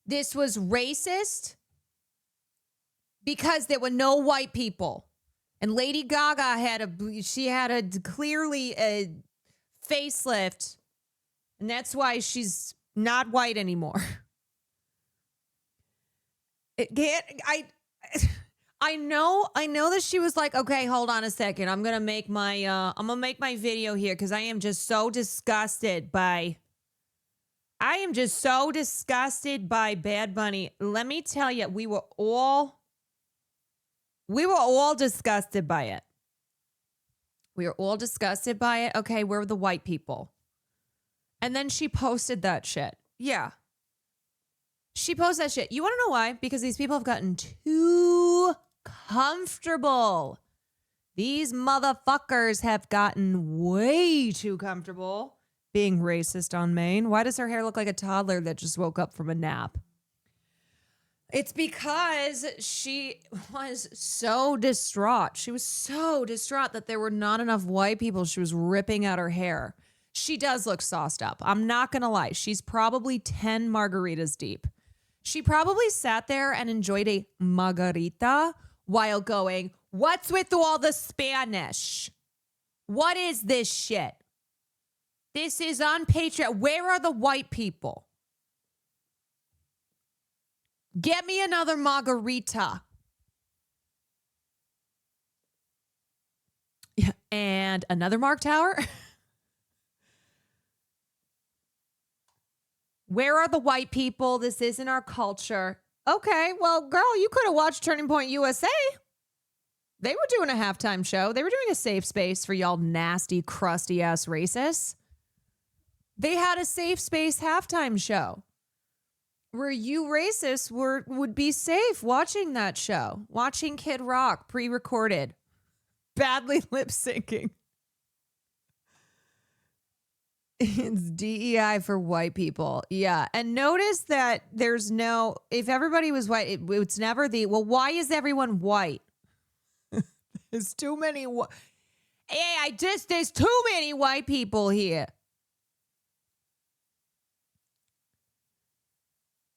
This was racist because there were no white people. And Lady Gaga had clearly a facelift. And that's why she's not white anymore. I know that she was like, okay, hold on a second. I'm gonna make my video here because I am just so disgusted by Bad Bunny. Let me tell you, we were all disgusted by it. We were all disgusted by it. Okay, we're the white people. And then she posted that shit. Yeah. She posted that shit. You want to know why? Because these people have gotten too comfortable. These motherfuckers have gotten way too comfortable being racist on Maine. Why does her hair look like a toddler that just woke up from a nap? It's because she was so distraught. She was so distraught that there were not enough white people. She was ripping out her hair. She does look sauced up. I'm not going to lie. She's probably 10 margaritas deep. She probably sat there and enjoyed a margarita while going, what's with all the Spanish? What is this shit? This is unpatriotic. Where are the white people? Get me another margarita. Yeah, and another Mark Tower. Where are the white people? This isn't our culture. Okay, well, girl, you could have watched Turning Point USA. They were doing a halftime show. They were doing a safe space for y'all nasty, crusty ass racists. They had a safe space halftime show where you racists would be safe watching that show, watching Kid Rock pre-recorded, badly lip syncing. It's DEI for white people. Yeah. And notice that there's no, if everybody was white, it's never well, why is everyone white? There's too many. There's too many white people here.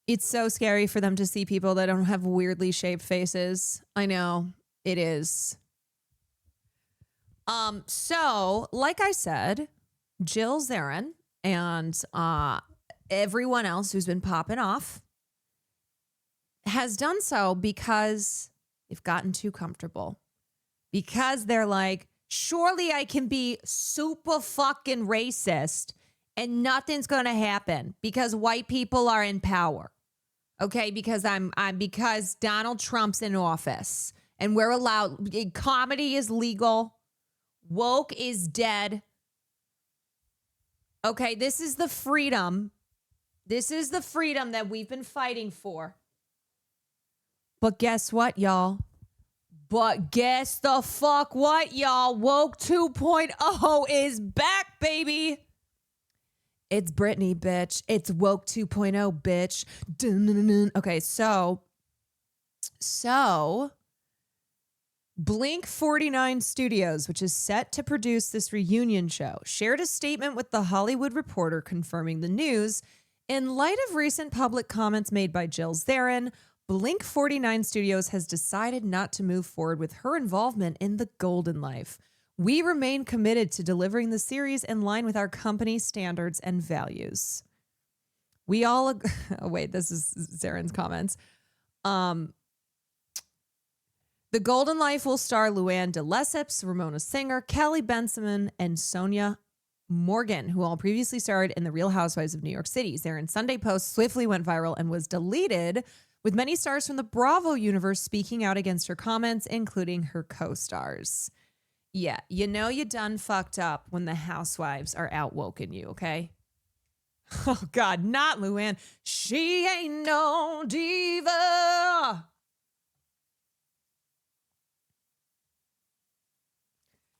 It's so scary for them to see people that don't have weirdly shaped faces. I know it is. So like I said, Jill Zarin and everyone else who's been popping off has done so because they've gotten too comfortable. Because they're like, surely I can be super fucking racist and nothing's going to happen because white people are in power. Okay, because because Donald Trump's in office and we're allowed, comedy is legal. Woke is dead. Okay, this is the freedom. This is the freedom that we've been fighting for. But guess what, y'all? But guess the fuck what, y'all? Woke 2.0 is back, baby. It's Britney, bitch. It's Woke 2.0, bitch. Dun-dun-dun-dun. Okay, so Blink 49 Studios, which is set to produce this reunion show, shared a statement with The Hollywood Reporter confirming the news. In light of recent public comments made by Jill Zarin, Blink 49 Studios has decided not to move forward with her involvement in The Golden Life. We remain committed to delivering the series in line with our company standards and values. We all... Oh, wait, this is Zarin's comments. The Golden Life will star Luann de Lesseps, Ramona Singer, Kelly Benjamin, and Sonia Morgan, who all previously starred in The Real Housewives of New York City. Zarin's Sunday post swiftly went viral and was deleted, with many stars from the Bravo universe speaking out against her comments, including her co-stars. Yeah, you know you done fucked up when the housewives are outwoken you, okay? Oh, God, not Luann. She ain't no diva.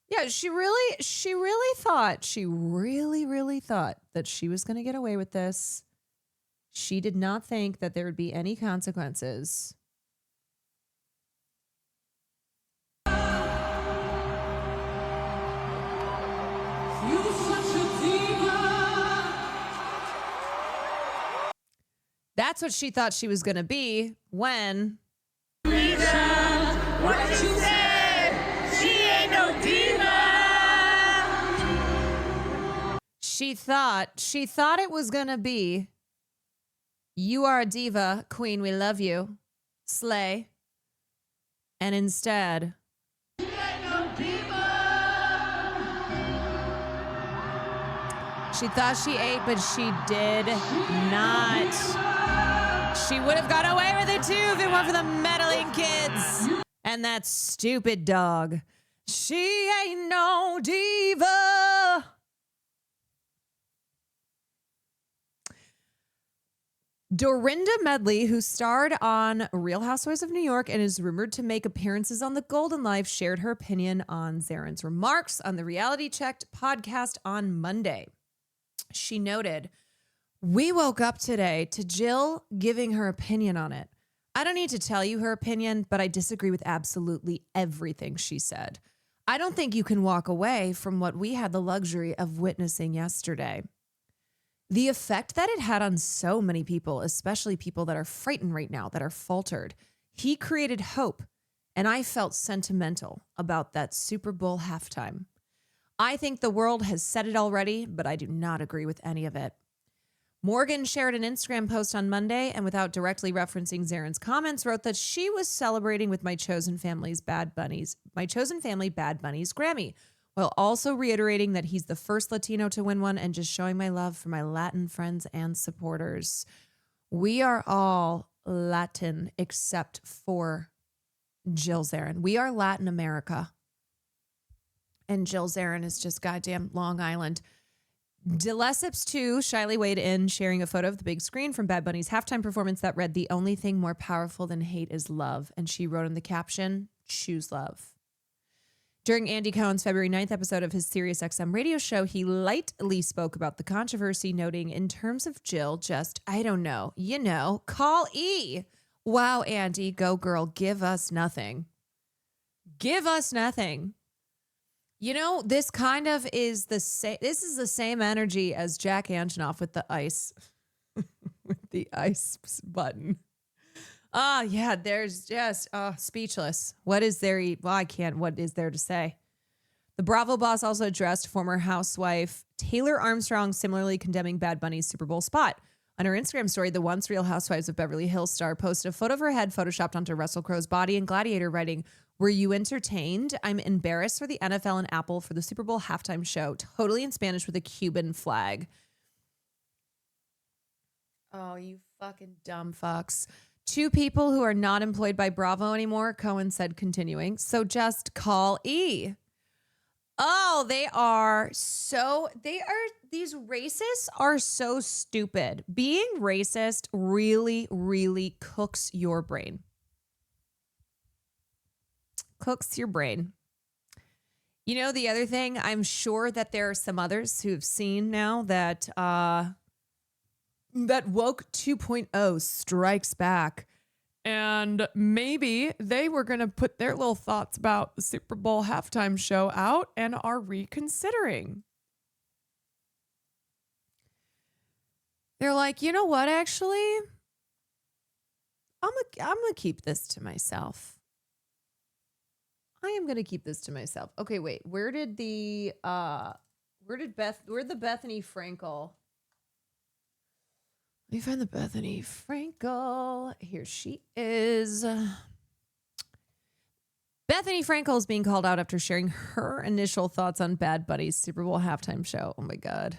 Yeah, she really thought that she was going to get away with this. She did not think that there would be any consequences. That's what she thought she was going to be when... What did you say? She ain't no diva. She thought it was going to be, you are a diva, queen, we love you, slay. And instead, she thought she ate, but she did not. She would have got away with it too if it weren't for the meddling kids and that stupid dog. She ain't no diva. Dorinda Medley, who starred on Real Housewives of New York and is rumored to make appearances on The Golden Life, shared her opinion on ZARIN's remarks on the Reality Checked podcast on Monday. She noted, "We woke up today to Jill giving her opinion on it. I don't need to tell you her opinion, but I disagree with absolutely everything she said. I don't think you can walk away from what we had the luxury of witnessing yesterday." The effect that it had on so many people, especially people that are frightened right now, that are faltered, he created hope, and I felt sentimental about that Super Bowl halftime. I think the world has said it already, but I do not agree with any of it. Morgan shared an Instagram post on Monday and without directly referencing ZARIN's comments, wrote that she was celebrating with my chosen family Bad Bunny's Grammy, while also reiterating that he's the first Latino to win one and just showing my love for my Latin friends and supporters. We are all Latin except for Jill Zarin. We are Latin America. And Jill Zarin is just goddamn Long Island. DeLesseps, too, shyly weighed in, sharing a photo of the big screen from Bad Bunny's halftime performance that read, "The only thing more powerful than hate is love." And she wrote in the caption, "Choose love." During Andy Cohen's February 9th episode of his SiriusXM radio show, he lightly spoke about the controversy, noting, "In terms of Jill, just, I don't know, call E. Wow, Andy, go girl, give us nothing. Give us nothing." This kind of is the same. This is the same energy as Jack Antonoff with the ice, with the ice button. Yeah, there's just speechless. What is there? Well, I can't. What is there to say? The Bravo boss also addressed former housewife Taylor Armstrong, similarly condemning Bad Bunny's Super Bowl spot. On her Instagram story, the once Real Housewives of Beverly Hills star posted a photo of her head photoshopped onto Russell Crowe's body in Gladiator, writing, "Were you entertained? I'm embarrassed for the NFL and Apple for the Super Bowl halftime show, totally in Spanish with a Cuban flag." Oh, you fucking dumb fucks. "Two people who are not employed by Bravo anymore," Cohen said, continuing. "So just call E." Oh, these racists are so stupid. Being racist really, really cooks your brain. Cooks your brain. The other thing, I'm sure that there are some others who've seen now that that woke 2.0 strikes back, and maybe they were going to put their little thoughts about the Super Bowl halftime show out and are reconsidering. They're like, you know what, actually, I'm gonna keep this to myself. I am going to keep this to myself. Okay, wait, where'd the Bethany Frankel? Let me find the Bethany Frankel. Here she is. Bethany Frankel is being called out after sharing her initial thoughts on Bad Bunny's Super Bowl halftime show. Oh my God.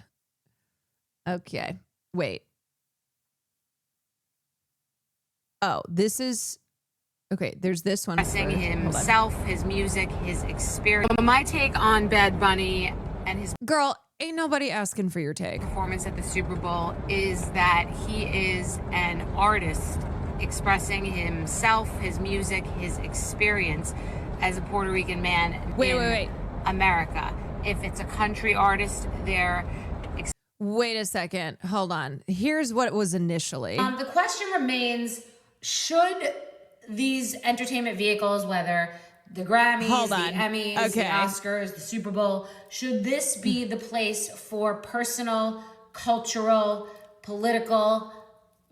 Okay, wait. Oh, this is... Okay, there's this one. Expressing himself, his music, his experience. My take on Bad Bunny and his... Girl, ain't nobody asking for your take. ...performance at the Super Bowl is that he is an artist expressing himself, his music, his experience as a Puerto Rican man in America. If it's a country artist, they're... Wait a second. Hold on. Here's what it was initially. The question remains, should these entertainment vehicles, whether the Grammys, the Emmys, the Oscars, the Super Bowl, should this be the place for personal, cultural, political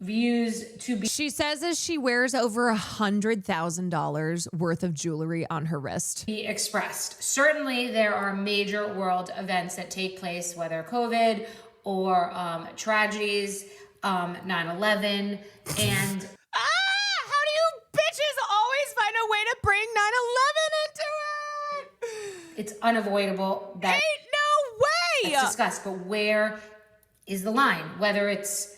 views to be... She says as she wears over $100,000 worth of jewelry on her wrist. ...be expressed. Certainly, there are major world events that take place, whether COVID or tragedies, 9/11, and... How do you bitches always find a way to bring it's unavoidable. That ain't no way. It's discussed, but where is the line? Whether it's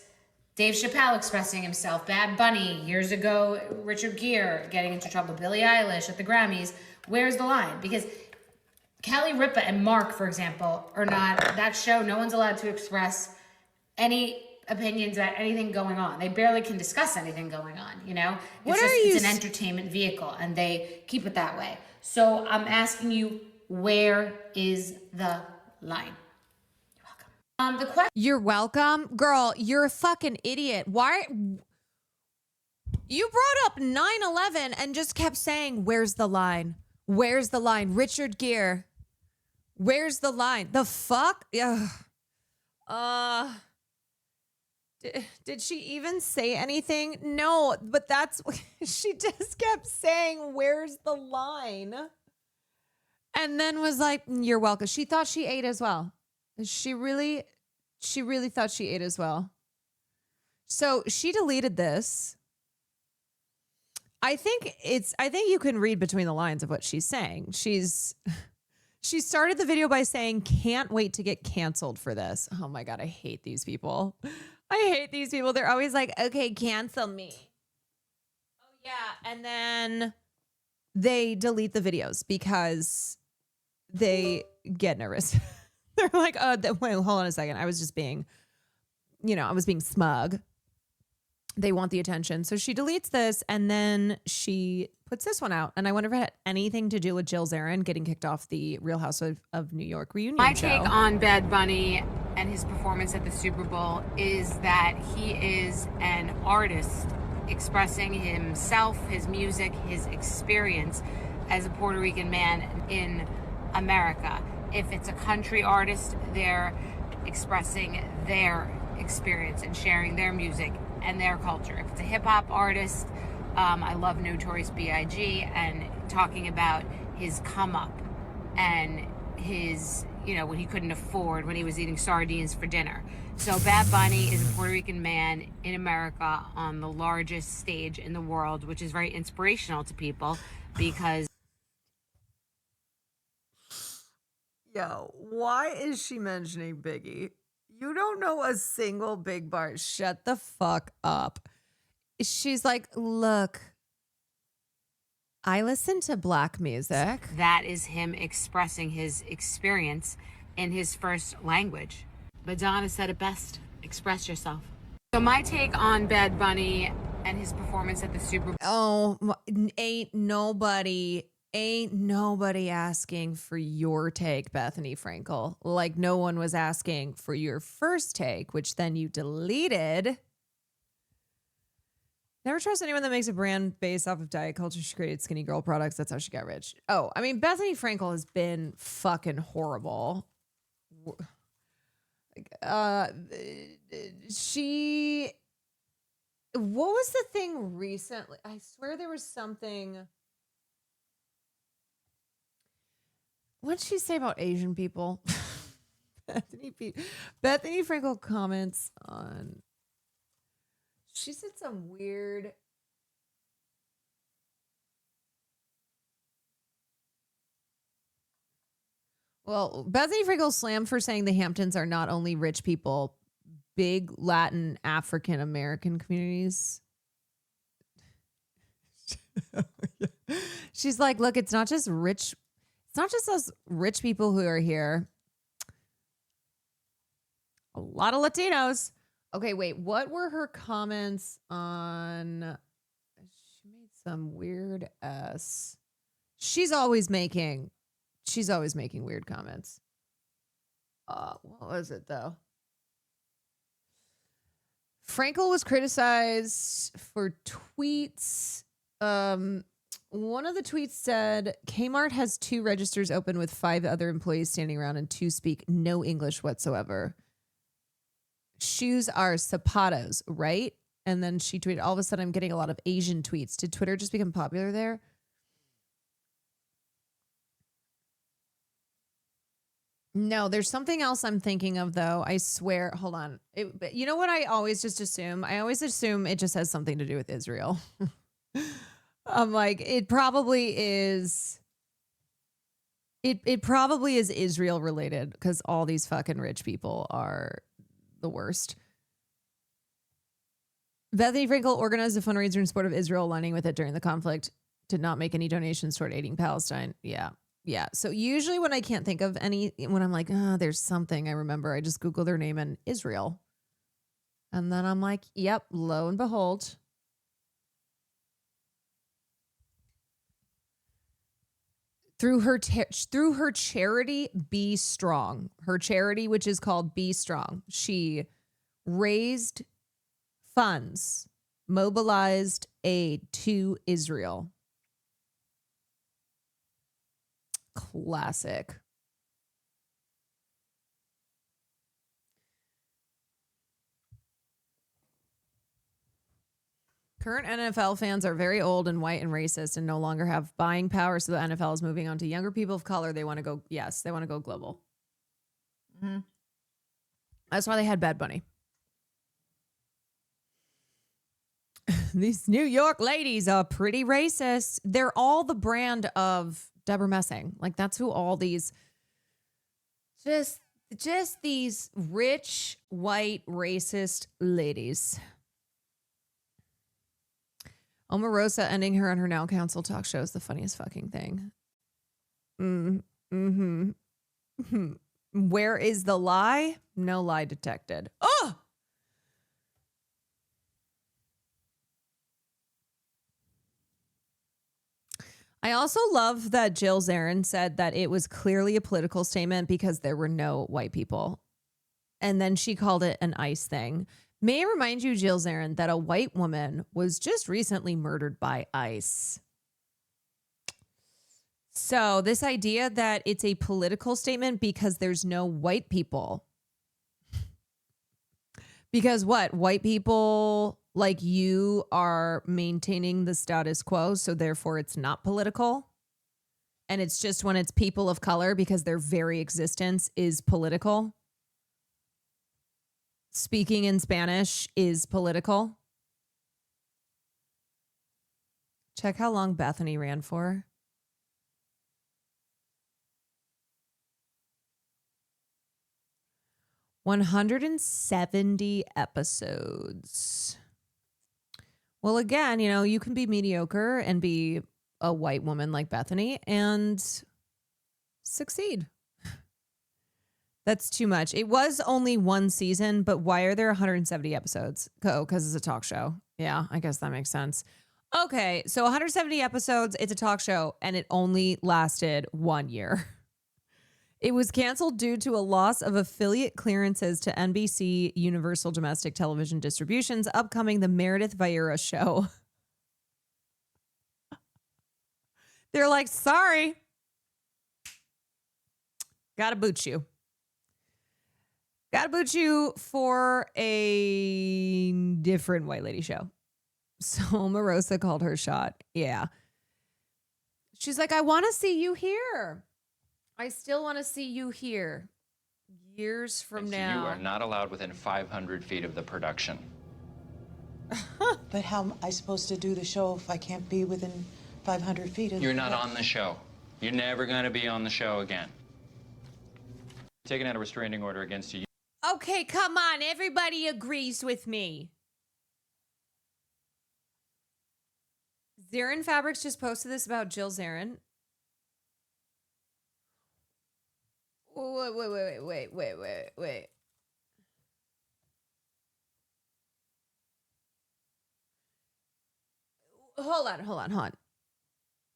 Dave Chappelle expressing himself, Bad Bunny years ago, Richard Gere getting into trouble, Billie Eilish at the Grammys. Where's the line? Because Kelly Ripa and Mark, for example, are not that show. No one's allowed to express any opinions about anything going on. They barely can discuss anything going on, you know? It's an entertainment vehicle, and they keep it that way. So I'm asking you, where is the line? You're welcome. Girl, you're a fucking idiot. Why? You brought up 9/11 and just kept saying, where's the line? Where's the line? Richard Gere. Where's the line? The fuck? Did she even say anything? No, but she just kept saying, where's the line? And then was like, you're welcome. She thought she ate as well. She really thought she ate as well. So she deleted this. I think you can read between the lines of what she's saying. She started the video by saying, can't wait to get canceled for this. Oh my God, I hate these people. I hate these people. They're always like, okay, cancel me. Oh yeah. And then they delete the videos because they get nervous. They're like, wait, hold on a second. I was just being, I was being smug. They want the attention. So she deletes this and then she puts this one out. And I wonder if it had anything to do with Jill Zarin getting kicked off the Real Housewives of New York reunion My show. take on Bad Bunny and his performance at the Super Bowl is that he is an artist expressing himself, his music, his experience as a Puerto Rican man in America. If it's a country artist, they're expressing their experience and sharing their music and their culture. If it's a hip-hop artist, I love Notorious B.I.G. and talking about his come up and his, what he couldn't afford when he was eating sardines for dinner. So Bad Bunny is a Puerto Rican man in America on the largest stage in the world, which is very inspirational to people because... Yo, why is she mentioning Biggie? You don't know a single big bar. Shut the fuck up. She's like, look, I listen to black music. That is him expressing his experience in his first language. Madonna said it best, express yourself. So my take on Bad Bunny and his performance at the Super Bowl. Oh, ain't nobody asking for your take, Bethany Frankel. Like no one was asking for your first take, which then you deleted. Never trust anyone that makes a brand based off of diet culture. She created skinny girl products. That's how she got rich. Oh, I mean, Bethany Frankel has been fucking horrible. What was the thing recently? I swear there was something. What did she say about Asian people? Bethany Frankel comments on. She said some weird. Well, Bethany Frankel slammed for saying the Hamptons are not only rich people, big Latin African American communities. She's like, look, it's not just rich. It's not just us rich people who are here. A lot of Latinos. Okay, wait. What were her comments on? She made some weird ass. She's always making weird comments. What was it though? Frankel was criticized for tweets. One of the tweets said, Kmart has 2 registers open with 5 other employees standing around and 2 speak no English whatsoever. Shoes are zapatos, right? And then she tweeted, all of a sudden I'm getting a lot of Asian tweets. Did Twitter just become popular there? No, there's something else I'm thinking of, though. I swear. Hold on. You know what I always just assume? I always assume it just has something to do with Israel. I'm like, it probably is. It probably is Israel related because all these fucking rich people are the worst. Bethany Frankel organized a fundraiser in support of Israel, aligning with it during the conflict. Did not make any donations toward aiding Palestine. Yeah. Yeah. So usually when I can't think of any, when I'm like, there's something I remember, I just Google their name and Israel. And then I'm like, yep, lo and behold. Through her charity, Be Strong. Her charity, which is called Be Strong. She raised funds, mobilized aid to Israel. Classic. Current NFL fans are very old and white and racist and no longer have buying power, so the NFL is moving on to younger people of color. They want to go, yes, they want to go global. Mm-hmm. That's why they had Bad Bunny. These New York ladies are pretty racist. They're all the brand of Deborah Messing. Like, that's who all these, just these rich, white, racist ladies. Omarosa ending her on her Now Council talk show is the funniest fucking thing. Where is the lie? No lie detected. Oh! I also love that Jill Zarin said that it was clearly a political statement because there were no white people. And then she called it an ICE thing. May I remind you, Jill Zarin, that a white woman was just recently murdered by ICE. So this idea that it's a political statement because there's no white people. Because what? White people like you are maintaining the status quo, so therefore it's not political. And it's just when it's people of color because their very existence is political. Speaking in Spanish is political. Check how long Bethany ran for. $170 episodes. Well, again, you can be mediocre and be a white woman like Bethany and succeed. That's too much. It was only one season, but why are there 170 episodes? Oh, because it's a talk show. Yeah, I guess that makes sense. Okay, so 170 episodes, it's a talk show, and it only lasted 1 year. It was canceled due to a loss of affiliate clearances to NBC Universal Domestic Television Distribution's upcoming The Meredith Vieira Show. They're like, sorry. Gotta boot you. Gotta boot you for a different white lady show. So Omarosa called her shot. Yeah. She's like, I want to see you here. I still want to see you here. Years from now. You are not allowed within 500 feet of the production. But how am I supposed to do the show if I can't be within 500 feet of the You're not on the show. You're never going to be on the show again. Taking out a restraining order against you. Okay, come on. Everybody agrees with me. ZARIN Fabrics just posted this about Jill Zarin. Wait. Hold on.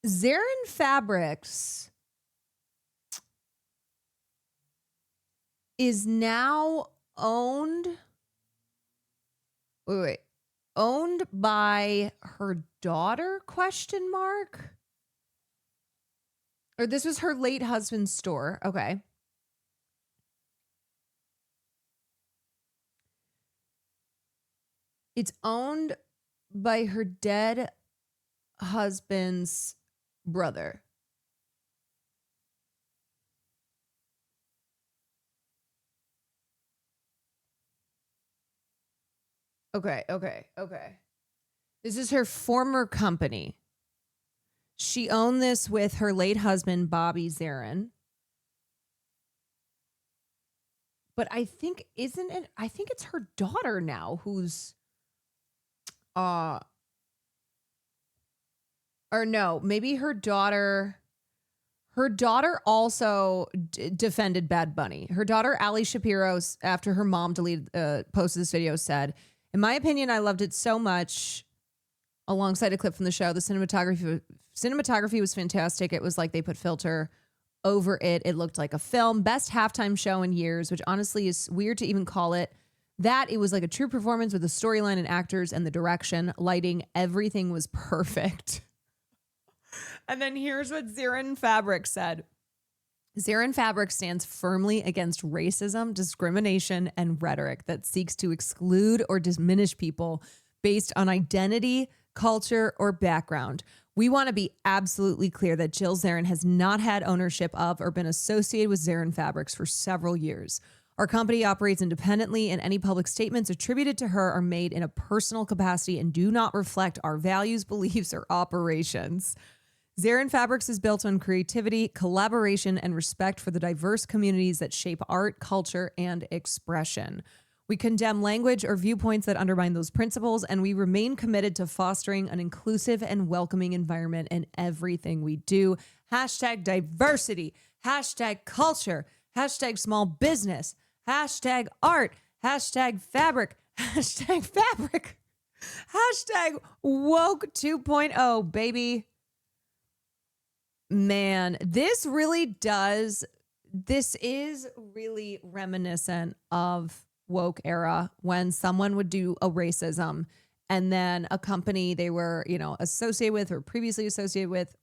ZARIN Fabrics is now owned owned by her daughter, ? Or this was her late husband's store. Okay. It's owned by her dead husband's brother. Okay. This is her former company. She owned this with her late husband, Bobby Zarin. But I think, isn't it? I think it's her daughter now who's, or no, maybe her daughter also defended Bad Bunny. Her daughter, Ali Shapiro, after her mom posted this video, said, "In my opinion, I loved it so much." Alongside a clip from the show, the cinematography was fantastic. It was like they put filter over it. It looked like a film. Best halftime show in years, which honestly is weird to even call it that. It was like a true performance with the storyline and actors and the direction, lighting, everything was perfect. And then here's what ZARIN Fabric said. ZARIN Fabric stands firmly against racism, discrimination, and rhetoric that seeks to exclude or diminish people based on identity, culture, or background. We want to be absolutely clear that Jill Zarin has not had ownership of or been associated with ZARIN Fabrics for several years. Our company operates independently, and any public statements attributed to her are made in a personal capacity and do not reflect our values, beliefs, or operations. ZARIN Fabrics is built on creativity, collaboration, and respect for the diverse communities that shape art, culture, and expression. We condemn language or viewpoints that undermine those principles, and we remain committed to fostering an inclusive and welcoming environment in everything we do. Hashtag diversity, hashtag culture, hashtag small business, hashtag art, hashtag fabric, hashtag fabric, hashtag woke 2.0, baby. Man, this is really reminiscent of woke era, when someone would do a racism and then a company they were, associated with or previously associated with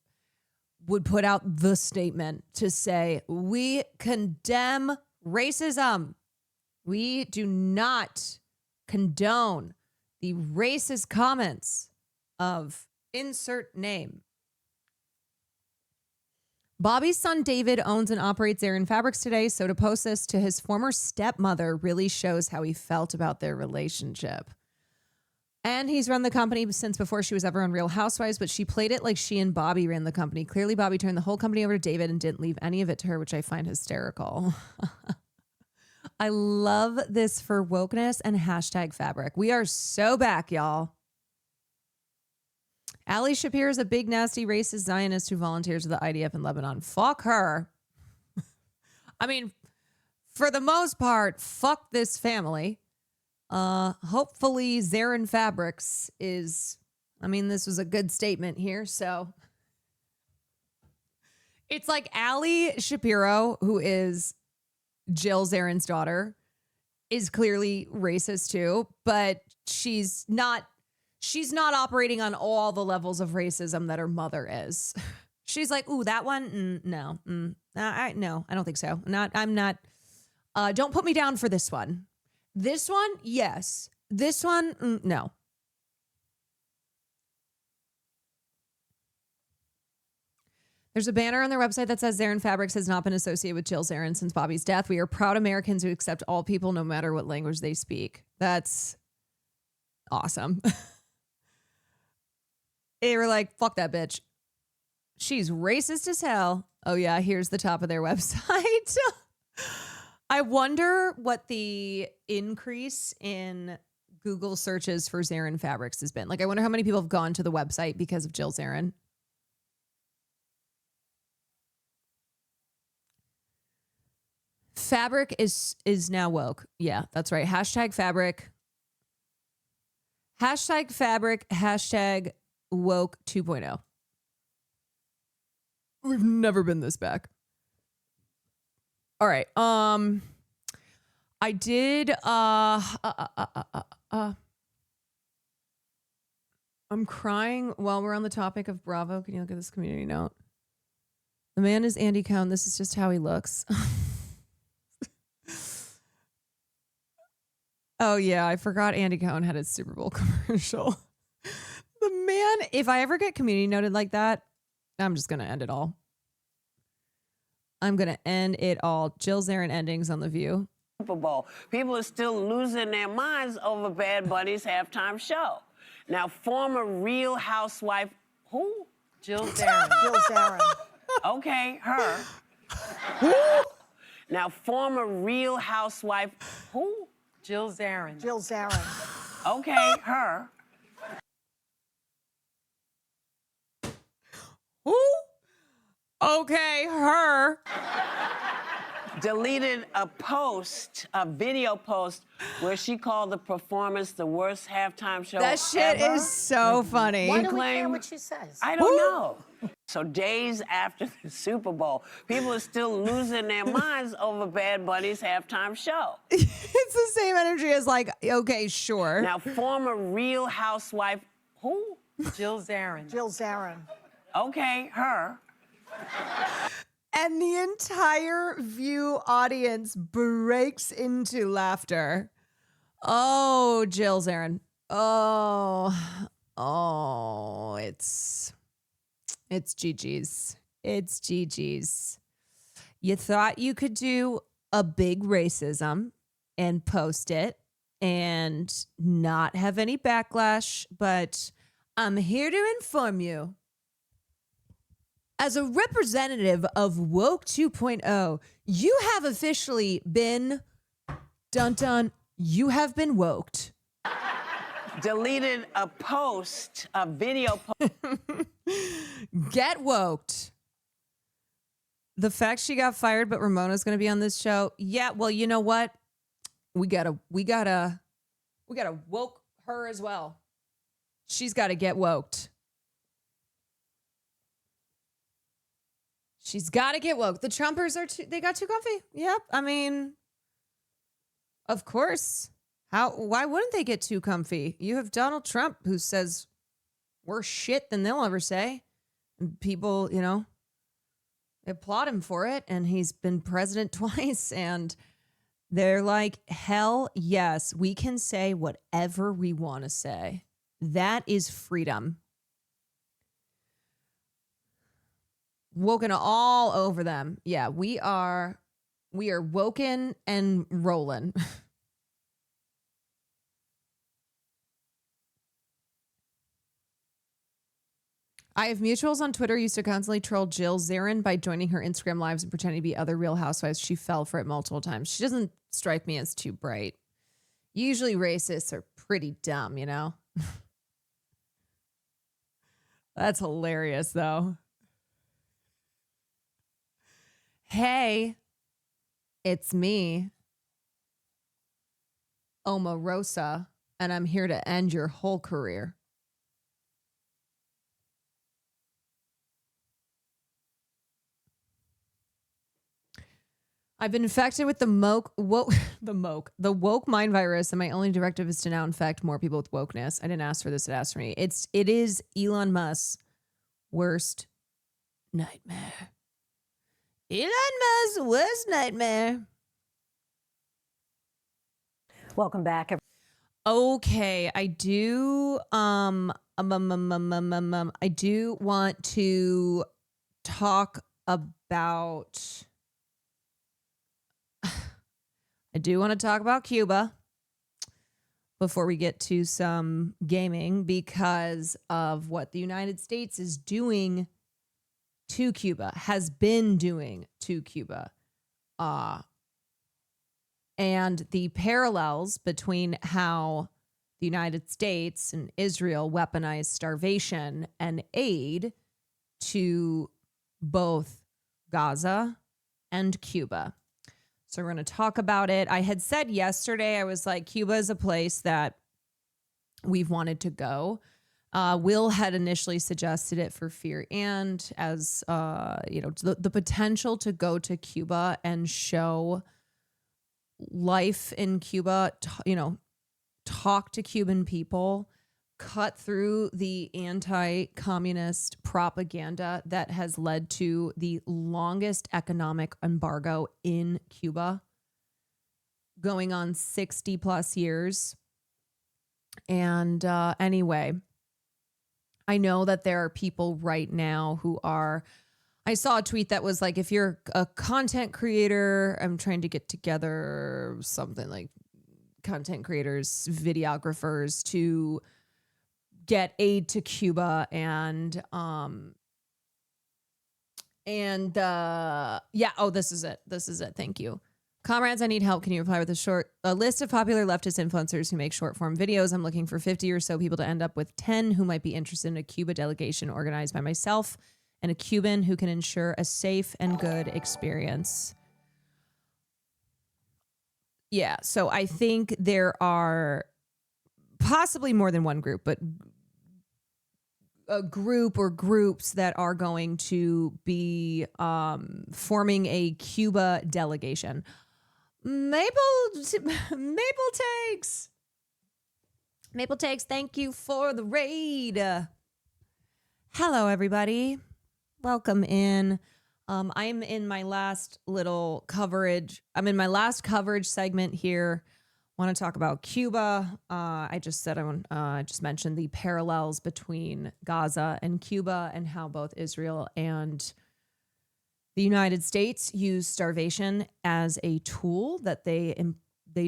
would put out the statement to say, we condemn racism. We do not condone the racist comments of insert name. Bobby's son David owns and operates ZARIN Fabrics today, so to post this to his former stepmother really shows how he felt about their relationship. And he's run the company since before she was ever on Real Housewives, but she played it like she and Bobby ran the company. Clearly, Bobby turned the whole company over to David and didn't leave any of it to her, which I find hysterical. I love this for wokeness and hashtag fabric. We are so back, y'all. Ali Shapiro is a big, nasty, racist Zionist who volunteers with the IDF in Lebanon. Fuck her. I mean, for the most part, fuck this family. Hopefully ZARIN Fabrics is, this was a good statement here, so. It's like Ali Shapiro, who is Jill Zarin's daughter, is clearly racist too, but she's not operating on all the levels of racism that her mother is. She's like, ooh, that one? No. No, I don't think so. I'm not. Don't put me down for this one. This one? Yes. This one? No. There's a banner on their website that says ZARIN Fabrics has not been associated with Jill Zarin since Bobby's death. We are proud Americans who accept all people no matter what language they speak. That's awesome. They were like, fuck that bitch. She's racist as hell. Oh, yeah, here's the top of their website. I wonder what the increase in Google searches for ZARIN Fabrics has been. Like, I wonder how many people have gone to the website because of Jill Zarin. Fabric is now woke. Yeah, that's right. Hashtag fabric. Hashtag fabric. Hashtag woke 2.0. We've never been this back. All right. I did I'm crying while we're on the topic of Bravo. Can you look at this community note? The man is Andy Cohen. This is just how he looks. Oh yeah, I forgot Andy Cohen had his Super Bowl commercial. The man, if I ever get community noted like that, I'm just going to end it all. I'm going to end it all. Jill Zarin endings on The View. Super Bowl. People are still losing their minds over Bad Bunny's halftime show. Now, former Real Housewife, who? Jill Zarin. Jill Zarin. Okay, her. Now, former Real Housewife, who? Jill ZARIN. Jill ZARIN. Okay, her. Who? Okay, her. Deleted a post, a video post, where she called the performance the worst halftime show That shit ever. is so funny. Why do we care what she says? I don't know. So days after the Super Bowl, people are still losing their minds over Bad Bunny's halftime show. It's the same energy as like, okay, sure. Now, former Real Housewife, who? Jill ZARIN. Jill ZARIN. Okay, her. And the entire View audience breaks into laughter. Oh, Jill ZARIN. Oh, it's GG's. It's GG's. You thought you could do a big racism and post it and not have any backlash, but I'm here to inform you. As a representative of Woke 2.0, you have officially been, dun-dun, you have been woked. Deleted a post, a video post. Get woked. The fact she got fired, but Ramona's going to be on this show. Yeah, well, you know what? We gotta woke her as well. She's got to get woked. She's got to get woke. The Trumpers they got too comfy. Yep. I mean, of course. Why wouldn't they get too comfy? You have Donald Trump who says worse shit than they'll ever say. And people, they applaud him for it. And he's been president twice. And they're like, hell yes, we can say whatever we want to say. That is freedom. Woken all over them. Yeah, we are woken and rolling. I have mutuals on Twitter used to constantly troll Jill ZARIN by joining her Instagram lives and pretending to be other Real Housewives. She fell for it multiple times. She doesn't strike me as too bright. Usually racists are pretty dumb, That's hilarious, though. Hey, it's me, Omarosa, and I'm here to end your whole career. I've been infected with the woke mind virus, and my only directive is to now infect more people with wokeness. I didn't ask for this; it asked for me. It is Elon Musk's worst nightmare. Elon Musk's worst nightmare. Welcome back. Okay, I do I do want to talk about Cuba before we get to some gaming because of what the United States is doing to Cuba, has been doing to Cuba. And the parallels between how the United States and Israel weaponized starvation and aid to both Gaza and Cuba. So we're going to talk about it. I had said yesterday, I was like, Cuba is a place that we've wanted to go. Will had initially suggested it for Fear and as, the potential to go to Cuba and show life in Cuba, talk to Cuban people, cut through the anti-communist propaganda that has led to the longest economic embargo in Cuba, going on 60 plus years. And anyway, I know that there are people right now who are, I saw a tweet that was like, if you're a content creator, I'm trying to get together something like content creators, videographers to get aid to Cuba. And And yeah, oh, this is it. Thank you. Comrades, I need help. Can you reply with a list of popular leftist influencers who make short form videos? I'm looking for 50 or so people to end up with 10 who might be interested in a Cuba delegation organized by myself and a Cuban who can ensure a safe and good experience. Yeah, so I think there are possibly more than one group, but a group or groups that are going to be forming a Cuba delegation. Maple Takes, thank you for the raid. Hello, everybody. Welcome in. I'm in my last little coverage. I'm in my last coverage segment here. Want to talk about Cuba. I just mentioned the parallels between Gaza and Cuba and how both Israel and the United States use starvation as a tool that they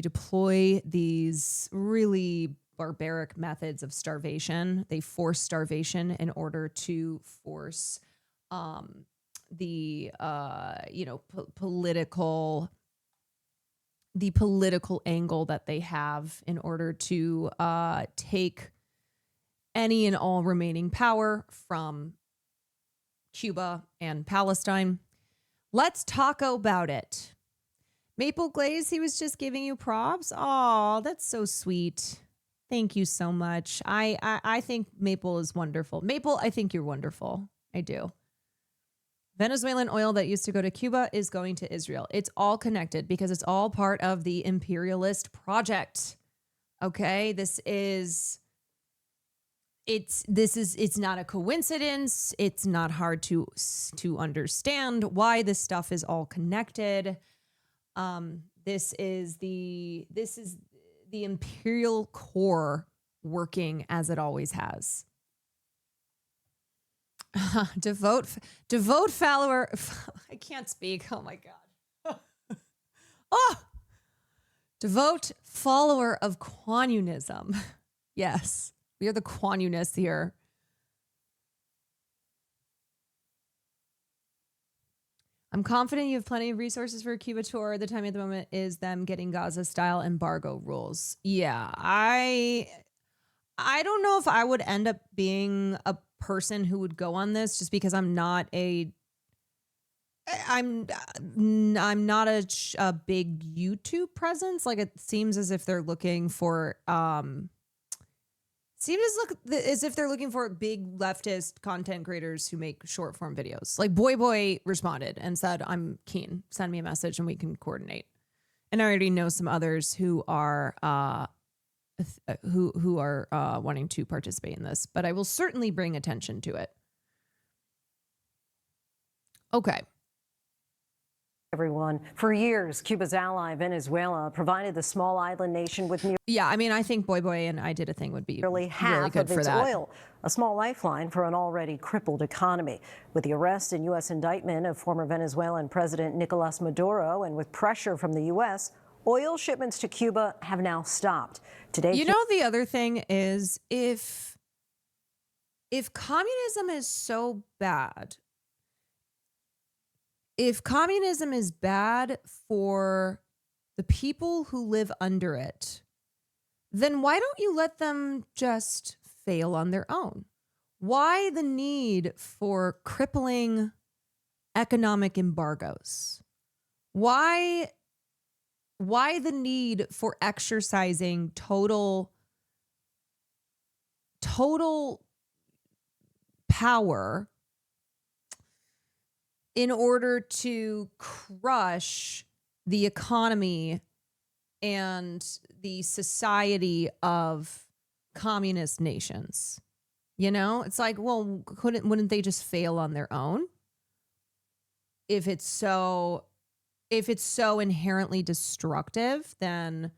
deploy these really barbaric methods of starvation. They force starvation in order to force the political angle that they have in order to take any and all remaining power from Cuba and Palestine. Let's talk about it. Maple Glaze, he was just giving you props. Oh, that's so sweet. Thank you so much. I think Maple is wonderful. Maple, I think you're wonderful. I do. Venezuelan oil that used to go to Cuba is going to Israel. It's all connected because it's all part of the imperialist project. Okay, it's not a coincidence. It's not hard to understand why this stuff is all connected. This is the imperial core working as it always has. Devote follower. I can't speak. Oh my God. Devote follower of Quanunism. Yes, we are the Quanunists here. I'm confident you have plenty of resources for a Cuba tour. The timing at the moment is them getting Gaza-style embargo rules. Yeah, I don't know if I would end up being a person who would go on this just because I'm not a big YouTube presence. Like, it seems as if they're looking for big leftist content creators who make short form videos. Like Boy responded and said, I'm keen. Send me a message and we can coordinate. And I already know some others who are wanting to participate in this, but I will certainly bring attention to it. Okay. Everyone. For years, Cuba's ally, Venezuela, provided the small island nation with yeah, I mean, I think Boy and I Did a Thing would be nearly half really good of for its that. oil, a small lifeline for an already crippled economy. With the arrest and U.S. indictment of former Venezuelan President Nicolas Maduro and with pressure from the U.S., oil shipments to Cuba have now stopped. Today, you know, the other thing is if communism is so bad, if communism is bad for the people who live under it, then why don't you let them just fail on their own? Why the need for crippling economic embargoes? Why the need for exercising total power in order to crush the economy and the society of communist nations? You know, it's like, well, wouldn't they just fail on their own? If it's so inherently destructive, then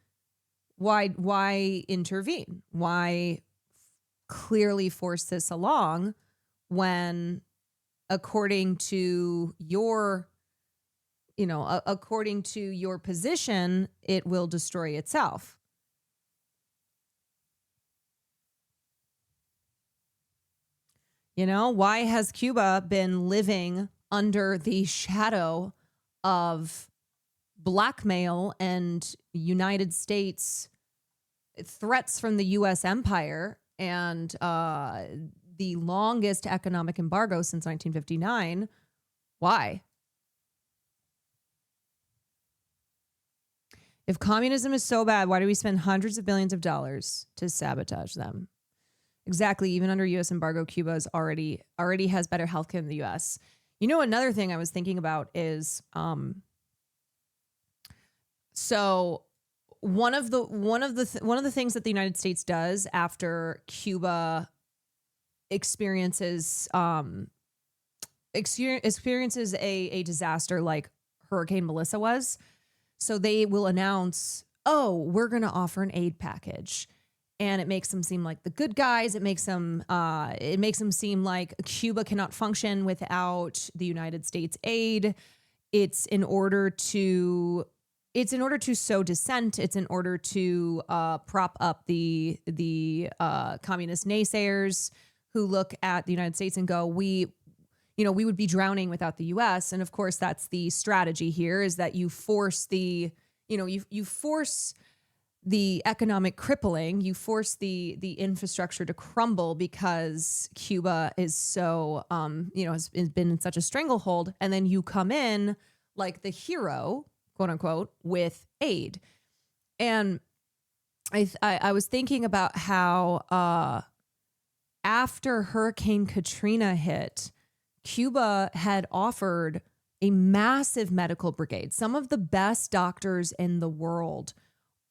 why intervene? Why clearly force this along when, according to your position, it will destroy itself? You know, why has Cuba been living under the shadow of blackmail and United States threats from the U.S. empire and the longest economic embargo since 1959. Why? If communism is so bad, why do we spend hundreds of billions of dollars to sabotage them? Exactly. Even under U.S. embargo, Cuba is already has better healthcare than the U.S. You know, another thing I was thinking about is, so one of the things that the United States does after Cuba experiences a disaster like Hurricane Melissa was, so they will announce, oh, we're going to offer an aid package. And it makes them seem like the good guys. It makes them seem like Cuba cannot function without the United States aid. It's in order to sow dissent. It's in order to prop up the communist naysayers who look at the United States and go, we would be drowning without the U.S. And of course, that's the strategy here, is that you force you force the economic crippling, you force the infrastructure to crumble because Cuba is so, has been in such a stranglehold. And then you come in like the hero, quote unquote, with aid. And I was thinking about how after Hurricane Katrina hit, Cuba had offered a massive medical brigade. Some of the best doctors in the world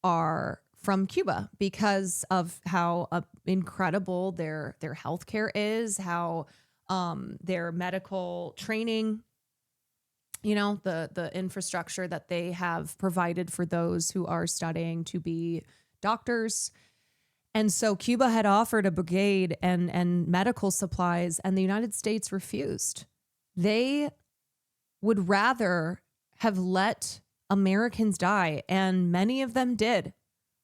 are from Cuba because of how incredible their healthcare is, how their medical training, the infrastructure that they have provided for those who are studying to be doctors. And so Cuba had offered a brigade and medical supplies, and the United States refused. They would rather have let Americans die, and many of them did.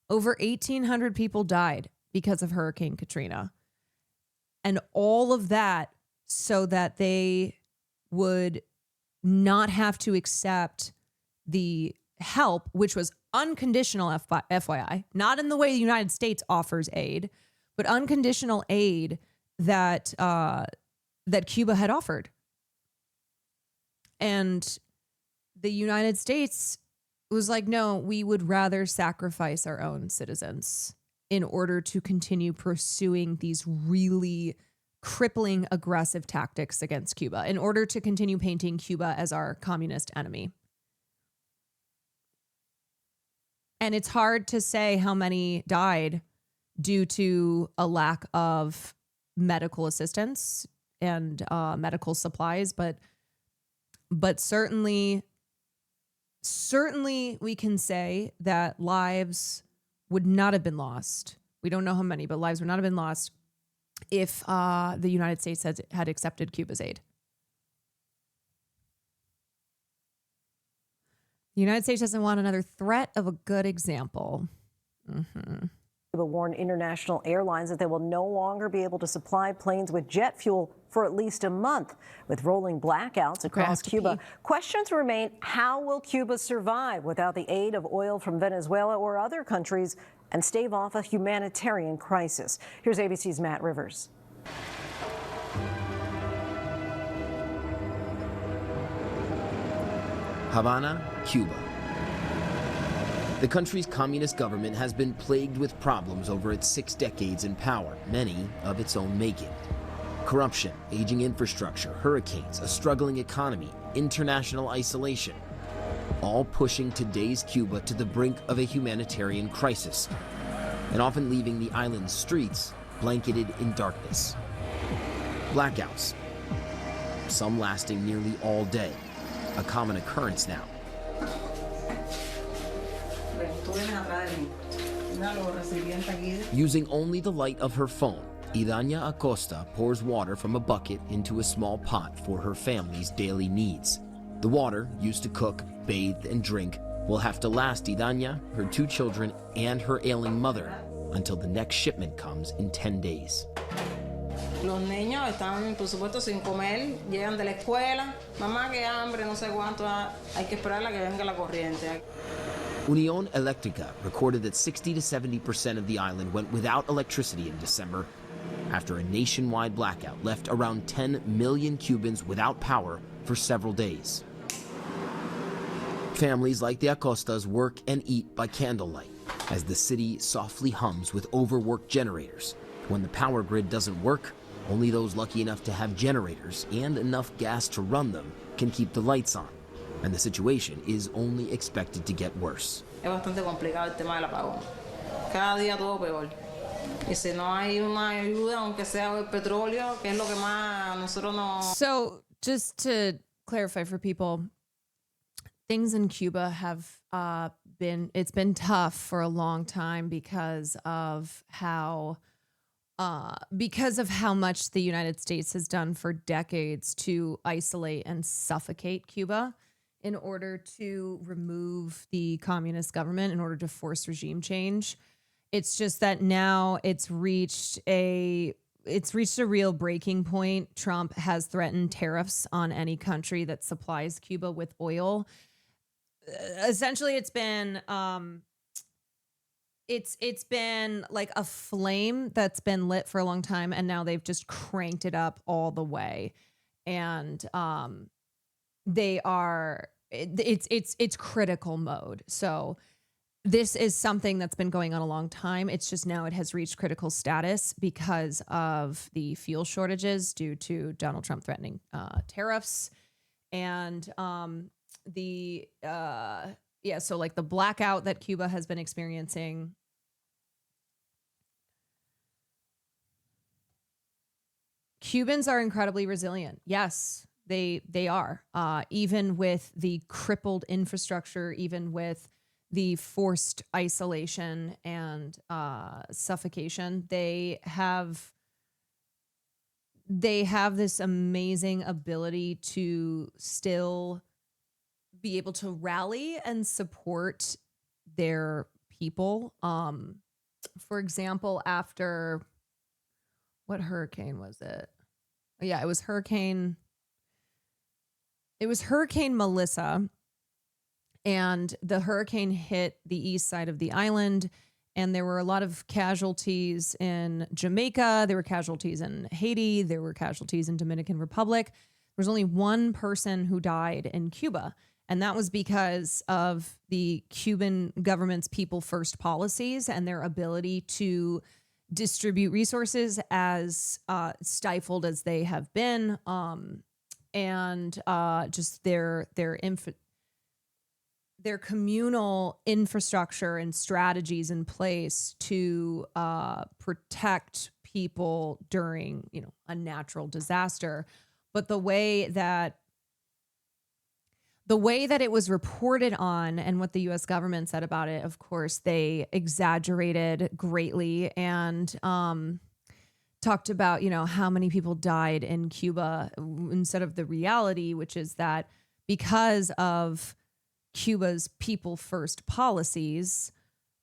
Over 1,800 people died because of Hurricane Katrina. And all of that so that they would not have to accept the help, which was unconditional, FYI, not in the way the United States offers aid, but unconditional aid that Cuba had offered. And the United States was like, no, we would rather sacrifice our own citizens in order to continue pursuing these really crippling, aggressive tactics against Cuba, in order to continue painting Cuba as our communist enemy. And it's hard to say how many died due to a lack of medical assistance and medical supplies, but certainly we can say that lives would not have been lost. We don't know how many, but lives would not have been lost if the United States had accepted Cuba's aid. The United States doesn't want another threat of a good example. Mm-hmm. Cuba warned international airlines that they will no longer be able to supply planes with jet fuel for at least a month. With rolling blackouts across Cuba, questions remain: how will Cuba survive without the aid of oil from Venezuela or other countries and stave off a humanitarian crisis? Here's ABC's Matt Rivers. Havana, Cuba. The country's communist government has been plagued with problems over its 6 decades in power, many of its own making. Corruption, aging infrastructure, hurricanes, a struggling economy, international isolation, all pushing today's Cuba to the brink of a humanitarian crisis, and often leaving the island's streets blanketed in darkness. Blackouts, some lasting nearly all day, a common occurrence now. Using only the light of her phone, Idaña Acosta pours water from a bucket into a small pot for her family's daily needs. The water, used to cook, bathe, and drink, will have to last Idaña, her 2 children, and her ailing mother until the next shipment comes in 10 days. Los niños están, por supuesto, sin comer, llegan de la escuela. Mamá, qué hambre, no sé cuánto. Hay que esperar a que venga la corriente. Unión Eléctrica recorded that 60 to 70% of the island went without electricity in December after a nationwide blackout left around 10 million Cubans without power for several days. Families like the Acostas work and eat by candlelight as the city softly hums with overworked generators. When the power grid doesn't work, only those lucky enough to have generators and enough gas to run them can keep the lights on. And the situation is only expected to get worse. Es bastante complicado el tema del apagón. Cada día todo peor. Y si no hay una ayuda, aunque sea el petróleo, que es lo que más nosotros no... So, just to clarify for people, things in Cuba have it's been tough for a long time because of how much the United States has done for decades to isolate and suffocate Cuba in order to remove the communist government, in order to force regime change. It's just that now it's reached a real breaking point. Trump has threatened tariffs on any country that supplies Cuba with oil. Essentially, it's been like a flame that's been lit for a long time, and now they've just cranked it up all the way. And it's critical mode. So this is something that's been going on a long time. It's just now it has reached critical status because of the fuel shortages due to Donald Trump threatening tariffs. And so like the blackout that Cuba has been experiencing. Cubans are incredibly resilient. Yes, they are. Even with the crippled infrastructure, even with the forced isolation and suffocation, they have this amazing ability to still be able to rally and support their people. For example, after what hurricane was it? Yeah, it was Hurricane Melissa. And the hurricane hit the east side of the island, and there were a lot of casualties in Jamaica. There were casualties in Haiti. There were casualties in Dominican Republic. There was only one person who died in Cuba, and that was because of the Cuban government's people first policies and their ability to distribute resources as stifled as they have been, and just their communal infrastructure and strategies in place to protect people during, a natural disaster. But the way that it was reported on and what the U.S. government said about it, of course, they exaggerated greatly and talked about, how many people died in Cuba instead of the reality, which is that because of Cuba's people first policies,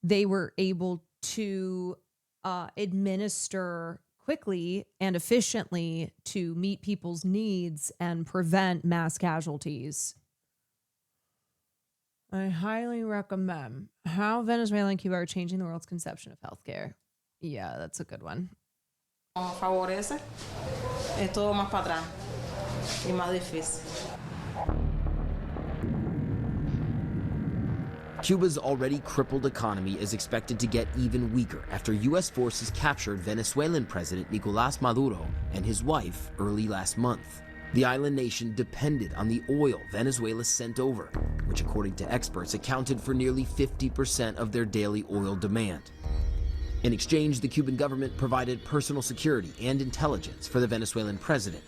they were able to administer quickly and efficiently to meet people's needs and prevent mass casualties. I highly recommend How Venezuela and Cuba Are Changing the World's Conception of Healthcare. Yeah, that's a good one. Favorece, es todo más para atrás y más difícil. Cuba's already crippled economy is expected to get even weaker after U.S. forces captured Venezuelan President Nicolás Maduro and his wife early last month. The island nation depended on the oil Venezuela sent over, which according to experts accounted for nearly 50% of their daily oil demand. In exchange, the Cuban government provided personal security and intelligence for the Venezuelan president.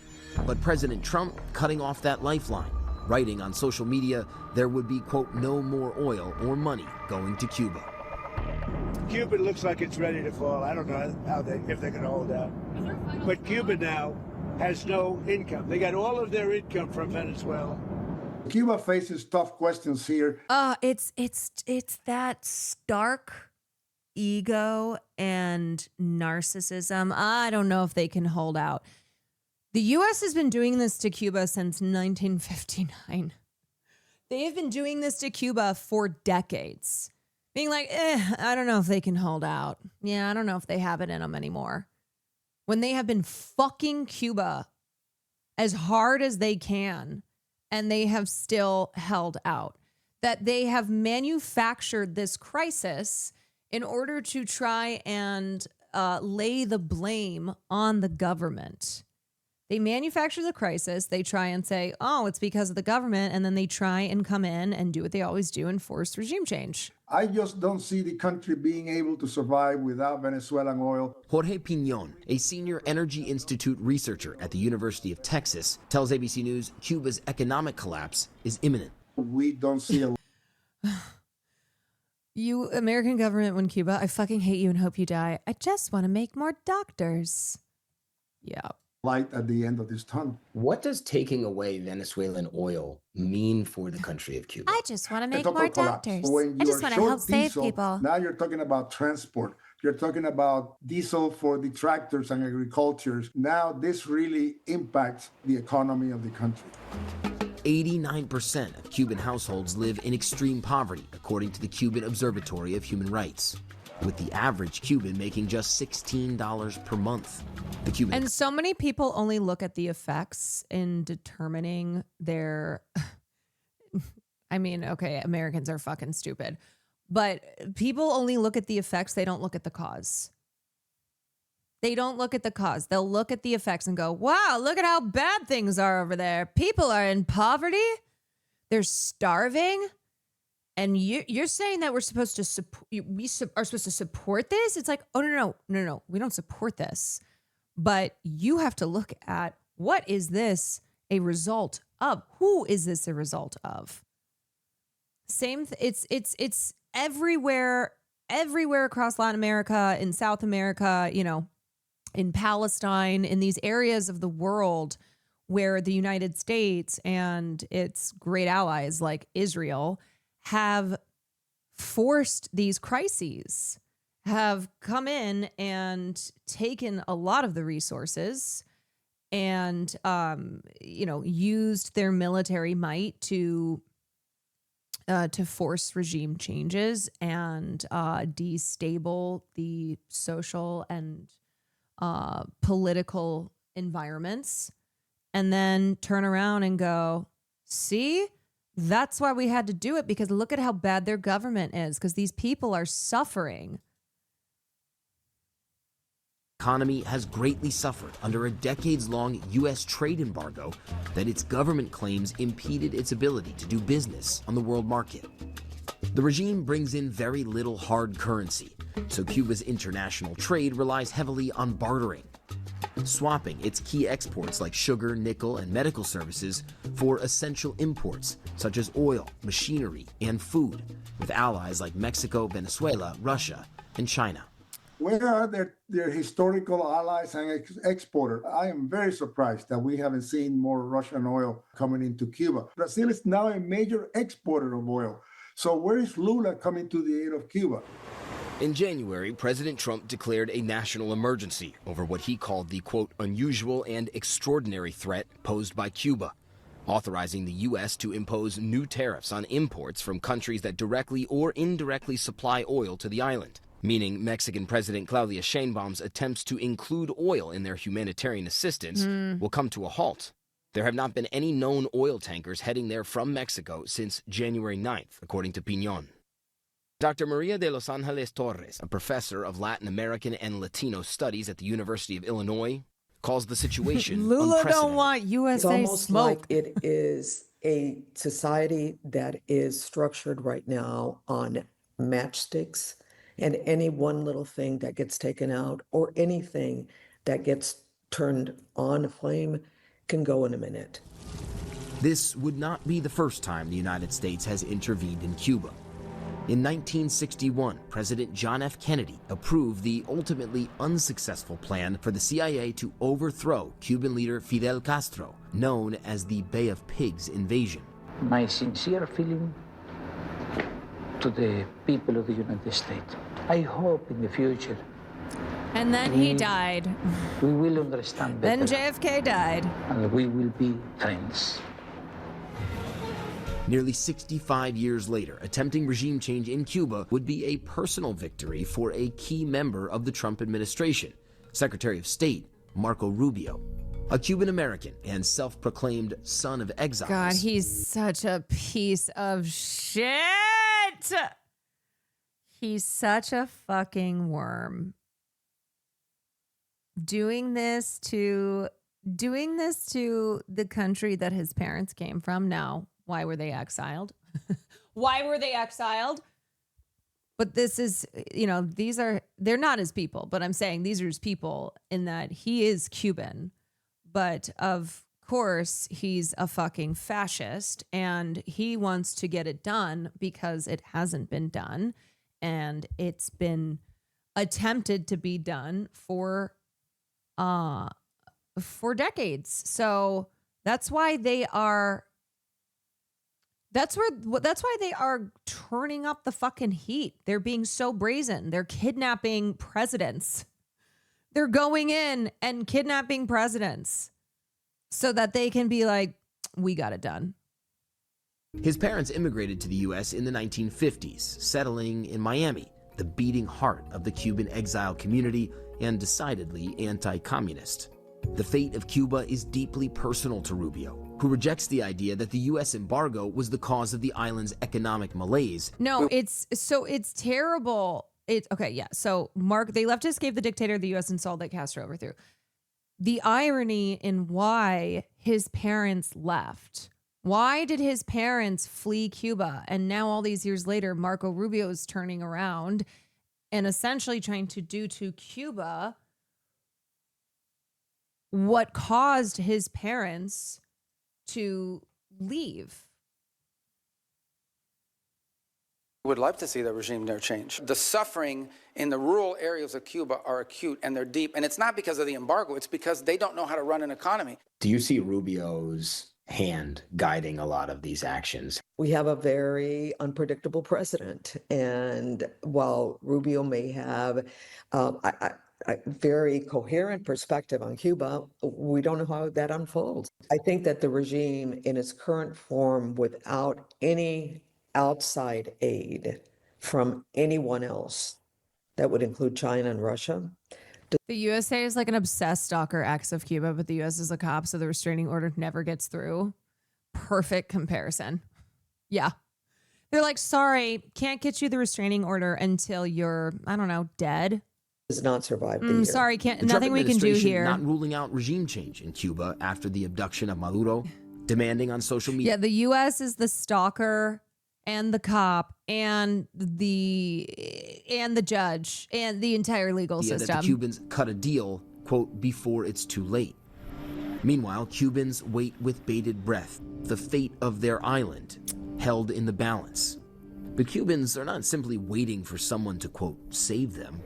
But President Trump cutting off that lifeline, writing on social media there would be, quote, no more oil or money going to Cuba. Cuba looks like it's ready to fall. I don't know if they can hold out. But Cuba now has no income. They got all of their income from Venezuela. Cuba faces tough questions here. It's that stark ego and narcissism, I don't know if they can hold out. The U.S. has been doing this to Cuba since 1959. They have been doing this to Cuba for decades. Being like, I don't know if they can hold out. Yeah, I don't know if they have it in them anymore. When they have been fucking Cuba as hard as they can, and they have still held out. That they have manufactured this crisis in order to try and lay the blame on the government. They manufacture the crisis. They try and say, oh, it's because of the government. And then they try and come in and do what they always do and force regime change. I just don't see the country being able to survive without Venezuelan oil. Jorge Piñón, a senior Energy Institute researcher at the University of Texas, tells ABC News Cuba's economic collapse is imminent. We don't see a... You, American government, when Cuba, I fucking hate you and hope you die. I just want to make more doctors. Yeah. Light at the end of this tunnel. What does taking away Venezuelan oil mean for the country of Cuba? I just want to make more doctors. I just want to help save people. Now you're talking about transport. You're talking about diesel for the tractors and agricultures. Now this really impacts the economy of the country. 89% of Cuban households live in extreme poverty, according to the Cuban Observatory of Human Rights, with the average Cuban making just $16 per month. The Cuban and so many people only look at the effects in determining their... I mean, okay, Americans are fucking stupid, but people only look at the effects. They don't look at the cause. They don't look at the cause. They'll look at the effects and go, wow, look at how bad things are over there. People are in poverty. They're starving. And you're saying that we're supposed to support, we are supposed to support this? It's like, oh, no. We don't support this. But you have to look at, what is this a result of? Who is this a result of? It's everywhere across Latin America, in South America, in Palestine, in these areas of the world where the United States and its great allies like Israel have forced these crises, have come in and taken a lot of the resources and, used their military might to force regime changes and destabilize the social and political environments, and then turn around and go, see, that's why we had to do it, because look at how bad their government is, because these people are suffering. Economy has greatly suffered under a decades-long U.S. trade embargo that its government claims impeded its ability to do business on the world market. The regime brings in very little hard currency, so Cuba's international trade relies heavily on bartering, swapping its key exports like sugar, nickel, and medical services for essential imports such as oil, machinery, and food, with allies like Mexico, Venezuela, Russia, and China. Where are their historical allies and exporters? I am very surprised that we haven't seen more Russian oil coming into Cuba. Brazil is now a major exporter of oil. So where is Lula coming to the aid of Cuba? In January, President Trump declared a national emergency over what he called the, quote, unusual and extraordinary threat posed by Cuba, authorizing the U.S. to impose new tariffs on imports from countries that directly or indirectly supply oil to the island, meaning Mexican President Claudia Sheinbaum's attempts to include oil in their humanitarian assistance will come to a halt. There have not been any known oil tankers heading there from Mexico since January 9th, according to Piñón. Dr. Maria de Los Angeles Torres, a professor of Latin American and Latino studies at the University of Illinois, calls the situation Lula don't want USA It's almost smoke. like it is a society that is structured right now on matchsticks, and any one little thing that gets taken out or anything that gets turned on a flame can go in a minute. This would not be the first time the United States has intervened in Cuba. In 1961, President John F. Kennedy approved the ultimately unsuccessful plan for the CIA to overthrow Cuban leader Fidel Castro, known as the Bay of Pigs invasion. My sincere feeling to the people of the United States. I hope in the future. And then he died. We will understand better. Then JFK died. And we will be friends. Nearly 65 years later, attempting regime change in Cuba would be a personal victory for a key member of the Trump administration, Secretary of State Marco Rubio, a Cuban American and self-proclaimed son of exiles. God, he's such a piece of shit. He's such a fucking worm. Doing this to the country that his parents came from. Now, why were they exiled? Why were they exiled? But this is, they're not his people, but I'm saying these are his people in that he is Cuban. But of course, he's a fucking fascist and he wants to get it done because it hasn't been done. And it's been attempted to be done for decades. So that's why they are turning up the fucking heat. They're being so brazen. They're kidnapping presidents. They're going in and kidnapping presidents so that they can be like, we got it done. His parents immigrated to the U.S. in the 1950s, settling in Miami, the beating heart of the Cuban exile community and decidedly anti-communist. The fate of Cuba is deeply personal to Rubio, who rejects the idea that the U.S. embargo was the cause of the island's economic malaise. No, it's terrible. So they left to escape the dictator of the U.S. and saw that Castro overthrew. The irony in why his parents left. Why did his parents flee Cuba? And now all these years later, Marco Rubio is turning around and essentially trying to do to Cuba what caused his parents to leave. Would love to see the regime there change. The suffering in the rural areas of Cuba are acute and they're deep. And it's not because of the embargo. It's because they don't know how to run an economy. Do you see Rubio's hand guiding a lot of these actions? We have a very unpredictable president. And while Rubio may have a very coherent perspective on Cuba, we don't know how that unfolds. I think that the regime in its current form, without any outside aid from anyone else, that would include China and Russia. The USA is like an obsessed stalker ex of Cuba, but the US is a cop, so the restraining order never gets through. Perfect comparison. Yeah. They're like, sorry, can't get you the restraining order until you're, I don't know, dead. Does not survive the year. Sorry, The nothing Trump we can do administration here. not ruling out regime change in Cuba after the abduction of Maduro, demanding on social media. Yeah, the US is the stalker and the cop and the judge and the entire legal system. That the Cubans cut a deal, quote, before it's too late. Meanwhile, Cubans wait with bated breath, the fate of their island held in the balance. The Cubans are not simply waiting for someone to, quote, save them.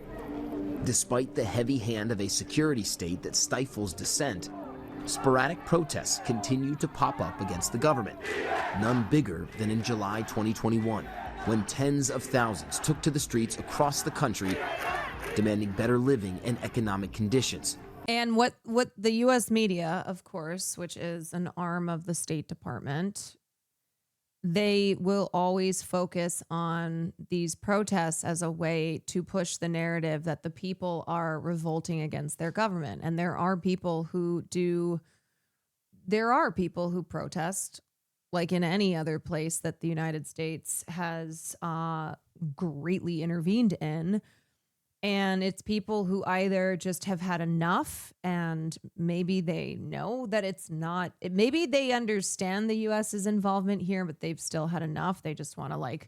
Despite the heavy hand of a security state that stifles dissent, sporadic protests continue to pop up against the government, none bigger than in July 2021, when tens of thousands took to the streets across the country, demanding better living and economic conditions. And what the U.S. media, of course, which is an arm of the State Department, they will always focus on these protests as a way to push the narrative that the people are revolting against their government. And there are people who protest, like in any other place that the United States has greatly intervened in. And it's people who either just have had enough and maybe they know that it's not, maybe they understand the US's involvement here, but they've still had enough. They just want to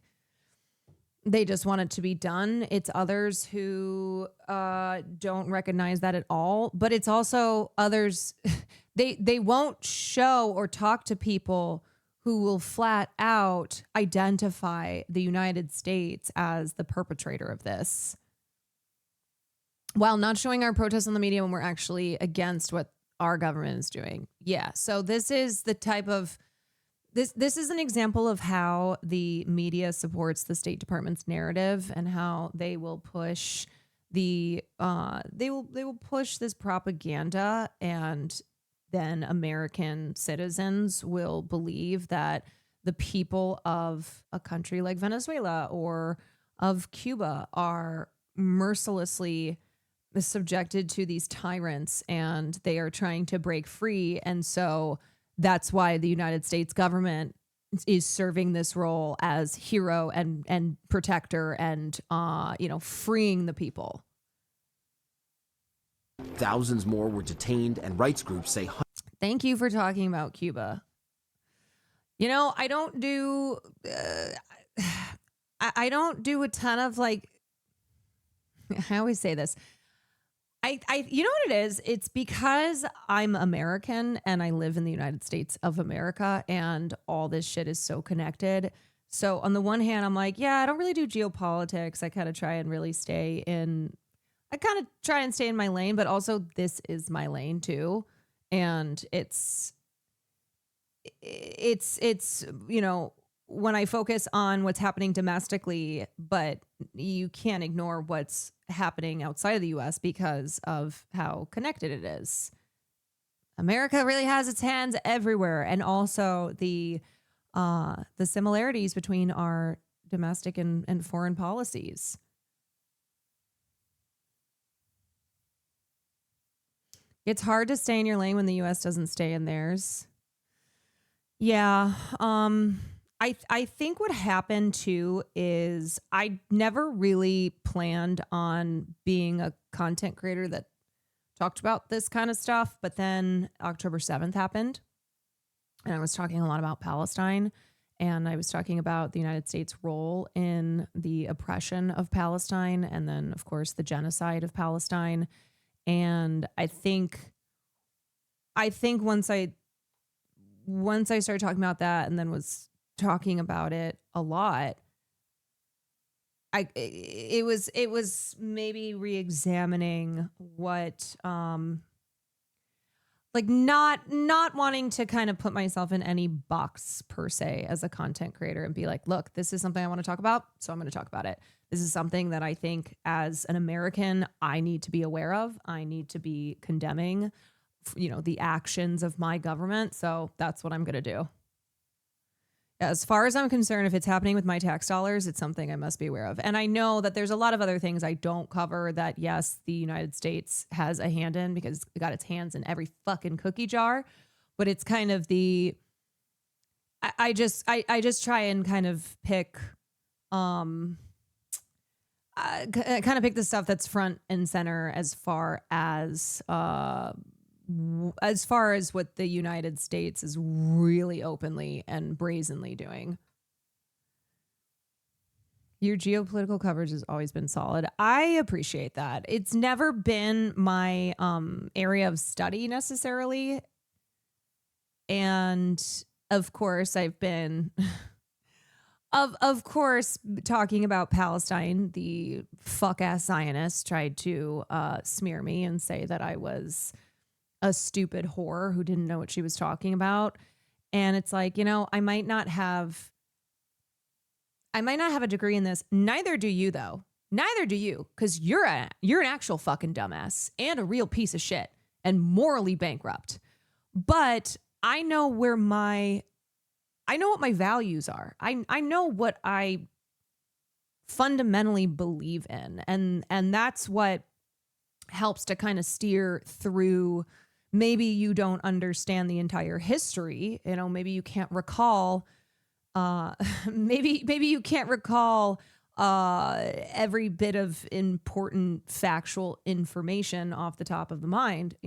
they just want it to be done. It's others who don't recognize that at all, but it's also others. They won't show or talk to people who will flat out identify the United States as the perpetrator of this, while not showing our protests on the media when we're actually against what our government is doing. Yeah. So this is the type of This is an example of how the media supports the State Department's narrative and how they will push they will push this propaganda, and then American citizens will believe that the people of a country like Venezuela or of Cuba are mercilessly subjected to these tyrants and they are trying to break free. And so that's why the United States government is serving this role as hero and protector and, freeing the people. Thousands more were detained, and rights groups say... Thank you for talking about Cuba. I don't do... I don't do a ton of, like... I always say this. You know what it is? It's because I'm American and I live in the United States of America and all this shit is so connected. So on the one hand, I'm like, yeah, I don't really do geopolitics. I kind of try and really stay in my lane, but also this is my lane too. And it's, when I focus on what's happening domestically, but you can't ignore what's happening outside of the US because of how connected it is. America really has its hands everywhere. And also the similarities between our domestic and foreign policies. It's hard to stay in your lane when the US doesn't stay in theirs. Yeah. I think what happened too is I never really planned on being a content creator that talked about this kind of stuff. But then October 7th happened and I was talking a lot about Palestine, and I was talking about the United States' role in the oppression of Palestine and then, of course, the genocide of Palestine. And I think once I started talking about that and then was talking about it a lot, it was maybe re-examining what not wanting to kind of put myself in any box per se as a content creator and be like, look, this is something I want to talk about, so I'm going to talk about it. This is something that I think as an American I need to be aware of. I need to be condemning, the actions of my government. So that's what I'm going to do. As far as I'm concerned, if it's happening with my tax dollars, it's something I must be aware of. And I know that there's a lot of other things I don't cover that, yes, the United States has a hand in because it got its hands in every fucking cookie jar. But it's kind of I just try and kind of pick, kind of pick the stuff that's front and center as far as what the United States is really openly and brazenly doing. Your geopolitical coverage has always been solid. I appreciate that. It's never been my area of study necessarily. And of course, I've been of course talking about Palestine. The fuck-ass Zionists tried to smear me and say that I was a stupid whore who didn't know what she was talking about. And it's like, I might not have a degree in this. Neither do you though. Neither do you. Cause you're an actual fucking dumbass and a real piece of shit and morally bankrupt. But I know what my values are. I know what I fundamentally believe in. And that's what helps to kind of steer through. Maybe you don't understand the entire history. Maybe you can't recall. Maybe you can't recall every bit of important factual information off the top of the mind.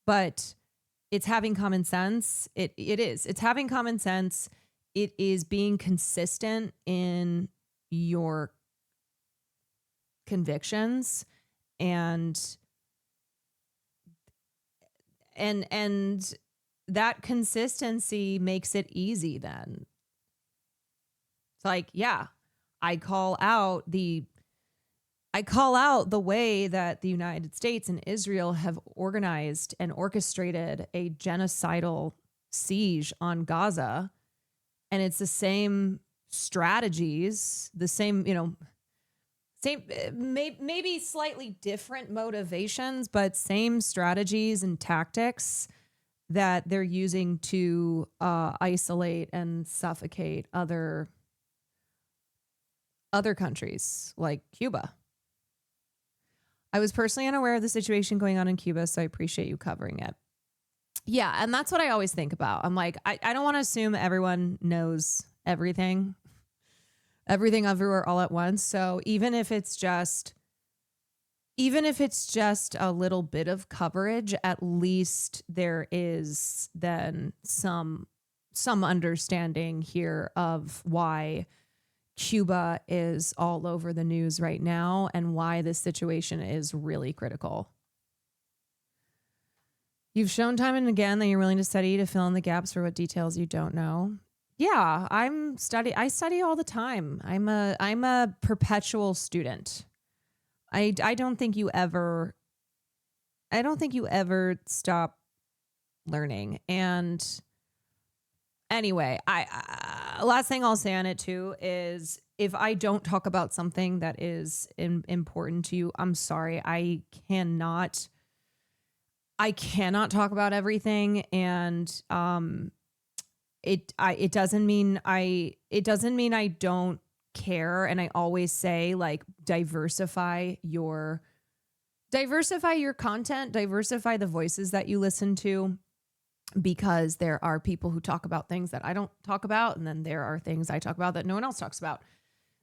But it's having common sense. It is. It's having common sense. It is being consistent in your convictions and that consistency makes it easy then. It's like, yeah, I call out the way that the United States and Israel have organized and orchestrated a genocidal siege on Gaza. And it's the same strategies, the same, same, maybe slightly different motivations, but same strategies and tactics that they're using to isolate and suffocate other countries like Cuba. I was personally unaware of the situation going on in Cuba, so I appreciate you covering it. Yeah, and that's what I always think about. I'm like, I don't want to assume everyone knows everything everywhere all at once. So even if it's just a little bit of coverage, at least there is then some understanding here of why Cuba is all over the news right now and why this situation is really critical. You've shown time and again that you're willing to study to fill in the gaps for what details you don't know. Yeah, I study all the time. I'm a perpetual student. I don't think you ever stop learning. And anyway, last thing I'll say on it too is if I don't talk about something that is important to you, I'm sorry. I cannot talk about everything. And it doesn't mean I don't care. And I always say, like, diversify your content, diversify the voices that you listen to, because there are people who talk about things that I don't talk about. And then there are things I talk about that no one else talks about.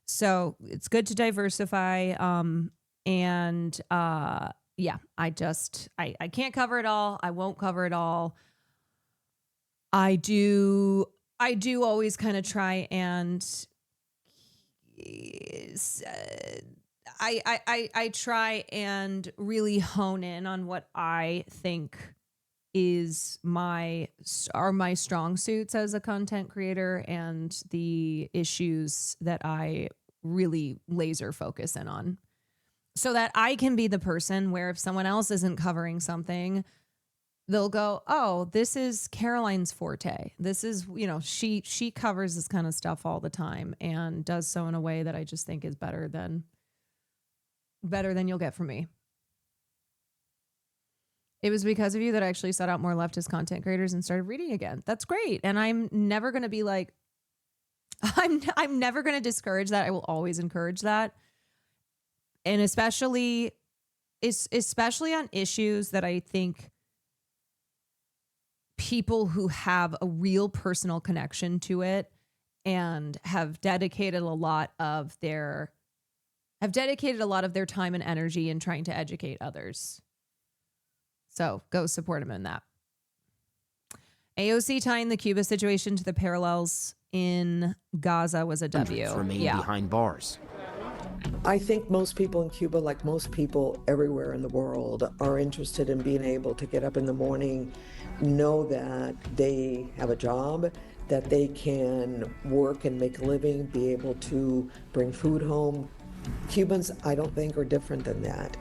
So it's good to diversify. Yeah, I can't cover it all. I won't cover it all. I do always kind of try and I try and really hone in on what I think are my strong suits as a content creator and the issues that I really laser focus in on, so that I can be the person where if someone else isn't covering something, they'll go, oh, this is Caroline's forte. This is, she covers this kind of stuff all the time and does so in a way that I just think is better than you'll get from me. It was because of you that I actually sought out more leftist content creators and started reading again. That's great. And I'm never going to be like, I'm never going to discourage that. I will always encourage that. And especially on issues that I think people who have a real personal connection to it and have dedicated a lot of their time and energy in trying to educate others. So go support them in that. AOC tying the Cuba situation to the parallels in Gaza was a W. Remain behind bars. I think most people in Cuba, like most people everywhere in the world, are interested in being able to get up in the morning, know that they have a job, that they can work and make a living, be able to bring food home. Cubans, I don't think, are different than that.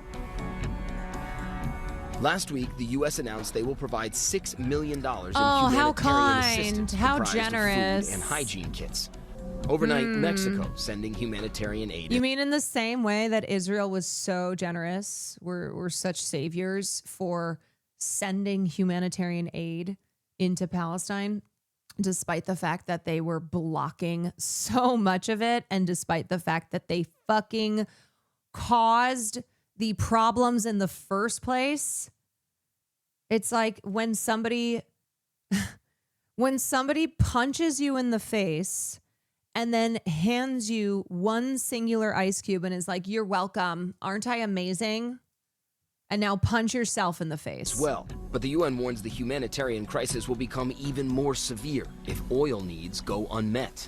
Last week, the U.S. announced they will provide $6 million in how humanitarian kind, assistance how comprised of generous. food and hygiene kits. Overnight, Mexico sending humanitarian aid. You mean in the same way that Israel was so generous, we're such saviors for sending humanitarian aid into Palestine, despite the fact that they were blocking so much of it, and despite the fact that they fucking caused the problems in the first place. It's like when somebody punches you in the face and then hands you one singular ice cube and is like, you're welcome. Aren't I amazing? And now punch yourself in the face. Well, but the UN warns the humanitarian crisis will become even more severe if oil needs go unmet.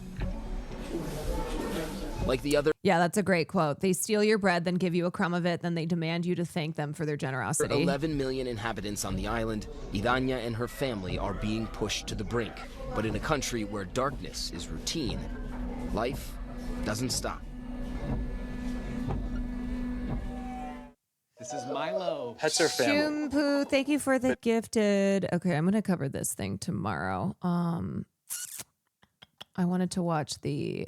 Like the other... Yeah, that's a great quote. They steal your bread, then give you a crumb of it, then they demand you to thank them for their generosity. 11 million inhabitants on the island, Idania and her family are being pushed to the brink. But in a country where darkness is routine, life doesn't stop. This is Milo. Pets are family. Shumpu, thank you for the gifted. Okay, I'm going to cover this thing tomorrow. I wanted to watch the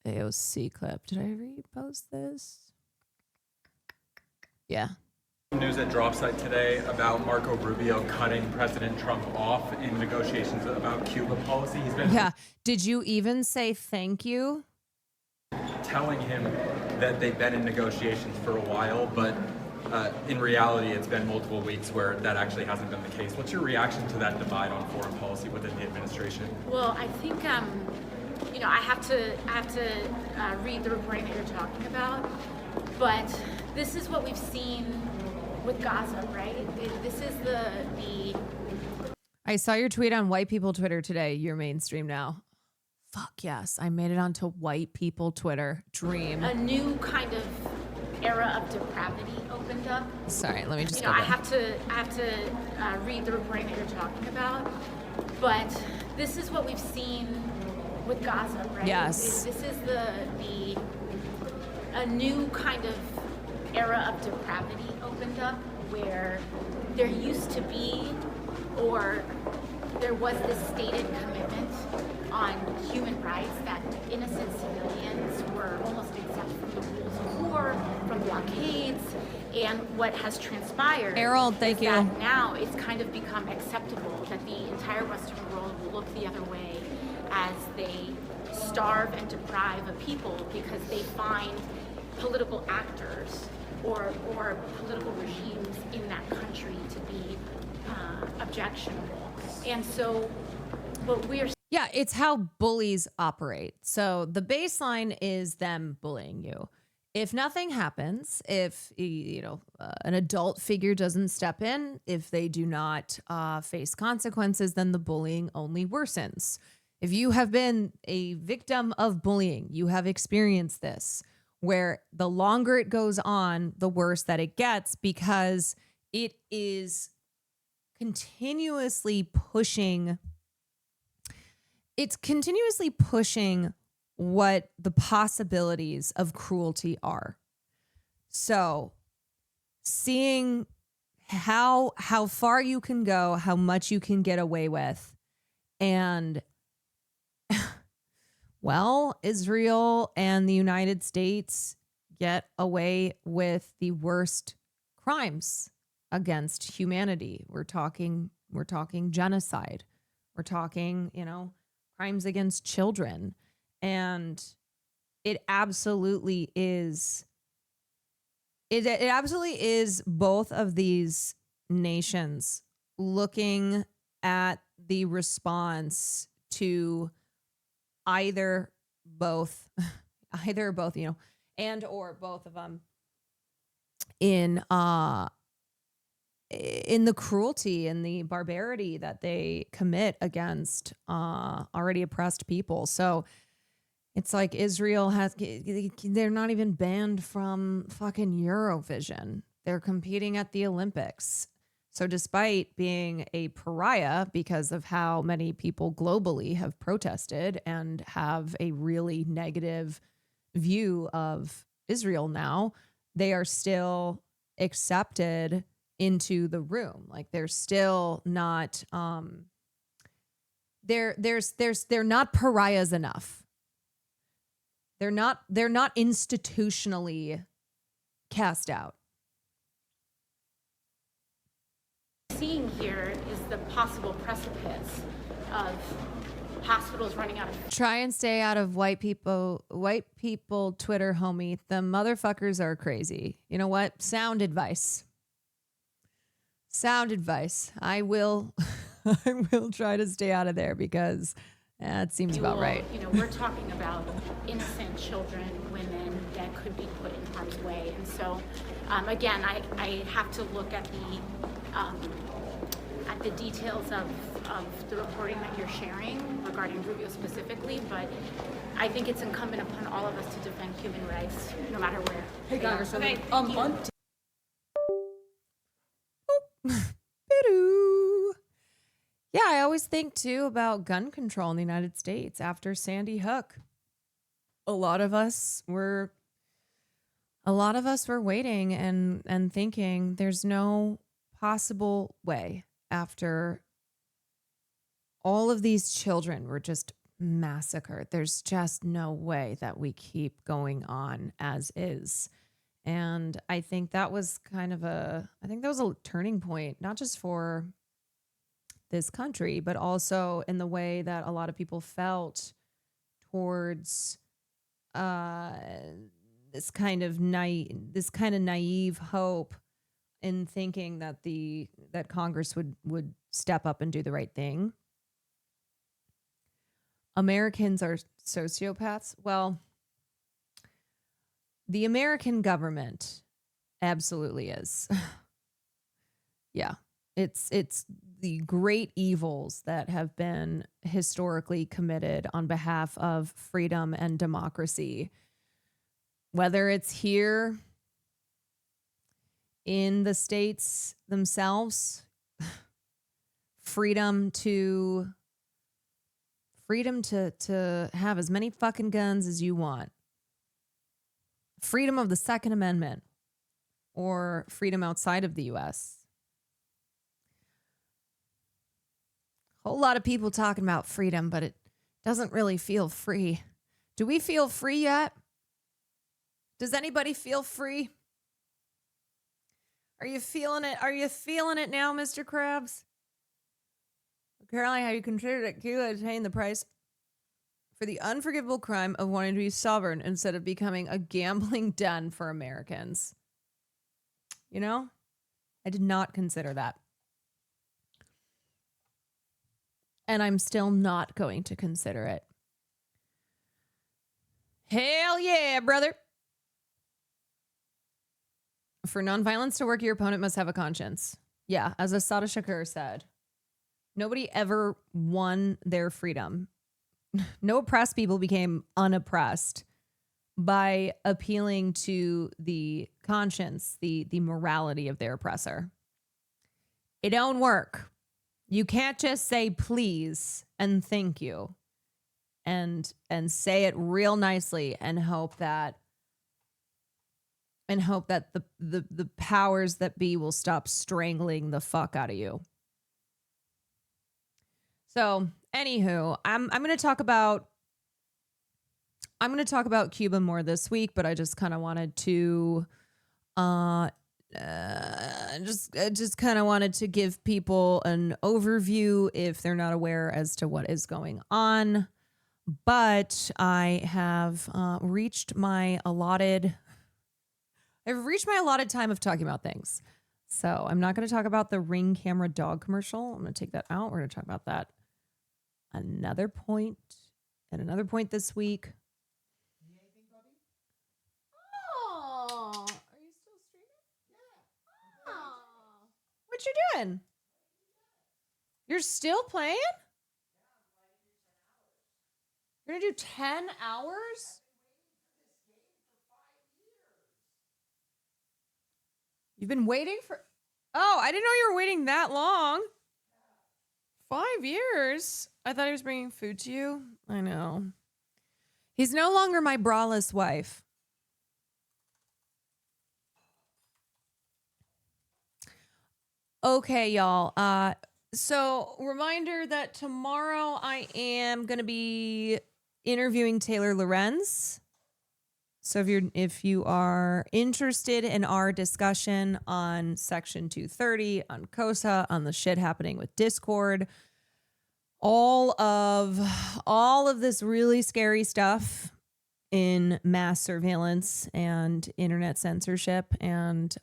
AOC clip. Did I repost this? Yeah. News at Drop Site today about Marco Rubio cutting President Trump off in negotiations about Cuba policy. He's been Did you even say thank you? telling him that they've been in negotiations for a while, but in reality, it's been multiple weeks where that actually hasn't been the case. What's your reaction to that divide on foreign policy within the administration? Well, I think I have to read the reporting that you're talking about, but this is what we've seen with Gaza, right? This is the. I saw your tweet on white people Twitter today. You're mainstream now. Fuck yes, I made it onto white people Twitter. Dream. A new kind of era of depravity opened up. Sorry, let me just. I have to read the reporting that you're talking about, but this is what we've seen with Gaza, right? Yes. This is a new kind of era of depravity opened up where there used to be, or there was this stated commitment on human rights that innocent civilians were almost exempt from the rules of war, from blockades, and what has transpired Errol, thank you. That now it's kind of become acceptable that the entire Western world will look the other way as they starve and deprive a people because they find political actors or political regimes in that country to be objectionable. And so what we're Yeah, it's how bullies operate. So the baseline is them bullying you. If nothing happens, if an adult figure doesn't step in, if they do not face consequences, then the bullying only worsens. If you have been a victim of bullying, you have experienced this, where the longer it goes on, the worse that it gets, because it is continuously pushing. It's continuously pushing what the possibilities of cruelty are. So seeing how far you can go, how much you can get away with, and well, Israel and the United States get away with the worst crimes against humanity. We're talking genocide. We're talking, crimes against children. And it absolutely is. It absolutely is both of these nations looking at the response to either both, and or both of them in the cruelty and the barbarity that they commit against already oppressed people. So it's like Israel they're not even banned from fucking Eurovision. They're competing at the Olympics. So despite being a pariah because of how many people globally have protested and have a really negative view of Israel now, they are still accepted into the room. Like they're still not they're not pariahs enough. They're not institutionally cast out. seeing here is the possible precipice of hospitals running out of. Try and stay out of white people Twitter, homie. The motherfuckers are crazy. You know what? Sound advice. I will try to stay out of there because that seems about right. You know, we're talking about innocent children, women that could be put in harm's way. And so, again, I have to look at the details of the reporting that you're sharing regarding Rubio specifically, but I think it's incumbent upon all of us to defend human rights, no matter where. Hey, Congresswoman. Okay, Yeah, I always think too about gun control in the United States after Sandy Hook. A lot of us were waiting and thinking there's no possible way after all of these children were just massacred. There's just no way that we keep going on as is. And I think that was a turning point, not just for this country, but also in the way that a lot of people felt towards this kind of naive hope in thinking that that Congress would step up and do the right thing. Americans are sociopaths. Well, the American government absolutely is. Yeah. It's the great evils that have been historically committed on behalf of freedom and democracy. Whether it's here in the states themselves, freedom to have as many fucking guns as you want. Freedom of the Second Amendment, or freedom outside of the US. Whole lot of people talking about freedom, but it doesn't really feel free. Do we feel free yet? Does anybody feel free? Are you feeling it? Are you feeling it now, Mr. Krabs? Apparently, have you considered that Cuba is paying the price for the unforgivable crime of wanting to be sovereign instead of becoming a gambling den for Americans? You know, I did not consider that. And I'm still not going to consider it. Hell yeah, brother. For nonviolence to work, your opponent must have a conscience. Yeah, as Assata Shakur said, nobody ever won their freedom. No oppressed people became unoppressed by appealing to the conscience, the morality of their oppressor. It don't work. You can't just say please and thank you and say it real nicely and hope that the powers that be will stop strangling the fuck out of you. So, anywho, I'm going to talk about Cuba more this week, but I just kind of wanted to just kind of wanted to give people an overview if they're not aware as to what is going on. But I have reached my allotted time of talking about things. So I'm not going to talk about the Ring camera dog commercial. I'm going to take that out. We're going to talk about that at another point this week. Oh, are you still streaming? Yeah. Oh, what you doing? You're still playing? You're going to do 10 hours? You've been waiting for... Oh, I didn't know you were waiting that long. 5 years? I thought he was bringing food to you. I know. He's no longer my braless wife. Okay, y'all. So reminder that tomorrow I am going to be interviewing Taylor Lorenz. So if you are interested in our discussion on Section 230, on COSA, on the shit happening with Discord, all of this really scary stuff in mass surveillance and internet censorship and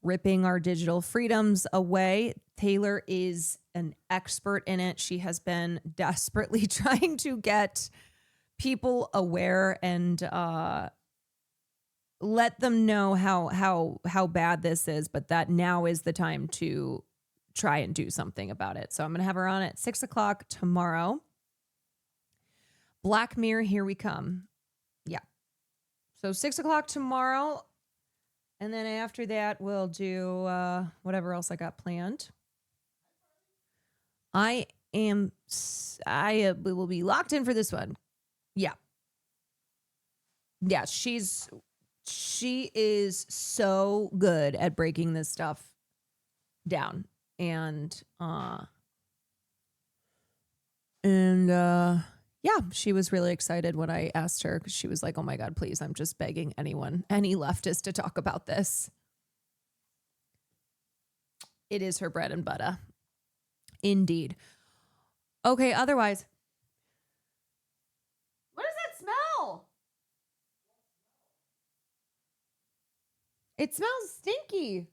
ripping our digital freedoms away, Taylor is an expert in it. She has been desperately trying to get people aware and let them know how bad this is, but that now is the time to try and do something about it. So I'm going to have her on at 6:00 tomorrow. Black Mirror, here we come. Yeah. So 6:00 tomorrow. And then after that, we'll do whatever else I got planned. I will be locked in for this one. Yeah. Yeah, she is so good at breaking this stuff down. And And yeah, she was really excited when I asked her because she was like, oh my God, please, I'm just begging anyone, any leftist to talk about this. It is her bread and butter. Indeed. Okay, otherwise. What does that smell? It smells stinky.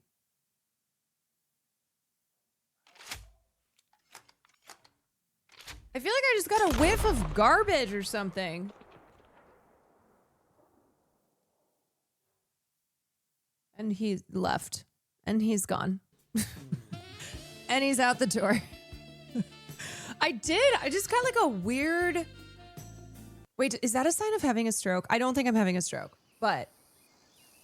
I feel like I just got a whiff of garbage or something. And he left. And he's gone. And he's out the door. I just got like a weird... Wait, is that a sign of having a stroke? I don't think I'm having a stroke, but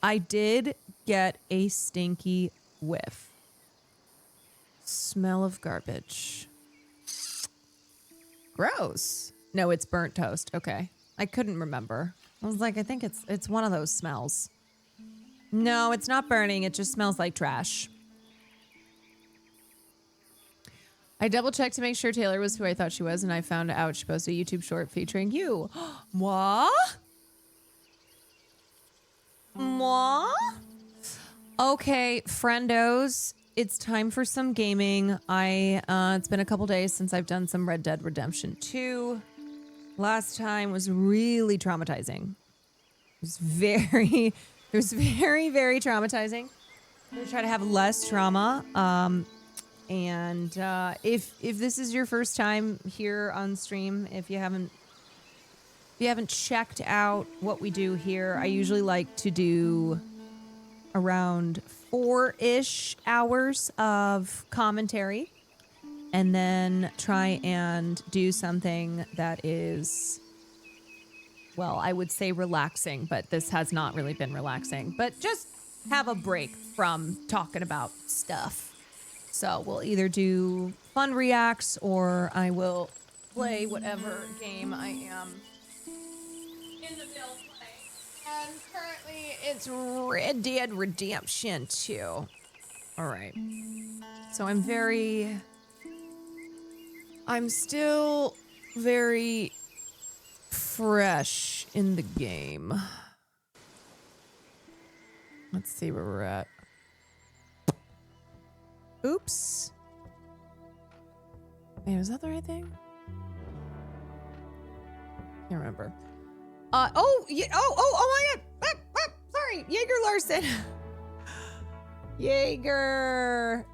I did get a stinky whiff. Smell of garbage. Gross. No, it's burnt toast. Okay. I couldn't remember. I was like, I think it's one of those smells. No, it's not burning. It just smells like trash. I double checked to make sure Taylor was who I thought she was, and I found out she posted a YouTube short featuring you. Moi? Moi? Okay, friendos, it's time for some gaming. It's been a couple days since I've done some Red Dead Redemption 2. Last time was really traumatizing. It was very, very traumatizing. I'm gonna try to have less trauma. And if this is your first time here on stream, if you haven't checked out what we do here, I usually like to do around 4-ish hours of commentary and then try and do something that is, well, I would say relaxing, but this has not really been relaxing, but just have a break from talking about stuff. So we'll either do fun reacts or I will play whatever game I am in the middle of playing. And currently it's Red Dead Redemption 2. All right. So I'm still very fresh in the game. Let's see where we're at. Oops. Wait, was that the right thing? Can't remember. Oh my God. Sorry. Jaeger Larson. Jaeger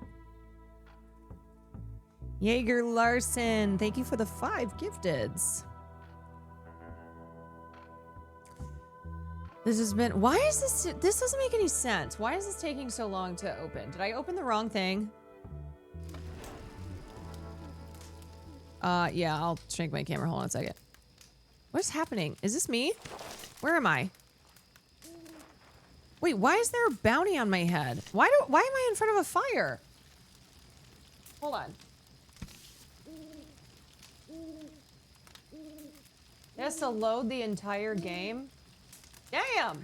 Larson. Thank you for the 5 gifteds. This has been, why is this doesn't make any sense. Why is this taking so long to open? Did I open the wrong thing? Yeah, I'll shrink my camera. Hold on a second. What's happening? Is this me? Where am I? Wait, why is there a bounty on my head? Why am I in front of a fire? Hold on. It has to load the entire game? Damn!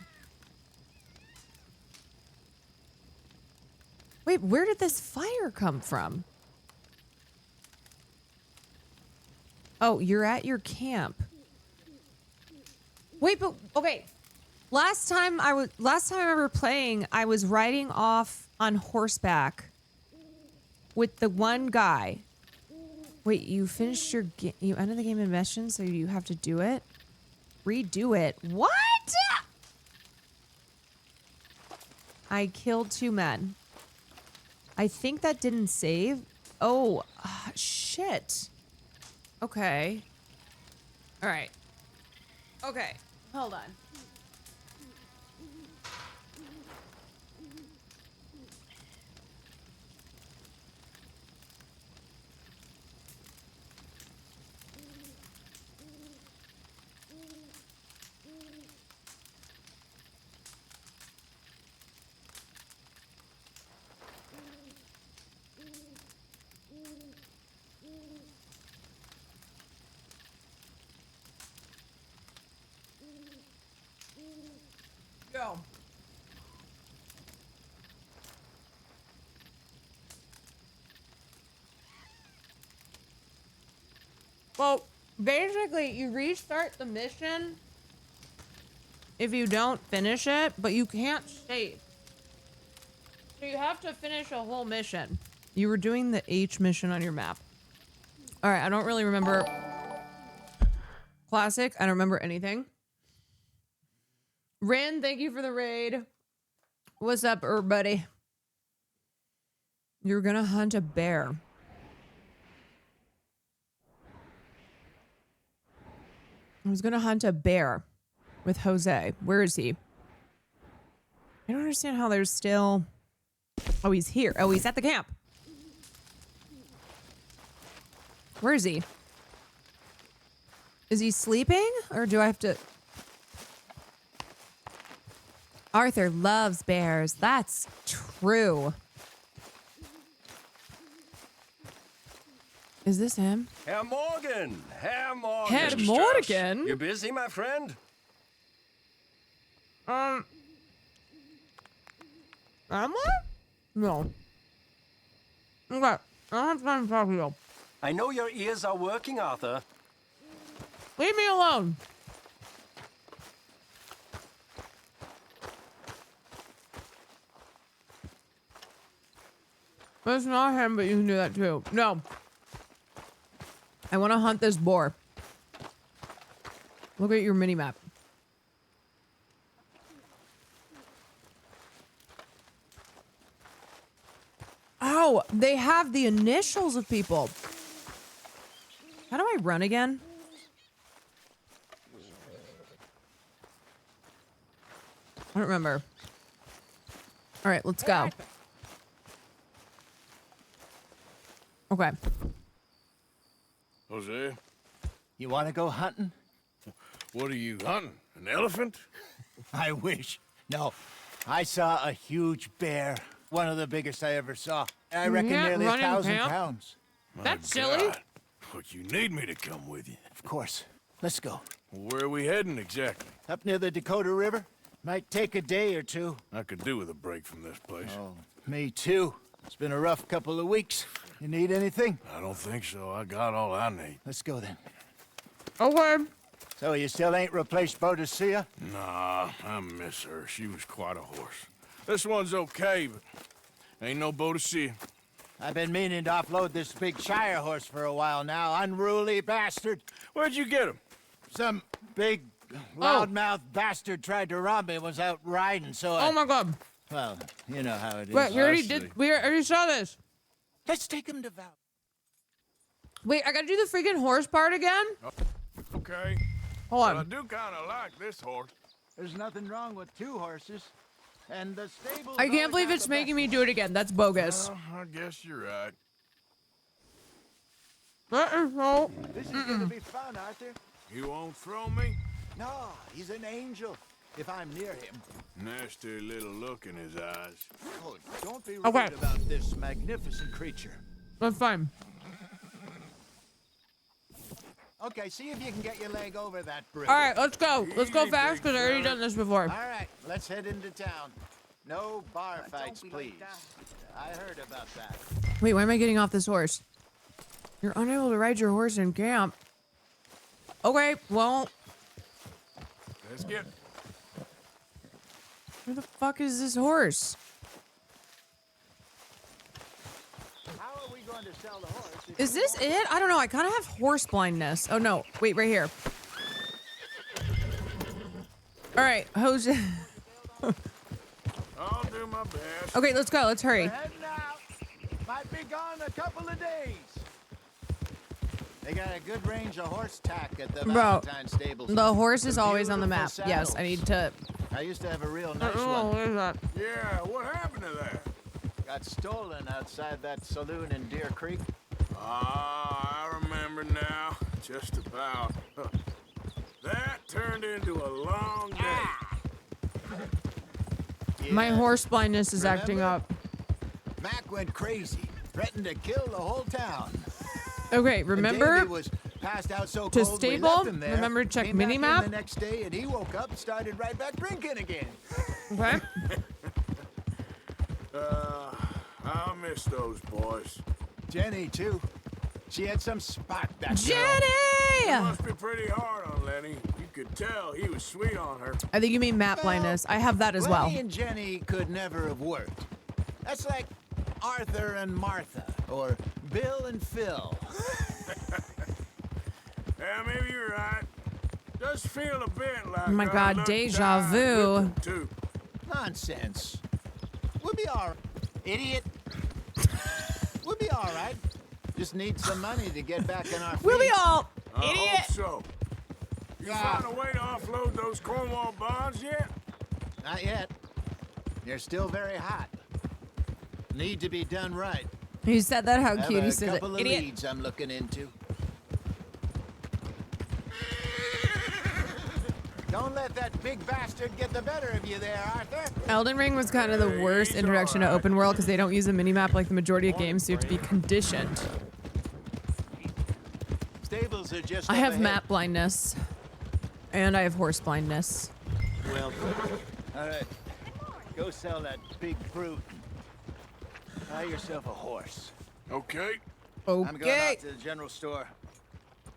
Wait, where did this fire come from? Oh, you're at your camp. Wait, but okay. Last time I remember playing, I was riding off on horseback with the one guy. Wait, you finished your game? You ended the game in mission, so you have to do it? Redo it. What? I killed 2 men. I think that didn't save. Oh, shit. Okay. All right. Okay. Hold on. Well, basically, you restart the mission if you don't finish it, but you can't save. So you have to finish a whole mission. You were doing the H mission on your map. All right, I don't really remember. Classic, I don't remember anything. Rin, thank you for the raid. What's up, everybody? You're gonna hunt a bear. I was gonna hunt a bear with Jose. Where is he? I don't understand how there's still... Oh, he's here. Oh, he's at the camp. Where is he? Is he sleeping? Or do I have to... Arthur loves bears. That's true. Is this him? Herr Morgan! Herr Morgan! Herr Morgan? You busy, my friend? Am I? No. Okay. I don't have time to talk to you. I know your ears are working, Arthur. Leave me alone. That's not him, but you can do that too. No. I want to hunt this boar. Look at your mini map. Oh, they have the initials of people. How do I run again? I don't remember. All right, let's go. Okay. Jose? You want to go hunting? What are you hunting? An elephant? I wish. No. I saw a huge bear. One of the biggest I ever saw. I reckon nearly 1,000 pounds. That's silly. But you need me to come with you. Of course. Let's go. Where are we heading exactly? Up near the Dakota River. Might take a day or two. I could do with a break from this place. Oh, me too. It's been a rough couple of weeks. You need anything? I don't think so. I got all I need. Let's go then. Okay. So you still ain't replaced Boadicea? Nah, I miss her. She was quite a horse. This one's okay, but ain't no Boadicea. I've been meaning to offload this big Shire horse for a while now. Unruly bastard. Where'd you get him? Some big loudmouth bastard tried to rob me. Was out riding, so Oh my god. Well, you know how it is. Wait, we already did. We already saw this. Let's take him to Val. Wait, I gotta do the freaking horse part again? Okay. Hold on. But I do kind of like this horse. There's nothing wrong with two horses. And the stable. I can't believe it's making me do it again. That's bogus. I guess you're right. That is so... This is gonna be fun, Arthur. You won't throw me? No, he's an angel. If I'm near him. Nasty little look in his eyes. Oh, don't be worried about this magnificent creature. That's fine. Okay, see if you can get your leg over that bridge. All right, let's go. Let's go fast because I already done this before. All right, let's head into town. No bar fights, please. I heard about that. Wait, why am I getting off this horse? You're unable to ride your horse in camp. Okay, well... Let's get... Where the fuck is this horse? How are we going to sell the horse? Is this it? I don't know. I kind of have horse blindness. Oh, no. Wait, right here. All right, Jose. I'll do my best. Okay, let's go. Let's hurry. We're heading out. Might be gone a couple of days. They got a good range of horse tack at the Valentine stables. The horse is always on the map. Yes, I need to... I used to have a real nice Oh, one. where's that? Yeah, what happened to that? Got stolen outside that saloon in Deer Creek. Ah, I remember now. Just about. That turned into a long day. My horse blindness is acting up. Mac went crazy, threatened to kill the whole town. Okay, remember was passed out so to cold we stable? left him there. Remember to check Came back in minimap? the next day and he woke up and started right back drinking again. Okay. I'll miss those boys. Jenny, too. She had some spark, that girl. Jenny! It must be pretty hard on Lenny. You could tell he was sweet on her. I think you mean map blindness. I have that as well. Lenny and Jenny could never have worked. That's like Arthur and Martha, or Bill and Phil. Yeah, maybe you're right. Does feel a bit like. Oh my God, deja vu. Nonsense. We'll be all right. Idiot. We'll be all right. Just need some money to get back in our feet. We'll be all I idiot. hope so. You found a way to offload those Cornwall bonds yet? Not yet. They're still very hot. Need to be done right. He said that how Have cute he a says it. couple of Idiot. leads I'm looking into. Don't let that big bastard get the better of you there, Arthur. Elden Ring was kind of the worst introduction to open world because they don't use a minimap like the majority of games, so you have to be conditioned. Stables are just I up have ahead. map blindness. And I have horse blindness. Well, all right. Go sell that big fruit. Buy yourself a horse. Okay. I'm going out to the general store.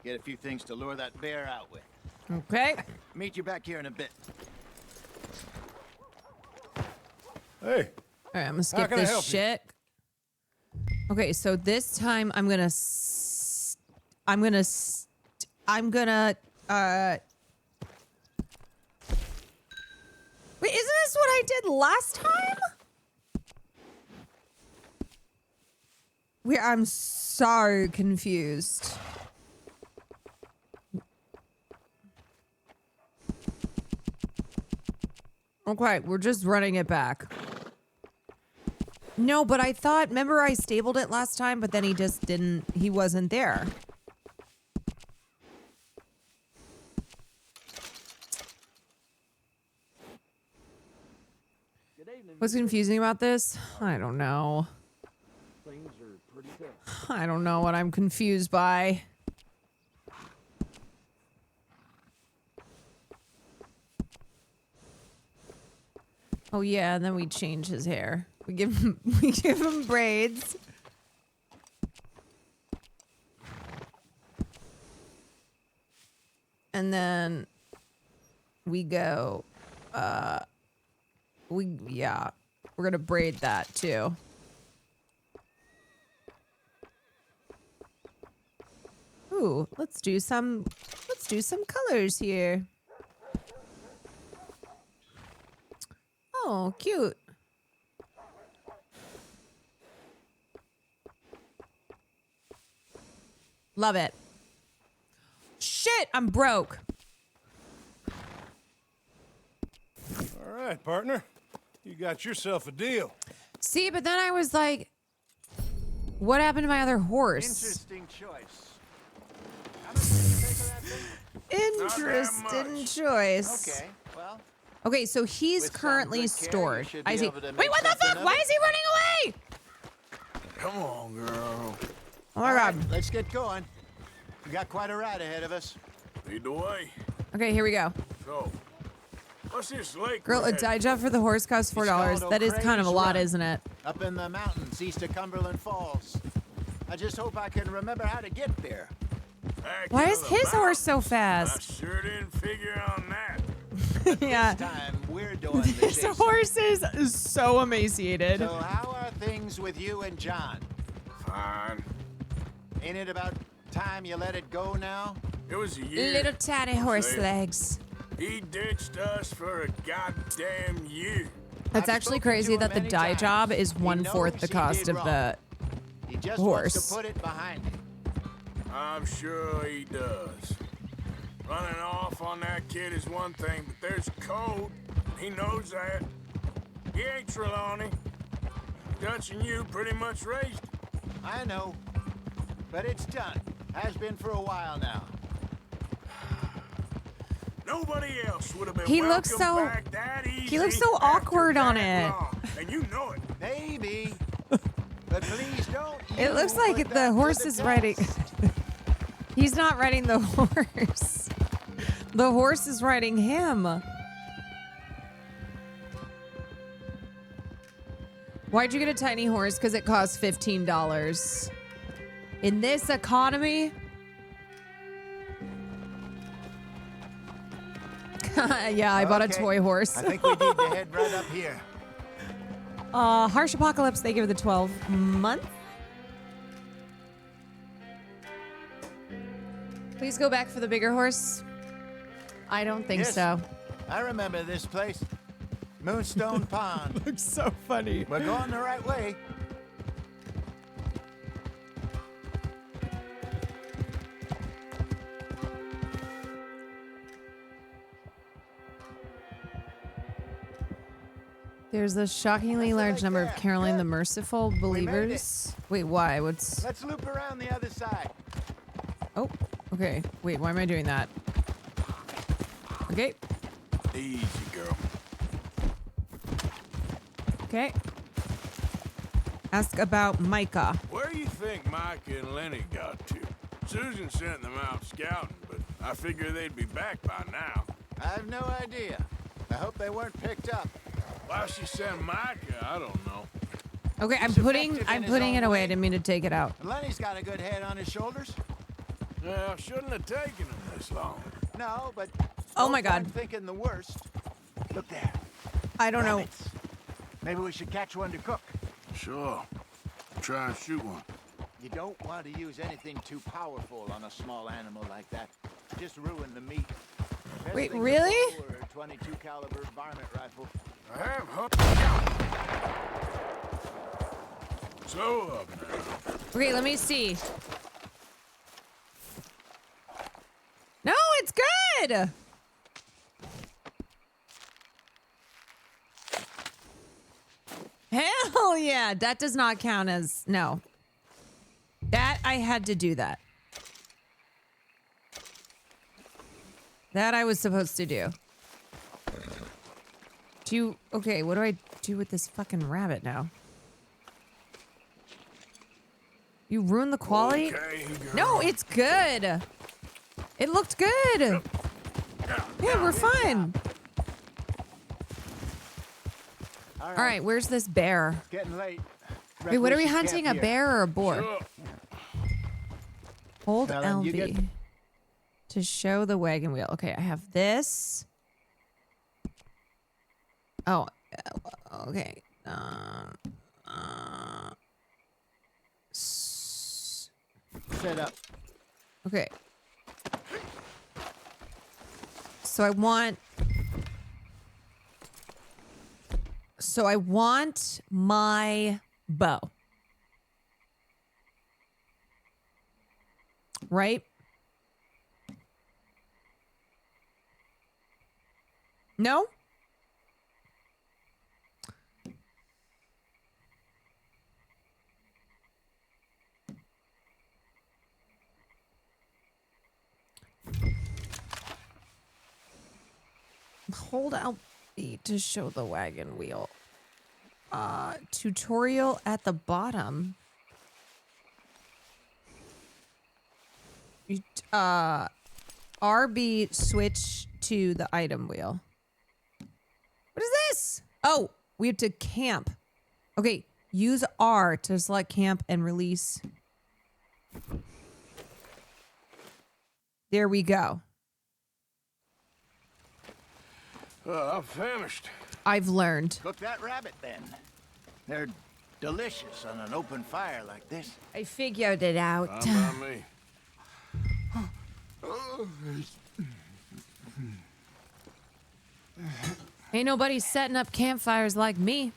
Get a few things to lure that bear out with. Okay. Meet you back here in a bit. Hey. All right, I'm gonna skip this shit. Okay, so this time I'm gonna wait, isn't this what I did last time? I'm so confused. Okay, we're just running it back. No, but I thought, remember I stabled it last time, but then he just didn't, he wasn't there. What's confusing about this? I don't know. I don't know what I'm confused by. Oh yeah, and then we change his hair. We give him braids. And then we go we're gonna braid that too. Ooh, let's do some colors here. Oh, cute. Love it. Shit, I'm broke. All right, partner. You got yourself a deal. See, but then I was like, what happened to my other horse? Interesting choice. Interesting choice. Okay, well. Okay, so he's With some currently good care, stored. you should I be see. able to Wait, make what the something fuck? of Why it. is he running away? Come on, girl. Oh my god. Let's get going. We got quite a ride ahead of us. Lead the way. Okay, here we go. So, what's this lake? Girl, we're a dye job for the horse costs $4. called That is kind of a O'Crae's lot, Run. isn't it? Up in the mountains east of Cumberland Falls. I just hope I can remember how to get there. Back Why into is the his horse so mountains. fast? I sure didn't figure on that. Yeah. This time we're doing the This chasing. horse is so emaciated. So how are things with you and John? Fine. Ain't it about time you let it go now? It was a year. Little tiny horse Say it. legs. He ditched us for a goddamn year. That's actually crazy that the dye job is 1/4 the cost of the He just horse. wants to put it behind him. I'm sure he does. Running off on that kid is one thing, but there's code. He knows that. He ain't Trelawney. Dutch and you pretty much raised him. I know, but it's done. Has been for a while now. Nobody else would have been He welcome looks so- back that easy. he looks so after awkward on that it. long. And you know it. Maybe. But please don't. It looks you like put the that to horse the is test. riding. He's not riding the horse. The horse is riding him. Why'd you get a tiny horse? Because it costs $15. In this economy? Yeah, I bought a toy horse. I think we need to head right up here. Harsh Apocalypse, they give it the 12 months. Please go back for the bigger horse. I don't think Yes, so. I remember this place. Moonstone Pond. Looks so funny. We're going the right way. There's a shockingly large number of Caroline the Merciful believers. Wait, why? What's... Let's loop around the other side. Oh, okay. Wait, why am I doing that? Okay. Easy, girl. Okay. Ask about Micah. Where do you think Micah and Lenny got to? Susan sent them out scouting, but I figure they'd be back by now. I have no idea. I hope they weren't picked up. Why she sent Micah, I don't know. Okay, I'm putting it away. I didn't mean to take it out. Lenny's got a good head on his shoulders. Well, shouldn't have taken him this long. No, but Oh my God. I'm thinking the worst. Look there. I don't know. Maybe we should catch one to cook. Sure. Try and shoot one. You don't want to use anything too powerful on a small animal like that. Just ruin the meat. Best Wait, thing really? to go for a 22 caliber varmint rifle. I have so up now. Okay, let me see. No, it's good. Hell yeah. That does not count as... No. That, I had to do that. That I was supposed to do. Okay, what do I do with this fucking rabbit now? You ruined the quality? Okay, No, it's good. It looked good. Yeah, we're fine. All right, where's this bear? It's getting late. Wait, what are we Reckon hunting? camp A here. bear or a boar? Sure. Hold Alan, you LB to show the wagon wheel. Okay, I have this. Oh, okay. Set up. Okay. So I want my bow. Right? No? Hold out B to show the wagon wheel. Tutorial at the bottom. RB switch to the item wheel. What is this? Oh, we have to camp. Okay, use R to select camp and release. There we go. I'm famished. I've learned. Cook that rabbit then. They're delicious on an open fire like this. I figured it out. How about me? Ain't nobody setting up campfires like me.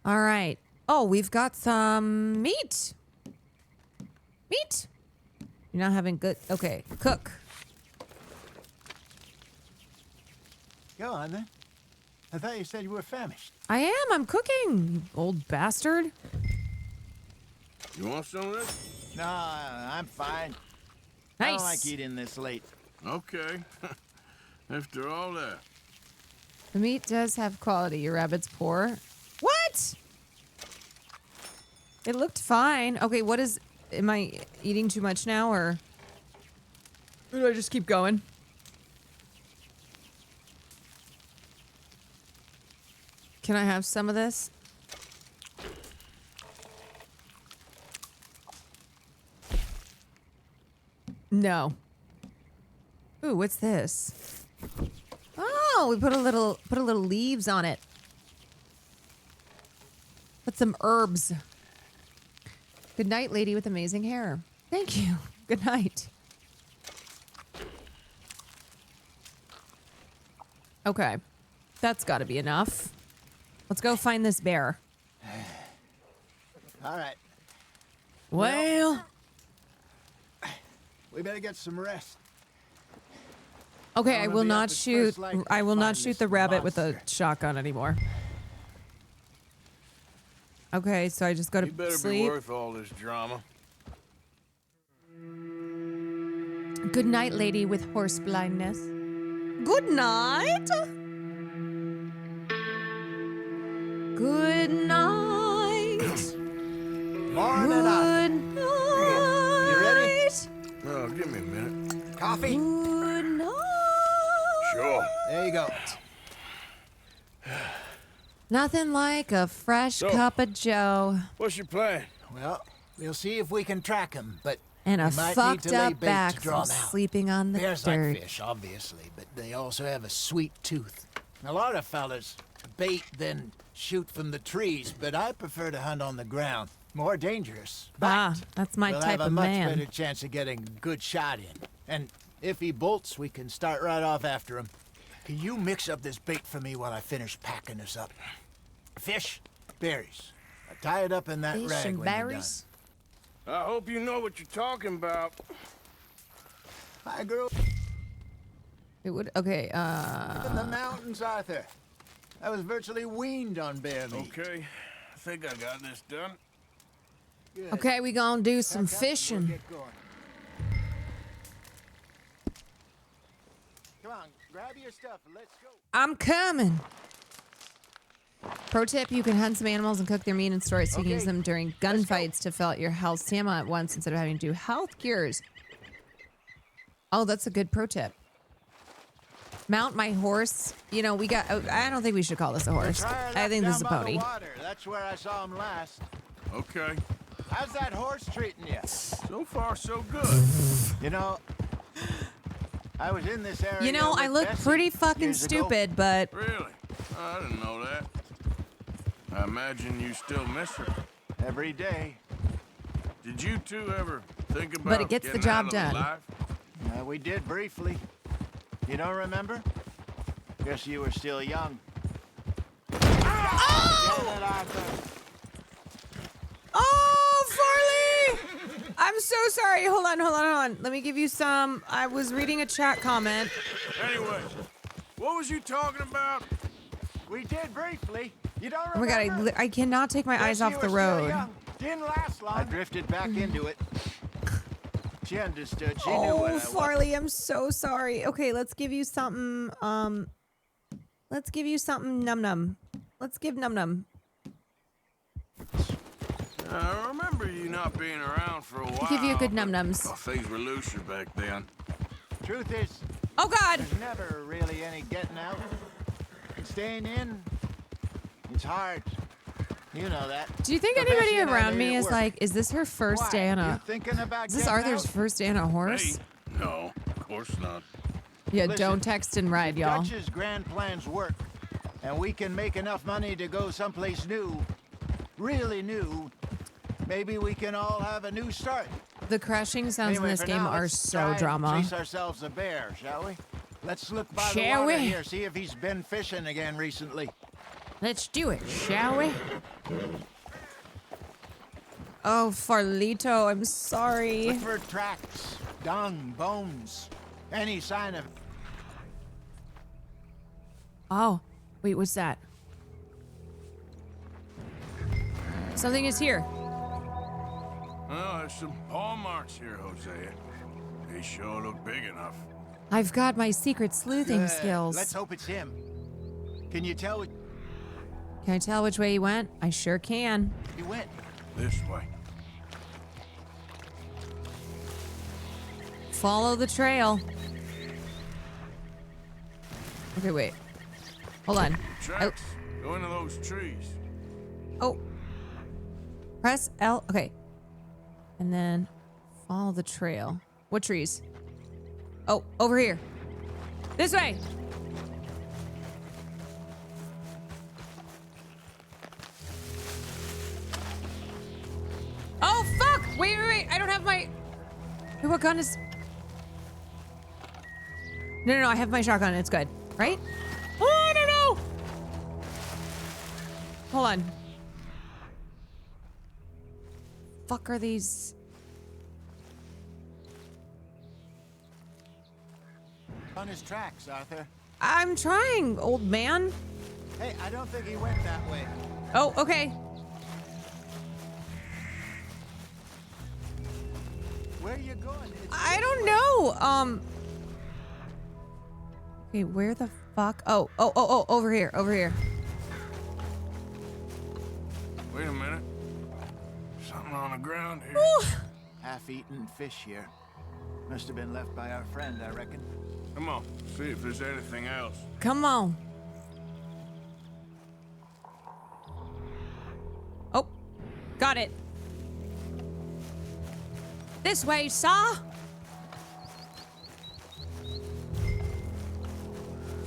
All right. Oh, we've got some meat. Meat. You're not having good... Okay, cook. Go on then. I thought you said you were famished. I am. I'm cooking, you old bastard. You want some of this? No, I'm fine. I don't like eating this late. Okay. After all that. The meat does have quality. Your rabbit's poor. What? It looked fine. Okay, what is... Am I eating too much now, or... do I just keep going? Can I have some of this? No. Ooh, what's this? Oh, we put a little leaves on it. Put some herbs. Good night, lady with amazing hair. Thank you. Good night. Okay. That's got to be enough. Let's go find this bear. All right. Well, we better get some rest. okay, I will not shoot the rabbit with a shotgun anymore. Okay, so I just go to You better sleep. be worth all this drama. Good night, lady with horse blindness. Good night. Good night. Morning, Good night. You ready? Oh, give me a minute. Coffee? Good night. Sure. There you go. Nothing like a fresh So, cup of joe. What's your plan? Well, we'll see if we can track him, but And a we might need fucked to lay up bait back to draw from 'em out. sleeping on the Bears dirt. like fish, obviously, but they also have a sweet tooth. A lot of fellas bait then shoot from the trees, but I prefer to hunt on the ground. More dangerous. But that's my we'll type have a of much man. better chance of getting a good shot in. And if he bolts, we can start right off after him. Can you mix up this bait for me while I finish packing this up? Fish, berries. I tie it up in that Fish rag and when you're berries? I hope you know what you're talking about. done. Hi, girl. It would. Okay. In the mountains, Arthur. I was virtually weaned on bear meat. Okay, I think I got this done. Good. Okay, we gonna do some Pack up and we'll fishing. get going. Come on, grab your stuff and let's go. I'm coming. Pro tip, you can hunt some animals and cook their meat and store it so you can use them during gunfights to fill out your health stamina at once instead of having to do health cures. Oh, that's a good pro tip. Mount my horse. You know, we got... I don't think we should call this a horse. I think this is a Down by the pony. water. That's where I saw him last. Okay. How's that horse treating you? So far, so good. You know, I was in this area. You know, I with look Bessie pretty fucking years ago. stupid, but... Really? I didn't know that. I imagine you still miss her. Every day. Did you two ever think about But it gets the getting job out of done. life? We did briefly. You don't remember? Guess you were still young. Oh, Farley! I'm so sorry. Hold on. Let me give you some. I was reading a chat comment. Anyway, what was you talking about? We did briefly. You don't Oh my remember? god, I cannot take my eyes off the road. Didn't last long. I drifted back into it. She understood. She knew Oh, what I was. Farley, I'm so sorry. Okay, let's give you something. Let's give you something num num. Let's give num num. I remember you not being around for a while. Give you a good num nums. Well, things were looser back then. Truth is, oh god, there's never really any getting out. And staying in, it's hard. You know that. Do you think But anybody Bessie and I around made me it is work. like, is this her first Why? day on You a? thinking about Is this getting Arthur's out? first day on a horse? Me? No, of course not. Yeah, Listen, don't text and ride, y'all. Dutch's grand plans work, and we can make enough money to go someplace new, really new. Maybe we can all have a new start. The crashing sounds Anyway, in this for game now, are let's so try and drama. Chase ourselves a bear, shall we? Let's look by the Shall water we? here, see if he's been fishing again recently. Let's do it, shall we? Oh, Farlito, I'm sorry. Look for tracks, dung, bones, any sign of... Oh, wait, what's that? Something is here. Well, there's some paw marks here, Hosea. They sure look big enough. I've got my secret sleuthing Good. skills. Let's hope it's him. Can you tell what Can I tell which way he went? I sure can. he went? This way. Follow the trail. Okay, wait. Hold on. Tracks. Go into those trees. Oh. Press L. Okay. And then follow the trail. What trees? Oh, over here. This way. Oh, fuck! Wait. I don't have my... Wait, what gun is... No, I have my shotgun. It's good. Right? Oh, I don't know! Hold on. Fuck are these... On his tracks, Arthur. I'm trying, old man. Hey, I don't think he went that way. Oh, okay. Where are you going? I don't know. Okay, where the fuck? Oh, over here. Wait a minute. Something on the ground here. Ooh. Half-eaten fish here. Must have been left by our friend, I reckon. Come on, see if there's anything else. Come on. Oh, got it. This way, sir.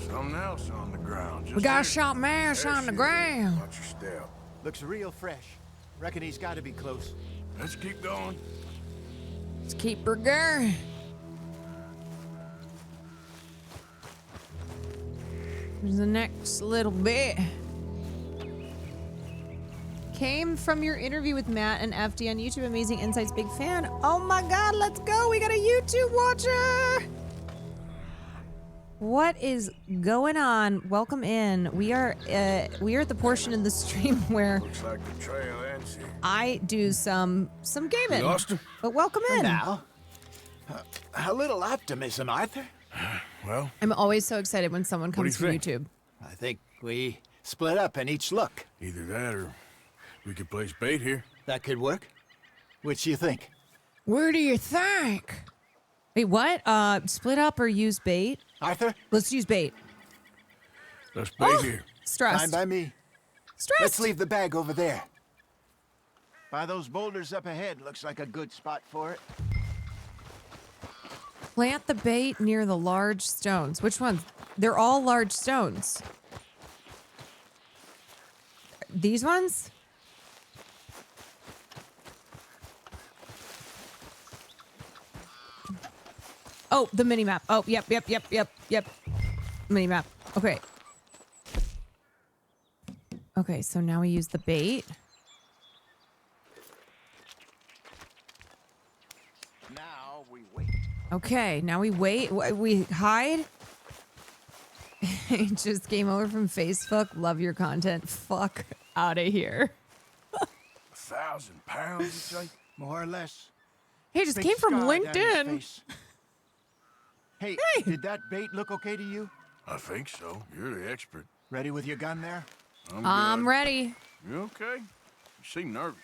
Something else on the ground. We got something else on the ground. Watch your step. Looks real fresh. Reckon he's got to be close. Let's keep going. Let's keep her going. Here's the next little bit. Came from your interview with Matt and FD on YouTube. Amazing insights. Big fan. Oh my God, let's go. We got a YouTube watcher. What is going on? Welcome in. We are at the portion in the stream where Looks like the trail ends here. I do some gaming. You lost him? But welcome in. Now, a little optimism, Arthur. Well, I'm always so excited when someone comes do from you think? YouTube. I think we split up and each look. either that or we could place bait here. That could work. Which you think? Where do you think? Wait, what? Split up or use bait? Arthur? Let's use bait. Let's bait here. Stressed. Fine by me. Stressed. Let's leave the bag over there. By those boulders up ahead, looks like a good spot for it. Plant the bait near the large stones. Which ones? They're all large stones. These ones? Oh, the mini map. Oh, yep. Mini map. Okay. Okay, so now we use the bait. Now we wait. Okay, now we wait. We hide. It just came over from Facebook. Love your content. Fuck out of here. 1,000 pounds, you say? More or less. Hey, just Big came from scar down his LinkedIn. face. Hey, did that bait look okay to you? I think so. You're the expert. Ready with your gun there? I'm ready. You okay? You seem nervous.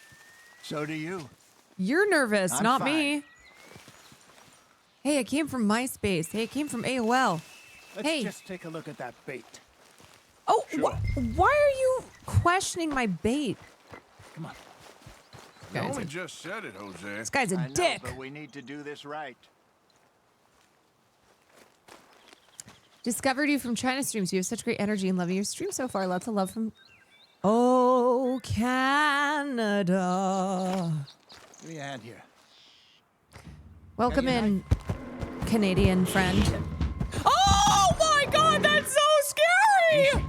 So do you. You're nervous, I'm not fine. me. Hey, it came from MySpace. Hey, it came from AOL. Let's Hey. just take a look at that bait. Oh, Sure. why are you questioning my bait? Come on. You Guys, only just said it, Jose. This guy's a I know, dick. but we need to do this right. Discovered you from China streams. You have such great energy and loving your stream so far. Lots of love from... Oh, Canada. Give me a hand here. Welcome in, Canadian friend. Oh my God, that's so scary!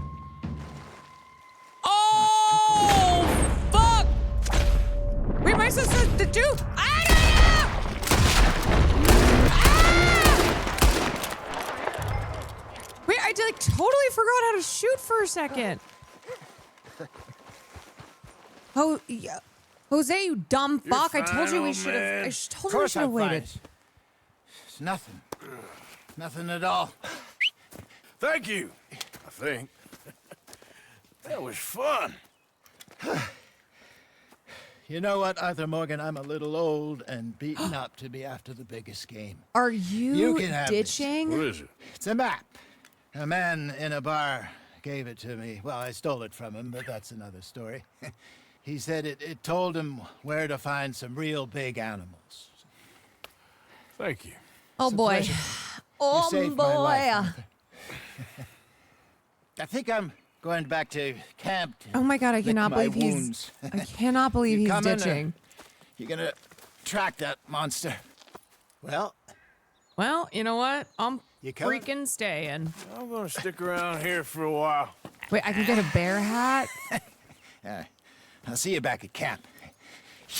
Oh, fuck! Wait, am I supposed to do? Ah! Wait, I like totally forgot how to shoot for a second. Oh, yeah. Jose, you dumb fuck! I told you we should have. I told you we should have waited. It's nothing. Nothing at all. Thank you. I think. That was fun. You know what, Arthur Morgan? I'm a little old and beaten up to be after the biggest game. Are you can have this. ditching? What is it? It's a map. A man in a bar gave it to me. Well, I stole it from him, but that's another story. He said it told him where to find some real big animals. Thank you. Oh boy. Oh You saved boy. my life, I think I'm going back to camp. To Oh my god, I lick cannot my believe wounds. I cannot believe You he's coming, or ditching. You gonna track that monster? Well, you know what? I'm coming? freaking staying. I'm gonna stick around here for a while. Wait, I can get a bear hat? I'll see you back at camp.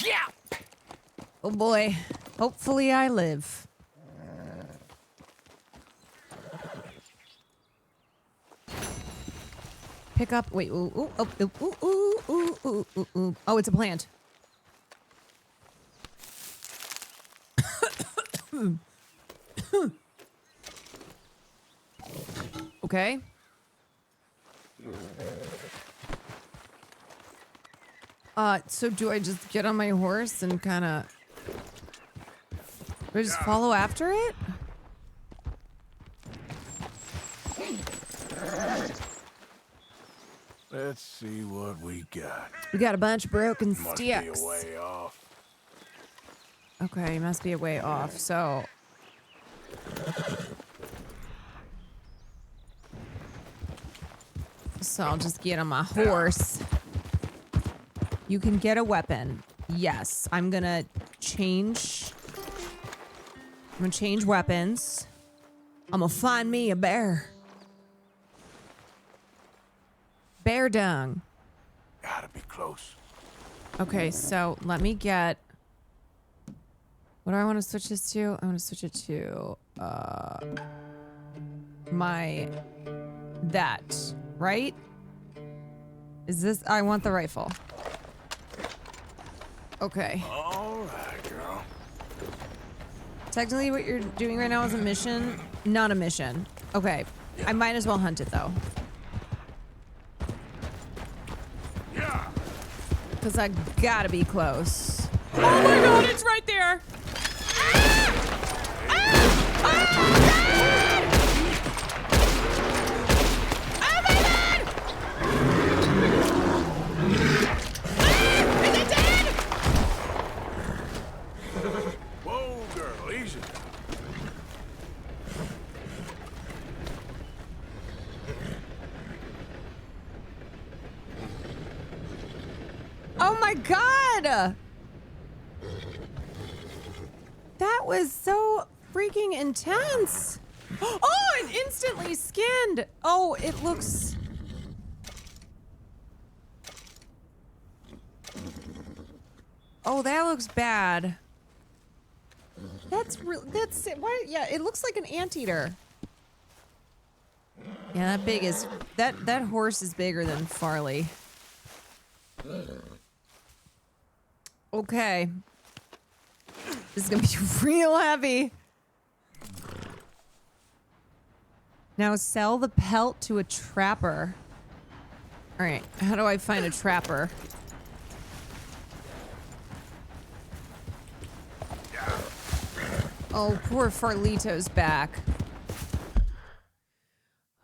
Yeah. Oh boy. Hopefully I live. Pick up. Wait. Ooh, ooh, oh, ooh, ooh, ooh, ooh, ooh, ooh, ooh. Oh, it's a plant. Okay. So do I just get on my horse and kind of... Do I just follow after it? Let's see what we got. We got a bunch of broken Must be a sticks. way off. Okay, must be a way off, so... So I'll just get on my horse. You can get a weapon. Yes, I'm gonna change... I'm gonna change weapons. I'm gonna find me a bear. Bear dung. Gotta be close. Okay, so let me get... What do I want to switch this to? I want to switch it to... That, right? Is this... I want the rifle. Okay. All right, girl. Technically, what you're doing right now is a mission. Not a mission. Okay. I might as well hunt it, though. Yeah. Because I gotta be close. Oh my god, it's right there! Whoa, girl, easy. Oh my god! That was so freaking intense. Oh, it instantly skinned. Oh, it looks... Oh, that looks bad. That's real. That's it. Why? Yeah, it looks like an anteater. Yeah, that horse is bigger than Farley. Okay. This is gonna be real heavy. Now sell the pelt to a trapper. All right, how do I find a trapper? Oh, poor Farlito's back.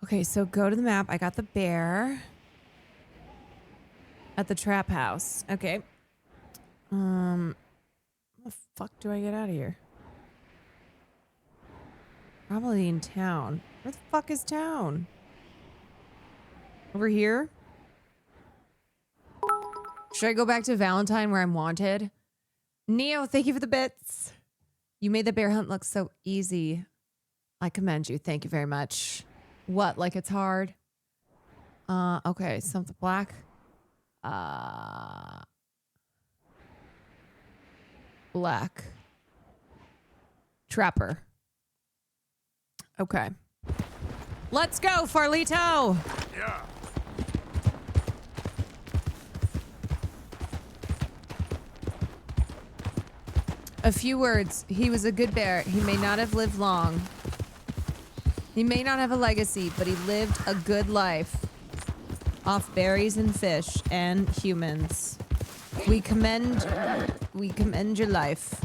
Okay, so go to the map. I got the bear at the trap house. Okay. How the fuck do I get out of here? Probably in town. Where the fuck is town? Over here? Should I go back to Valentine where I'm wanted? Neo, thank you for the bits. You made the bear hunt look so easy. I commend you. Thank you very much. What? Like it's hard? Okay, something black. Black. Trapper. Okay. Let's go, Farlito! Yeah. A few words. He was a good bear. He may not have lived long. He may not have a legacy, but he lived a good life off berries and fish and humans. We commend your life.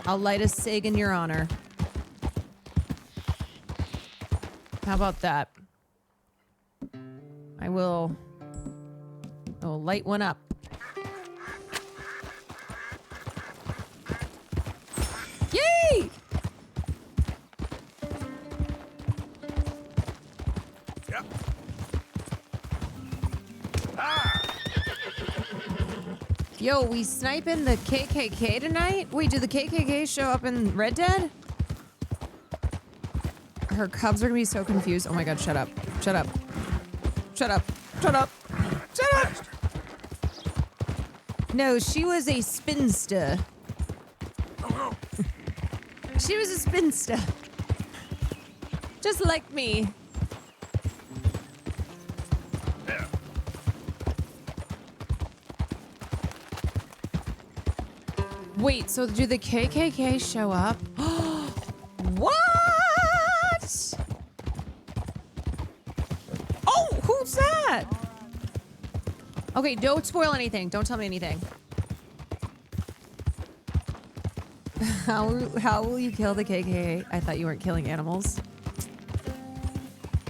I'll light a cig in your honor. How about that? I will light one up. Yo, we sniping the KKK tonight? Wait, did the KKK show up in Red Dead? Her cubs are gonna be so confused. Oh my god, shut up. Shut up. Shut up. Shut up. Shut up! No, she was a spinster. She was a spinster. Just like me. Wait, so do the KKK show up? What? Oh, who's that? Okay, don't spoil anything. Don't tell me anything. How will you kill the KKK? I thought you weren't killing animals.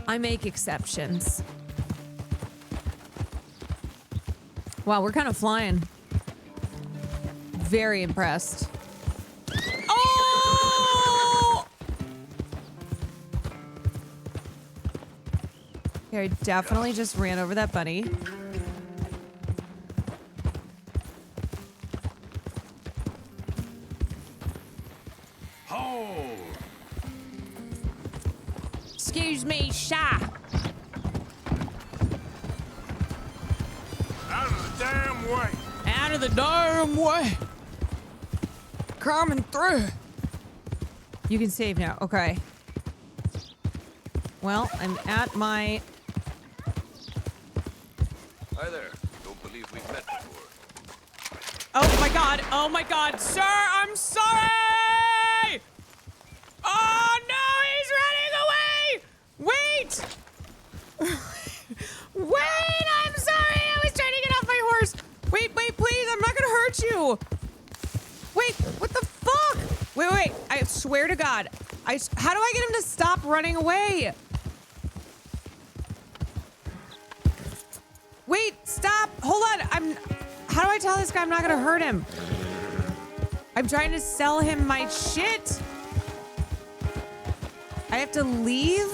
I make exceptions. Wow, we're kind of flying. Very impressed. Oh! Okay, I definitely just ran over that bunny. Oh! Excuse me, shy. Out of the damn way! Out of the damn way. Coming through. You can save now. Okay. Well, I'm at my... Hi there. Don't believe we've met before. Oh my god. Oh my god. Sir, I'm sorry! Oh no, he's running away! Wait! Wait, I'm sorry! I was trying to get off my horse! Wait, please, I'm not gonna hurt you! Wait, what the fuck? Wait, I swear to God. How do I get him to stop running away? Wait, stop, hold on, how do I tell this guy I'm not gonna hurt him? I'm trying to sell him my shit. I have to leave?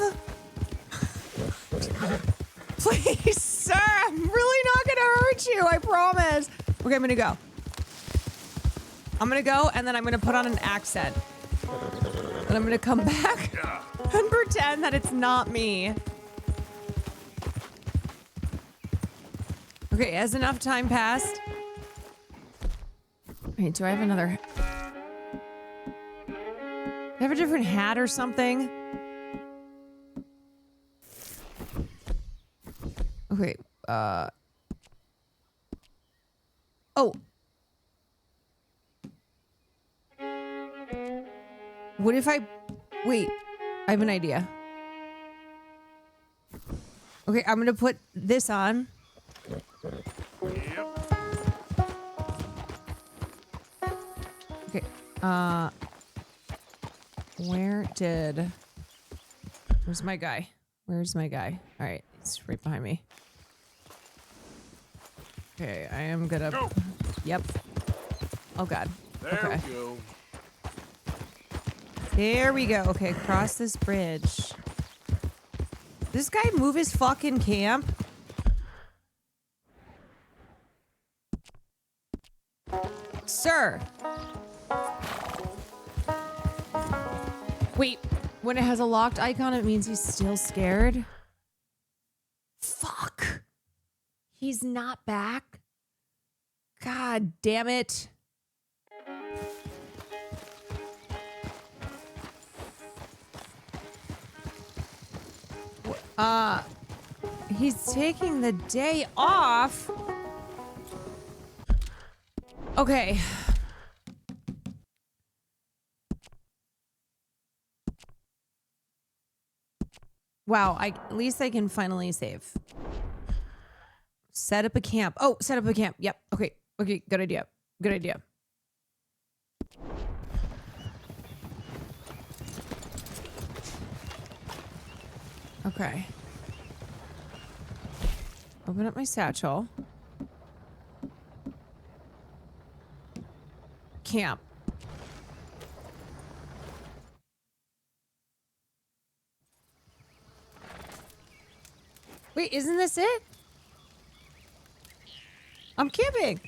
Please, sir, I'm really not gonna hurt you, I promise. Okay, I'm gonna go. I'm gonna go, and then I'm gonna put on an accent. And I'm gonna come back and pretend that it's not me. Okay, has enough time passed? Wait, do I have another... Do I have a different hat or something? Okay, oh. What if I... Wait, I have an idea. Okay, I'm gonna put this on. Okay, where's my guy? Where's my guy? All right, he's right behind me. Okay, I am gonna... Go. Yep. Oh God. There okay. we go. There we go. Okay, cross this bridge. This guy move his fucking camp? Sir! Wait, when it has a locked icon, it means he's still scared? Fuck! He's not back? God damn it. He's taking the day off. Okay. Wow, at least I can finally save. Set up a camp. Oh, set up a camp. Yep. Okay. Okay, good idea. Good idea. Okay. Open up my satchel. Camp. Wait, isn't this it? I'm camping.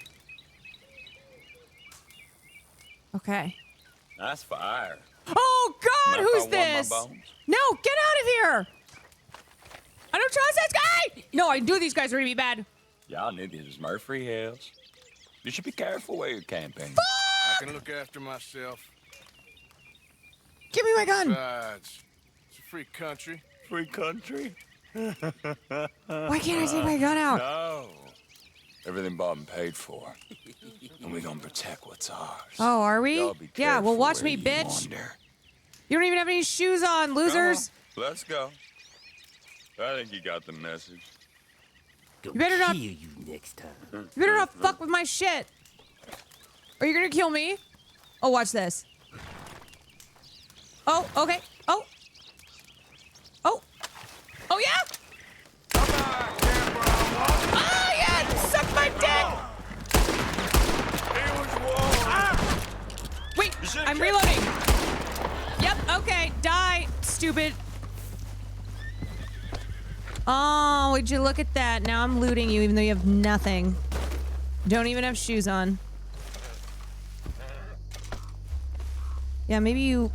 Okay. That's fire. Oh God, Mind if who's I warm my this? bones? No, get out of here! I don't trust this guy! No, I knew these guys were gonna be bad. Y'all knew this was Murphy Hills. You should be careful where you're camping. I can look after myself. Give me my gun. Besides, it's a free country. Free country? Why can't I take my gun out? No. Everything bought and paid for. And we're gonna protect what's ours. Oh, are we? Y'all be Yeah, well, careful watch where me, you bitch. wander. You don't even have any shoes on, losers. Come on, let's go. I think you got the message. You better not. You next time. You better not fuck with my shit. Or you're gonna kill me. Oh, watch this. Oh, okay. Oh. Oh. Oh, yeah? Oh, yeah! Suck my dick! Wait, I'm reloading. Yep, okay. Die, stupid. Oh, would you look at that? Now I'm looting you even though you have nothing. Don't even have shoes on. Yeah, maybe you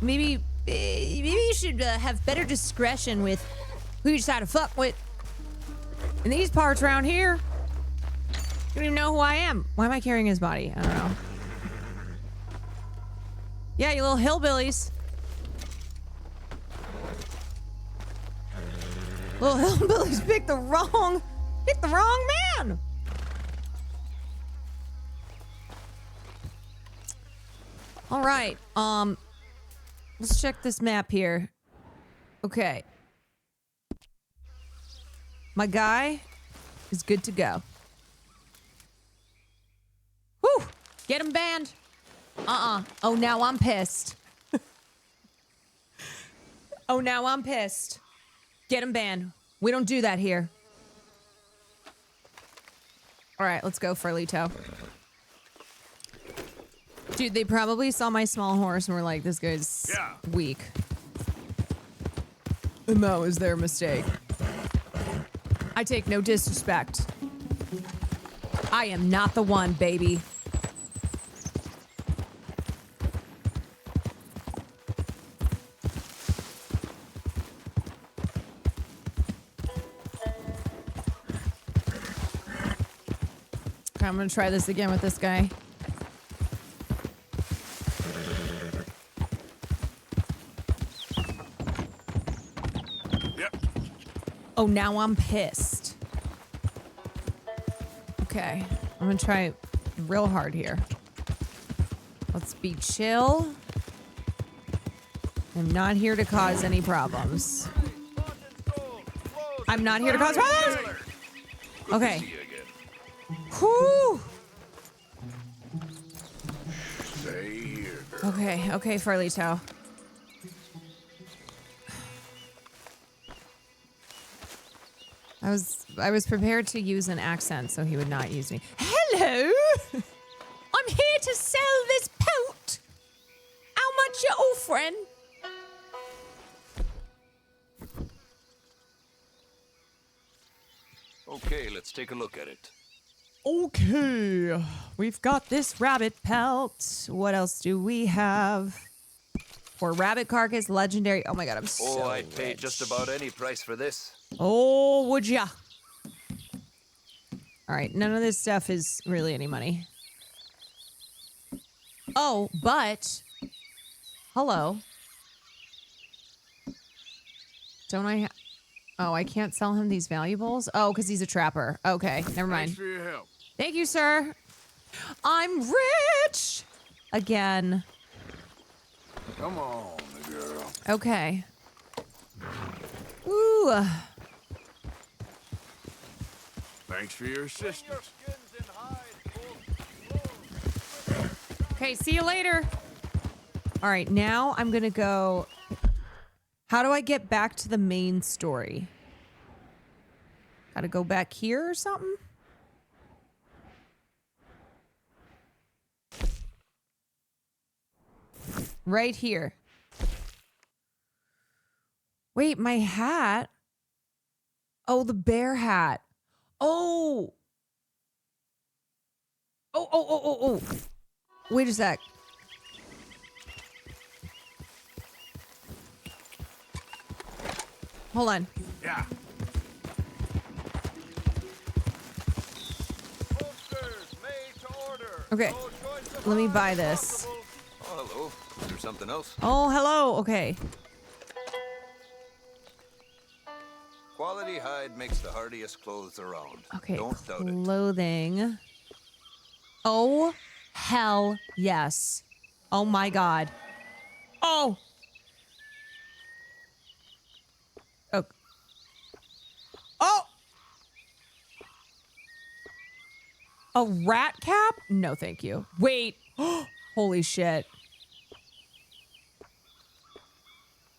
should have better discretion with who you decide to fuck with. In these parts around here, you don't even know who I am. Why am I carrying his body? I don't know. Yeah, you little hillbillies. Little hillbillies picked the wrong man. All right. Let's check this map here. Okay. My guy is good to go. Whew! Get him banned. Oh, now I'm pissed. Oh, now I'm pissed. Get him banned. We don't do that here. All right, let's go, Ferlito. Dude, they probably saw my small horse and were like, this guy's weak. And that was their mistake. I take no disrespect. I am not the one, baby. Okay, I'm gonna try this again with this guy. Oh, now I'm pissed. Okay, I'm gonna try real hard here. Let's be chill. I'm not here to cause any problems. I'm not here to cause problems! Okay. Whew! Stay here, girl. Okay, Farlito. I was prepared to use an accent so he would not use me. Hello! I'm here to sell this pelt. How much you offering? Okay, let's take a look at it. Okay, we've got this rabbit pelt. What else do we have? For rabbit carcass, legendary. Oh my god, I'm so I'd pay rich. just about any price for this. Oh, would ya? All right, none of this stuff is really any money. Oh, but hello. Don't I? Oh, I can't sell him these valuables. Oh, because he's a trapper. Okay, never mind. Thanks for your help. Thank you, sir. I'm rich again. Come on, girl. Okay. Ooh. Thanks for your assistance. Okay, see you later. All right, now I'm gonna go. How do I get back to the main story? Gotta go back here or something? Right here. Wait, my hat? Oh, the bear hat. Oh. Oh. Wait a sec. Hold on. Yeah. Okay. Let me buy this. Oh, hello. Is there something else? Oh, hello. Okay. Quality hide makes the hardiest clothes around. Okay. Don't doubt it. Clothing. Oh, hell yes. Oh my God. Oh. Oh. Oh. A rat cap? No, thank you. Wait. Holy shit.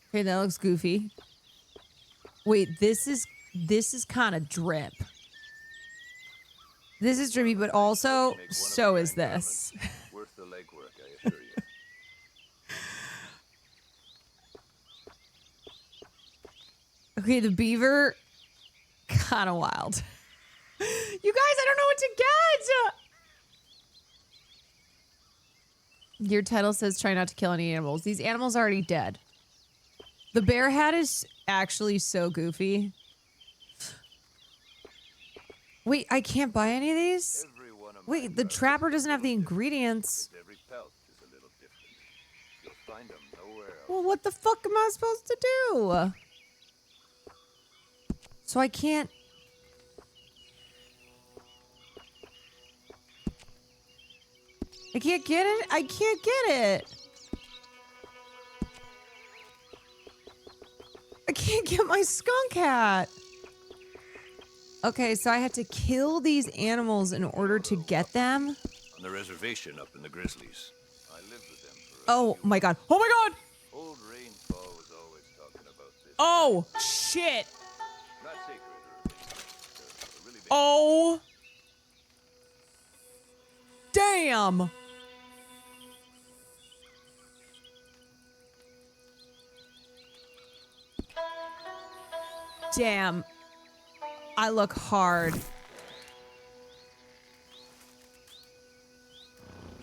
Okay, that looks goofy. Wait, this is kind of drip. This is drippy, but also so is this. Worth the legwork, I assure you. Okay, the beaver, kind of wild. You guys, I don't know what to get. Your title says try not to kill any animals. These animals are already dead. The bear hat is actually so goofy. Wait, I can't buy any of these? Wait, the trapper doesn't have the ingredients. Every pelt is a little different. You'll find them nowhere else. Well, what the fuck am I supposed to do? So I can't... I can't get it? I can't get it. I can't get my skunk hat. Okay, so I had to kill these animals in order to get them? On the reservation up in the Grizzlies. I lived with them for Oh my God. Oh my God! Old Rainfall was always talking about this. Oh, shit. Not sacred or anything. Really big. Oh. Damn. Damn. I look hard.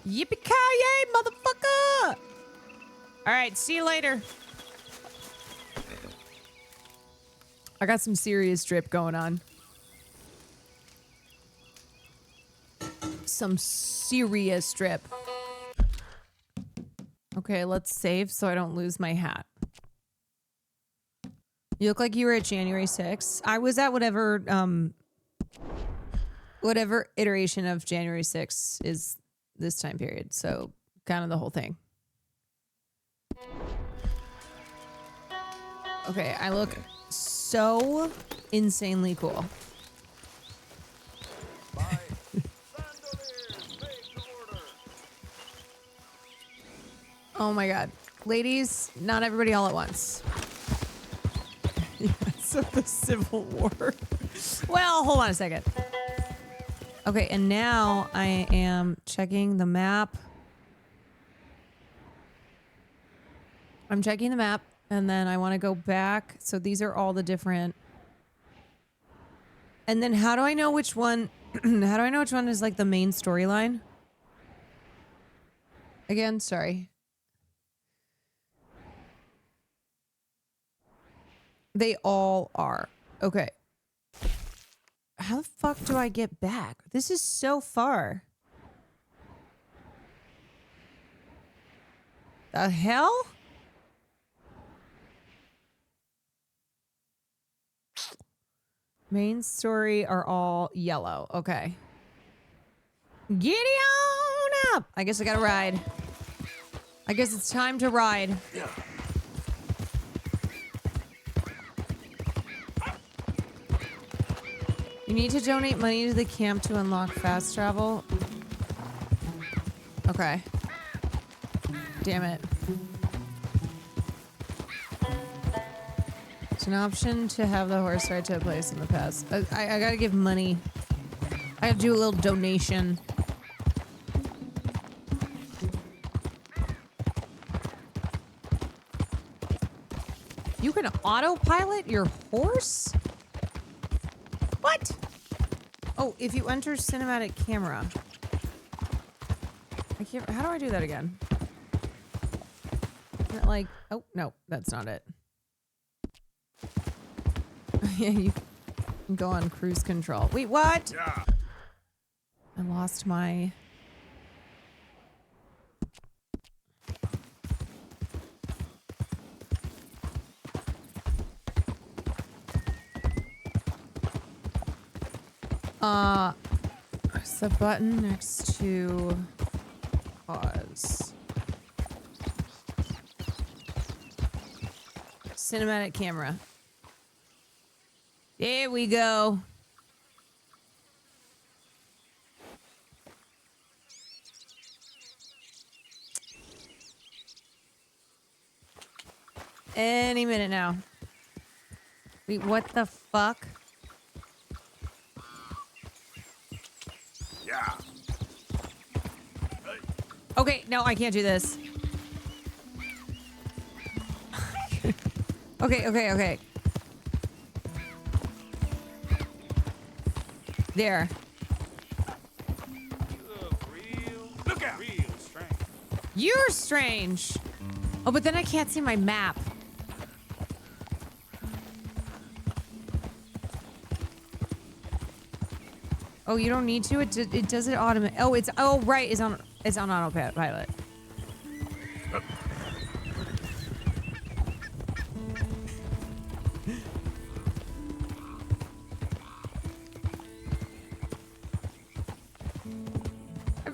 Yippee-ki-yay, motherfucker! All right, see you later. I got some serious drip going on. Some serious drip. Okay, let's save so I don't lose my hat. You look like you were at January 6th. I was at whatever iteration of January 6th is this time period. So kind of the whole thing. Okay, I look so insanely cool. Oh my God. Ladies, not everybody all at once. Yes, of the Civil War. Well, hold on a second. Okay, and now I am checking the map. I'm checking the map, and then I want to go back. So these are all the different. And then how do I know which one? How do I know which one is like the main storyline? Again, sorry. They all are. Okay. How the fuck do I get back? This is so far. The hell? Main story are all yellow. Okay. Giddy on up. I guess I gotta ride. I guess it's time to ride. Yeah. You need to donate money to the camp to unlock fast travel. Okay. Damn it. It's an option to have the horse ride to a place in the past. I gotta give money. I gotta do a little donation. You can autopilot your horse? What? Oh, if you enter cinematic camera. I can't. How do I do that again? Isn't it like, oh, no, that's not it. Yeah, you can go on cruise control. Wait, what? Yeah. I lost my... It's the button next to pause. Cinematic camera. There we go. Any minute now. Wait, what the fuck? Yeah. Okay, no, I can't do this. Okay. There. Look out. Real strange. You're strange. Oh, but then I can't see my map. Oh, you don't need to? It does it automatically. Oh, right, it's on autopilot.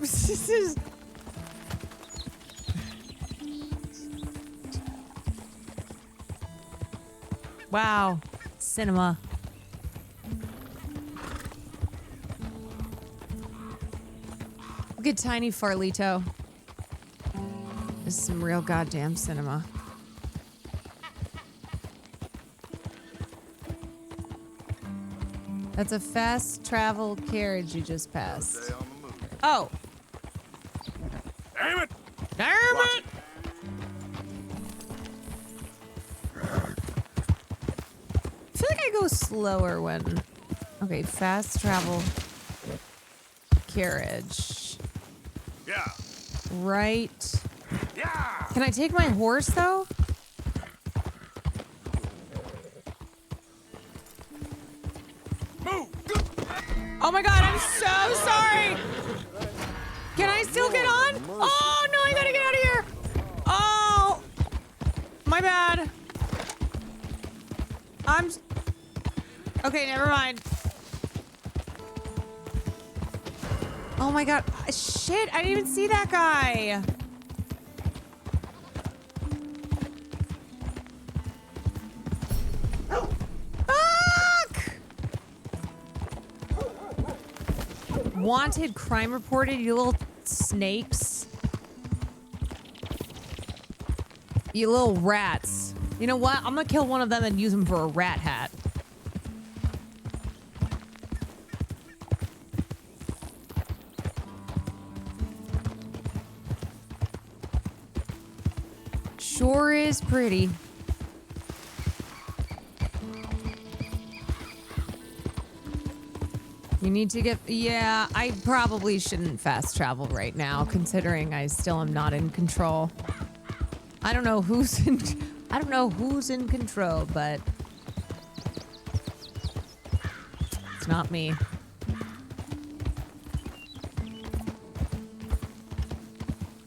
This is... Wow. Cinema. Look at Tiny Farlito. This is some real goddamn cinema. That's a fast travel carriage you just passed. Oh. Damn it! Damn it! I feel like I go slower when... Okay, fast travel carriage. Yeah. Right. Yeah. Can I take my horse, though? Move. Oh my god, I'm so sorry! Can I still get on? Oh no, I gotta get out of here! Oh! My bad. Okay, never mind. Oh my god. Shit, I didn't even see that guy. Fuck! Wanted, crime reported, you little snakes. You little rats. You know what? I'm gonna kill one of them and use them for a rat hat. Sure is pretty. You need to get... Yeah, I probably shouldn't fast travel right now, considering I still am not in control. I don't know who's in... I don't know who's in control, but... It's not me.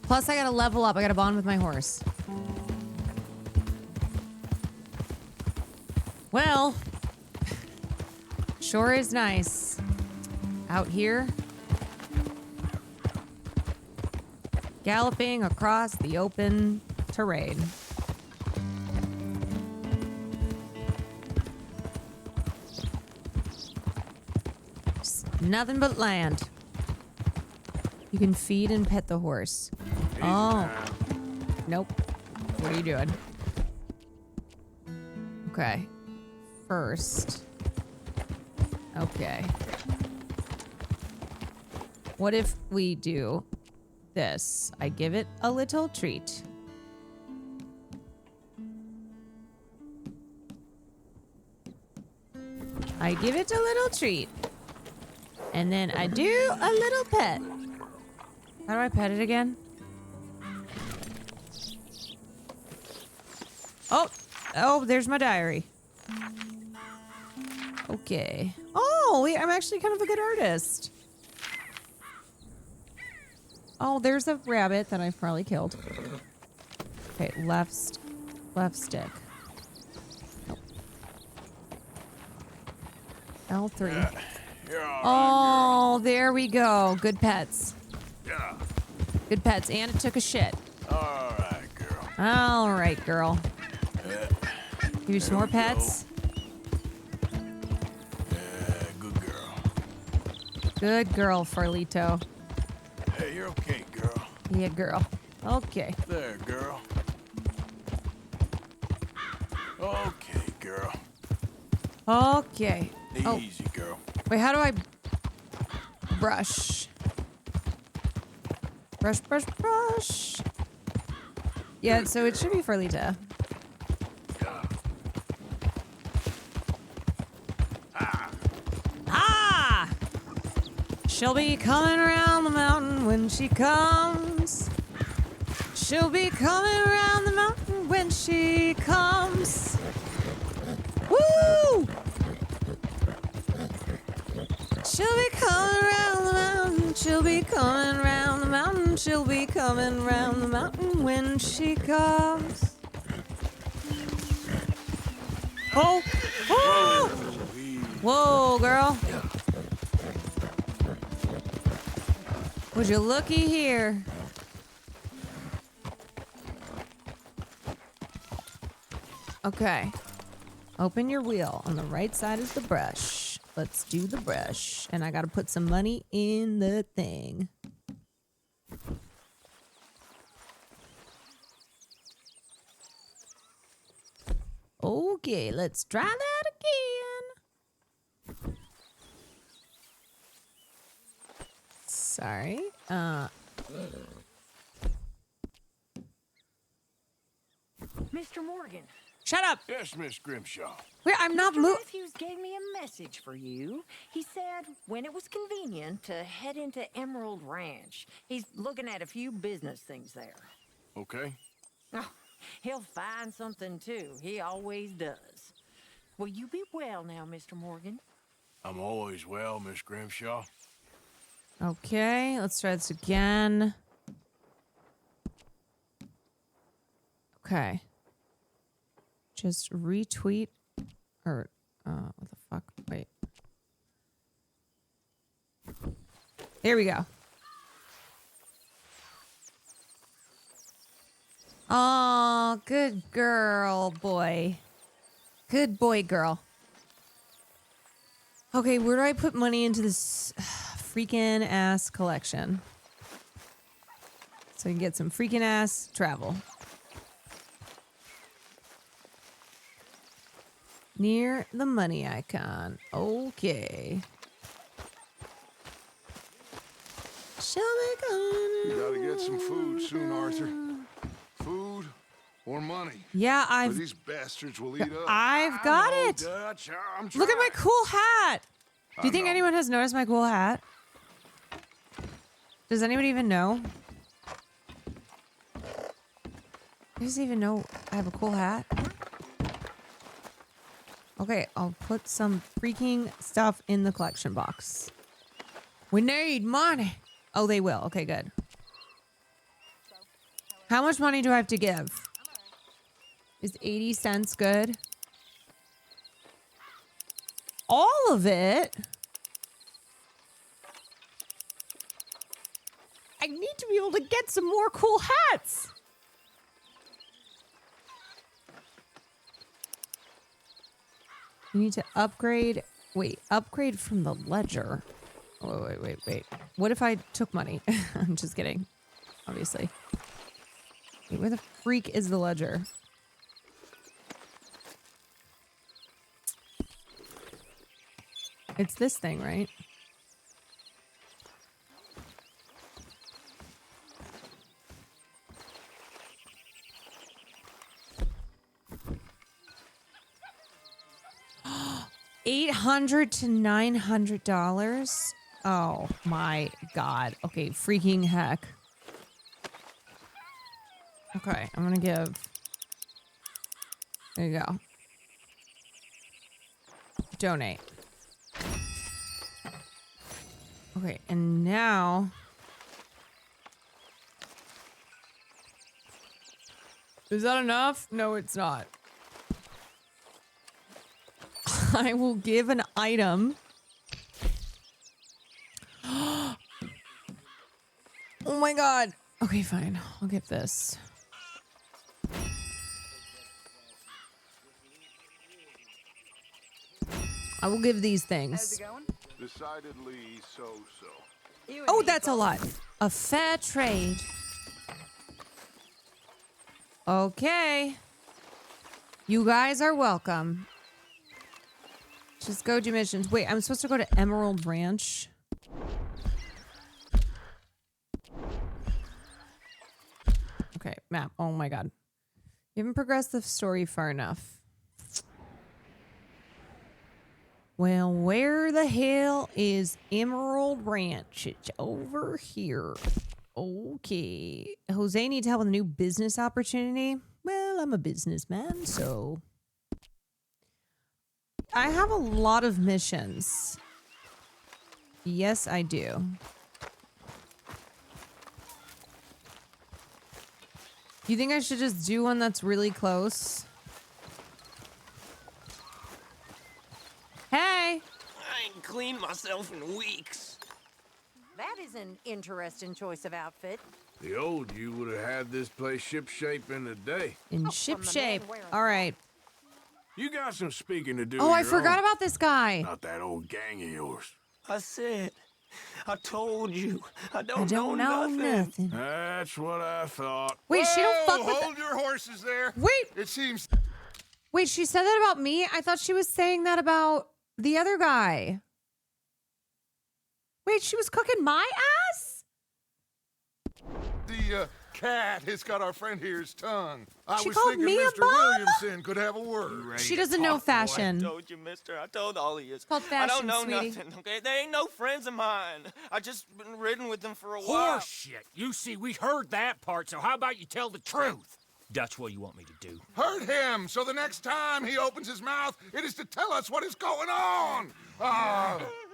Plus, I gotta level up. I gotta bond with my horse. Well, sure is nice. Out here. Galloping across the open terrain. Just nothing but land. You can feed and pet the horse. Oh. Nope. What are you doing? Okay. First. Okay. What if we do this? I give it a little treat. I give it a little treat. And then I do a little pet. How do I pet it again? Oh, there's my diary. Okay. Oh, wait, I'm actually kind of a good artist. Oh, there's a rabbit that I've probably killed. Okay, left stick. Nope. L3. Oh, there we go. Good pets. Yeah. Good pets. And it took a shit. All right, girl. All right, girl. Give you some more pets. Good girl. Good girl, Farlito. Hey, you're okay, girl. Yeah, girl. Okay. There, girl. Okay, girl. Okay. Easy, girl. Wait, how do I brush? Brush, brush, brush. Yeah, so it should be Farlita. Ah! She'll be coming around the mountain when she comes. She'll be coming around the mountain when she comes. Woo! She'll be coming around the mountain. She'll be coming around the mountain. She'll be coming around the mountain when she comes. Oh! Oh! Whoa, girl. Would you looky here? Okay. Open your wheel. On the right side is the brush. Let's do the brush. And I gotta put some money in the thing. Okay, let's try that again. Sorry. Mr. Morgan. Shut up. Yes, Miss Grimshaw. Wait, I'm not Mr. moving. Matthews gave me a message for you. He said when it was convenient to head into Emerald Ranch. He's looking at a few business things there. Okay. Oh, he'll find something too. He always does. Will you be well now, Mr. Morgan? I'm always well, Miss Grimshaw. Okay, let's try this again. Okay. Just retweet or what the fuck? Wait. There we go. Oh, good girl, boy. Good boy, girl. Okay, where do I put money into this freaking ass collection? So I can get some freaking ass travel. Near the money icon. Okay. You gotta get some food soon, Arthur. Food or money. Yeah, or these bastards will eat up. I've got it. Dutch, Look at my cool hat. Do you think anyone has noticed my cool hat? Does anybody even know? Does even know I have a cool hat? Okay, I'll put some freaking stuff in the collection box. We need money. Oh, they will. Okay, good. How much money do I have to give? Is 80 cents good? All of it? I need to be able to get some more cool hats. You need to upgrade. Wait, upgrade from the ledger. Oh, wait. What if I took money? I'm just kidding. Obviously. Wait, where the freak is the ledger? It's this thing, right? $800 to $900. Oh my God. Okay, freaking heck. Okay, I'm gonna give. There you go. Donate. Okay, and now... Is that enough? No, it's not. I will give an item. Oh my god. Okay, fine. I'll give this. I will give these things. Decidedly so-so. Oh, that's a lot. A fair trade. Okay. You guys are welcome. Just go do missions. Wait, I'm supposed to go to Emerald Ranch. Okay, map. Oh my god. You haven't progressed the story far enough. Well, where the hell is Emerald Ranch? It's over here. Okay. Jose needs help with a new business opportunity. Well, I'm a businessman, so... I have a lot of missions. Yes, I do. You think I should just do one that's really close? Hey! I ain't cleaned myself in weeks. That is an interesting choice of outfit. The old you would have had this place shipshape in a day. In shipshape. All right. You got some speaking to do. Oh, I forgot about this guy. Not that old gang of yours. I told you. I don't know nothing. That's what I thought. Wait, she don't fuck with hold your horses there. Wait. It seems... Wait, she said that about me? I thought she was saying that about the other guy. Wait, she was cooking my ass? The cat has got our friend here's tongue. She called me a Mr. bum? Williamson could have a word. She doesn't know fashion. I told you, mister. I told all of you. It's called fashion, I don't know sweetie. nothing, okay? They ain't no friends of mine. I just been ridden with them for a while. Horseshit. You see, we heard that part, so how about you tell the truth? That's what you want me to do. Hurt him, so the next time he opens his mouth, it is to tell us what is going on.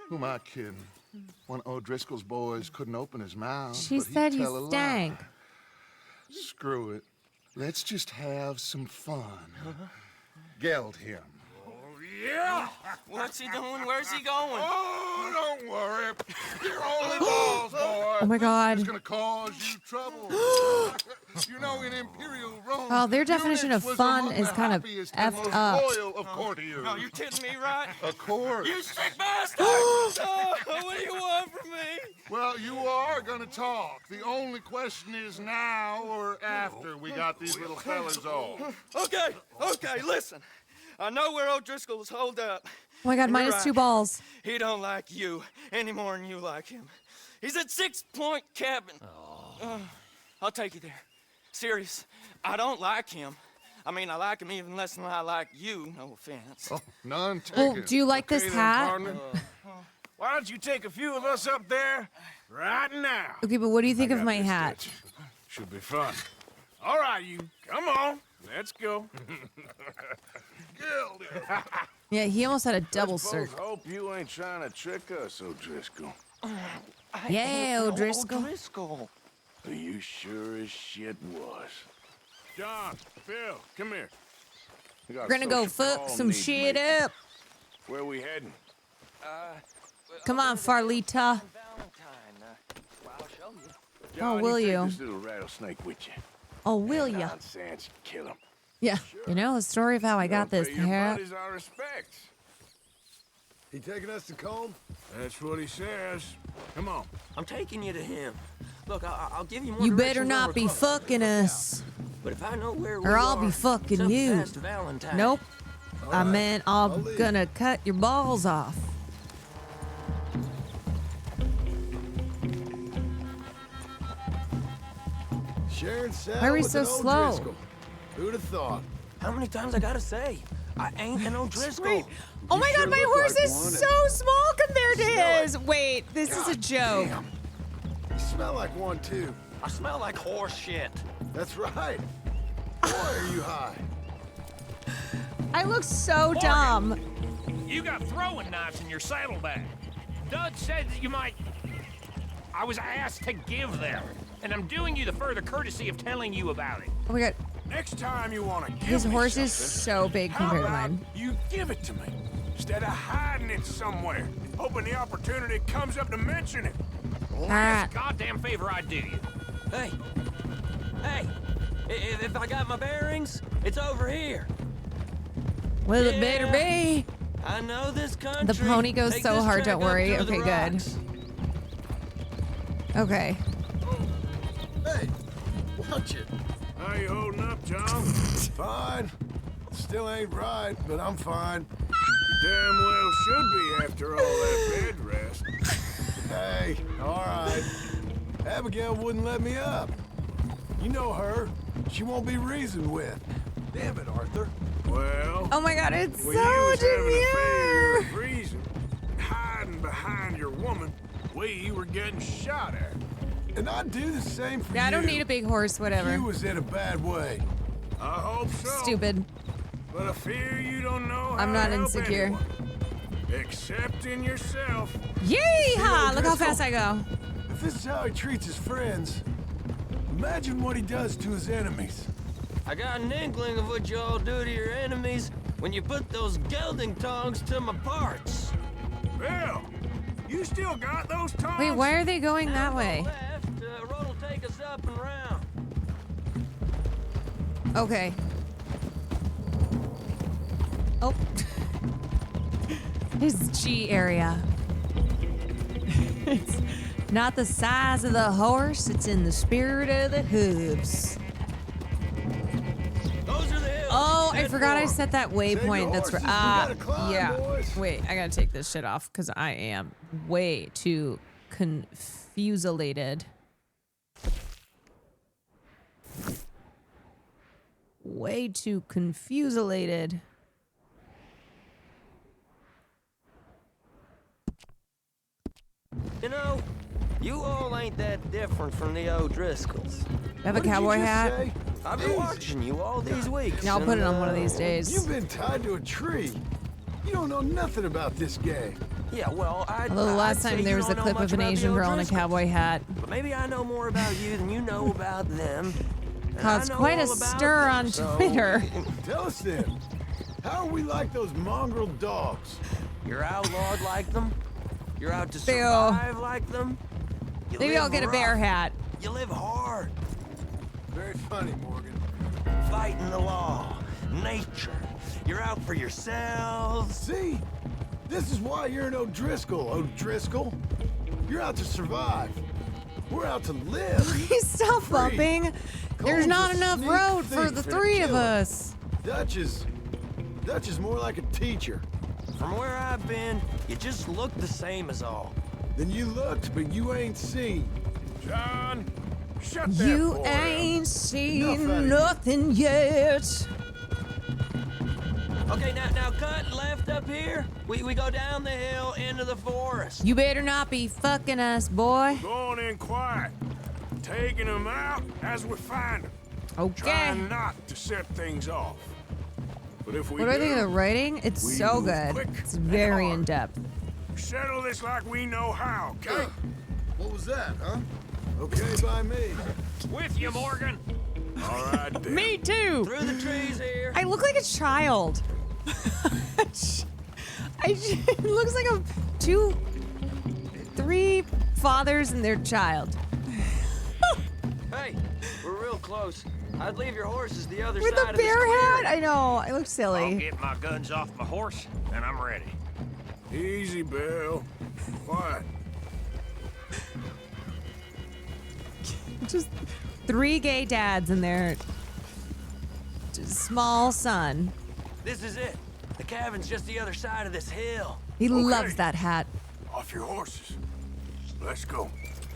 Who am I kidding? One of O'Driscoll's boys couldn't open his mouth. She but he'd said tell a you lie. stank. Screw it. Let's just have some fun. Geld him. Yeah. What's he doing? Where's he going? Oh, don't worry. You're only balls, boy. Oh my god. It's gonna cause you trouble. You know, in Imperial Rome. Well, their definition of fun is kind of effed up. Loyal of courtiers. No, you kidding me, right? Of course. You sick bastard! Oh, what do you want from me? Well, you are gonna talk. The only question is now or after we got these little fellas off. Okay, listen. I know where O'Driscoll is holed up. Oh my god, You're minus right. 2 balls. He don't like you any more than you like him. He's at 6 Point Cabin. I'll take you there. Serious. I don't like him. I mean, I like him even less than I like you. No offense. Oh, none taken. Well, do you like this then, hat? partner. Why don't you take a few of us up there right now? Okay, but what do you think of my hat? Should be fun. All right, you. Come on. Let's go. Yeah, he almost had a double cert. Hope you ain't trying to trick us, O'Driscoll. Yeah, O'Driscoll. O'Driscoll. You sure as shit was. John, Phil, come here. We're gonna go fuck some shit up. Where we heading? Come on, Farlita. John, Oh, will take you? This little rattlesnake with you. Oh, will ya? Nonsense, kill him. Yeah. You know the story of how I got this Pay your hat? buddies our respects. He taking us to Combe? That's what he says. Come on. I'm taking you to him. Look, I'll give you more You better directions not over be close. fucking us. But if I know where we Or I'll are, be fucking something you. past Valentine. Nope. I right. meant I'm leave. gonna cut your balls off. Sharon said. Why are we so slow? Who'd have thought? How many times I gotta say? I ain't an O'Driscoll. Oh my god, my look horse like is one. so small compared to Smell his. Wait, this is a joke. You smell like one too. I smell like horse shit. That's right. Boy, are you high? I look so dumb. You got throwing knives in your saddlebag. Dud said that you might... I was asked to give them, and I'm doing you the further courtesy of telling you about it. Oh my god. Next time you want to give His me horse is something, so big how compared to about mine. you give it to me instead of hiding it somewhere, hoping the opportunity comes up to mention it. Last goddamn favor I do you. Hey, if I got my bearings, it's over here. Well, it better be. I know this country. The pony goes Take so this hard, trek don't up worry. through the Okay, good. rocks. Okay. Hey, watch it. How you holding up, John? Fine. Still ain't right, but I'm fine. You damn well should be after all that bed rest. Hey, all right. Abigail wouldn't let me up. You know her. She won't be reasoned with. Damn it, Arthur. Well... Oh my god, it's when so you was having a failure demure. of reason, hiding behind your woman, we were getting shot at. And I'd do the same for you. Yeah, I don't need a big horse, whatever. You was in a bad way. I hope so. Stupid. But I fear you don't know how I'm not to help insecure. anyone, except in yourself. Yeehaw! Look how fast I go. If this is how he treats his friends, imagine what he does to his enemies. I got an inkling of what you all do to your enemies when you put those gelding tongs to my parts. Bill, you still got those tongs? Wait, why are they going that way? Road will take us up and round. Okay. Oh. His G area. It's not the size of the horse, it's in the spirit of the hooves. Those are the hills. Oh, I Head forgot I for 'em. set that waypoint. That's right. gotta climb, Yeah. boys. Wait, I gotta take this shit off because I am way too confuselated. Way too confuselated. You know, you all ain't that different from the O'Driscolls. Have a cowboy hat? I've been watching you all these weeks. Yeah, I'll put it on one of and, these days. You've been tied to a tree. You don't know nothing about this game. Yeah, well, Although the last time there was a clip of an Asian girl in a cowboy hat. But maybe I know more about you than you know about them. and I Caused know quite a all about stir them, on so- Twitter. Tell us then, how are we like those mongrel dogs? You're outlawed like them. You're out to Ew. survive like them. You Maybe live I'll get a bear rough. hat. You live hard, Very funny, Morgan. fighting the law, nature. You're out for yourselves. See? This is why you're an O'Driscoll, O'Driscoll. You're out to survive. We're out to live. Please stop Free. bumping. There's Cole's not a enough sneak road for thief the and a three of killer. us. Dutch is more like a teacher. From where I've been, you just look the same as all. Then you looked, but you ain't seen. John, shut that You boy up. ain't seen Enough out of you. nothing yet. Okay, now cut left up here. We go down the hill into the forest. You better not be fucking us, boy. Going in quiet. Taking them out as we find them. Okay. Trying not to set things off. But if we What do I think of do, the writing? It's we so move good. quick It's and very hard. in depth. settle this like we know how, okay? What was that, huh? Okay by me. With you, Morgan. All right, then. Me too. Through the trees here. I look like a child. It looks like three fathers and their child. Hey, we're real close. I'd leave your horses the other With side a of this bear hat? clearing. I know. I look I'll silly. get my guns off my horse, and I'm ready. Easy, Bill. Quiet. Just three gay dads and their small son. This is it. The cabin's just the other side of this hill. He loves that hat. Off your horses. Let's go.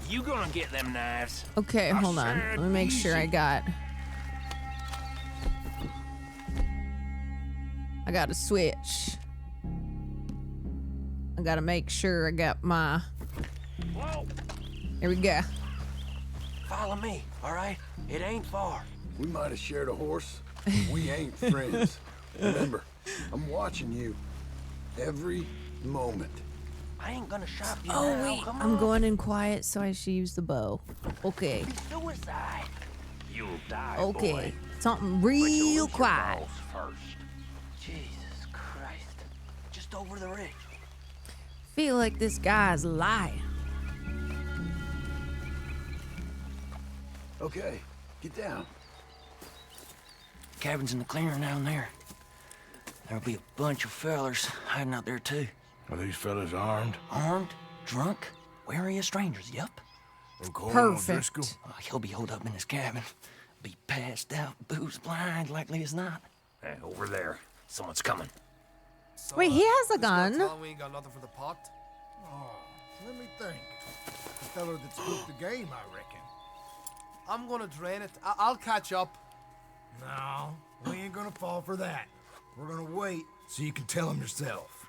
You gonna get them knives? Okay, hold on. Let me make sure I got a switch. I gotta make sure I got my. Whoa. Here we go. Follow me, all right? It ain't far. We might have shared a horse. We ain't friends. Remember, I'm watching you every moment. I ain't gonna shop you Oh, now. wait. Come I'm on. going in quiet, so I should use the bow. Okay. Suicide. You'll die, Okay. boy. Something But you'll real lose your quiet. balls first. Jesus Christ. Just over the ridge. Feel like this guy's lying. Okay, get down. Cabin's in the clearing down there. There'll be a bunch of fellers hiding out there too. Are these fellas armed? Armed, drunk, wary of strangers, yup. Perfect. He'll be holed up in his cabin. Be passed out, booze blind, likely as not. Hey, over there. Someone's coming. Wait, he has a gun. We ain't got nothing for the pot. Oh, let me think. The fella that spooked the game, I reckon. I'm gonna drain it. I'll catch up. No, we ain't gonna fall for that. We're gonna wait so you can tell him yourself.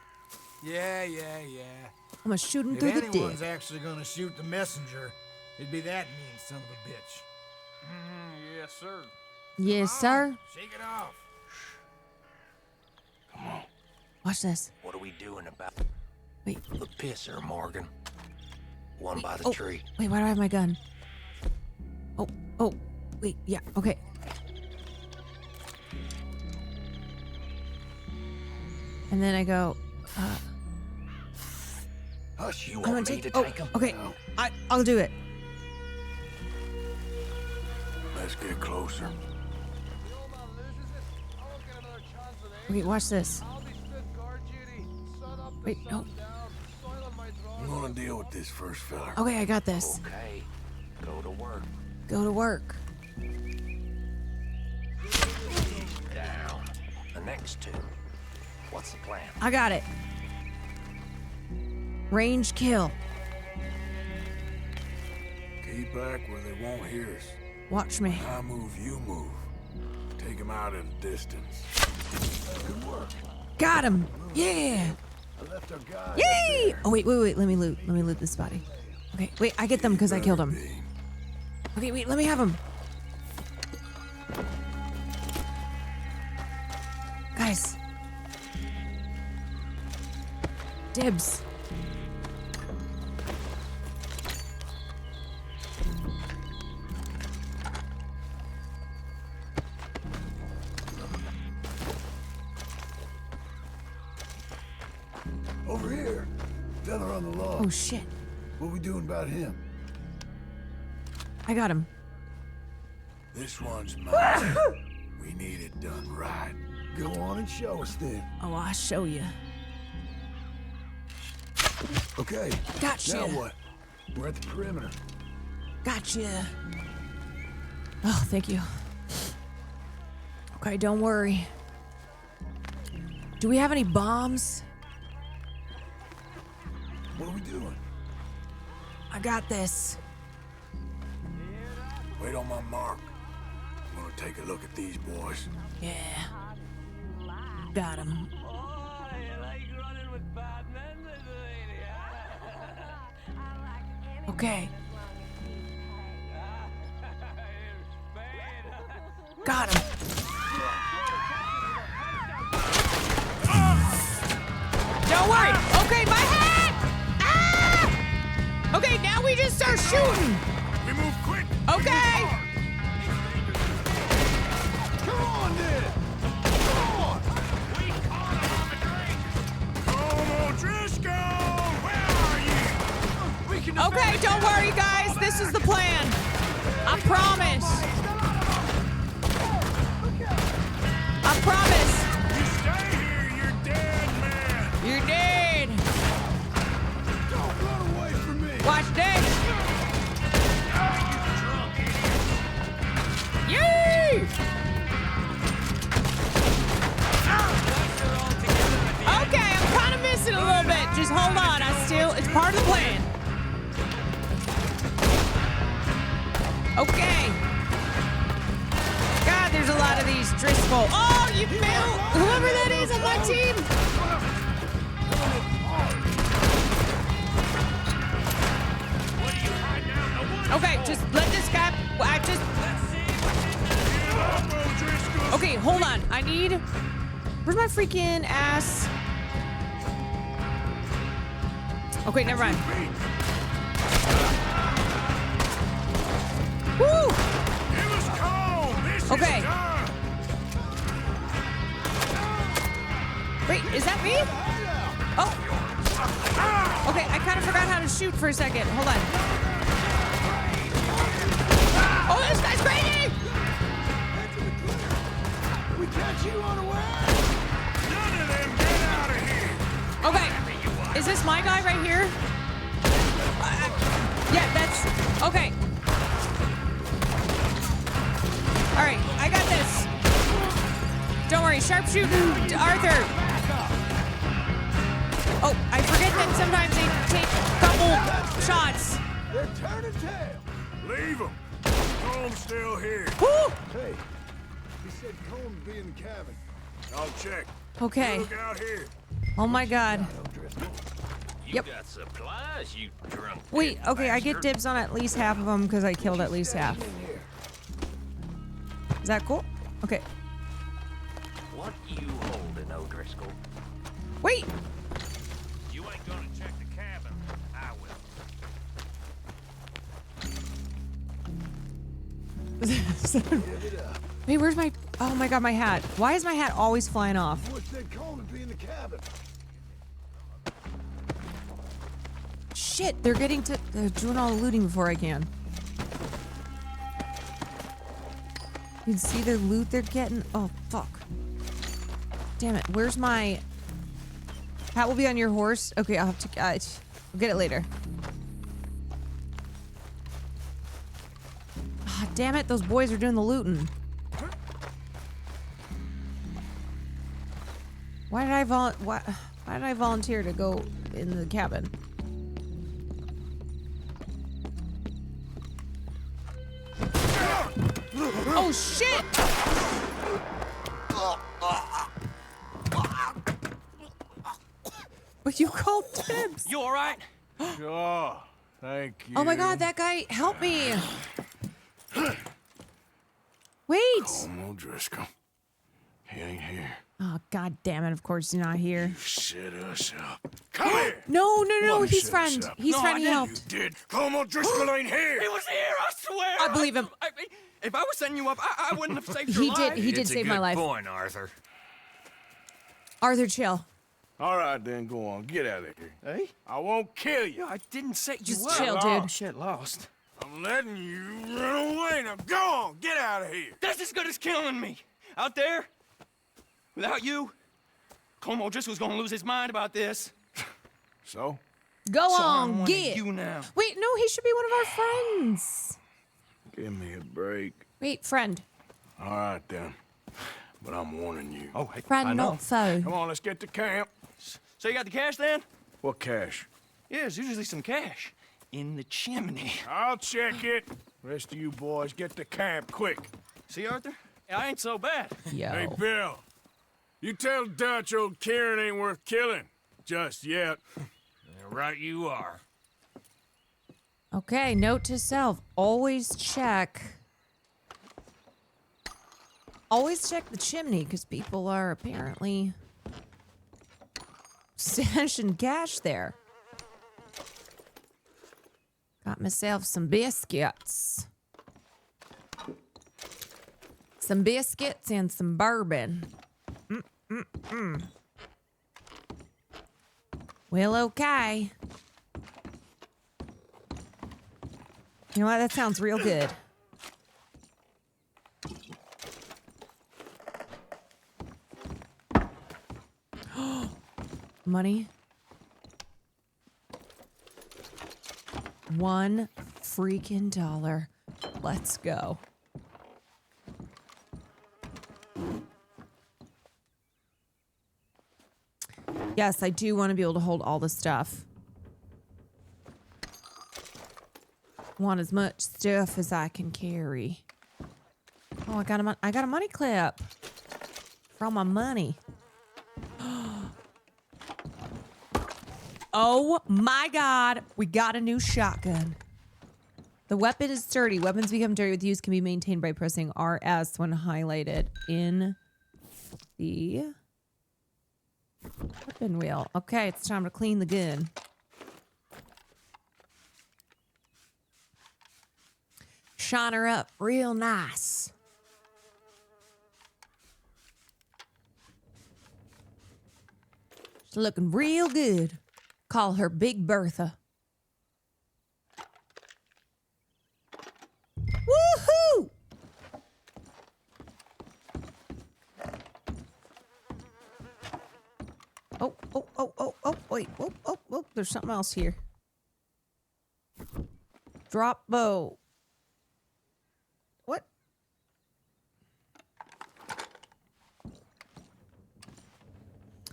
Yeah. I'm gonna shoot him If through the anyone's dick. actually gonna shoot the messenger, it'd be that mean son of a bitch. Yes, sir. Yes, sir. Shake it off. Come on. Watch this. What are we doing about Wait. the pisser, Morgan? One by the Oh, tree. wait, why do I have my gun? Oh, wait, yeah, okay. And then I go, Hush, you I'm gonna want me take, to take him? okay, I'll do it. Let's get closer. Okay, watch this. Wait, no. I'm gonna deal with this first fella. Okay, I got this. Okay, go to work. Go to work. Down. The next two. What's the plan? I got it. Range kill. Keep back where they won't hear us. Watch me. I move, you move. Take him out at a distance. Good work. Got him. Yeah. I left our guy. Yay! Oh, wait. Let me loot this body. Okay, wait, I get them because I killed him. Okay, wait, let me have him. Guys. Dibs. Over here. Fella on the log. Oh, shit. What we doing about him? I got him. This one's mine. We need it done right. Go on and show us then. Oh, I'll show you. Okay. Gotcha. Now what? We're at the perimeter. Gotcha. Oh, thank you. Okay, don't worry. Do we have any bombs? What are we doing? I got this. Wait on my mark. I'm gonna take a look at these boys. Yeah. Got him. Okay. Got him. Don't worry. Okay, my hat! Ah! Okay, now we just start shooting. We move quick. Okay. Come on, then. Come on. We caught him on the drink. Como Driscoll, where are you? We can Okay, don't worry, guys. This is the plan. I promise. I promise. You stay here, you're dead, man. You're dead. Don't run away from me. Watch this. Yay! Okay, I'm kind of missing a little bit. Just hold on. It's part of the plan. Okay. God, there's a lot of these Driscoll. Oh, you failed. Whoever that is on my team. Okay, just let this guy. Okay, hold on. I need. Where's my freaking ass? Okay, never mind. Woo! Okay. Wait, is that me? Oh. Okay, I kind of forgot how to shoot for a second. Hold on. Oh, this guy's crazy! We catch you unaware. None of them get out of here. Okay. Is this my guy right here? Yeah, that's... Okay. All right, I got this. Don't worry, sharpshooting, Arthur. Oh, I forget that sometimes they take a couple shots. They're turning tail. Leave them. Comb's still here. Woo! Hey, he said Comb's be in the cabin. I'll check. Okay. Look out here. Oh my God. Yep. Got supplies, you drunk. Wait, okay, I get dibs on at least half of them because I killed at least half. Is that cool? Okay. What you holding, O'Driscoll? Wait. You ain't gonna check the cabin. I will. Wait, where's my... Oh my God, my hat. Why is my hat always flying off? What's that Combs be in the cabin? Shit, they're getting to... They're doing all the looting before I can. You can see their loot they're getting. Oh, fuck. Damn it. Where's my... Hat will be on your horse. Okay, I'll have to... I'll get it later. Ah, damn it. Those boys are doing the looting. Why did I volunteer to go in the cabin? Oh shit! But you called dibs. You all right? Sure. Thank you. Oh my God, that guy, help me! Wait! Colm O'Driscoll. He ain't here. Oh God damn it! Of course he's not here. You set us up. Come here. No, What, he's set friend. us up? He's No, friend. I He know helped. You did. Colm O'Driscoll ain't here. He was here, I swear. I believe him. If I was setting you up, I wouldn't have saved your He life. did. He did save my life. Point, Arthur. Arthur, chill. All right, then go on. Get out of here. Hey? I won't kill you. I didn't set you Just up. chill, dude. Shit, lost. I'm letting you run away. Now go on. Get out of here. That's as good as killing me. Out there, without you, Colm O'Driscoll's gonna lose his mind about this. So? Go So I'm on, one of get. you now. Wait, no, he should be one of our friends. Give me a break. Wait, friend. All right, then. But I'm warning you. Oh, hey, Friend, I know. not foe. Come on, let's get to camp. So you got the cash then? What cash? Yeah, there's usually some cash in the chimney. I'll check it. Rest of you boys, get to camp quick. See, Arthur? I ain't so bad. Yo. Hey, Bill. You tell Dutch old Kieran ain't worth killing. Just yet. Right you are. Okay, note to self. Always check the chimney, because people are apparently stashing cash there. Got myself some biscuits. Some biscuits and some bourbon. Well, okay. You know what? That sounds real good. Money. $1 freaking dollar. Let's go. Yes, I do want to be able to hold all the stuff. Want as much stuff as I can carry. Oh, I got a money clip from my money. Oh my God, we got a new shotgun. The weapon is sturdy. Weapons become dirty with use can be maintained by pressing RS when highlighted in the weapon wheel. Okay, it's time to clean the gun. Shine her up real nice. She's looking real good. Call her Big Bertha. Woohoo! Oh, wait. Oh, there's something else here. Drop bow. What?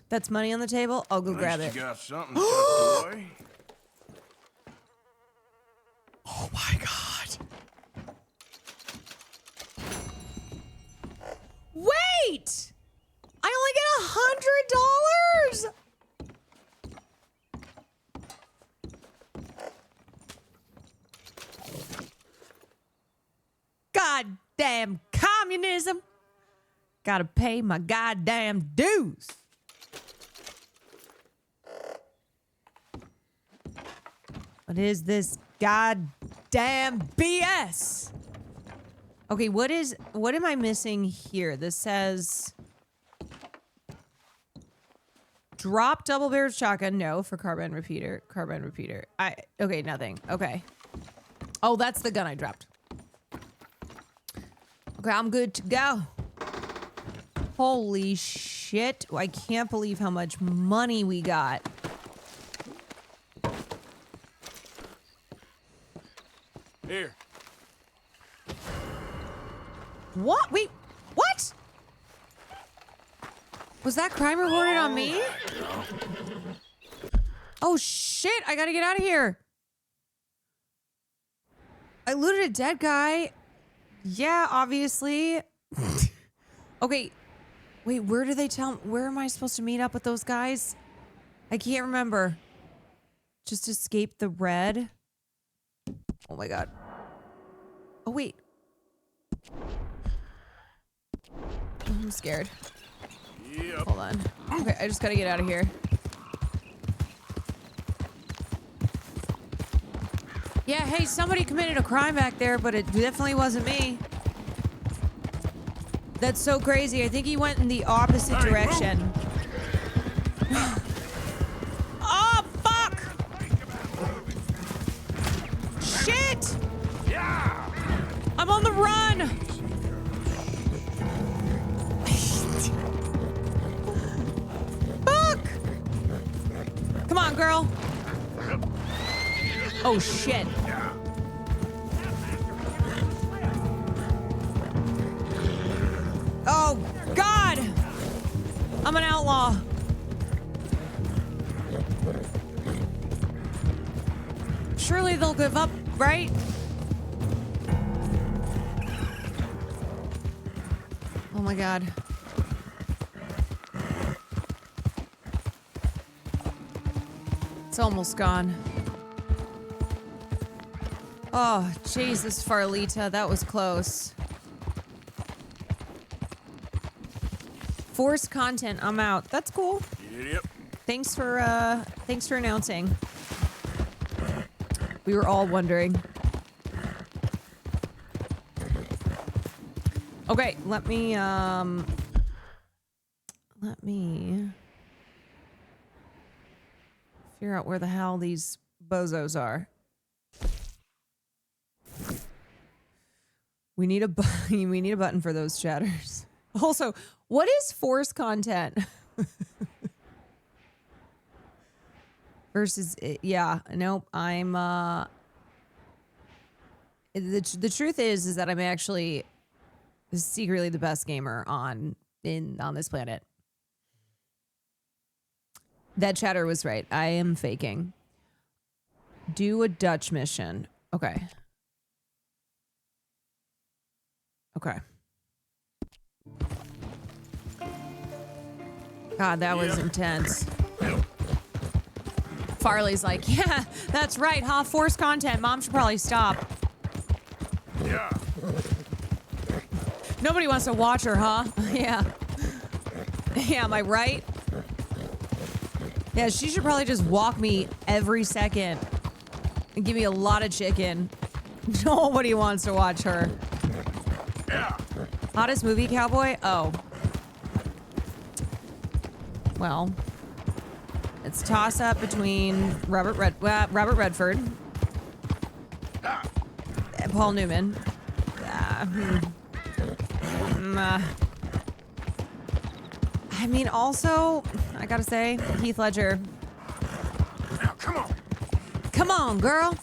That's money on the table? I'll go grab it. You got something tucked away. Oh my god. Wait! I only get $100! Goddamn communism. Gotta pay my goddamn dues. What is this goddamn BS? Okay, what am I missing here? This says drop double-barreled shotgun. No, for carbine repeater. Carbine repeater. Okay, nothing. Okay. Oh, that's the gun I dropped. Okay, I'm good to go. Holy shit. I can't believe how much money we got. Here. What? Wait, what? Was that crime reported on me? Oh shit, I gotta get out of here. I looted a dead guy. Yeah, obviously. Okay, wait, where do they tell, where am I supposed to meet up with those guys? I can't remember. Just escape the red. Oh my god. Oh wait. I'm scared. Yep. Hold on. Okay, I just gotta get out of here. Yeah, hey, somebody committed a crime back there, but it definitely wasn't me. That's so crazy. I think he went in the opposite direction. Oh, fuck! Shit! Yeah! I'm on the run! Fuck! Come on, girl. Oh, shit. Oh, God! I'm an outlaw. Surely they'll give up, right? Oh my God. It's almost gone. Oh, Jesus, Farlita, that was close. Forced content, I'm out. That's cool. Yep. Thanks for announcing. We were all wondering. Okay, let me figure out where the hell these bozos are. We need a button for those chatters. Also, what is forced content? Versus, yeah, nope. I'm the truth is that I'm actually secretly the best gamer on this planet. That chatter was right. I am faking. Do a Dutch mission. Okay. Okay. God, that was intense. Farley's like, yeah, that's right, huh? Forced content. Mom should probably stop. Yeah. Nobody wants to watch her, huh? Yeah. Yeah, am I right? Yeah, she should probably just walk me every second and give me a lot of chicken. Nobody wants to watch her. Hottest movie, cowboy? Oh. Well, it's a toss-up between Robert Redford and Paul Newman. I mean, also, I gotta say, Heath Ledger. Now, come on. Come on, girl.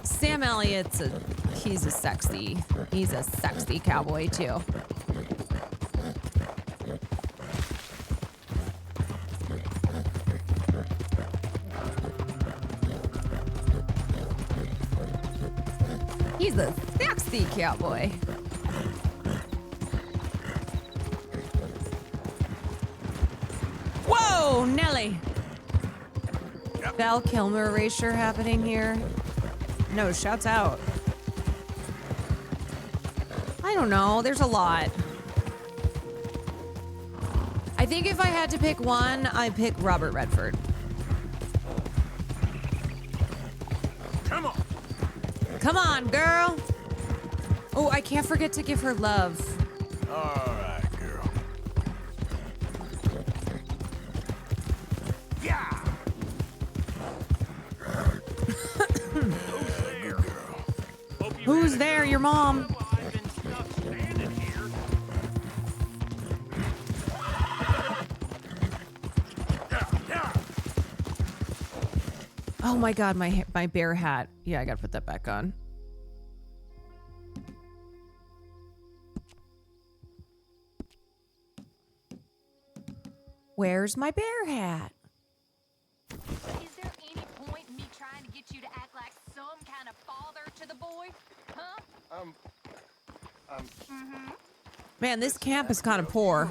Sam Elliott's he's a sexy cowboy too. He's a sexy cowboy. Whoa, Nelly. Val Kilmer erasure happening here. No, shouts out. I don't know. There's a lot. I think if I had to pick one, I'd pick Robert Redford. Come on. Come on, girl. Oh, I can't forget to give her love. All right, girl. Yeah. Who's there? Your mom. Oh my god, my bear hat. Yeah, I gotta put that back on. Where's my bear hat? Is there any point in me trying to get you to act like some kind of father to the boy? Huh? Man, this camp is kind of poor.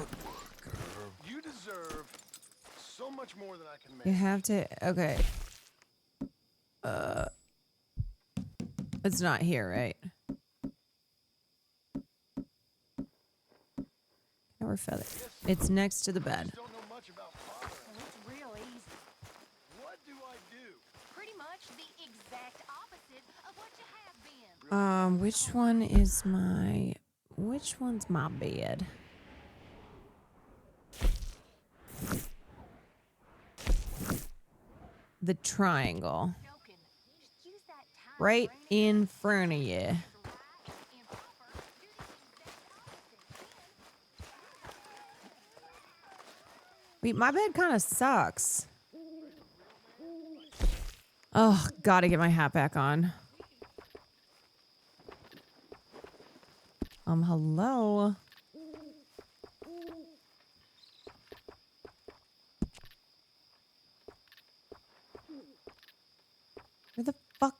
You deserve so much more than I can make. You have to. Okay. It's not here, right? Our feather. It's next to the bed. It's real easy. What do I do? Pretty much the exact opposite of what you have been. Which one's my bed? The triangle. Right in front of you. Wait, my bed kind of sucks. Oh, gotta get my hat back on. Hello? Where the fuck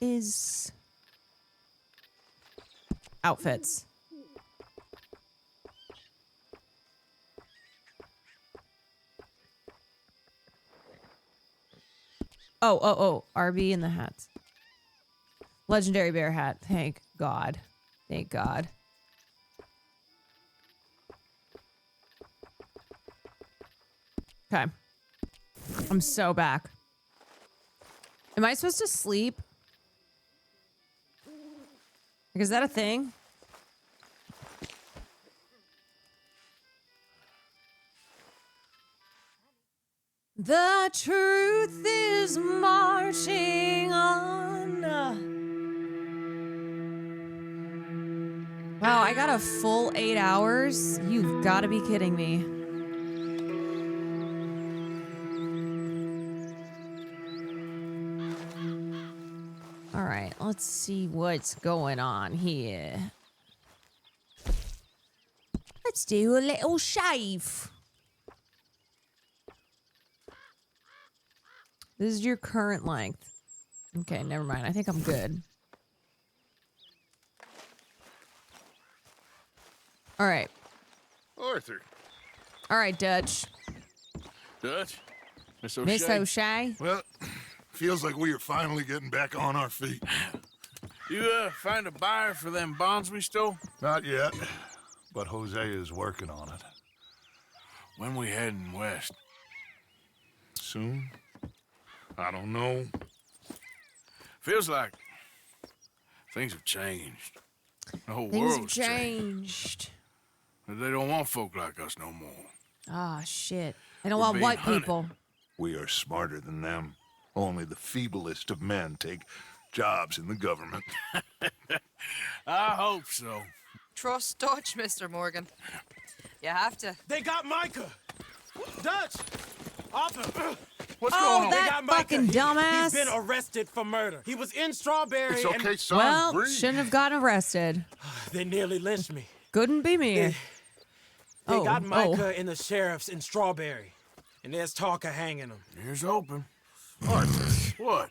is... outfits? Oh, RB in the hats. Legendary bear hat. Thank God. Thank God. Okay. I'm so back. Am I supposed to sleep? Like, is that a thing? The truth is marching on. Wow, I got a full 8 hours? You've got to be kidding me. All right, let's see what's going on here. Let's do a little shave. This is your current length. Okay, never mind. I think I'm good. All right. Arthur. All right, Dutch. Dutch? Miss O'Shea? Miss O'Shea? Well, feels like we are finally getting back on our feet. You, find a buyer for them bonds we stole? Not yet, but Jose is working on it. When we heading west? Soon? I don't know. Feels like things have changed. The whole Things have world's changed. They don't want folk like us no more. Ah, shit. They don't We're want being white hunted. people. We are smarter than them. Only the feeblest of men take jobs in the government. I hope so. Trust Dutch, Mr. Morgan. You have to. They got Micah! Dutch! Arthur! What's Oh, going on? that They got Micah. fucking dumbass. He's been arrested for murder. He was in Strawberry. It's okay, and son. Well, Breathe. shouldn't have gotten arrested. They nearly lynched me. Couldn't be me. They got Micah and the sheriffs in Strawberry. And there's talk of hanging him. Here's open. Arthur, what?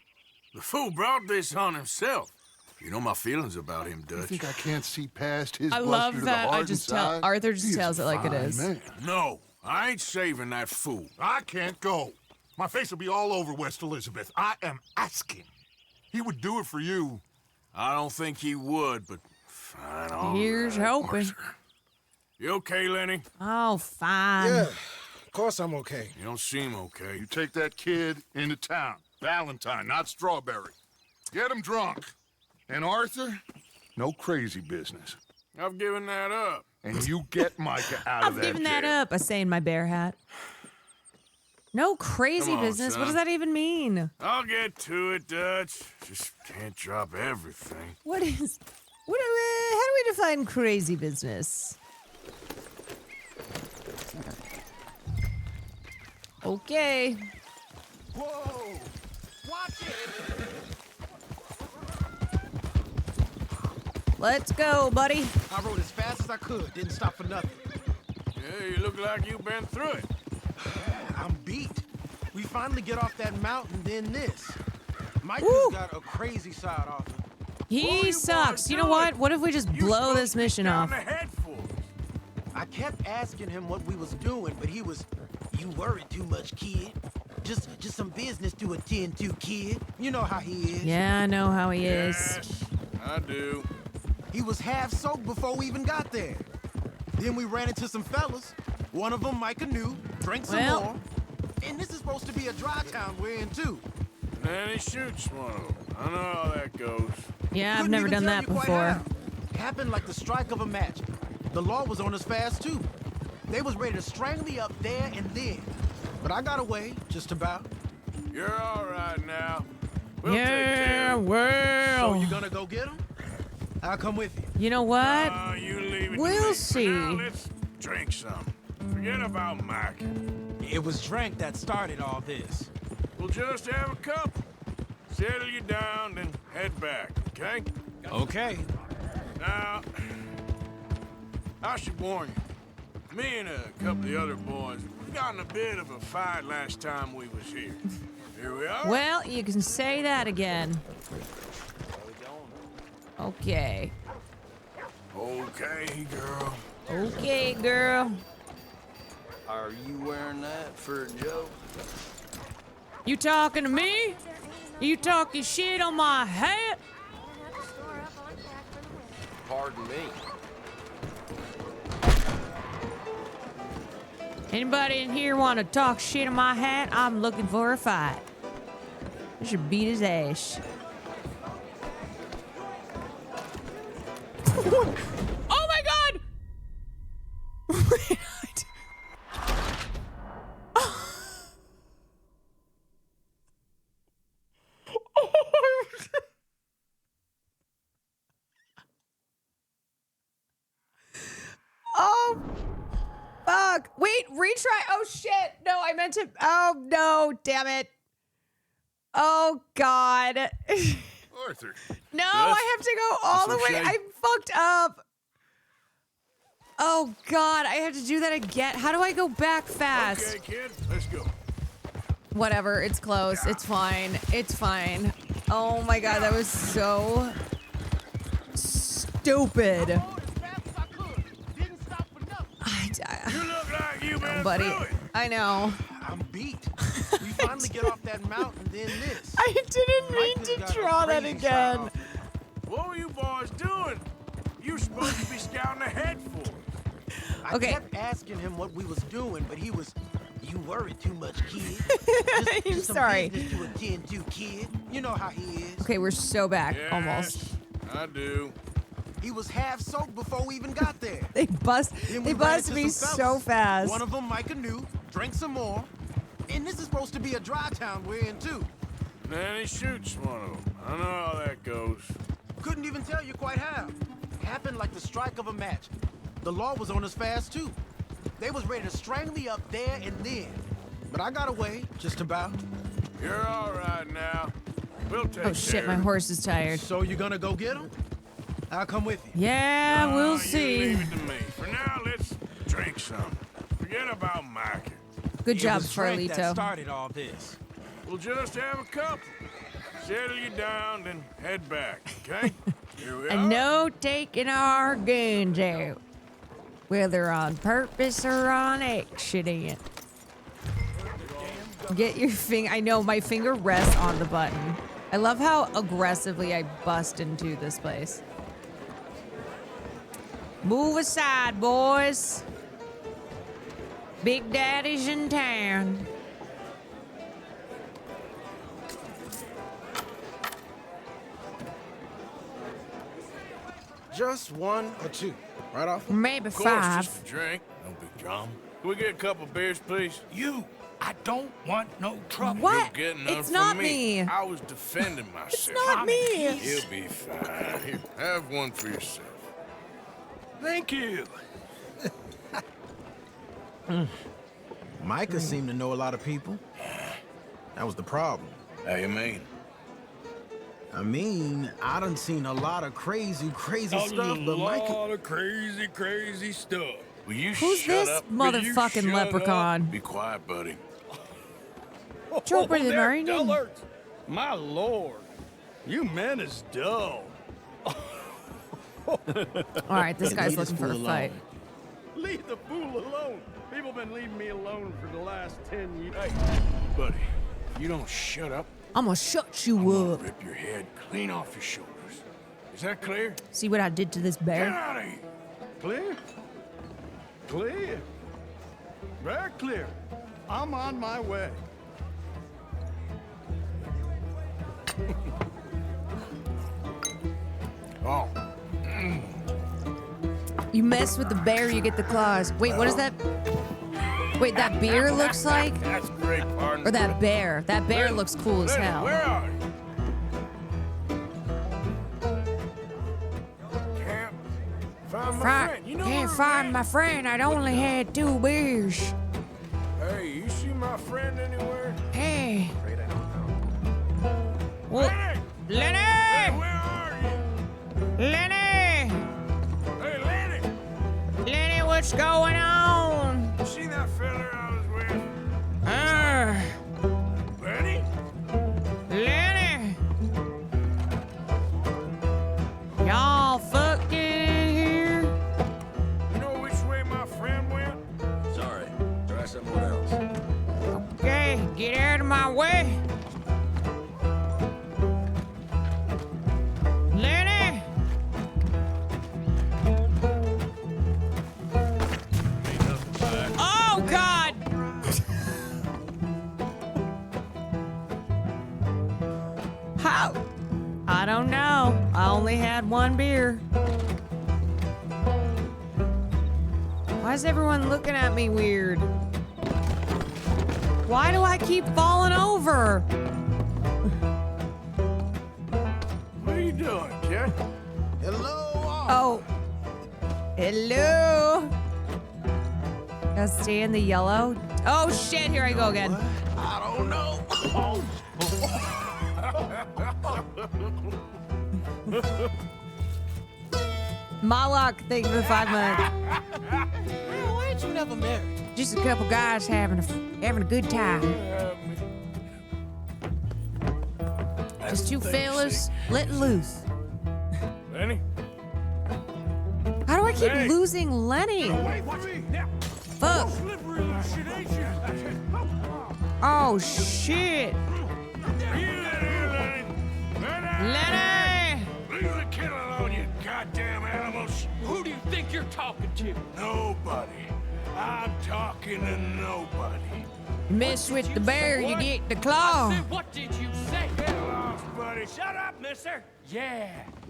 The fool brought this on himself. You know my feelings about him, You Dutch. think I can't see past his I bluster love to the that. heart I just inside? tell Arthur just He is tells a it like it fine is. man. No, I ain't saving that fool. I can't go. My face will be all over West Elizabeth. I am asking. He would do it for you. I don't think he would, but fine, all Here's right. hoping. You okay, Lenny? Oh, fine. Yeah, of course I'm okay. You don't seem okay. You take that kid into town. Valentine, not Strawberry. Get him drunk. And Arthur, no crazy business. I've given that up. And you get Micah out of I've that given that jail. up. I say in my bear hat. No crazy Come on, business. What son. does that even mean? I'll get to it, Dutch. Just can't drop everything. What is... What? How do we define crazy business? Okay. Whoa! Watch it! Let's go, buddy. I rode as fast as I could. Didn't stop for nothing. Yeah, you look like you've been through it. I'm beat. We finally get off that mountain, then this. Micah's Woo. got a crazy side off him. He sucks. You know what? What if we just blow this mission off? I kept asking him what we was doing, but he was, "You worry too much, kid. Just some business to attend to, kid." You know how he is. Yeah, I know how he is. Yes, I do. He was half soaked before we even got there. Then we ran into some fellas. One of them Micah knew, drank some Well. more. And this is supposed to be a dry town we're in, too. And he shoots one of them. I know how that goes. Yeah, I've Couldn't never even done tell that you quite before. how. Happened like the strike of a match. The law was on us fast, too. They was ready to strangle me up there and then. But I got away, just about. You're all right now. We'll Yeah, take care of it. well. So you gonna go get him? I'll come with you. You know what? You leave it to We'll me. see. For now, let's drink some. Forget about Mike. It was drink that started all this. We'll just have a couple. Settle you down, then head back, okay? Okay. Now, I should warn you. Me and a couple of the other boys, we got in a bit of a fight last time we was here. Here we are. Well, you can say that again. Okay. Okay, girl. Okay, girl. Are you wearing that for a joke? You talking to me? You talking shit on my hat? Pardon me. Anybody in here want to talk shit on my hat? I'm looking for a fight. I should beat his ass. Oh my god! Oh, fuck. Wait, retry. Oh, shit. No, I meant to. Oh, no. Damn it. Oh, God. Arthur. No, I have to go all the way. I fucked up. Oh, God. I have to do that again. How do I go back fast? Okay, kid, let's go. Whatever. It's close. It's fine. It's fine. Oh, my God. That was so stupid. You look like you've been Buddy, through it. I know. I'm beat. We finally get off that mountain, then this. I didn't mean Micah's to got a draw that crazy again. side off him. What were you boys doing? You were supposed to be scouting ahead for us. I Okay. kept asking him what we was doing, but he was, "You you worry too much, kid. I'm sorry. Business to attend to, kid. You know how he is. Okay, we're so back, almost. I do. He was half soaked before we even got there. They bust me so fast. One of them, Micah knew, drank some more. And this is supposed to be a dry town we're in, too. Then he shoots one of them. I know how that goes. Couldn't even tell you quite how. Happened like the strike of a match. The law was on us fast, too. They was ready to strangle me up there and then. But I got away, just about. You're all right now. We'll take Oh shit, my horse is tired. So you gonna go get him? I'll come with you. Yeah, we'll see. You leave it to me. For now, let's drink some. Forget about Micah. Good job, It was Frank that Farlito. started all this. We'll just have a couple. Settle you down, then head back, okay? Here we are. And no taking our guns out, whether on purpose or on accident. Get your finger. I know my finger rests on the button. I love how aggressively I bust into this place. Move aside, boys. Big Daddy's in town. Just one or two, right off? Maybe Of course, five. just a drink. No big drama. Can we get a couple beers, please? I don't want no trouble. What? You're getting none It's from not me. me. I was defending myself. It's not me. You'll be fine. Here, have one for yourself. Thank you. Micah seemed to know a lot of people. That was the problem. How you mean? I mean, I done seen a lot of crazy stuff, but Micah... of crazy stuff. Will you Who's shut this up? Will you motherfucking shut leprechaun? up? Be quiet, buddy. Chopper the Marine. My lord, you men is dull. All right, this guy's Leave this looking for a fool fight. alone. Leave the fool alone. People been leaving me alone for the last 10 years. Hey, buddy, you don't shut up. I'm gonna shut you up. Rip your head clean off your shoulders. Is that clear? See what I did to this Get bear? out of here. Clear? Clear. Very clear. I'm on my way. Oh. You mess with the bear, you get the claws. Wait, what is that? Wait, that beer looks like? That's great, partner. Or that bear? That bear looks cool as Lenny, hell. where are you? Can't find my friend. You know Can't her, find man? my friend. I'd only had 2 beers. Hey, you see my friend anywhere? Hey. Afraid I don't know. Well, Lenny! Lenny! Where are you? Lenny! Hey, Lenny! Lenny, what's going on? You see that fella I was with? Lenny? Lenny! Y'all fucking here? You know which way my friend went? Sorry. Try someone else. Okay, get out of my way. Lenny! Oh, God! How? I don't know. I only had 1 beer. Why is everyone looking at me weird? Why do I keep falling over? What are you doing, kid? Hello, Oh. Hello. Gotta stay in the yellow. Oh shit, here I go again. I don't know. Malak, thank you for the 5 months. Why ain't you never married? Just a couple guys having a good time. Just 2 fellas letting loose. Lenny? How do I keep Hey. losing Lenny? Wait, watch me. Now. Fuck. Slippery little shit, ain't you? Oh shit. Lenny! Leave the kid alone, you goddamn animals. Who do you think you're talking to? Nobody. I'm talking to nobody. Mess with the bear, you get the claw. I said, what did you say? Get lost, buddy. Shut up, mister. Yeah,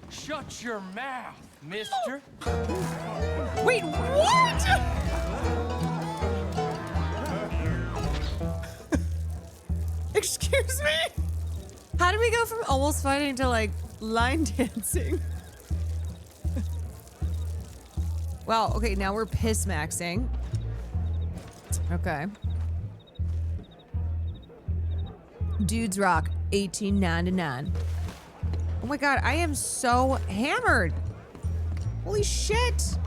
shut your mouth, mister. Wait, what? Excuse me? How did we go from almost fighting to like line dancing? Wow, okay, now we're piss maxing. Okay. Dudes Rock 1899. Oh my god, I am so hammered. Holy shit.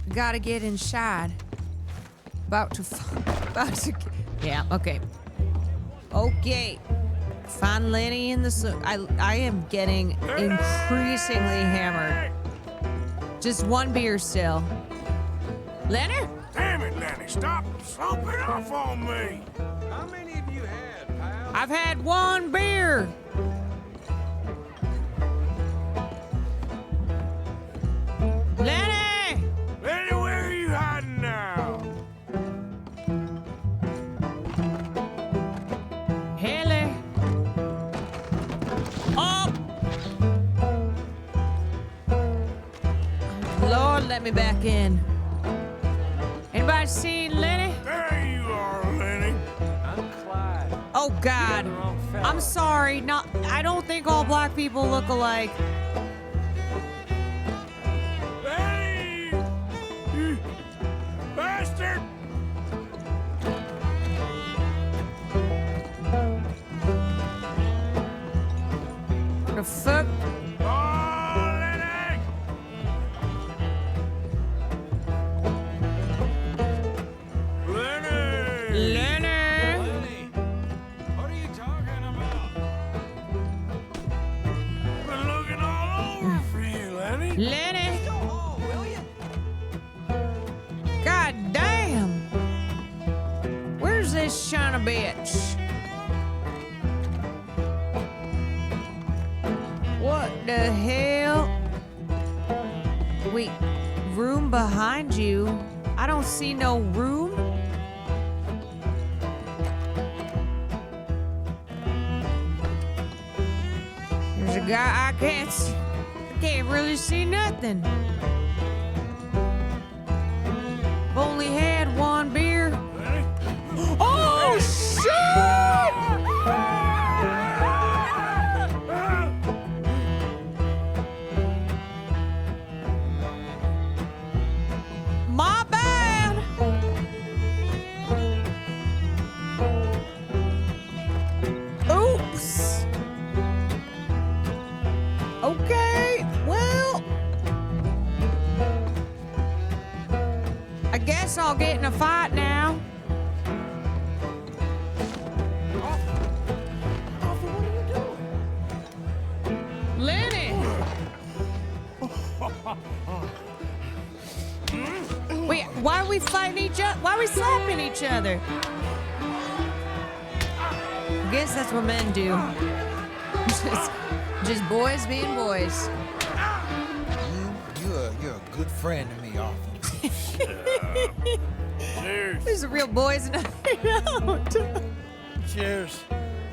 Gotta get inside. About to, yeah, okay. Okay. Find Lenny in the, I am getting increasingly hammered. Just one beer still. Lenny? Damn it, Lenny, stop sloping off on me. How many have you had, pal? I've had one beer. Lenny! Lenny, where are you hiding now? Haley. Up! Lord, let me back in. Anybody seen Lenny? There you are, Lenny. I'm Clyde. Oh God. I'm sorry. I don't think all black people look alike. Lenny! You bastard! What the fuck? Oh, Lenny! Lenny! Lenny! What are you talking about? Been looking all over for you, Lenny. Lenny! God damn! Where's this son of a bitch? What the hell? Wait, room behind you? I don't see no room. There's a guy I can't really see nothing. Only had one beer. Oh shit! My bad. Oops. Okay, well, I guess I'll get in a fight now. Lenny! Wait, why are we fighting each other? Why are we slapping each other? I guess that's what men do. Just boys being boys. You're a good friend to me, Arthur. Cheers. There's a real boys night out. Cheers.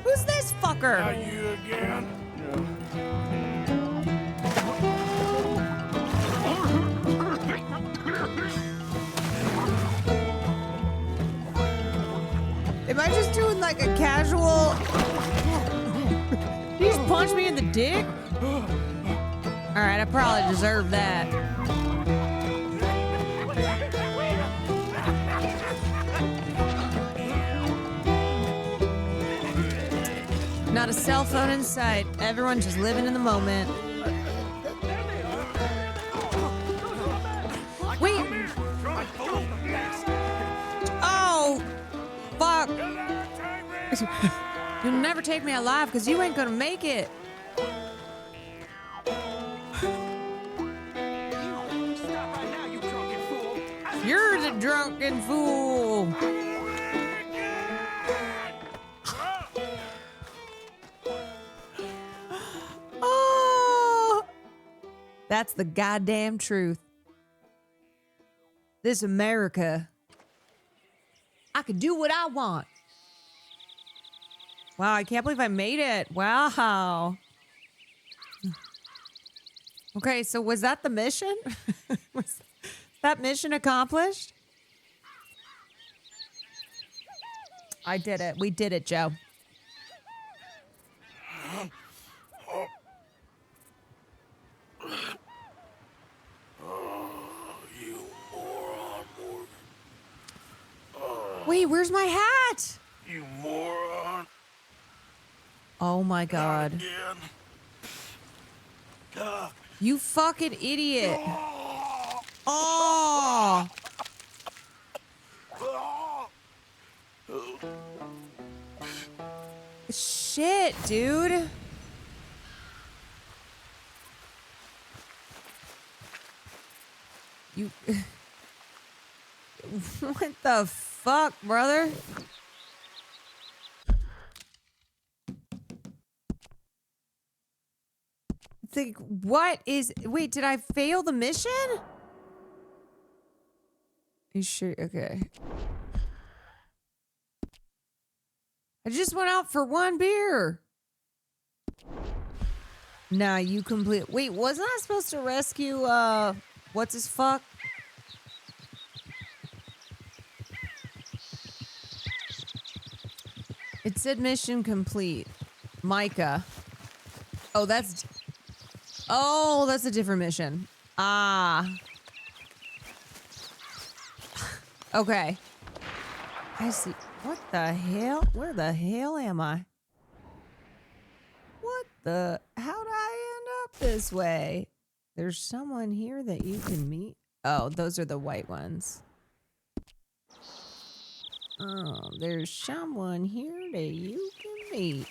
Who's this fucker? Are you again? Am I just doing like a casual? Did you just punch me in the dick? All right, I probably deserve that. Not a cell phone in sight. Everyone just living in the moment. Wait. Oh, fuck. You'll never take me alive because you ain't gonna make it. You're the drunken fool. That's the goddamn truth. This America, I can do what I want. Wow, I can't believe I made it. Wow. Okay, so was that the mission? Was that mission accomplished? I did it. We did it, Joe. You moron, Morgan. Wait, where's my hat? You moron. Oh my God. Again. You fucking idiot. Oh. Shit, dude. You. What the fuck, brother? It's like, what is. Wait, did I fail the mission? You sure? Okay. I just went out for one beer. Nah, you complete. Wait, wasn't I supposed to rescue, what's his fuck? It said mission complete. Micah. Oh, that's a different mission. Ah. Okay. I see. What the hell? Where the hell am I? What the? How'd I end up this way? There's someone here that you can meet. Oh, those are the white ones. Oh, there's someone here that you can meet.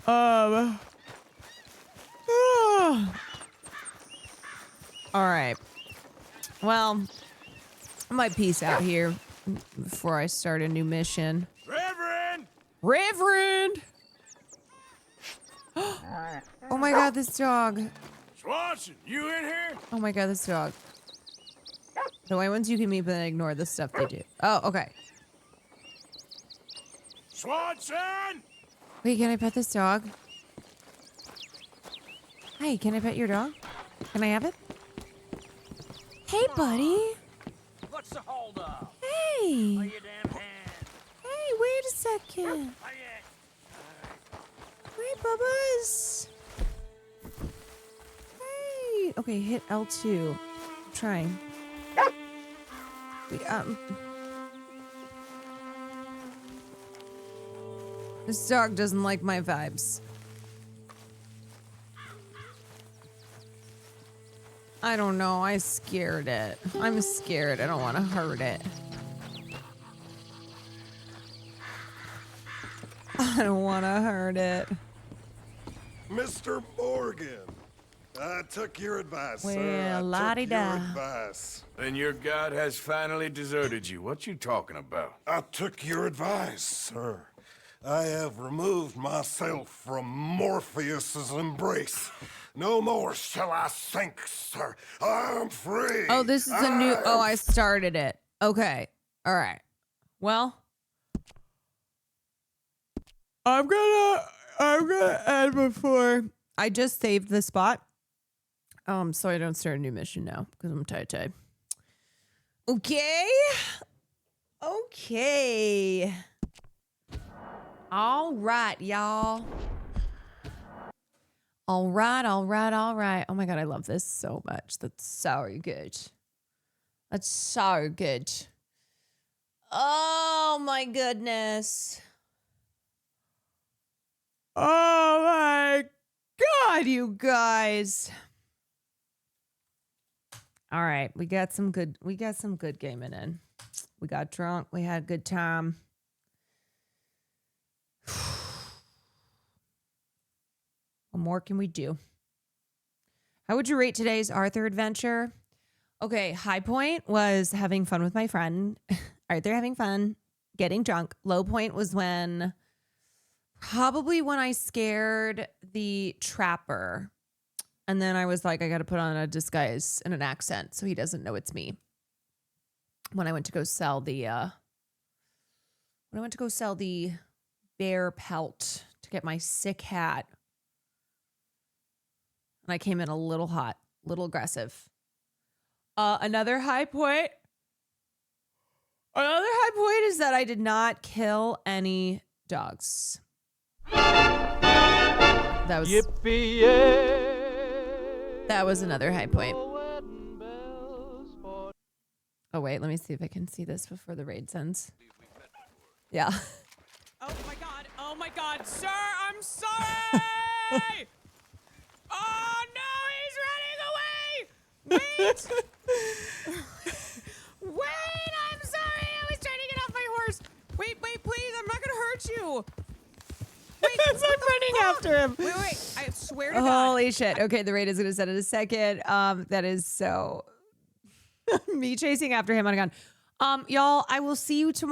All right. Well, I might peace out here before I start a new mission. Reverend! Reverend! Oh my God, this dog. Swanson, you in here? Oh my God, this dog. The white ones you can meet, but then ignore the stuff they do. Oh, okay. Swanson! Wait, can I pet this dog? Hey, can I pet your dog? Can I have it? Hey, buddy. What's the hold up? Hey. Lay your damn hand. Hey, wait a second. Wait, Bubba's. Hey. Okay, hit L2. I'm trying. This dog doesn't like my vibes. I don't know. I scared it. I'm scared. I don't want to hurt it. I don't want to hurt it. Mr. Morgan, I took your advice, Well, sir. I la-di-da. took your advice. Then your god has finally deserted you. What you talking about? I took your advice, sir. I have removed myself from Morpheus's embrace. No more shall I sink, sir. I'm free. Oh, this is a new... Oh, I started it. Okay. All right. Well, I'm gonna end before I just saved the spot. So I don't start a new mission now because I'm tight. Okay. Okay. All right, y'all. All right. Oh my God, I love this so much. That's so good. That's so good. Oh my goodness. Oh my God, you guys. All right, we got some good gaming in. We got drunk, we had a good time. What more can we do? How would you rate today's Arthur adventure? Okay, high point was having fun with my friend. Arthur having fun, getting drunk. Low point was when Probably when I scared the trapper. And then I was like, I got to put on a disguise and an accent so he doesn't know it's me. When I went to go sell the bear pelt to get my sick hat. And I came in a little hot, little aggressive. Another high point is that I did not kill any dogs. That was That was another high point. Oh wait, let me see if I can see this before the raid ends. Yeah. Oh my god, sir, I'm sorry! Oh no, he's running away! Wait! Wait, I'm sorry, I was trying to get off my horse. Wait, please, I'm not gonna hurt you. Wait, I'm running after him. Wait, I swear to God. Holy shit. Okay, the raid is gonna set in a second. That is so me chasing after him on a gun. Y'all, I will see you tomorrow.